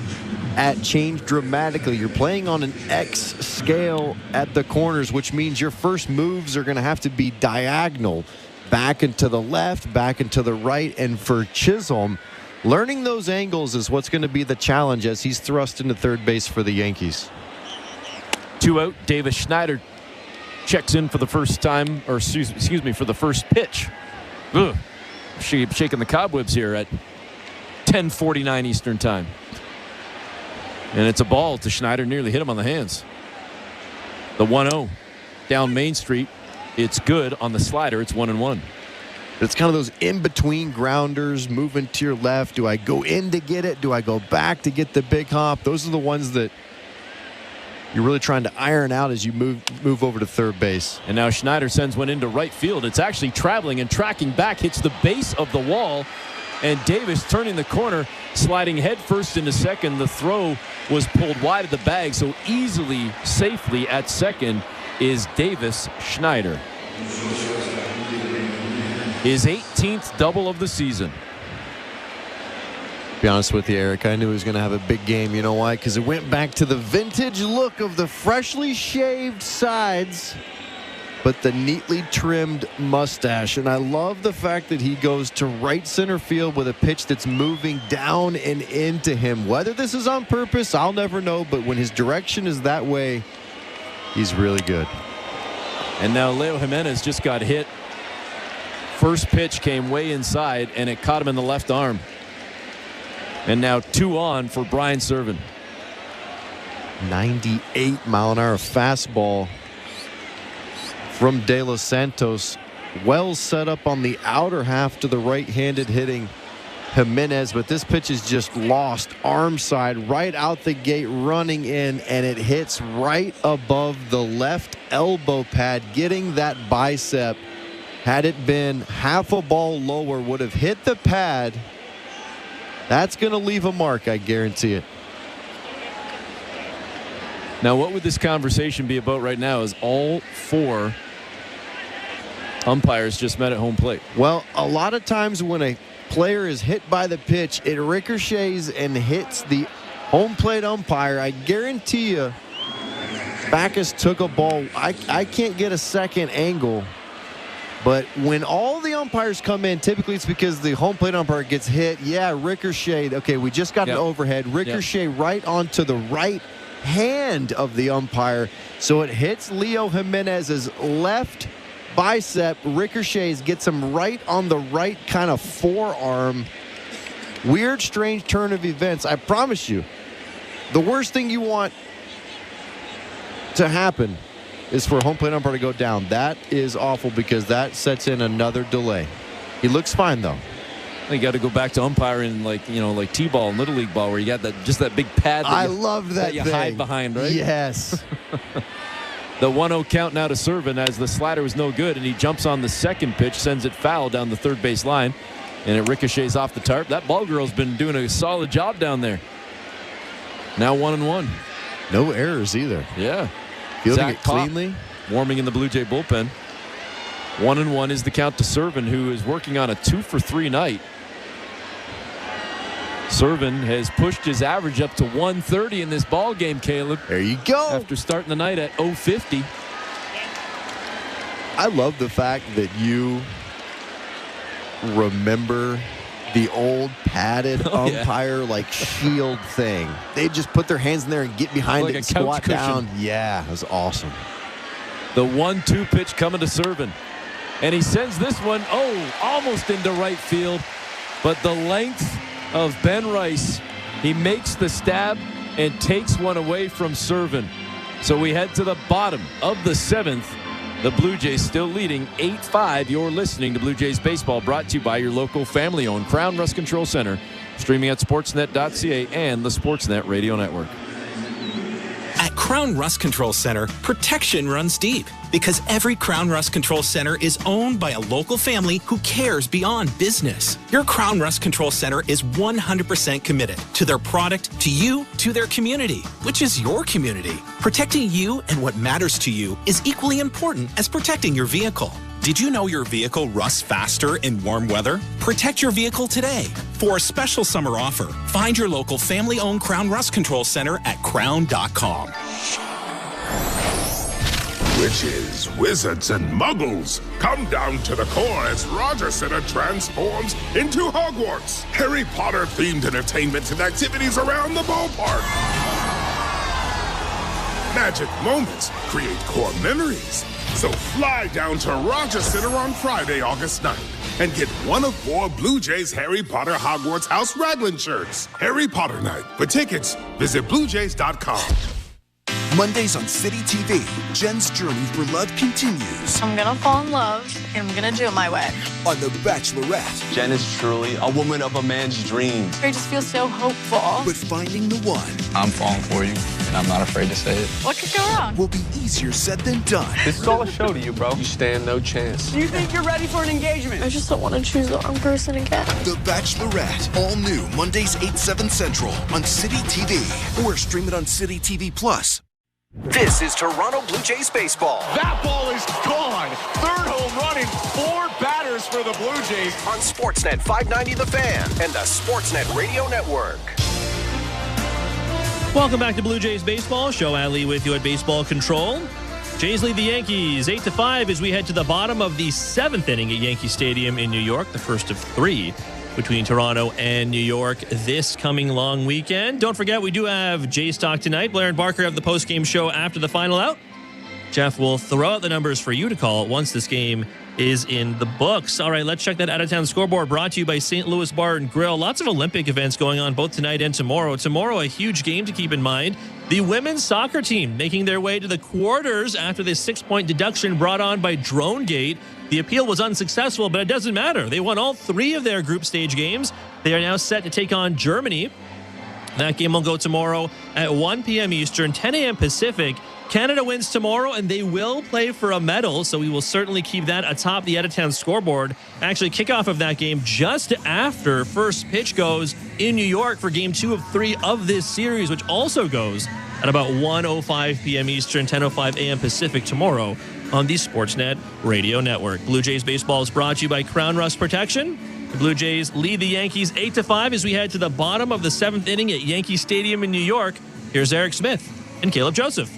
change dramatically. You're playing on an X scale at the corners, which means your first moves are going to have to be diagonal. Back and to the left, back and to the right. And for Chisholm, learning those angles is what's going to be the challenge as he's thrust into third base for the Yankees. 2 out. Davis Schneider checks in for the first time, or excuse me, for the first pitch. Ugh. Shaking the cobwebs here at 10:49 Eastern time. And it's a ball to Schneider, nearly hit him on the hands. The 1-0 down Main Street. It's good on the slider. It's 1-1. It's kind of those in-between grounders, moving to your left. Do I go in to get it? Do I go back to get the big hop? Those are the ones that you're really trying to iron out as you move over to third base. And now Schneider sends one into right field. It's actually traveling and tracking back, hits the base of the wall. And Davis turning the corner, sliding headfirst into second. The throw was pulled wide of the bag, so easily, safely at second is Davis Schneider. His 18th double of the season. To be honest with you, Eric, I knew he was going to have a big game. You know why? Because it went back to the vintage look of the freshly shaved sides, but the neatly trimmed mustache. And I love the fact that he goes to right center field with a pitch that's moving down and into him. Whether this is on purpose, I'll never know, but when his direction is that way, he's really good. And now Leo Jimenez just got hit. First pitch came way inside, and it caught him in the left arm. And now 2 on for Brian Serven. 98-mile-an-hour fastball from De Los Santos. Well set up on the outer half to the right-handed hitting Jimenez, but this pitch is just lost arm side right out the gate, running in, and it hits right above the left elbow pad, getting that bicep. Had it been half a ball lower, would have hit the pad. That's going to leave a mark, I guarantee it. Now, what would this conversation be about right now is all 4 umpires just met at home plate. Well, a lot of times when a player is hit by the pitch, it ricochets and hits the home plate umpire. I guarantee you Backus took a ball. I can't get a second angle, but when all the umpires come in, typically it's because the home plate umpire gets hit. Yeah, ricocheted. Okay, we just got an overhead. Ricochet right onto the right hand of the umpire, so it hits Leo Jimenez's left bicep, ricochets, gets him right on the right kind of forearm, Weird, strange turn of events. I promise you, the worst thing you want to happen is for a home plate umpire to go down. That is awful because that sets in another delay. He looks fine, though. You got to go back to umpiring like T-ball and Little League ball where you got just that big pad I love that you thing. hide behind, right? Yes. The 1-0 count now to Servin as the slider was no good, and he jumps on the second pitch, sends it foul down the third base line, and it ricochets off the tarp. That ball girl's been doing a solid job down there. Now 1-1. No errors either. Yeah. Fielding Zach it cleanly. Warming in the Blue Jay bullpen. 1-1 is the count to Servin, who is working on a 2-for-3 night. Servin has pushed his average up to 130 in this ball game, Caleb. There you go. After starting the night at 050. I love the fact that you remember the old padded umpire like shield thing. They just put their hands in there and get behind like it and squat cushion down. Yeah, it was awesome. The 1-2 pitch coming to Servin. And he sends this one, almost into right field. But the length of Ben Rice, he makes the stab and takes one away from Servin. So we head to the bottom of the 7th. The Blue Jays still leading 8-5. You're listening to Blue Jays Baseball, brought to you by your local family-owned Crown Rust Control Center, streaming at sportsnet.ca and the Sportsnet Radio Network. At Crown Rust Control Center, protection runs deep because every Crown Rust Control Center is owned by a local family who cares beyond business. Your Crown Rust Control Center is 100% committed to their product, to you, to their community, which is your community. Protecting you and what matters to you is equally important as protecting your vehicle. Did you know your vehicle rusts faster in warm weather? Protect your vehicle today. For a special summer offer, find your local family-owned Crown Rust Control Center at crown.com. Witches, wizards, and muggles, come down to the core as Roger Center transforms into Hogwarts. Harry Potter-themed entertainment and activities around the ballpark. Magic moments create core memories. So fly down to Roger Center on Friday, August 9th, and get one of 4 Blue Jays Harry Potter Hogwarts House Raglan shirts. Harry Potter Night. For tickets, visit BlueJays.com. Mondays on City TV, Jen's journey for love continues. I'm gonna fall in love, and I'm gonna do it my way. On The Bachelorette. Jen is truly a woman of a man's dreams. I just feel so hopeful. But finding the one. I'm falling for you, and I'm not afraid to say it. What could go wrong? Will be easier said than done. This is all a show to you, bro. You stand no chance. Do you think you're ready for an engagement? I just don't want to choose the wrong person again. The Bachelorette. All new Mondays 8/7 Central on City TV. Or stream it on City TV Plus. This is Toronto Blue Jays baseball. That ball is gone. Third home run in 4 batters for the Blue Jays. On Sportsnet 590 The Fan and the Sportsnet Radio Network. Welcome back to Blue Jays Baseball. Show Ali with you at Baseball Control. Jays lead the Yankees 8-5 as we head to the bottom of the 7th inning at Yankee Stadium in New York, the first of 3 between Toronto and New York this coming long weekend. Don't forget, we do have Jays Talk tonight. Blair and Barker have the post-game show after the final out. Jeff will throw out the numbers for you to call once this game is in the books. All right, let's check that out-of-town scoreboard brought to you by St. Louis Bar and Grill. Lots of Olympic events going on both tonight and tomorrow. Tomorrow, a huge game to keep in mind. The women's soccer team making their way to the quarters after this 6-point deduction brought on by DroneGate. The appeal was unsuccessful, but it doesn't matter. They won all 3 of their group stage games. They are now set to take on Germany. That game will go tomorrow at 1 p.m. Eastern, 10 a.m. Pacific. Canada wins tomorrow, and they will play for a medal, so we will certainly keep that atop the out-of-town scoreboard. Actually, kickoff of that game just after first pitch goes in New York for Game 2 of 3 of this series, which also goes at about 1:05 p.m. Eastern, 10:05 a.m. Pacific tomorrow on the Sportsnet Radio Network. Blue Jays Baseball is brought to you by Crown Rust Protection. The Blue Jays lead the Yankees 8-5 as we head to the bottom of the 7th inning at Yankee Stadium in New York. Here's Eric Smith and Caleb Joseph.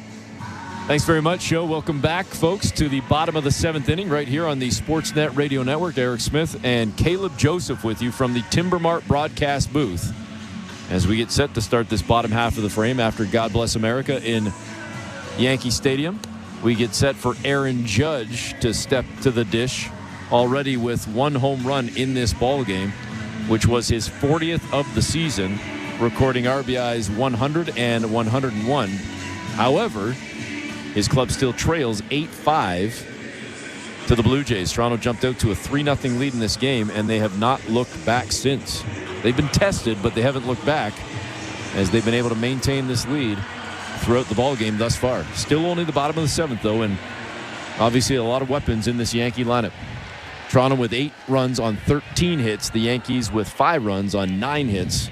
Thanks very much, Joe. Welcome back, folks, to the bottom of the 7th inning right here on the Sportsnet Radio Network. Eric Smith and Caleb Joseph with you from the Timber Mart broadcast booth as we get set to start this bottom half of the frame after God Bless America in Yankee Stadium. We get set for Aaron Judge to step to the dish already with 1 home run in this ball game. which was his 40th of the season, recording RBIs 100 and 101. However, his club still trails 8-5 to the Blue Jays. Toronto jumped out to a 3-0 lead in this game, and they have not looked back since. They've been tested, but they haven't looked back as they've been able to maintain this lead throughout the ball game thus far. Still only the bottom of the 7th, though, and obviously a lot of weapons in this Yankee lineup. Toronto with 8 runs on 13 hits. The Yankees with 5 runs on 9 hits.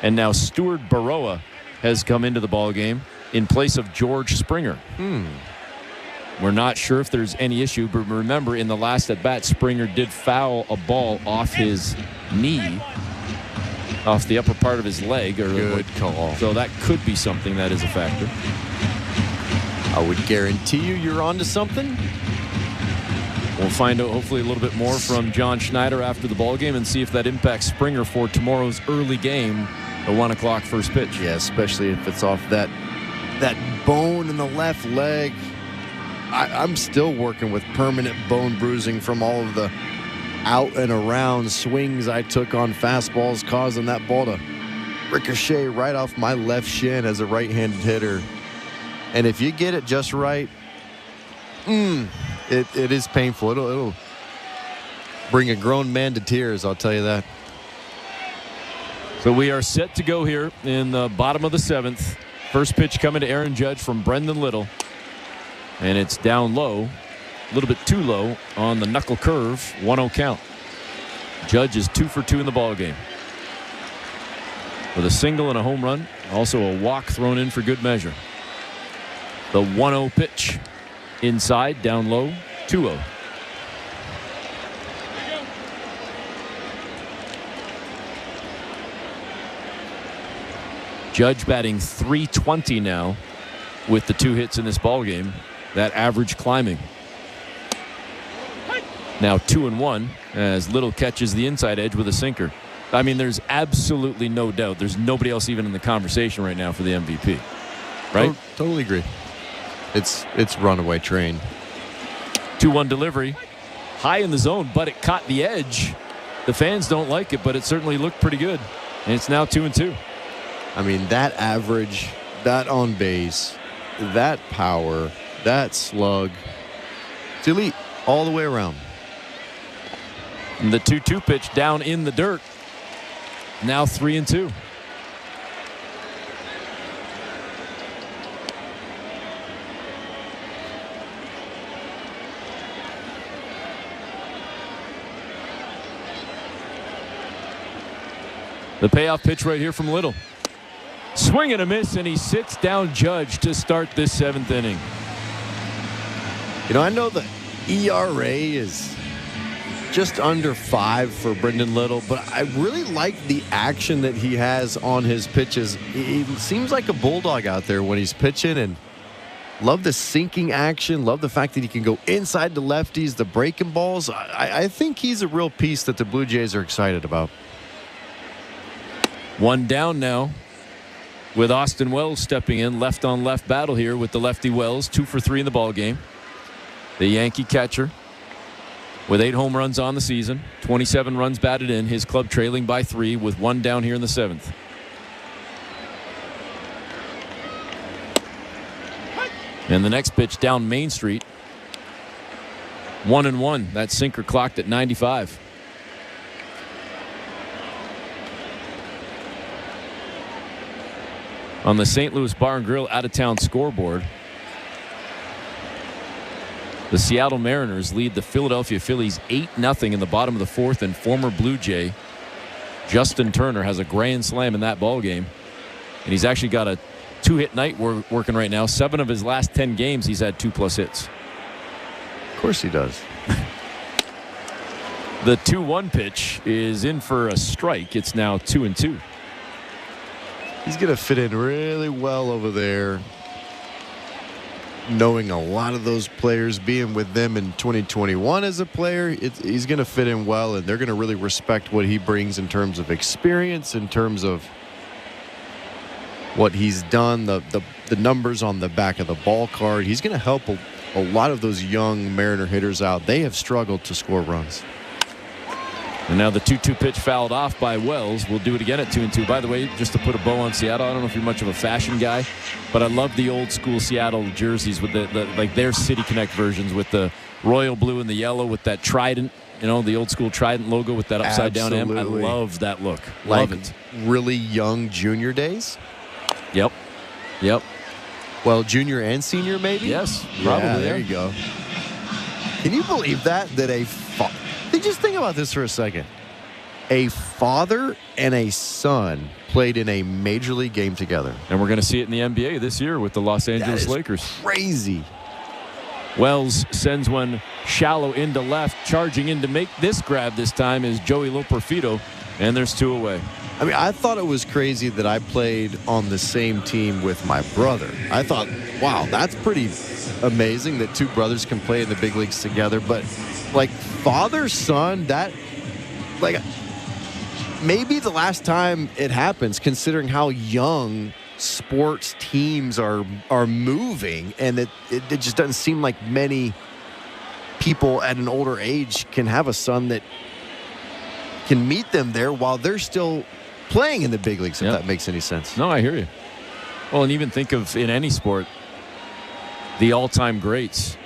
And now Stuart Baroa has come into the ball game in place of George Springer. We're not sure if there's any issue, but remember, in the last at-bat, Springer did foul a ball off his knee, off the upper part of his leg. Good call. So that could be something that is a factor. I would guarantee you're onto something. We'll find out hopefully a little bit more from John Schneider after the ball game and see if that impacts Springer for tomorrow's early game, the 1 o'clock first pitch. Yeah, especially if it's off that bone in the left leg. I'm still working with permanent bone bruising from all of the out and around swings I took on fastballs, causing that ball to ricochet right off my left shin as a right-handed hitter. And if you get it just right, it is painful. It'll bring a grown man to tears, I'll tell you that. So we are set to go here in the bottom of the 7th. First pitch coming to Aaron Judge from Brendan Little. And it's down low, a little bit too low on the knuckle curve, 1-0 count. Judge is 2 for 2 in the ball game, with a single and a home run, also a walk thrown in for good measure. The 1-0 pitch inside, down low, 2-0. Judge batting .320 now with the 2 hits in this ball game. That average climbing. Now 2-1 as Little catches the inside edge with a sinker. I mean, there's absolutely no doubt. There's nobody else even in the conversation right now for the MVP. Right? Totally agree. It's runaway train. 2-1 delivery. High in the zone, but it caught the edge. The fans don't like it, but it certainly looked pretty good. And it's now 2-2. I mean, that average, that on base, that power, that slug, it's elite all the way around. And the 2-2 pitch down in the dirt. Now 3-2. The payoff pitch right here from Little. Swing and a miss, and he sits down Judge to start this 7th inning. You know, I know the ERA is just under 5 for Brendan Little, but I really like the action that he has on his pitches. He seems like a bulldog out there when he's pitching, and love the sinking action. Love the fact that he can go inside the lefties, the breaking balls. I think he's a real piece that the Blue Jays are excited about. One down now with Austin Wells stepping in. Left on left battle here with the lefty Wells. 2 for 3 in the ball game. The Yankee catcher with 8 home runs on the season. 27 runs batted in. His club trailing by 3 with 1 down here in the 7th. And the next pitch down Main Street. 1-1. That sinker clocked at 95. On the St. Louis Bar and Grill out-of-town scoreboard, the Seattle Mariners lead the Philadelphia Phillies 8-0 in the bottom of the 4th, and former Blue Jay Justin Turner has a grand slam in that ball game, and he's actually got a 2-hit night working right now. 7 of his last 10 games he's had 2+ hits. Of course he does. The 2-1 pitch is in for a strike. It's now 2-2. He's going to fit in really well over there, knowing a lot of those players, being with them in 2021 as a player. He's going to fit in well, and they're going to really respect what he brings in terms of experience, in terms of what he's done, the numbers on the back of the ball card. He's going to help a lot of those young Mariner hitters out. They have struggled to score runs. And now the 2-2 pitch fouled off by Wells. We'll do it again at 2-2. By the way, just to put a bow on Seattle, I don't know if you're much of a fashion guy, but I love the old school Seattle jerseys with the like their City Connect versions with the royal blue and the yellow with that trident, the old school trident logo with that upside down M. I love that look. Love it. Really young junior days? Yep. Well, junior and senior maybe? Yes, probably. Yeah, there you go. Can you believe that just think about this for a second. A father and a son played in a major league game together. And we're going to see it in the NBA this year with the Los Angeles Lakers. Crazy. Wells sends one shallow into left. Charging in to make this grab this time is Joey Loperfido, and there's 2 away. I mean, I thought it was crazy that I played on the same team with my brother. I thought, wow, that's pretty amazing that 2 brothers can play in the big leagues together. But, like, father, son, that, like, maybe the last time it happens, considering how young sports teams are moving, and it just doesn't seem like many people at an older age can have a son that can meet them there while they're still playing in the big leagues, if that makes any sense. No, I hear you. Well, and even think of, in any sport, the all-time greats.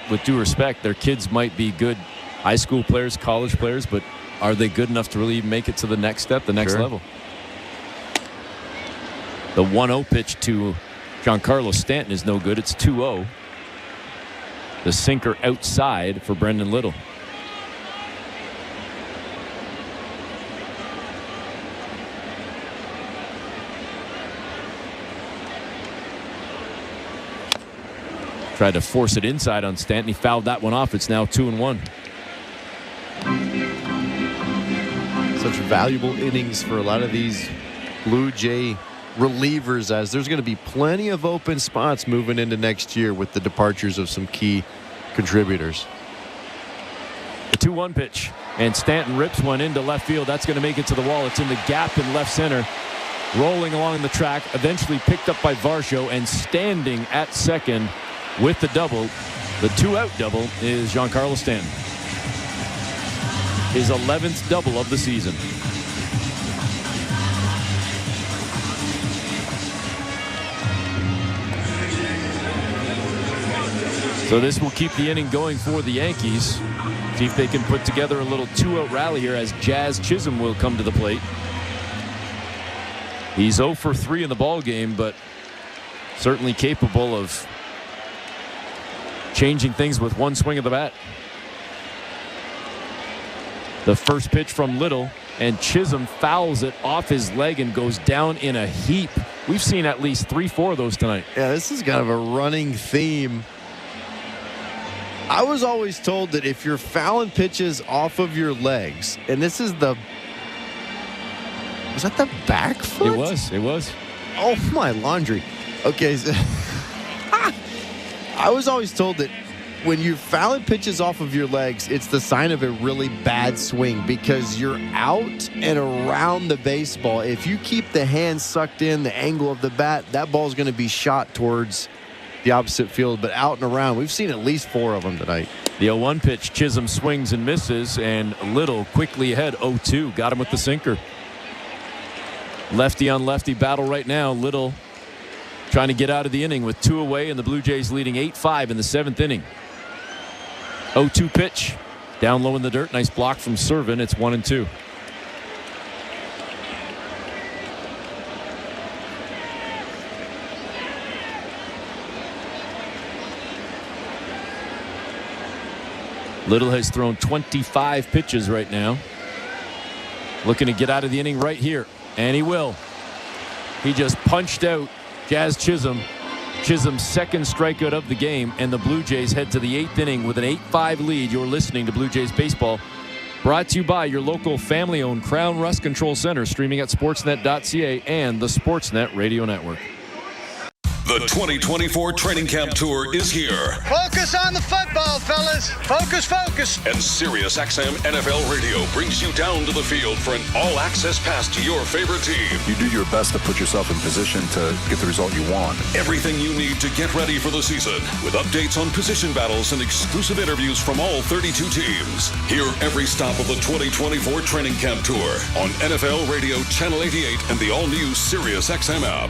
With due respect, their kids might be good high school players, college players, but are they good enough to really even make it to the next step, the next level? The 1-0 pitch to Giancarlo Stanton is no good. It's 2-0. The sinker outside for Brendan Little. Tried to force it inside on Stanton. He fouled that one off. It's now 2-1. Such valuable innings for a lot of these Blue Jay relievers, as there's going to be plenty of open spots moving into next year with the departures of some key contributors. The 2-1 pitch, and Stanton rips one into left field. That's going to make it to the wall. It's in the gap in left center. Rolling along the track, eventually picked up by Varsho, and standing at second with the double, the 2-out double, is Giancarlo Stanton. His 11th double of the season. So this will keep the inning going for the Yankees. See if they can put together a little 2-out rally here as Jazz Chisholm will come to the plate. He's 0 for 3 in the ball game, but certainly capable of changing things with one swing of the bat. The first pitch from Little, and Chisholm fouls it off his leg and goes down in a heap. We've seen at least 3-4 of those tonight. Yeah, this is kind of a running theme. I was always told that if you're fouling pitches off of your legs, and this is was that the back foot? It was. Oh, my laundry. Okay. So I was always told that when you're fouling pitches off of your legs, it's the sign of a really bad swing because you're out and around the baseball. If you keep the hand sucked in, the angle of the bat, that ball's going to be shot towards the opposite field, but out and around. We've seen at least 4 of them tonight. The 0-1 pitch, Chisholm swings and misses, and Little quickly ahead, 0-2. Got him with the sinker. Lefty on lefty battle right now. Little trying to get out of the inning with 2 away, and the Blue Jays leading 8-5 in the 7th inning. 0-2 pitch. Down low in the dirt. Nice block from Servin. It's 1-2. Little has thrown 25 pitches right now. Looking to get out of the inning right here. And he will. He just punched out Jazz Chisholm. Chisholm's second strikeout of the game, and the Blue Jays head to the 8th inning with an 8-5 lead. You're listening to Blue Jays Baseball, brought to you by your local family-owned Crown Rust Control Center, streaming at sportsnet.ca and the Sportsnet Radio Network. The 2024 Training Camp Tour is here. Focus on the football, fellas. Focus, focus. And SiriusXM NFL Radio brings you down to the field for an all-access pass to your favorite team. You do your best to put yourself in position to get the result you want. Everything you need to get ready for the season, with updates on position battles and exclusive interviews from all 32 teams. Hear every stop of the 2024 Training Camp Tour on NFL Radio Channel 88 and the all-new SiriusXM app.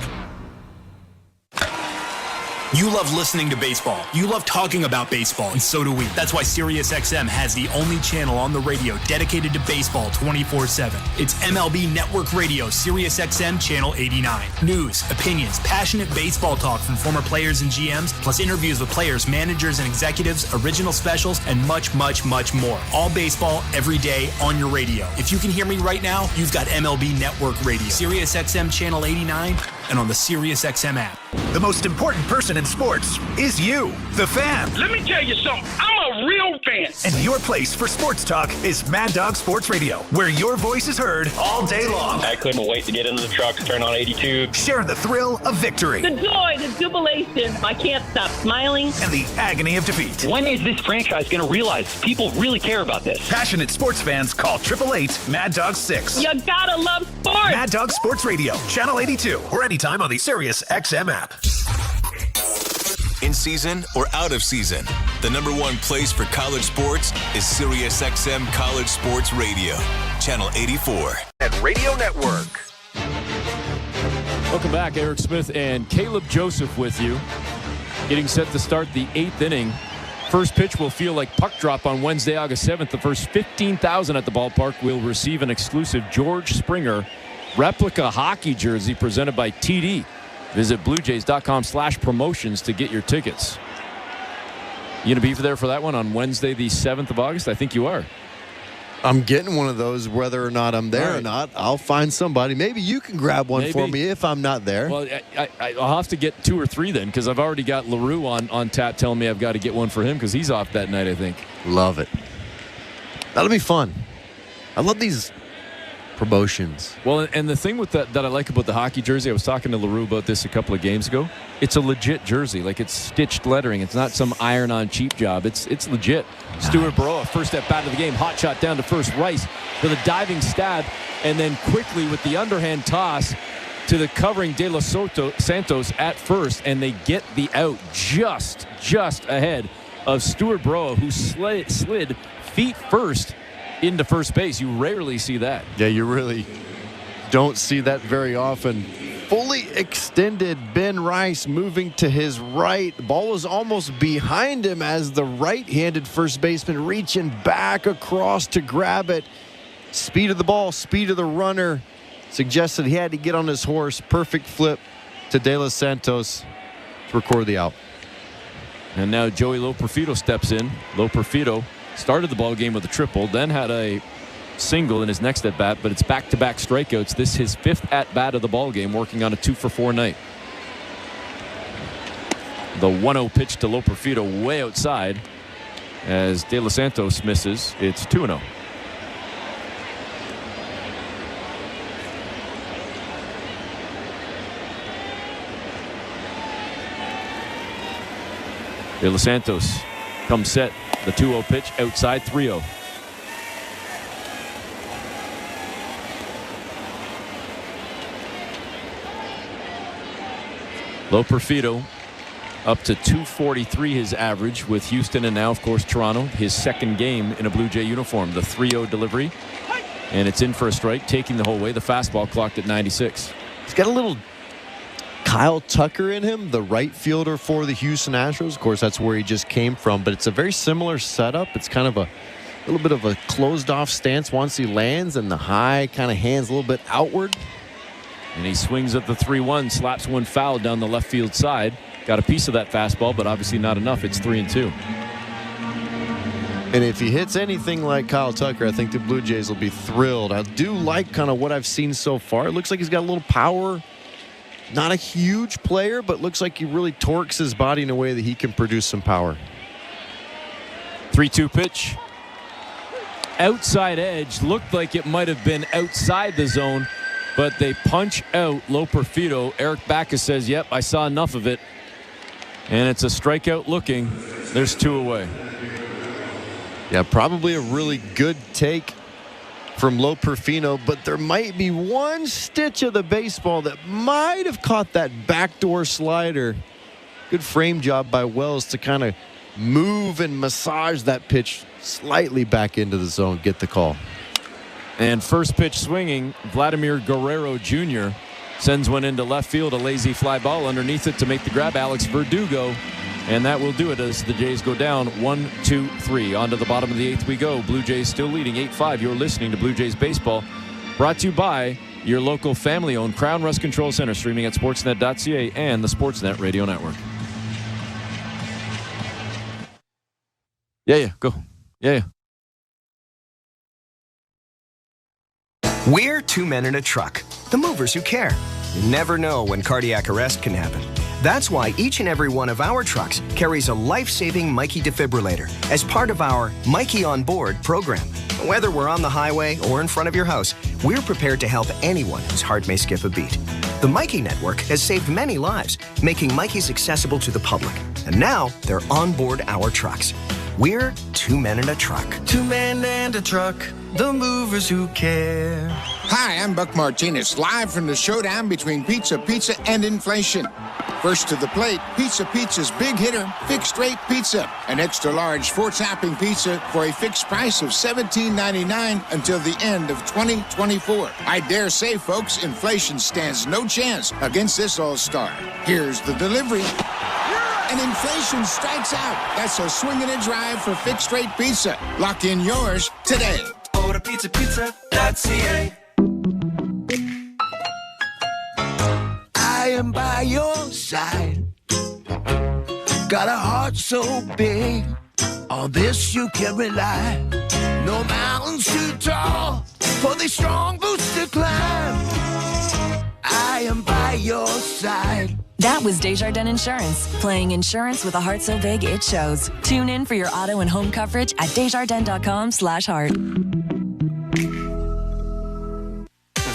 You love listening to baseball. You love talking about baseball, and so do we. That's why SiriusXM has the only channel on the radio dedicated to baseball 24/7. It's MLB Network Radio, SiriusXM Channel 89. News, opinions, passionate baseball talk from former players and GMs, plus interviews with players, managers, and executives, original specials, and much, much, much more. All baseball, every day, on your radio. If you can hear me right now, you've got MLB Network Radio, SiriusXM Channel 89, and on the SiriusXM app. The most important person in sports is you, the fan. Let me tell you something. I'm a real fan. And your place for sports talk is Mad Dog Sports Radio, where your voice is heard all day long. I couldn't wait to get into the truck, turn on 82. Share the thrill of victory. The joy, the jubilation. I can't stop smiling. And the agony of defeat. When is this franchise going to realize people really care about this? Passionate sports fans call 888-MAD-DOG-6. You gotta love sports. Mad Dog Sports Radio, Channel 82, or anytime on the SiriusXM app. In season or out of season, the number one place for college sports is SiriusXM College Sports Radio, Channel 84. At Radio Network. Welcome back. Eric Smith and Caleb Joseph with you. Getting set to start the 8th inning. First pitch will feel like puck drop on Wednesday, August 7th. The first 15,000 at the ballpark will receive an exclusive George Springer replica hockey jersey presented by TD. Visit BlueJays.com/promotions to get your tickets. You going to be there for that one on Wednesday, the 7th of August? I think you are. I'm getting one of those whether or not I'm there or not. I'll find somebody. Maybe you can grab one for me if I'm not there. Well, I'll have to get 2 or 3 then, because I've already got LaRue on tap telling me I've got to get one for him because he's off that night, I think. Love it. That'll be fun. I love these promotions. Well, and the thing with that I like about the hockey jersey, I was talking to LaRue about this a couple of games ago. It's a legit jersey. Like, it's stitched lettering. It's not some iron-on cheap job. It's legit. Nice. Stuart Baroa, first at bat of the game, hot shot down to first. Rice with a diving stab, and then quickly with the underhand toss to the covering De Los Santos at first, and they get the out just ahead of Stuart Baroa, who slid feet first into first base. You rarely see that. Yeah, you really don't see that very often. Fully extended Ben Rice moving to his right. The ball was almost behind him as the right-handed first baseman reaching back across to grab it. Speed of the ball, speed of the runner suggested he had to get on his horse. Perfect flip to De Los Santos to record the out. And now Joey Loperfido steps in. Loperfido started the ball game with a triple, then had a single in his next at bat, but it's back-to-back strikeouts. This is his 5th at bat of the ball game, working on a 2-for-4 night. The 1-0 pitch to Loperfido way outside as De Los Santos misses. It's 2-0. De Los Santos comes set. The 2-0 pitch outside, 3-0. Loperfido up to 243 his average with Houston, and now of course Toronto, his second game in a Blue Jay uniform. The 3-0 delivery, and it's in for a strike, taking the whole way. The fastball clocked at 96. He's got a little Kyle Tucker in him, the right fielder for the Houston Astros. Of course, that's where he just came from, but it's a very similar setup. It's kind of a little bit of a closed-off stance once he lands, and the high kind of hands a little bit outward. And he swings at the 3-1, slaps one foul down the left field side. Got a piece of that fastball, but obviously not enough. It's 3-2. And if he hits anything like Kyle Tucker, I think the Blue Jays will be thrilled. I do like kind of what I've seen so far. It looks like he's got a little power. Not a huge player, but looks like he really torques his body in a way that he can produce some power. 3-2 pitch. Outside edge. Looked like it might have been outside the zone. but they punch out low Perfito. Eric Backus says, yep, I saw enough of it. And it's a strikeout looking. There's 2 away. Yeah, probably a really good take from Lo Perfino, but there might be one stitch of the baseball that might have caught that backdoor slider. Good frame job by Wells to kind of move and massage that pitch slightly back into the zone, get the call. And first pitch swinging, Vladimir Guerrero Jr. sends one into left field, a lazy fly ball underneath it to make the grab, Alex Verdugo. And that will do it as the Jays go down 1-2-3. On to the bottom of the 8th we go. Blue Jays still leading 8-5. You're listening to Blue Jays Baseball, brought to you by your local family-owned Crown Rust Control Center, streaming at sportsnet.ca and the Sportsnet Radio Network. Yeah, go. Yeah. We're 2 men in a truck, the movers who care. You never know when cardiac arrest can happen. That's why each and every one of our trucks carries a life-saving Mikey defibrillator as part of our Mikey on Board program. Whether we're on the highway or in front of your house, we're prepared to help anyone whose heart may skip a beat. The Mikey Network has saved many lives, making Mikey's accessible to the public. And now they're on board our trucks. We're 2 men in a truck. 2 men and a truck, the movers who care. Hi, I'm Buck Martinez, live from the showdown between Pizza and inflation. First to the plate, Pizza's big hitter, fixed rate pizza. An extra large 4-topping pizza for a fixed price of $17.99 until the end of 2024. I dare say, folks, inflation stands no chance against this all-star. Here's the delivery. And inflation strikes out. That's a swing and a drive for fixed rate pizza. Lock in yours today. Order pizza.ca. I am by your side. Got a heart so big. On this you can rely. No mountains too tall for the strong boots to climb. I am by your side. That was Desjardins Insurance, playing insurance with a heart so big it shows. Tune in for your auto and home coverage at desjardins.com/heart.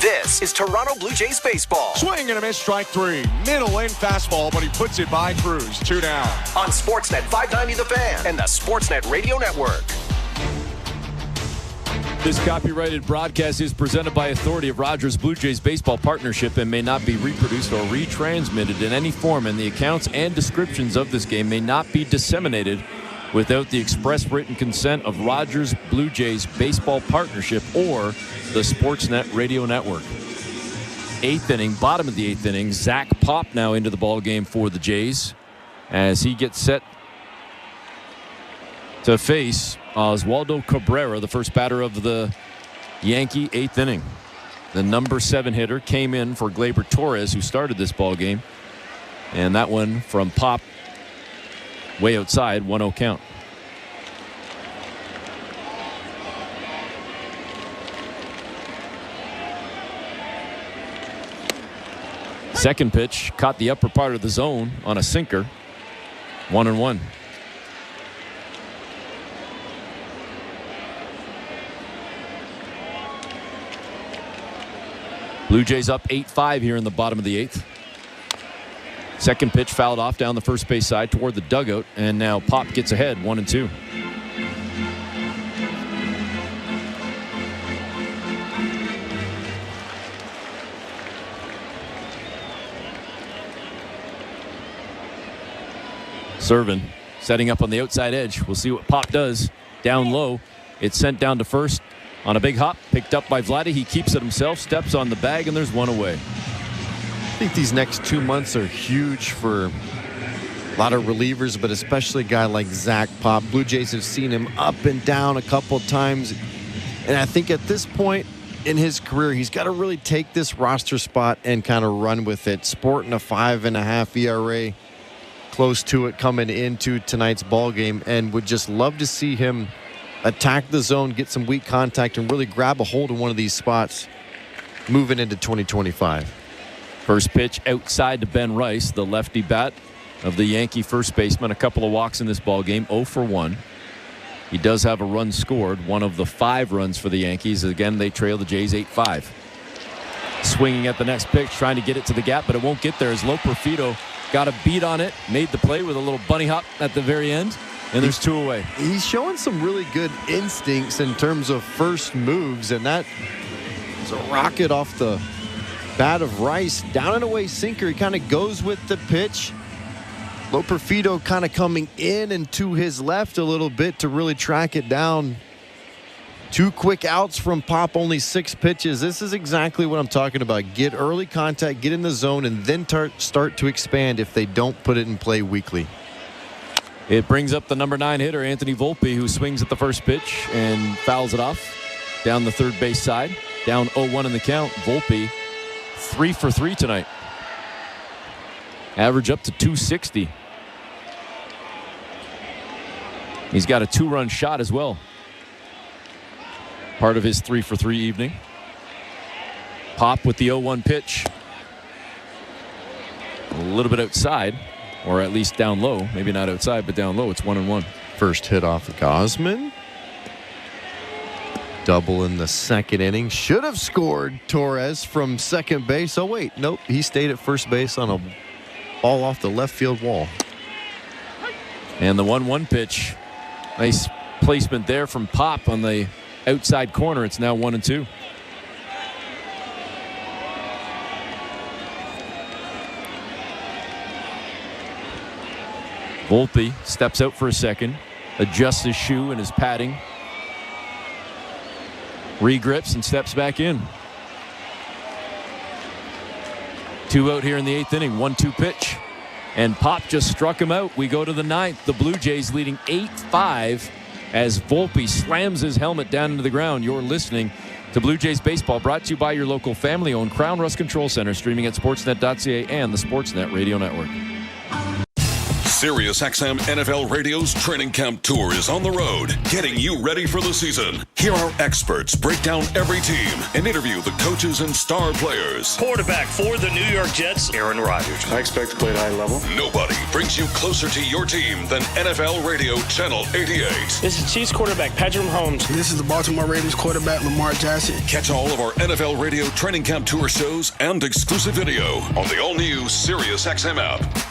This is Toronto Blue Jays baseball. Swing and a miss, strike 3. Middle lane fastball, but he puts it by Cruz. 2 down. On Sportsnet 590 The Fan and the Sportsnet Radio Network. This copyrighted broadcast is presented by authority of Rogers Blue Jays Baseball Partnership and may not be reproduced or retransmitted in any form, and the accounts and descriptions of this game may not be disseminated without the express written consent of Rogers Blue Jays Baseball Partnership or the Sportsnet Radio Network. 8th inning, bottom of the 8th inning, Zach Pop now into the ball game for the Jays as he gets set to face Oswaldo Cabrera, the first batter of the Yankee 8th inning. The number 7 hitter came in for Gleyber Torres, who started this ball game, and that one from Pop way outside, 1-0 count. Second pitch caught the upper part of the zone on a sinker. 1-1. Blue Jays up 8-5 here in the bottom of the 8th. Second pitch fouled off down the first base side toward the dugout, and now Pop gets ahead 1-2. Servin setting up on the outside edge. We'll see what Pop does. Down low. It's sent down to first on a big hop. Picked up by Vladdy. He keeps it himself. Steps on the bag, and there's one away. I think these next 2 months are huge for a lot of relievers, but especially a guy like Zach Pop. Blue Jays have seen him up and down a couple times. And I think at this point in his career, he's got to really take this roster spot and kind of run with it. Sporting a 5.5 ERA. Close to it coming into tonight's ball game, and would just love to see him attack the zone, get some weak contact, and really grab a hold of one of these spots moving into 2025. First pitch outside to Ben Rice, the lefty bat of the Yankee first baseman. A couple of walks in this ball game, 0 for 1. He does have a run scored, one of the 5 runs for the Yankees. Again, they trail the Jays 8-5. swinging at the next pitch, trying to get it to the gap, but it won't get there as Loperfido got a beat on it, made the play with a little bunny hop at the very end, and there's 2 away. He's showing some really good instincts in terms of first moves, and that is a rocket off the bat of Rice. Down and away sinker. He kind of goes with the pitch. Loperfido kind of coming in and to his left a little bit to really track it down. 2 quick outs from Pop, only 6 pitches. This is exactly what I'm talking about. Get early contact, get in the zone, and then start to expand if they don't put it in play weekly. It brings up the number 9 hitter, Anthony Volpe, who swings at the first pitch and fouls it off down the third base side. Down 0-1 in the count. Volpe 3 for 3 tonight. Average up to 260. He's got a 2-run shot as well. Part of his 3 for 3 evening. Pop with the 0-1 pitch. A little bit outside, or at least down low. Maybe not outside, but down low. It's 1-1. First hit off of Gausman. Double in the second inning. Should have scored Torres from second base. Oh, wait. Nope. He stayed at first base on a ball off the left field wall. And the 1-1 pitch. Nice placement there from Pop on the outside corner. It's now 1-2. Volpe steps out for a second, adjusts his shoe and his padding, regrips and steps back in. 2 out here in the 8th inning. 1-2 pitch, and Pop just struck him out. We go to the 9th. The Blue Jays leading 8-5 as Volpe slams his helmet down into the ground. You're listening to Blue Jays Baseball, brought to you by your local family-owned Crown Rust Control Center, streaming at sportsnet.ca and the Sportsnet Radio Network. SiriusXM NFL Radio's training camp tour is on the road, getting you ready for the season. Here our experts break down every team and interview the coaches and star players. Quarterback for the New York Jets, Aaron Rodgers. I expect to play at a high level. Nobody brings you closer to your team than NFL Radio Channel 88. This is Chiefs quarterback Patrick Mahomes. This is the Baltimore Ravens quarterback Lamar Jackson. Catch all of our NFL Radio training camp tour shows and exclusive video on the all-new SiriusXM app.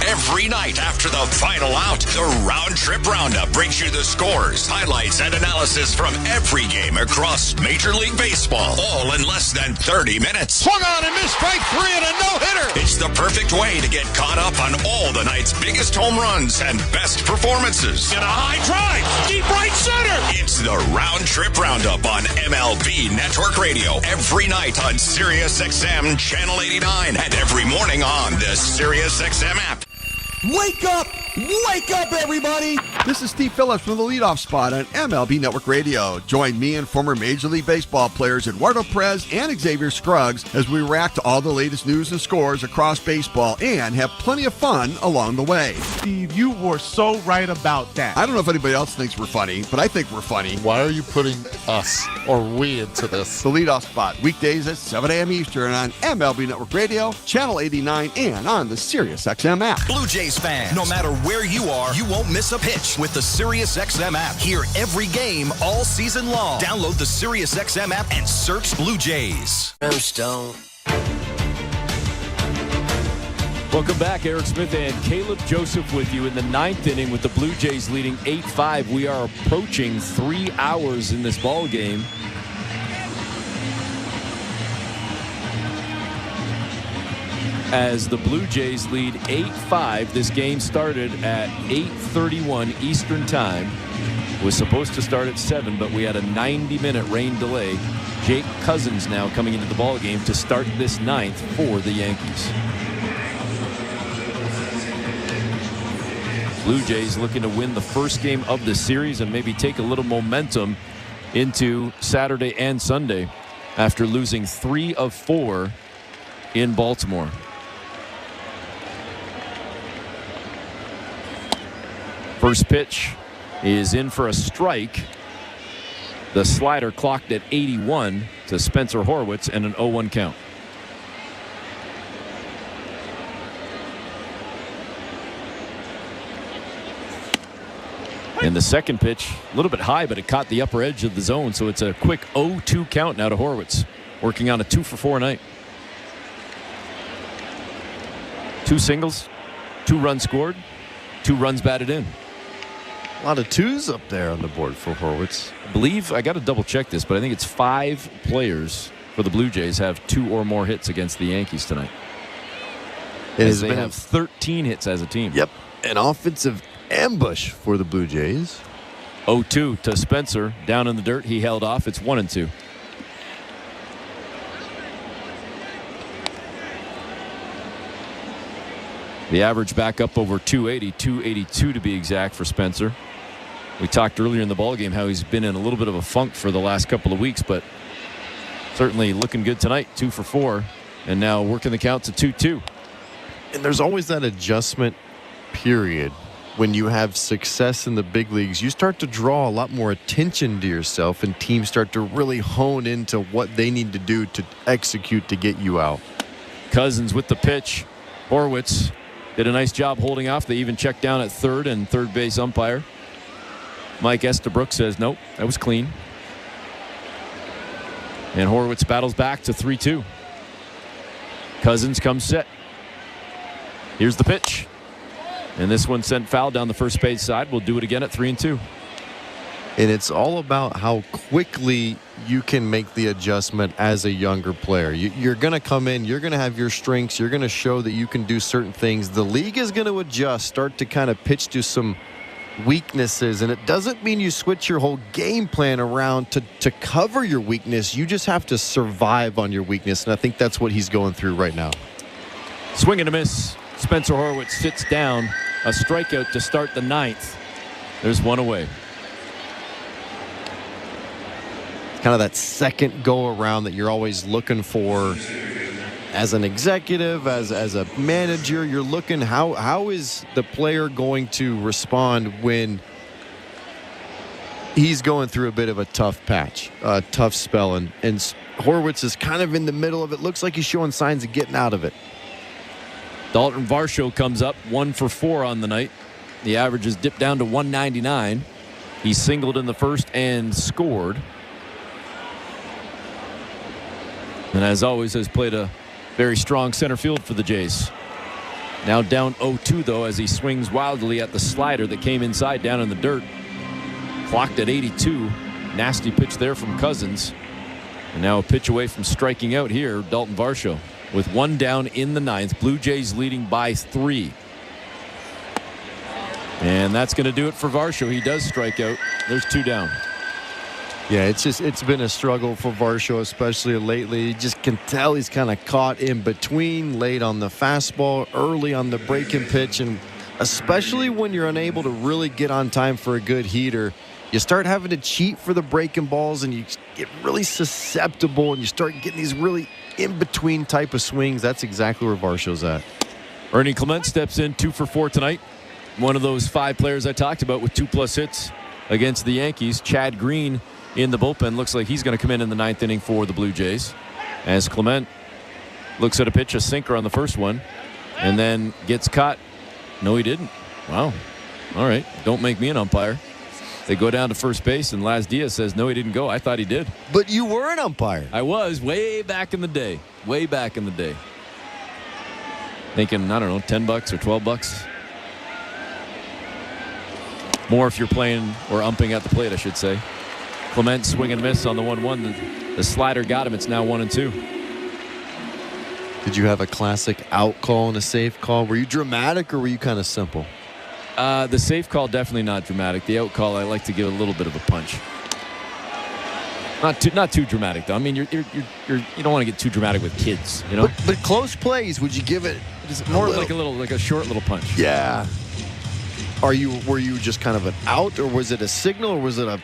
Every night after the final out, the Round Trip Roundup brings you the scores, highlights, and analysis from every game across Major League Baseball, all in less than 30 minutes. Swung on and missed strike 3 and a no-hitter. It's the perfect way to get caught up on all the night's biggest home runs and best performances. And a high drive, deep right center. It's the Round Trip Roundup on MLB Network Radio every night on SiriusXM Channel 89 and every morning on the SiriusXM app. Wake up! Wake up, everybody! This is Steve Phillips from the leadoff spot on MLB Network Radio. Join me and former Major League Baseball players Eduardo Perez and Xavier Scruggs as we react to all the latest news and scores across baseball and have plenty of fun along the way. Steve, you were so right about that. I don't know if anybody else thinks we're funny, but I think we're funny. Why are you putting us or we into this? The leadoff spot, weekdays at 7 a.m. Eastern on MLB Network Radio, Channel 89, and on the SiriusXM app. Blue Jays fans, no matter where you are, you won't miss a pitch with the SiriusXM app. Hear every game all season long. Download the SiriusXM app and search Blue Jays. Stone. Welcome back. Eric Smith and Caleb Joseph with you in the 9th inning with the Blue Jays leading 8-5. We are approaching 3 hours in this ball game. As the Blue Jays lead 8-5, this game started at 8:31 Eastern Time. It was supposed to start at 7, but we had a 90-minute rain delay. Jake Cousins now coming into the ball game to start this 9th for the Yankees. Blue Jays looking to win the first game of the series and maybe take a little momentum into Saturday and Sunday after losing 3 of 4 in Baltimore. First pitch is in for a strike. The slider clocked at 81 to Spencer Horwitz and an 0-1 count. And the second pitch, a little bit high, but it caught the upper edge of the zone, so it's a quick 0-2 count now to Horwitz. working on a 2-for-4 night. 2 singles, 2 runs scored, 2 runs batted in. A lot of 2s up there on the board for Horwitz. I believe, I got to double check this, but I think it's 5 players for the Blue Jays have 2 or more hits against the Yankees tonight. They have 13 hits as a team. Yep, an offensive ambush for the Blue Jays. 0-2 to Spencer. Down in the dirt. He held off. It's 1-2. The average back up over 280, 282 to be exact for Spencer. We talked earlier in the ballgame how he's been in a little bit of a funk for the last couple of weeks, but certainly looking good tonight. 2 for 4, and now working the count to 2-2. And there's always that adjustment period when you have success in the big leagues. You start to draw a lot more attention to yourself, and teams start to really hone into what they need to do to execute to get you out. Cousins with the pitch. Horwitz did a nice job holding off. They even checked down at third and third base umpire Mike Estabrook says nope, that was clean. And Horwitz battles back to 3-2. Cousins comes set. Here's the pitch. And this one sent foul down the first base side. We'll do it again at 3-2. And it's all about how quickly you can make the adjustment as a younger player. You're going to come in, you're going to have your strengths, you're going to show that you can do certain things. The league is going to adjust, start to kind of pitch to some weaknesses, and it doesn't mean you switch your whole game plan around to cover your weakness. You just have to survive on your weakness, and I think that's what he's going through right now. Swing and a miss. Spencer Horwitz sits down. A strikeout to start the ninth. There's one away. Kind of that second go around that you're always looking for as an executive, as a manager. You're looking how is the player going to respond when he's going through a bit of a tough patch, a tough spell, and Horwitz is kind of in the middle of it. Looks like he's showing signs of getting out of it. Dalton Varsho comes up 1 for 4 on the night. The average is dipped down to 199. He singled in the first and scored. And as always, has played a very strong center field for the Jays. Now down 0-2 though, as he swings wildly at the slider that came inside down in the dirt. Clocked at 82. Nasty pitch there from Cousins. And now a pitch away from striking out here, Dalton Varsho. With one down in the ninth. Blue Jays leading by 3. And that's going to do it for Varsho. He does strike out. There's 2 down. Yeah, it's been a struggle for Varsho, especially lately. You just can tell he's kind of caught in between, late on the fastball, early on the breaking pitch, and especially when you're unable to really get on time for a good heater, you start having to cheat for the breaking balls, and you get really susceptible, and you start getting these really in-between type of swings. That's exactly where Varsho's at. Ernie Clement steps in 2 for 4 tonight. One of those 5 players I talked about with 2+ hits against the Yankees. Chad Green in the bullpen. Looks like he's going to come in the 9th inning for the Blue Jays. As Clement looks at a pitch, a sinker on the first one, and then gets caught. No, he didn't. Wow. All right. Don't make me an umpire. They go down to first base, and Laz Diaz says, no, he didn't go. I thought he did. But you were an umpire. I was way back in the day. Way back in the day. Thinking, I don't know, $10 or $12. More if you're playing or umping at the plate, I should say. Clement swing and miss on the 1-1. The slider got him. It's now 1-2. Did you have a classic out call and a safe call? Were you dramatic or were you kind of simple? The safe call, definitely not dramatic. The out call, I like to give a little bit of a punch. Not too dramatic though. I mean, you don't want to get too dramatic with kids, you know. But close plays, would you give it? More like a short little punch? Yeah. Were you just kind of an out, or was it a signal, or was it a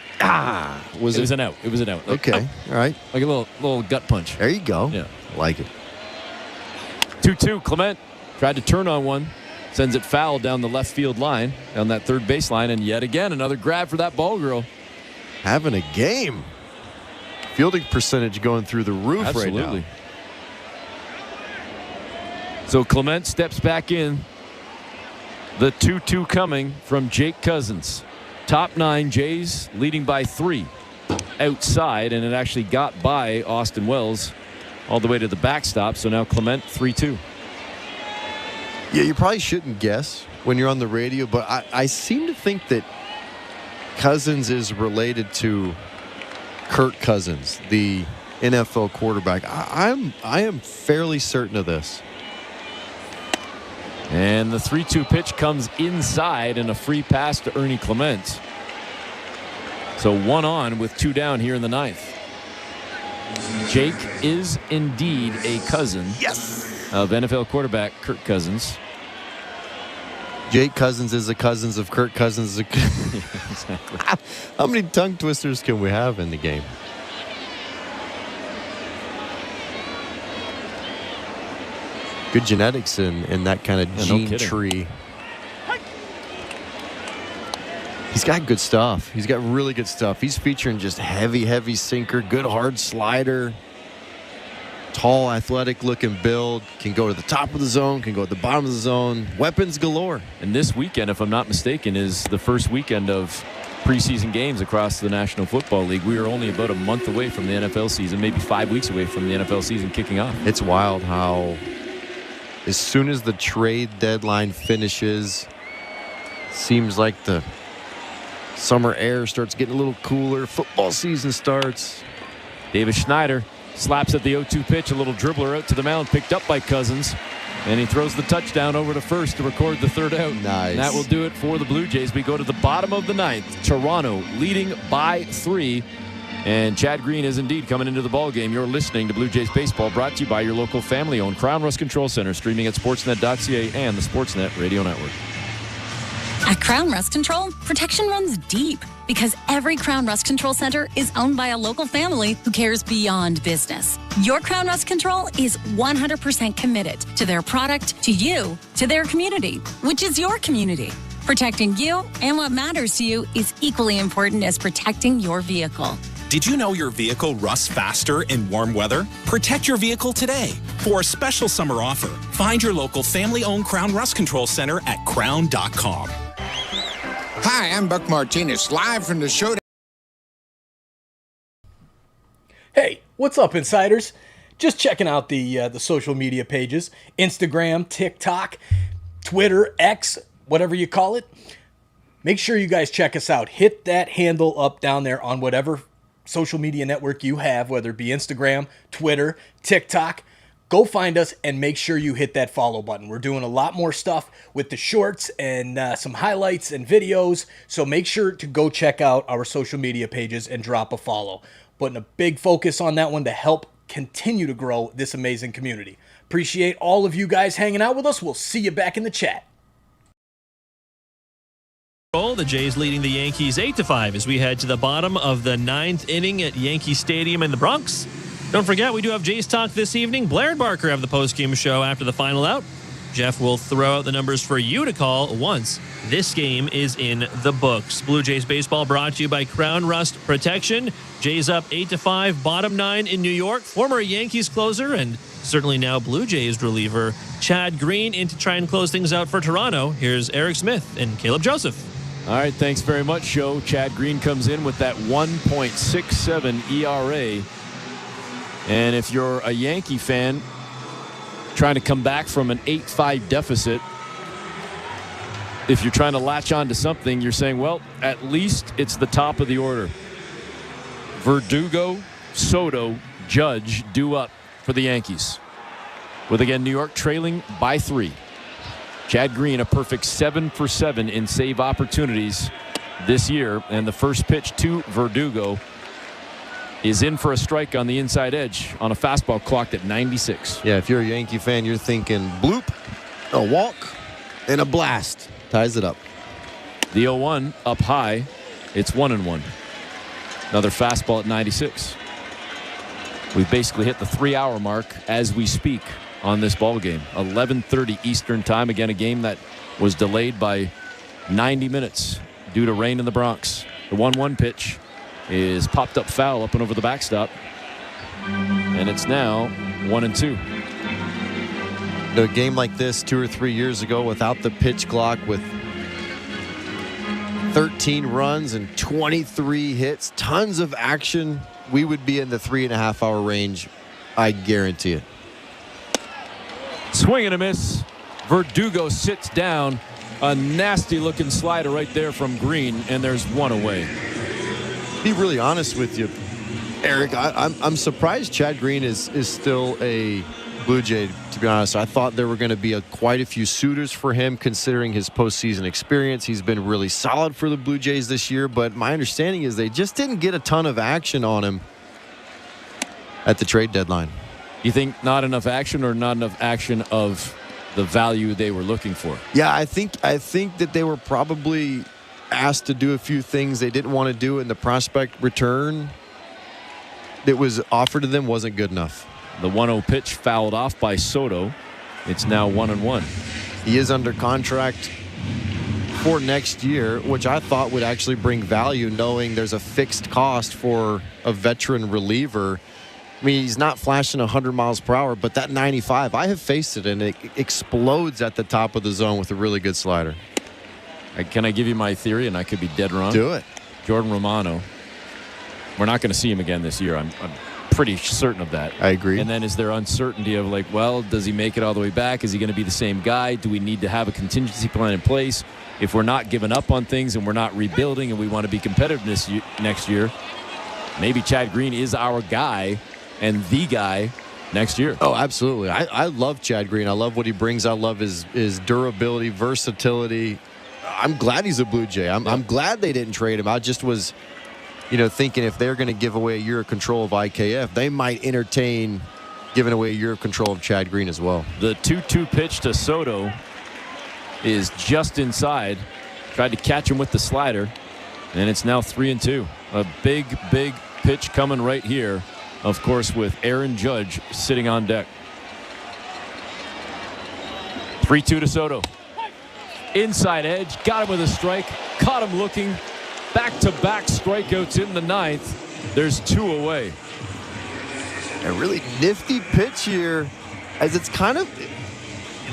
It was an out. It was an out. Like, okay, all right. Like a little gut punch. There you go. Yeah, like it. 2-2. Clement tried to turn on one. Sends it foul down the left field line, down that third base line, and yet again another grab for that ball girl. Having a game. Fielding percentage going through the roof. Absolutely. Right now. So Clement steps back in. The 2-2 coming from Jake Cousins. Top 9 Jays leading by 3. outside, and it actually got by Austin Wells all the way to the backstop. So now Clement 3-2. Yeah, you probably shouldn't guess when you're on the radio, but I seem to think that Cousins is related to Kirk Cousins, the NFL quarterback. I am fairly certain of this. And the 3-2 pitch comes inside, and a free pass to Ernie Clement. So 1 on with 2 down here in the 9th. Jake is indeed a cousin of NFL quarterback Kirk Cousins. Jake Cousins is a cousins of Kirk Cousins. Exactly. How many tongue twisters can we have in the game? Good genetics in that kind of gene tree. He's got good stuff. He's got really good stuff. He's featuring just heavy sinker, good hard slider, tall, athletic-looking build, can go to the top of the zone, can go at the bottom of the zone. Weapons galore. And this weekend, if I'm not mistaken, is the first weekend of preseason games across the National Football League. We are only about a month away from the NFL season, maybe 5 weeks away from the NFL season kicking off. It's wild how as soon as the trade deadline finishes, seems like the summer air starts getting a little cooler. Football season starts. David Schneider slaps at the 0-2 pitch, a little dribbler out to the mound, picked up by Cousins, and he throws the touchdown over to first to record the 3rd out. Nice. And that will do it for the Blue Jays. We go to the bottom of the 9th. Toronto leading by 3. And Chad Green is indeed coming into the ballgame. You're listening to Blue Jays Baseball, brought to you by your local family-owned Crown Rust Control Center, streaming at sportsnet.ca and the Sportsnet Radio Network. At Crown Rust Control, protection runs deep because every Crown Rust Control Center is owned by a local family who cares beyond business. Your Crown Rust Control is 100% committed to their product, to you, to their community, which is your community. Protecting you and what matters to you is equally important as protecting your vehicle. Did you know your vehicle rusts faster in warm weather? Protect your vehicle today. For a special summer offer, find your local family-owned Crown Rust Control Center at crown.com. Hi, I'm Buck Martinez, live from the showdown. Hey, what's up, insiders? Just checking out the social media pages, Instagram, TikTok, Twitter, X, whatever you call it. Make sure you guys check us out. Hit that handle up down there on whatever social media network you have, whether it be Instagram, Twitter, TikTok. Go find us and make sure you hit that follow button. We're doing a lot more stuff with the shorts and some highlights and videos. So make sure to go check out our social media pages and drop a follow. Putting a big focus on that one to help continue to grow this amazing community. Appreciate all of you guys hanging out with us. We'll see you back in the chat. The Jays leading the Yankees 8-5 as we head to the bottom of the 9th inning at Yankee Stadium in the Bronx. Don't forget, we do have Jays Talk this evening. Blair and Barker have the postgame show after the final out. Jeff will throw out the numbers for you to call once this game is in the books. Blue Jays baseball brought to you by Crown Rust Protection. Jays up 8-5, bottom 9 in New York. Former Yankees closer and certainly now Blue Jays reliever Chad Green in to try and close things out for Toronto. Here's Eric Smith and Caleb Joseph. All right, thanks very much, Joe. Chad Green comes in with that 1.67 ERA. And if you're a Yankee fan trying to come back from an 8-5 deficit, if you're trying to latch on to something, you're saying, well, at least it's the top of the order. Verdugo, Soto, Judge due up for the Yankees. With, again, New York trailing by 3. Chad Green, a perfect 7 for 7 in save opportunities this year. And the first pitch to Verdugo is in for a strike on the inside edge on a fastball clocked at 96. Yeah, if you're a Yankee fan, you're thinking bloop, a walk, and a blast. Ties it up. The 0-1 up high. It's 1-1. Another fastball at 96. We've basically hit the 3-hour mark as we speak on this ball game. 11:30 Eastern time. Again, a game that was delayed by 90 minutes due to rain in the Bronx. The 1-1 pitch is popped up foul up and over the backstop. And it's now 1-2. A game like this 2 or 3 years ago without the pitch clock, with 13 runs and 23 hits, tons of action, we would be in the 3.5-hour range. I guarantee it. Swing and a miss. Verdugo sits down. A nasty-looking slider right there from Green, and there's one away. Be really honest with you, Eric. I'm surprised Chad Green is still a Blue Jay, to be honest. I thought there were going to be quite a few suitors for him, considering his postseason experience. He's been really solid for the Blue Jays this year, but my understanding is they just didn't get a ton of action on him at the trade deadline. You think not enough action, or not enough action of the value they were looking for? Yeah, I think that they were probably asked to do a few things they didn't want to do, and the prospect return that was offered to them wasn't good enough. The 1-0 pitch fouled off by Soto. It's now 1-1. He is under contract for next year, which I thought would actually bring value, knowing there's a fixed cost for a veteran reliever. I mean, he's not flashing 100 miles per hour, but that 95, I have faced it, and it explodes at the top of the zone with a really good slider. Can I give you my theory, and I could be dead wrong? Do it. Jordan Romano. We're not going to see him again this year. I'm pretty certain of that. I agree. And then is there uncertainty of like, well, does he make it all the way back? Is he going to be the same guy? Do we need to have a contingency plan in place? If we're not giving up on things and we're not rebuilding and we want to be competitive next year, maybe Chad Green is our guy and the guy next year. Oh, absolutely. I love Chad Green. I love what he brings. I love his durability, versatility. I'm glad he's a Blue Jay. I'm glad they didn't trade him. I just was, thinking if they're going to give away a year of control of IKF, they might entertain giving away a year of control of Chad Green as well. The 2-2 pitch to Soto is just inside. Tried to catch him with the slider, and it's now 3-2. A big pitch coming right here, of course, with Aaron Judge sitting on deck. 3-2 to Soto. Inside edge, got him with a strike, caught him looking. Back-to-back strikeouts in the ninth. There's 2 away. A really nifty pitch here, as it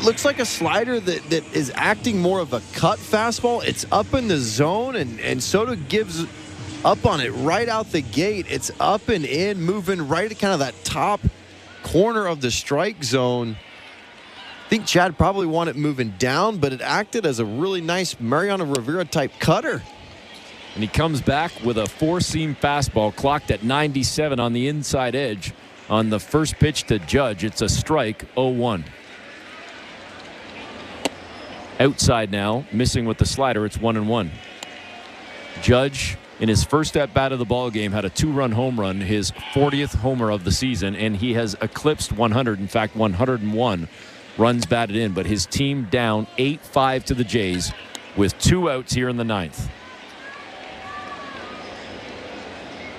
looks like a slider that is acting more of a cut fastball. It's up in the zone, and Soto gives up on it right out the gate. It's up and in, moving right at kind of that top corner of the strike zone. I think Chad probably wanted it moving down, but it acted as a really nice Mariano Rivera type cutter. And he comes back with a four-seam fastball clocked at 97 on the inside edge on the first pitch to Judge. It's a strike, 0-1. Outside now, missing with the slider. It's 1-1. Judge, in his first at-bat of the ball game, had a 2-run home run, his 40th homer of the season, and he has eclipsed 100. In fact, 101 runs batted in, but his team down 8-5 to the Jays with 2 outs here in the ninth.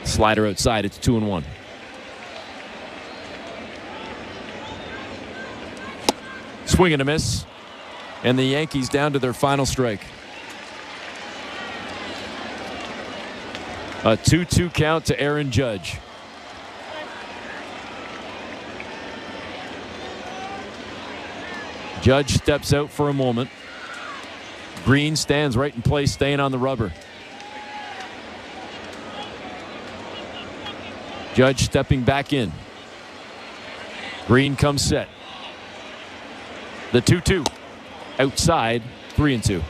Slider outside. It's 2-1. Swing and a miss. And the Yankees down to their final strike. A 2-2 count to Aaron Judge. Judge steps out for a moment. Green stands right in place, staying on the rubber. Judge stepping back in. Green comes set. The 2-2. Outside, 3-2.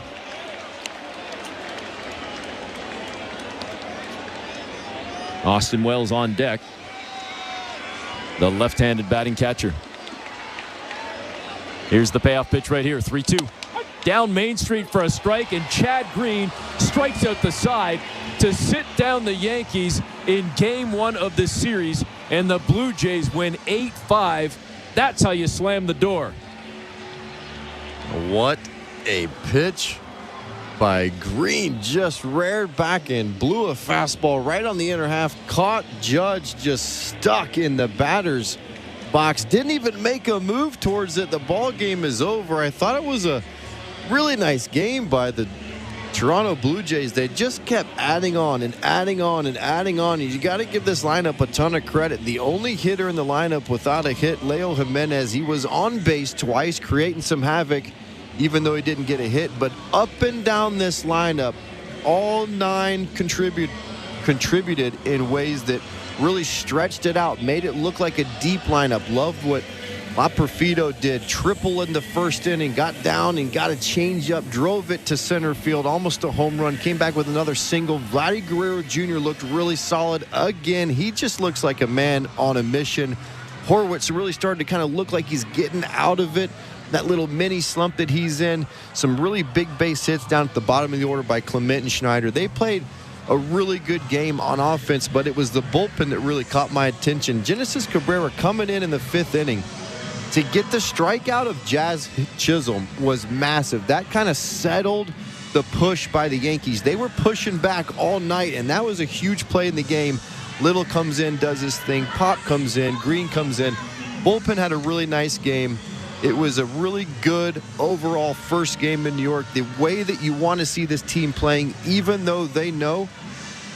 Austin Wells on deck. The left-handed batting catcher. Here's the payoff pitch right here, 3-2. Down Main Street for a strike, and Chad Green strikes out the side to sit down the Yankees in Game 1 of this series, and the Blue Jays win 8-5. That's how you slam the door. What a pitch by Green. Just reared back and blew a fastball right on the inner half. Caught Judge just stuck in the batter's box. Didn't even make a move towards it. The ball game is over. I thought it was a really nice game by the Toronto Blue Jays. They just kept adding on and adding on and adding on. You got to give this lineup a ton of credit. The only hitter in the lineup without a hit, Leo Jimenez, he was on base twice, creating some havoc, even though he didn't get a hit. But up and down this lineup, all 9 contributed in ways that really stretched it out, made it look like a deep lineup. Loved what La Perfido did. Triple in the first inning, got down and got a changeup, drove it to center field, almost a home run, came back with another single. Vladdy Guerrero Jr. looked really solid again. He just looks like a man on a mission. Horwitz really started to kind of look like he's getting out of it, that little mini slump that he's in. Some really big base hits down at the bottom of the order by Clement and Schneider. They played a really good game on offense, but it was the bullpen that really caught my attention. Genesis Cabrera coming in the 5th inning to get the strikeout of Jazz Chisholm was massive. That kind of settled the push by the Yankees. They were pushing back all night, and that was a huge play in the game. Little comes in, does his thing. Pop comes in. Green comes in. Bullpen had a really nice game. It was a really good overall first game in New York. The way that you want to see this team playing, even though they know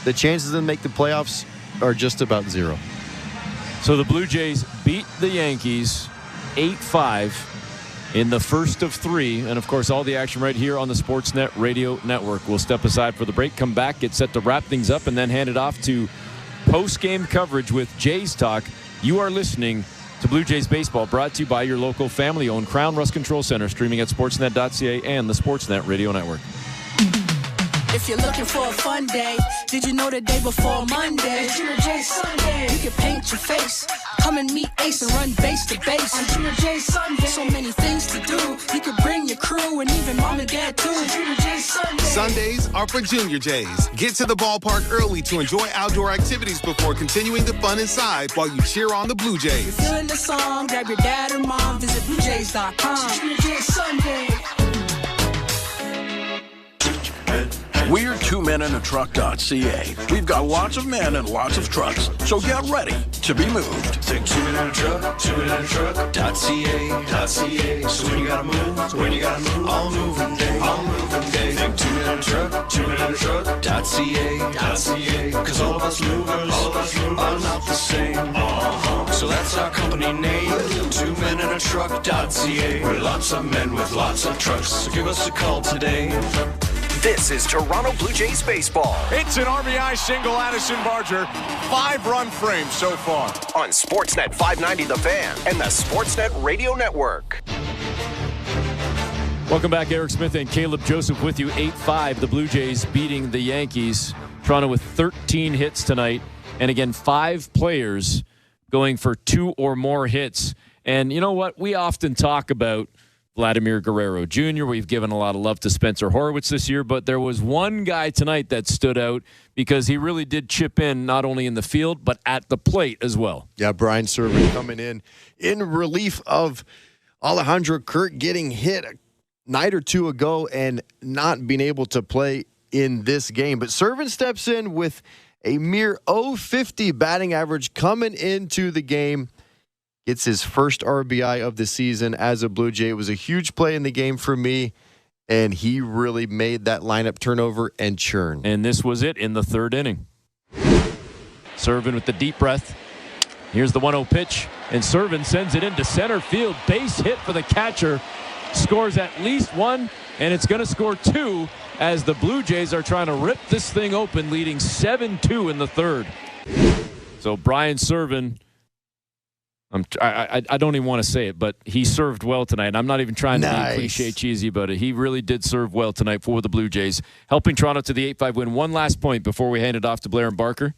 the chances to make the playoffs are just about 0. So the Blue Jays beat the Yankees 8-5 in the first of 3. And, of course, all the action right here on the Sportsnet Radio Network. We'll step aside for the break, come back, get set to wrap things up, and then hand it off to post-game coverage with Jays Talk. You are listening to Blue Jays Baseball, brought to you by your local family-owned Crown Rust Control Center, streaming at sportsnet.ca and the Sportsnet Radio Network. If you're looking for a fun day, did you know the day before Monday? Junior J Sunday. You can paint your face, come and meet Ace and run base to base. On Junior J Sunday. So many things to do. You could bring your crew and even mom and dad too. Junior J Sunday. Sundays are for Junior Jays. Get to the ballpark early to enjoy outdoor activities before continuing the fun inside while you cheer on the Blue Jays. If you're feeling the song, grab your dad or mom, visit BlueJays.com. Junior J Sunday. We're 2menintruck.ca. We've got lots of men and lots of trucks, so get ready to be moved. Think 2menintruck.ca. So when you gotta move, all moving day. Think 2menintruck.ca. Cause all of us movers are not the same. So that's our company name, 2menintruck.ca. We're lots of men with lots of trucks, so give us a call today. This is Toronto Blue Jays baseball. It's an RBI single, Addison Barger. 5-run frame so far. On Sportsnet 590 The Fan and the Sportsnet Radio Network. Welcome back. Eric Smith and Caleb Joseph with you. 8-5, the Blue Jays beating the Yankees. Toronto with 13 hits tonight. And again, 5 players going for 2 or more hits. And you know what? We often talk about Vladimir Guerrero Jr. We've given a lot of love to Spencer Horwitz this year, but there was one guy tonight that stood out because he really did chip in not only in the field, but at the plate as well. Yeah, Brian Serven coming in relief of Alejandro Kirk getting hit a night or 2 ago and not being able to play in this game. But Serven steps in with a mere .050 batting average coming into the game. Gets his first RBI of the season as a Blue Jay. It was a huge play in the game for me, and he really made that lineup turnover and churn. And this was it in the 3rd inning. Serven with the deep breath. Here's the 1-0 pitch, and Serven sends it into center field. Base hit for the catcher. Scores at least 1, and it's going to score 2 as the Blue Jays are trying to rip this thing open, leading 7-2 in the 3rd. So Brian Serven, I don't even want to say it, but he served well tonight. I'm not even trying to be cliche cheesy about it. He really did serve well tonight for the Blue Jays, helping Toronto to the 8-5 win. One last point before we hand it off to Blair and Barker.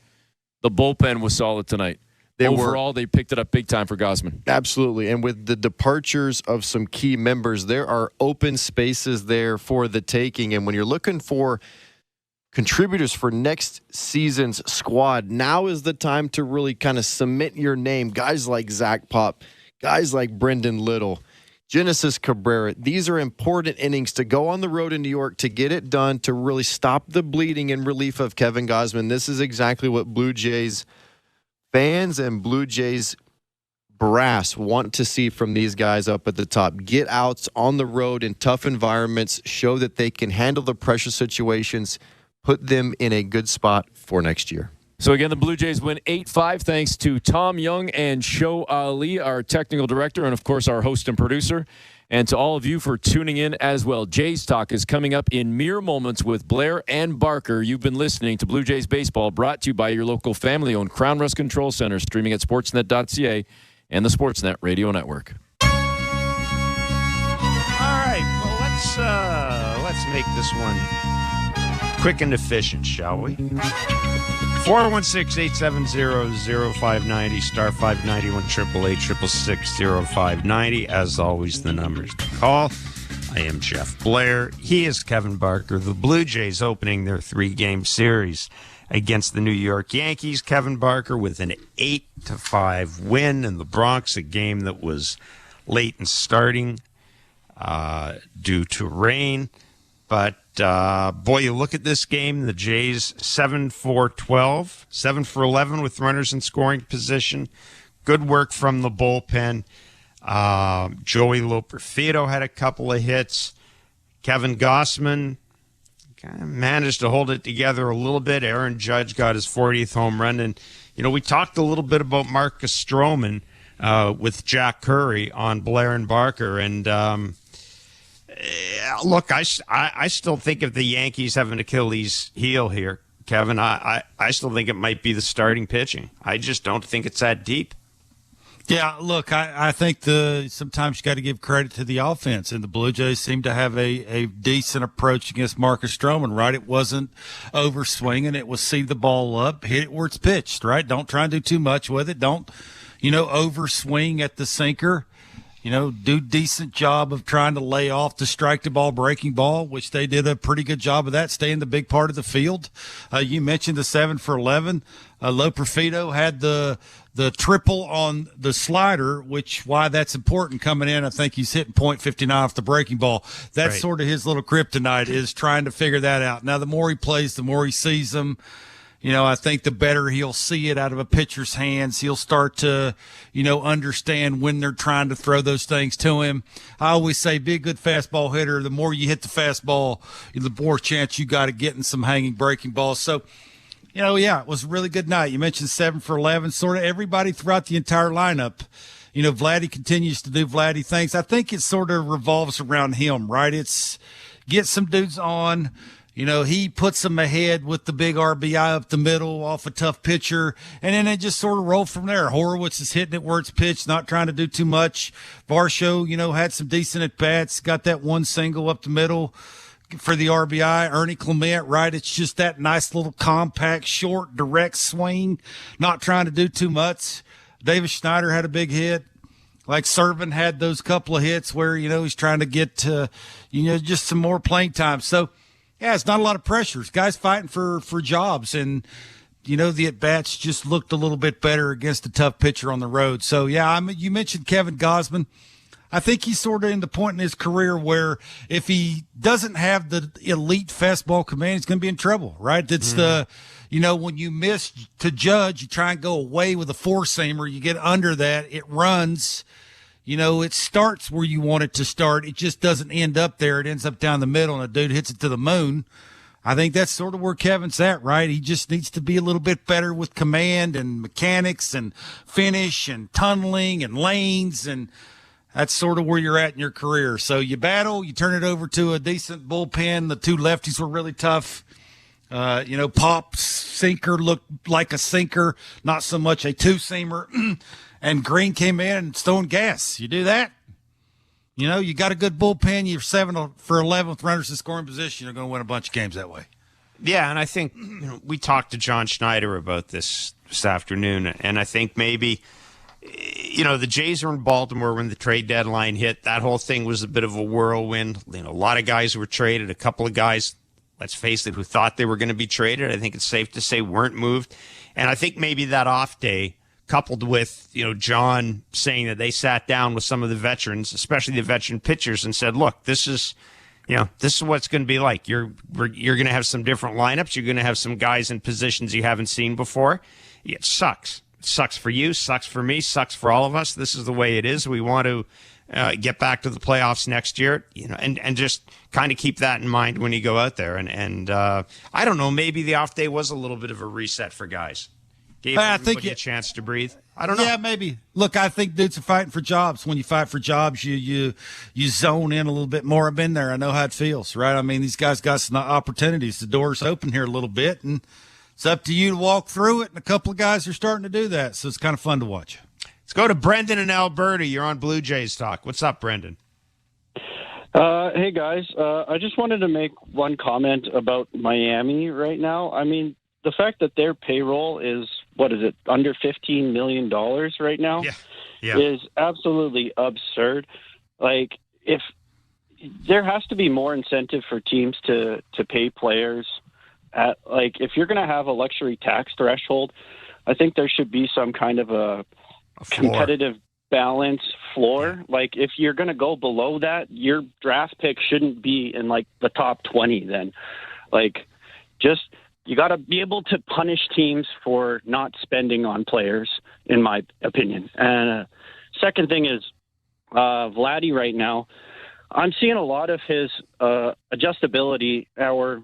The bullpen was solid tonight. Overall, they picked it up big time for Gausman. Absolutely. And with the departures of some key members, there are open spaces there for the taking. And when you're looking for contributors for next season's squad, now is the time to really kind of cement your name. Guys like Zach Pop, guys like Brendan Little, Genesis Cabrera. These are important innings to go on the road in New York to get it done, to really stop the bleeding in relief of Kevin Gausman. This is exactly what Blue Jays fans and Blue Jays brass want to see from these guys up at the top. Get outs on the road in tough environments, show that they can handle the pressure situations, put them in a good spot for next year. So again, the Blue Jays win 8-5 thanks to Tom Young and Sho Ali, our technical director, and of course our host and producer. and to all of you for tuning in as well. Jays Talk is coming up in mere moments with Blair and Barker. You've been listening to Blue Jays Baseball, brought to you by your local family-owned Crown Rust Control Center, streaming at sportsnet.ca and the Sportsnet Radio Network. All right, well, let's make this one quick and efficient, shall we? 416-870-0590, star 591, 888-666-0590. As always, the numbers to call. I am Jeff Blair. He is Kevin Barker. The Blue Jays opening their 3-game series against the New York Yankees. Kevin Barker with an 8-5 win in the Bronx, a game that was late in starting due to rain. But, boy, you look at this game, the Jays 7-for-12, 7-for-11 with runners in scoring position. Good work from the bullpen. Joey Loperfido had a couple of hits. Kevin Gausman kind of managed to hold it together a little bit. Aaron Judge got his 40th home run. And, we talked a little bit about Marcus Stroman with Jack Curry on Blair and Barker. And, look, I still think if the Yankees have an Achilles heel here, Kevin, I still think it might be the starting pitching. I just don't think it's that deep. Yeah, look, I think sometimes you got to give credit to the offense, and the Blue Jays seem to have a decent approach against Marcus Stroman, right? It wasn't overswinging. It was see the ball up, hit it where it's pitched, right? Don't try and do too much with it. Don't, overswing at the sinker. Do decent job of trying to lay off the strike the ball, breaking ball, which they did a pretty good job of that, stay in the big part of the field. You mentioned the 7-for-11. Loperfido had the triple on the slider, why that's important coming in. I think he's hitting .59 off the breaking ball. That's right. Sort of his little kryptonite, is trying to figure that out. Now, the more he plays, the more he sees them. I think the better he'll see it out of a pitcher's hands. He'll start to, understand when they're trying to throw those things to him. I always say, be a good fastball hitter. The more you hit the fastball, the more chance you got of getting some hanging breaking balls. So, it was a really good night. You mentioned 7-for-11, sort of everybody throughout the entire lineup. Vladdy continues to do Vladdy things. I think it sort of revolves around him, right? It's get some dudes on. He puts them ahead with the big RBI up the middle off a tough pitcher, and then they just sort of roll from there. Horowitz is hitting it where it's pitched, not trying to do too much. Varsho, had some decent at-bats, got that one single up the middle for the RBI. Ernie Clement, right? It's just that nice little compact, short, direct swing, not trying to do too much. Davis Schneider had a big hit. Like Servin had those couple of hits where, he's trying to get to, just some more playing time. So, yeah, it's not a lot of pressures. Guys fighting for jobs, and, the at-bats just looked a little bit better against a tough pitcher on the road. So, yeah, you mentioned Kevin Gausman. I think he's sort of in the point in his career where if he doesn't have the elite fastball command, he's going to be in trouble, right? It's when you miss to Judge, you try and go away with a four-seamer, you get under that, it runs. It starts where you want it to start. It just doesn't end up there. It ends up down the middle, and a dude hits it to the moon. I think that's sort of where Kevin's at, right? He just needs to be a little bit better with command and mechanics and finish and tunneling and lanes, and that's sort of where you're at in your career. So you battle, you turn it over to a decent bullpen. The two lefties were really tough. Pop's sinker looked like a sinker, not so much a two-seamer. And Green came in and throwing gas. You do that, you got a good bullpen. You're 7-for-11 with runners in scoring position. You're going to win a bunch of games that way. Yeah, and I think we talked to John Schneider about this afternoon, and I think maybe, the Jays are in Baltimore when the trade deadline hit. That whole thing was a bit of a whirlwind. A lot of guys were traded. A couple of guys, let's face it, who thought they were going to be traded, I think it's safe to say weren't moved. And I think maybe that off day, coupled with, John saying that they sat down with some of the veterans, especially the veteran pitchers, and said, look, this is what it's going to be like. You're going to have some different lineups. You're going to have some guys in positions you haven't seen before. It sucks. It sucks for you, sucks for me, sucks for all of us. This is the way it is. We want to get back to the playoffs next year, and just kind of keep that in mind when you go out there. And I don't know, maybe the off day was a little bit of a reset for guys. Gave everybody a chance to breathe. I don't know. Yeah, maybe. Look, I think dudes are fighting for jobs. When you fight for jobs, you zone in a little bit more. I've been there. I know how it feels, right? I mean, these guys got some opportunities. The door's open here a little bit, and it's up to you to walk through it. And a couple of guys are starting to do that, so it's kind of fun to watch. Let's go to Brendan in Alberta. You're on Blue Jays Talk. What's up, Brendan? Hey, guys. I just wanted to make one comment about Miami right now. I mean, the fact that their payroll is, under $15 million right now is absolutely absurd. Like, if there has to be more incentive for teams to pay players at, like, if you're going to have a luxury tax threshold, I think there should be some kind of a competitive balance floor. Like, if you're going to go below that, your draft pick shouldn't be in, like, the top 20 then. Like, you got to be able to punish teams for not spending on players, in my opinion. And second thing is, Vladdy right now, I'm seeing a lot of his adjustability or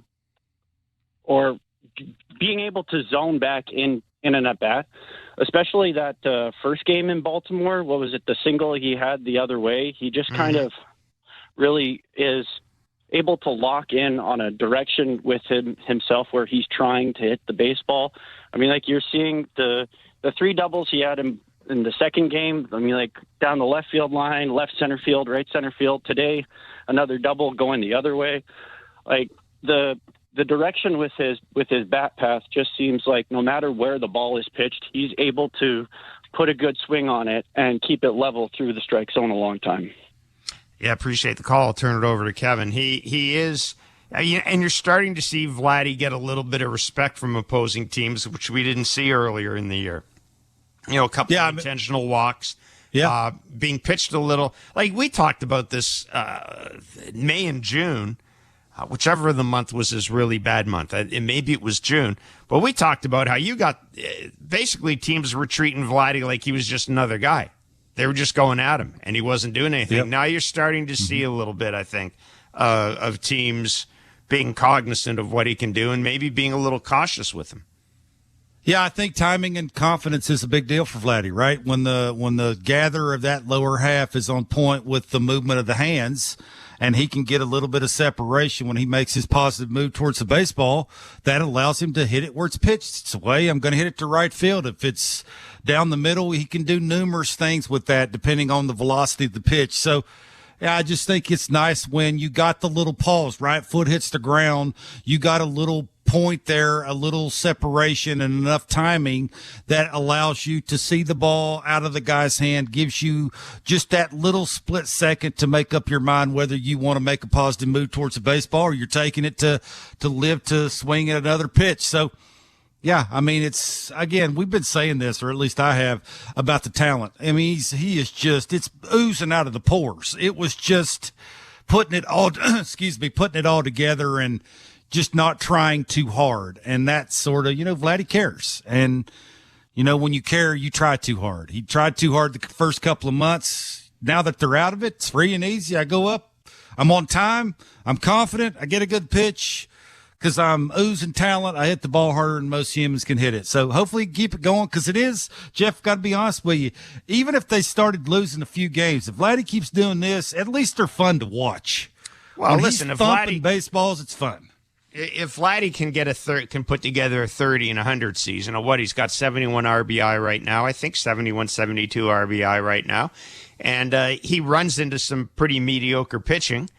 being able to zone back in an at-bat, especially that first game in Baltimore. What was it, the single he had the other way? He just kind of really is able to lock in on a direction with himself where he's trying to hit the baseball. I mean, like, you're seeing the three doubles he had in the second game. I mean, like, down the left field line, left center field, right center field. Today, another double going the other way. Like, the direction with his bat path just seems like no matter where the ball is pitched, he's able to put a good swing on it and keep it level through the strike zone a long time. Yeah, appreciate the call. I'll turn it over to Kevin. He is, and you're starting to see Vladdy get a little bit of respect from opposing teams, which we didn't see earlier in the year. You know, a couple of intentional walks. Yeah. Being pitched a little. Like, we talked about this May and June, whichever of the month was his really bad month. Maybe it was June. But we talked about how you got basically teams were treating Vladdy like he was just another guy. They were just going at him, and he wasn't doing anything. Yep. Now you're starting to see a little bit, I think, of teams being cognizant of what he can do and maybe being a little cautious with him. Yeah, I think timing and confidence is a big deal for Vladdy, right? When the gather of that lower half is on point with the movement of the hands, and he can get a little bit of separation when he makes his positive move towards the baseball, that allows him to hit it where it's pitched. It's away. I'm going to hit it to right field. If it's down the middle, he can do numerous things with that depending on the velocity of the pitch. So, yeah, I just think it's nice when you got the little pause, right foot hits the ground, you got a little point there, a little separation and enough timing that allows you to see the ball out of the guy's hand, gives you just that little split second to make up your mind whether you want to make a positive move towards the baseball or you're taking it to live to swing at another pitch. So, yeah, I mean, it's, again, we've been saying this, or at least I have, about the talent. I mean, he is just, it's oozing out of the pores. It was just putting it all, putting it all together and just not trying too hard. And that's sort of, Vladdy cares. And, when you care, you try too hard. He tried too hard the first couple of months. Now that they're out of it, it's free and easy. I go up, I'm on time, I'm confident, I get a good pitch. Because I'm oozing talent, I hit the ball harder than most humans can hit it. So hopefully keep it going, because it is, Jeff, got to be honest with you, even if they started losing a few games, if Vladdy keeps doing this, at least they're fun to watch. Well, when listen, he's if thumping Vladdy baseballs, it's fun. If Vladdy can get can put together a 30 and 100 season, or what, he's got 71 RBI right now, I think 71, 72 RBI right now, and he runs into some pretty mediocre pitching.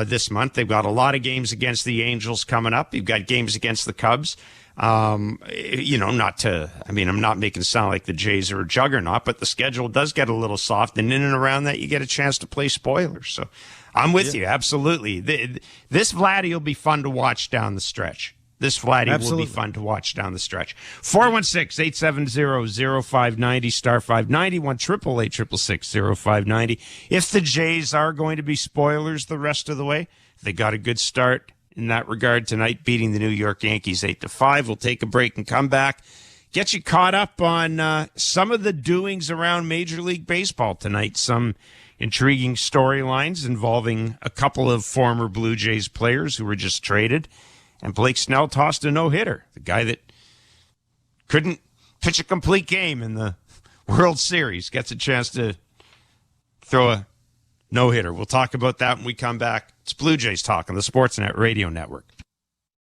This month. They've got a lot of games against the Angels coming up. You've got games against the Cubs. I'm not making it sound like the Jays are a juggernaut, but the schedule does get a little soft, and in and around that, you get a chance to play spoilers. So I'm with you. Absolutely. This Vladdy will be fun to watch down the stretch. This Vladdy will be fun to watch down the stretch. 416-870-0590, star 590, 1-888-666-0590. If the Jays are going to be spoilers the rest of the way, they got a good start in that regard tonight, beating the New York Yankees 8-5. We'll take a break and come back. Get you caught up on some of the doings around Major League Baseball tonight. Some intriguing storylines involving a couple of former Blue Jays players who were just traded. And Blake Snell tossed a no-hitter, the guy that couldn't pitch a complete game in the World Series, gets a chance to throw a no-hitter. We'll talk about that when we come back. It's Blue Jays Talk on the Sportsnet Radio Network.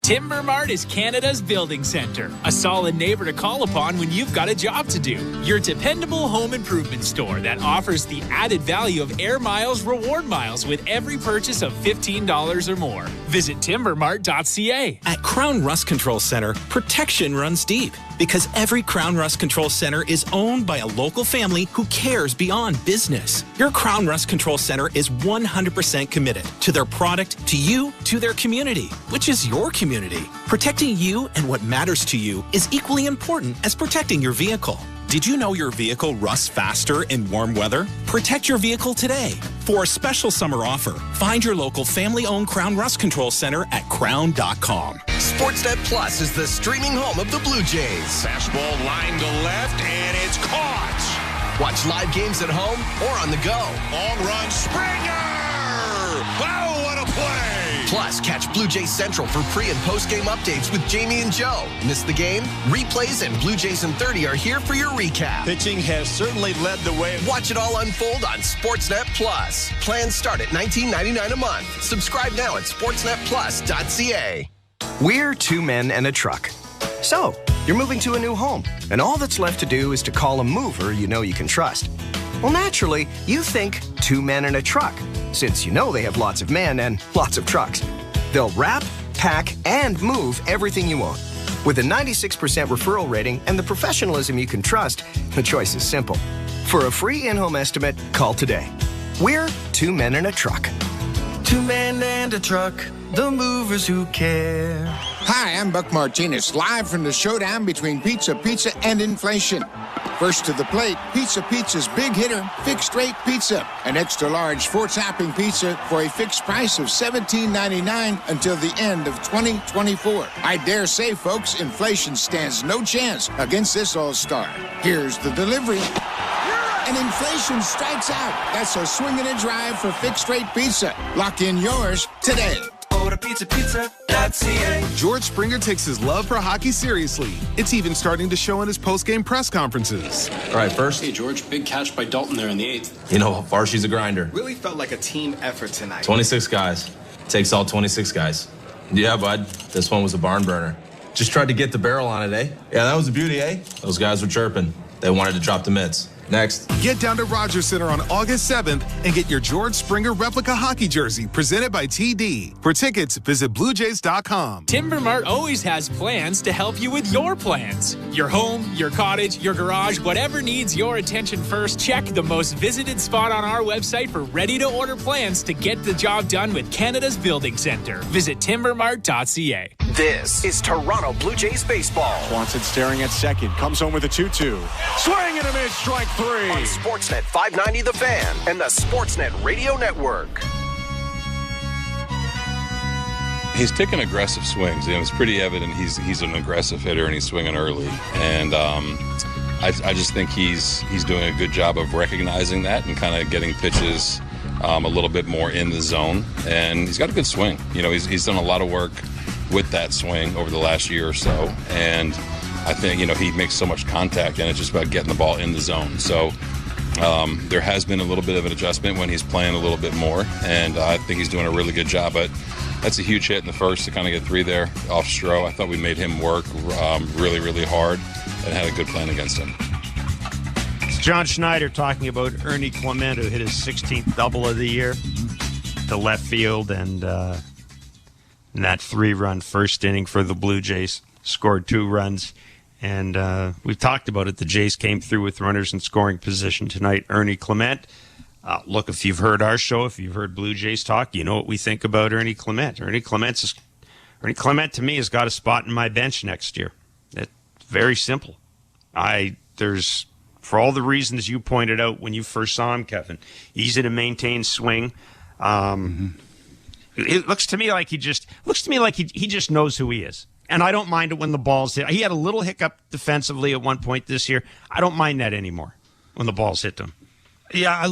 Timber Mart is Canada's building center, a solid neighbor to call upon when you've got a job to do. Your dependable home improvement store that offers the added value of Air Miles reward miles with every purchase of $15 or more. Visit timbermart.ca. At Crown Rust Control Center, protection runs deep because every Crown Rust Control Center is owned by a local family who cares beyond business. Your Crown Rust Control Center is 100% committed to their product, to you, to their community, which is your community. Protecting you and what matters to you is equally important as protecting your vehicle. Did you know your vehicle rusts faster in warm weather? Protect your vehicle today. For a special summer offer, find your local family-owned Crown Rust Control Center at crown.com. Sportsnet Plus is the streaming home of the Blue Jays. Fastball line to left, and it's caught. Watch live games at home or on the go. Long run, Springer! Oh, what a play! Plus, catch Blue Jays Central for pre- and post-game updates with Jamie and Joe. Miss the game? Replays and Blue Jays in 30 are here for your recap. Pitching has certainly led the way. Watch it all unfold on Sportsnet Plus. Plans start at $19.99 a month. Subscribe now at sportsnetplus.ca. We're two men and a truck. So, you're moving to a new home, and all that's left to do is to call a mover you know you can trust. Well, naturally, you think two men and a truck, since you know they have lots of men and lots of trucks. They'll wrap, pack, and move everything you own. With a 96% referral rating and the professionalism you can trust, the choice is simple. For a free in-home estimate, call today. We're two men and a truck. Two men and a truck, the movers who care. Hi, I'm Buck Martinez, live from the showdown between Pizza and inflation. First to the plate, Pizza's big hitter, fixed rate pizza. An extra large 4-topping pizza for a fixed price of $17.99 until the end of 2024. I dare say, folks, inflation stands no chance against this all-star. Here's the delivery. And inflation strikes out. That's a swing and a drive for fixed rate pizza. Lock in yours today. Order pizza.ca. George Springer takes his love for hockey seriously. It's even starting to show in his post-game press conferences. All right, first. Hey, George, big catch by Dalton there in the 8th. You know, Varshy's a grinder. Really felt like a team effort tonight. 26 guys. Takes all 26 guys. Yeah, bud. This one was a barn burner. Just tried to get the barrel on it, eh? Yeah, that was a beauty, eh? Those guys were chirping. They wanted to drop the mitts. Next. Get down to Rogers Center on August 7th and get your George Springer replica hockey jersey presented by TD. For tickets, visit BlueJays.com. Timber Mart always has plans to help you with your plans. Your home, your cottage, your garage, whatever needs your attention first, check the most visited spot on our website for ready-to-order plans to get the job done with Canada's building center. Visit timbermart.ca. This is Toronto Blue Jays baseball. Swanson staring at second, comes home with a 2-2. Swing and a miss, strike 3. On Sportsnet 590 The Fan and the Sportsnet Radio Network. He's taking aggressive swings. You know, it's pretty evident he's an aggressive hitter and he's swinging early. And I just think he's doing a good job of recognizing that and kind of getting pitches a little bit more in the zone. And he's got a good swing. You know, he's done a lot of work with that swing over the last year or so. And I think, you know, he makes so much contact, and it's just about getting the ball in the zone. So there has been a little bit of an adjustment when he's playing a little bit more, and I think he's doing a really good job. But that's a huge hit in the first to kind of get 3 there off Stroh. I thought we made him work really, really hard and had a good plan against him. It's John Schneider talking about Ernie Clement, who hit his 16th double of the year to left field, and in that 3-run first inning for the Blue Jays, scored 2 runs. And we've talked about it. The Jays came through with runners in scoring position tonight. Ernie Clement. Look, if you've heard our show, if you've heard Blue Jays talk, you know what we think about Ernie Clement. Ernie Clement to me has got a spot in my bench next year. It's very simple. There's for all the reasons you pointed out when you first saw him, Kevin. Easy to maintain swing. It looks to me like he just knows who he is. And I don't mind it when the ball's hit. He had a little hiccup defensively at one point this year. I don't mind that anymore when the ball's hit him. Yeah,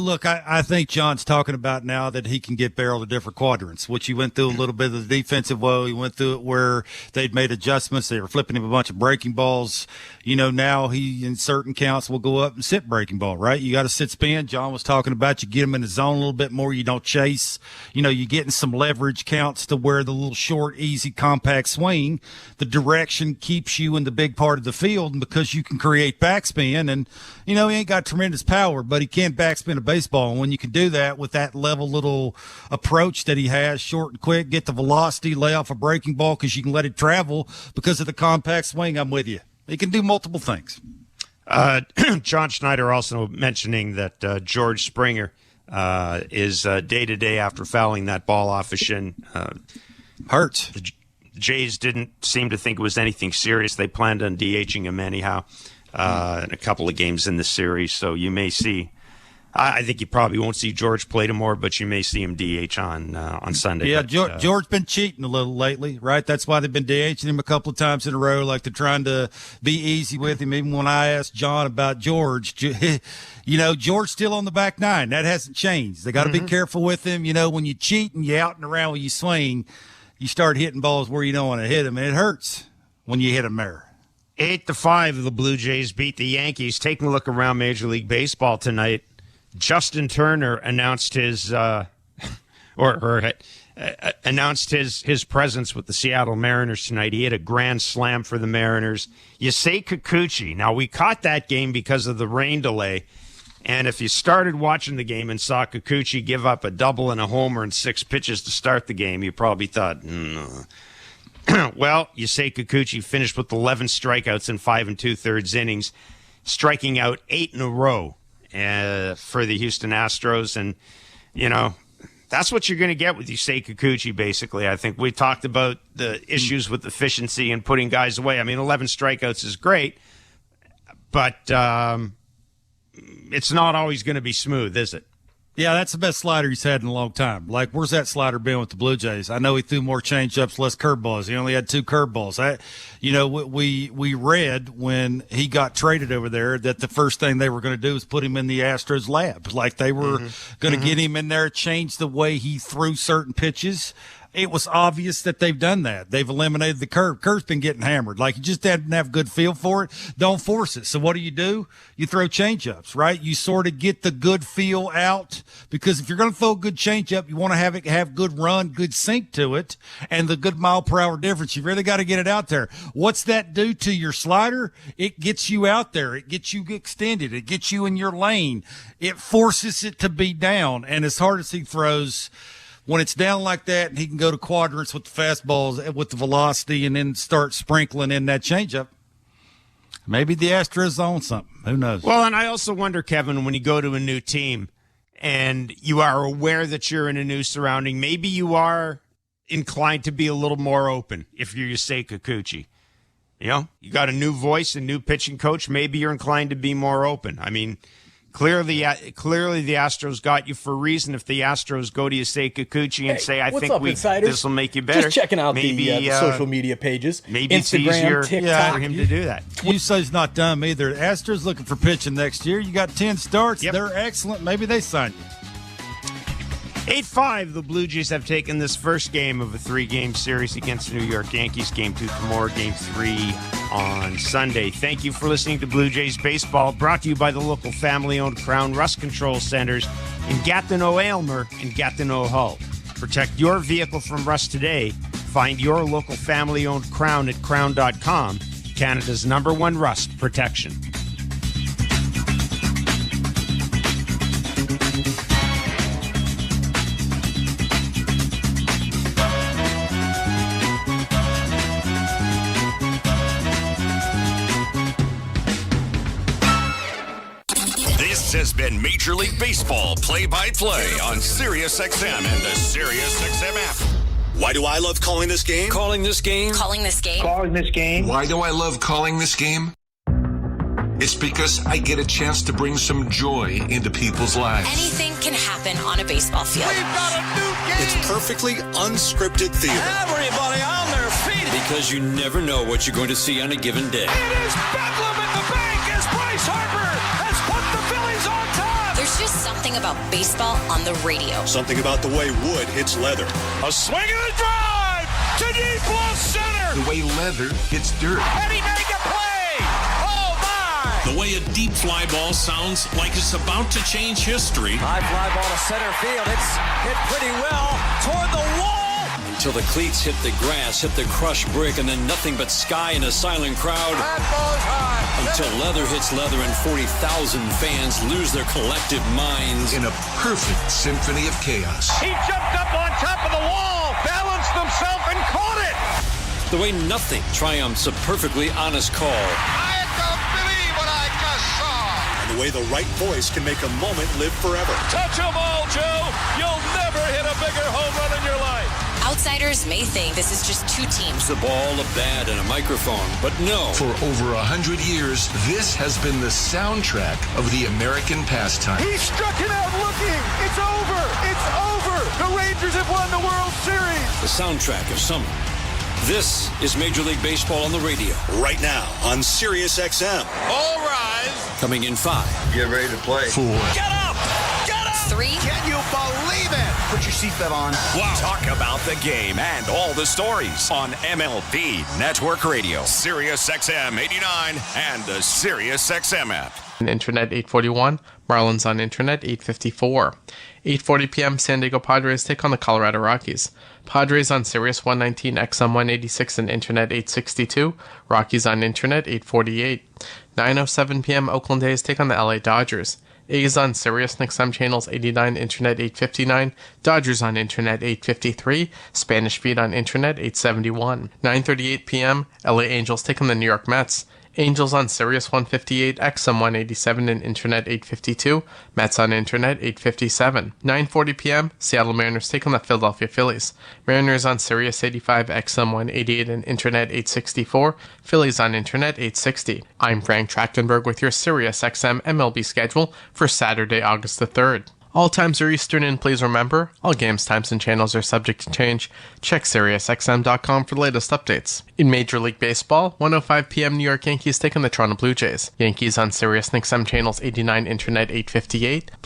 I think John's talking about now that he can get barrel to different quadrants, which he went through a little bit of the defensive woe. He went through it where they'd made adjustments. They were flipping him a bunch of breaking balls. Now he, in certain counts, will go up and sit breaking ball, right? You got to sit spin. John was talking about you get him in the zone a little bit more. You don't chase. You're getting some leverage counts to where the little short, easy, compact swing, the direction keeps you in the big part of the field, and because you can create backspin, and, he ain't got tremendous power, but he can backspin a baseball. And when you can do that with that level little approach that he has, short and quick, get the velocity, lay off a breaking ball because you can let it travel because of the compact swing, I'm with you. He can do multiple things. John Schneider also mentioning that George Springer is day-to-day after fouling that ball off his shin. Hurts. The Jays didn't seem to think it was anything serious. They planned on DHing him anyhow in a couple of games in the series. So you may see, I think you probably won't see George play tomorrow, but you may see him DH on Sunday. Yeah, but, George's been cheating a little lately, right? That's why they've been DHing him a couple of times in a row, like they're trying to be easy with him. Even when I asked John about George, George's still on the back nine. That hasn't changed. They got to be careful with him. When you cheat and you out and around when you swing, you start hitting balls where you don't want to hit them, and it hurts when you hit them there. 8-5, the Blue Jays beat the Yankees. Taking a look around Major League Baseball tonight, Justin Turner announced his announced his presence with the Seattle Mariners tonight. He hit a grand slam for the Mariners. Yusei Kikuchi. Now, we caught that game because of the rain delay, and if you started watching the game and saw Kikuchi give up a double and a homer in 6 pitches to start the game, you probably thought, Well, Yusei Kikuchi finished with 11 strikeouts in 5 2/3 innings, striking out 8 in a row for the Houston Astros. And, that's what you're going to get with Yusei Kikuchi, basically. I think we talked about the issues with efficiency and putting guys away. I mean, 11 strikeouts is great, but it's not always going to be smooth, is it? Yeah, that's the best slider he's had in a long time. Like, where's that slider been with the Blue Jays? I know he threw more changeups, less curveballs. He only had 2 curveballs. We read when he got traded over there that the first thing they were going to do was put him in the Astros lab. Like, they were going to get him in there, change the way he threw certain pitches. It was obvious that they've done that. They've eliminated the curve. Curve's been getting hammered. Like, you just didn't have a good feel for it. Don't force it. So what do? You throw changeups, right? You sort of get the good feel out, because if you're going to throw a good changeup, you want to have it have good run, good sink to it, and the good mile per hour difference. You really got to get it out there. What's that do to your slider? It gets you out there. It gets you extended. It gets you in your lane. It forces it to be down. And as hard as he throws, when it's down like that, and he can go to quadrants with the fastballs, with the velocity, and then start sprinkling in that changeup, maybe the Astros own something. Who knows? Well, and I also wonder, Kevin, when you go to a new team and you are aware that you're in a new surrounding, maybe you are inclined to be a little more open if you're Yusei Kikuchi. You got a new voice, a new pitching coach. Maybe you're inclined to be more open. I mean, Clearly, the Astros got you for a reason. If the Astros go to Yusei Kikuchi and say, "I think this will make you better," just checking out the social media pages, maybe Instagram, it's easier TikTok, for him to do that. Yusei's not dumb either. Astros looking for pitching next year. You got 10 starts. Yep. They're excellent. Maybe they sign you. 8-5, the Blue Jays have taken this first game of a 3-game series against the New York Yankees. Game 2 tomorrow, Game 3 on Sunday. Thank you for listening to Blue Jays Baseball, brought to you by the local family-owned Crown Rust Control Centers in Gatineau, Aylmer, and Gatineau, Hull. Protect your vehicle from rust today. Find your local family-owned Crown at crown.com, Canada's #1 rust protection. This has been Major League Baseball play-by-play on SiriusXM and the SiriusXM app. Why do I love calling this game? Calling this game. Calling this game. Calling this game. Why do I love calling this game? It's because I get a chance to bring some joy into people's lives. Anything can happen on a baseball field. We've got a new game. It's perfectly unscripted theater. Everybody on their feet. Because you never know what you're going to see on a given day. It is Bedlam in the bank as Bryce Harper has put the Phillies on top. There's just something about baseball on the radio. Something about the way wood hits leather. A swing and a drive to deep left center. The way leather hits dirt. And he made the play. Oh, my. The way a deep fly ball sounds like it's about to change history. High fly ball to center field. It's hit pretty well toward the wall. Until the cleats hit the grass, hit the crushed brick, and then nothing but sky and a silent crowd. That ball's high. Until leather hits leather and 40,000 fans lose their collective minds. In a perfect symphony of chaos. He jumped up on top of the wall, balanced himself, and caught it. The way nothing triumphs a perfectly honest call. I don't believe what I just saw. And the way the right voice can make a moment live forever. Touch 'em all, Joe. You'll never hit a bigger home run in your life. Outsiders may think this is just two teams. The ball, a bat, and a microphone. But no. For over 100 years, this has been the soundtrack of the American pastime. He struck it out looking. It's over. It's over. The Rangers have won the World Series. The soundtrack of summer. This is Major League Baseball on the radio. Right now on Sirius XM. All rise. Coming in 5. Get ready to play. 4. Get up. Get up. 3. Can you believe it? Put your seatbelt on. Wow. Talk about the game and all the stories on MLB Network Radio, Sirius XM 89, and the Sirius XM app. Internet 841, Marlins on Internet 854. 8:40 p.m. San Diego Padres take on the Colorado Rockies. Padres on Sirius 119, XM 186, and Internet 862. Rockies on Internet 848. 9:07 p.m. Oakland A's take on the LA Dodgers. A's on Sirius and XM channels 89, Internet 859, Dodgers on Internet 853, Spanish Feed on Internet 871. 9:38 p.m. LA Angels take on the New York Mets. Angels on Sirius 158, XM 187, and Internet 852, Mets on Internet 857. 9:40 p.m. Seattle Mariners take on the Philadelphia Phillies. Mariners on Sirius 85, XM 188, and Internet 864, Phillies on Internet 860. I'm Frank Trachtenberg with your Sirius XM MLB schedule for Saturday, August the 3rd. All times are Eastern, and please remember, all games, times, and channels are subject to change. Check SiriusXM.com for the latest updates. In Major League Baseball, 1:05 p.m. New York Yankees take on the Toronto Blue Jays. Yankees on Sirius and XM channels 89, Internet 858. Blue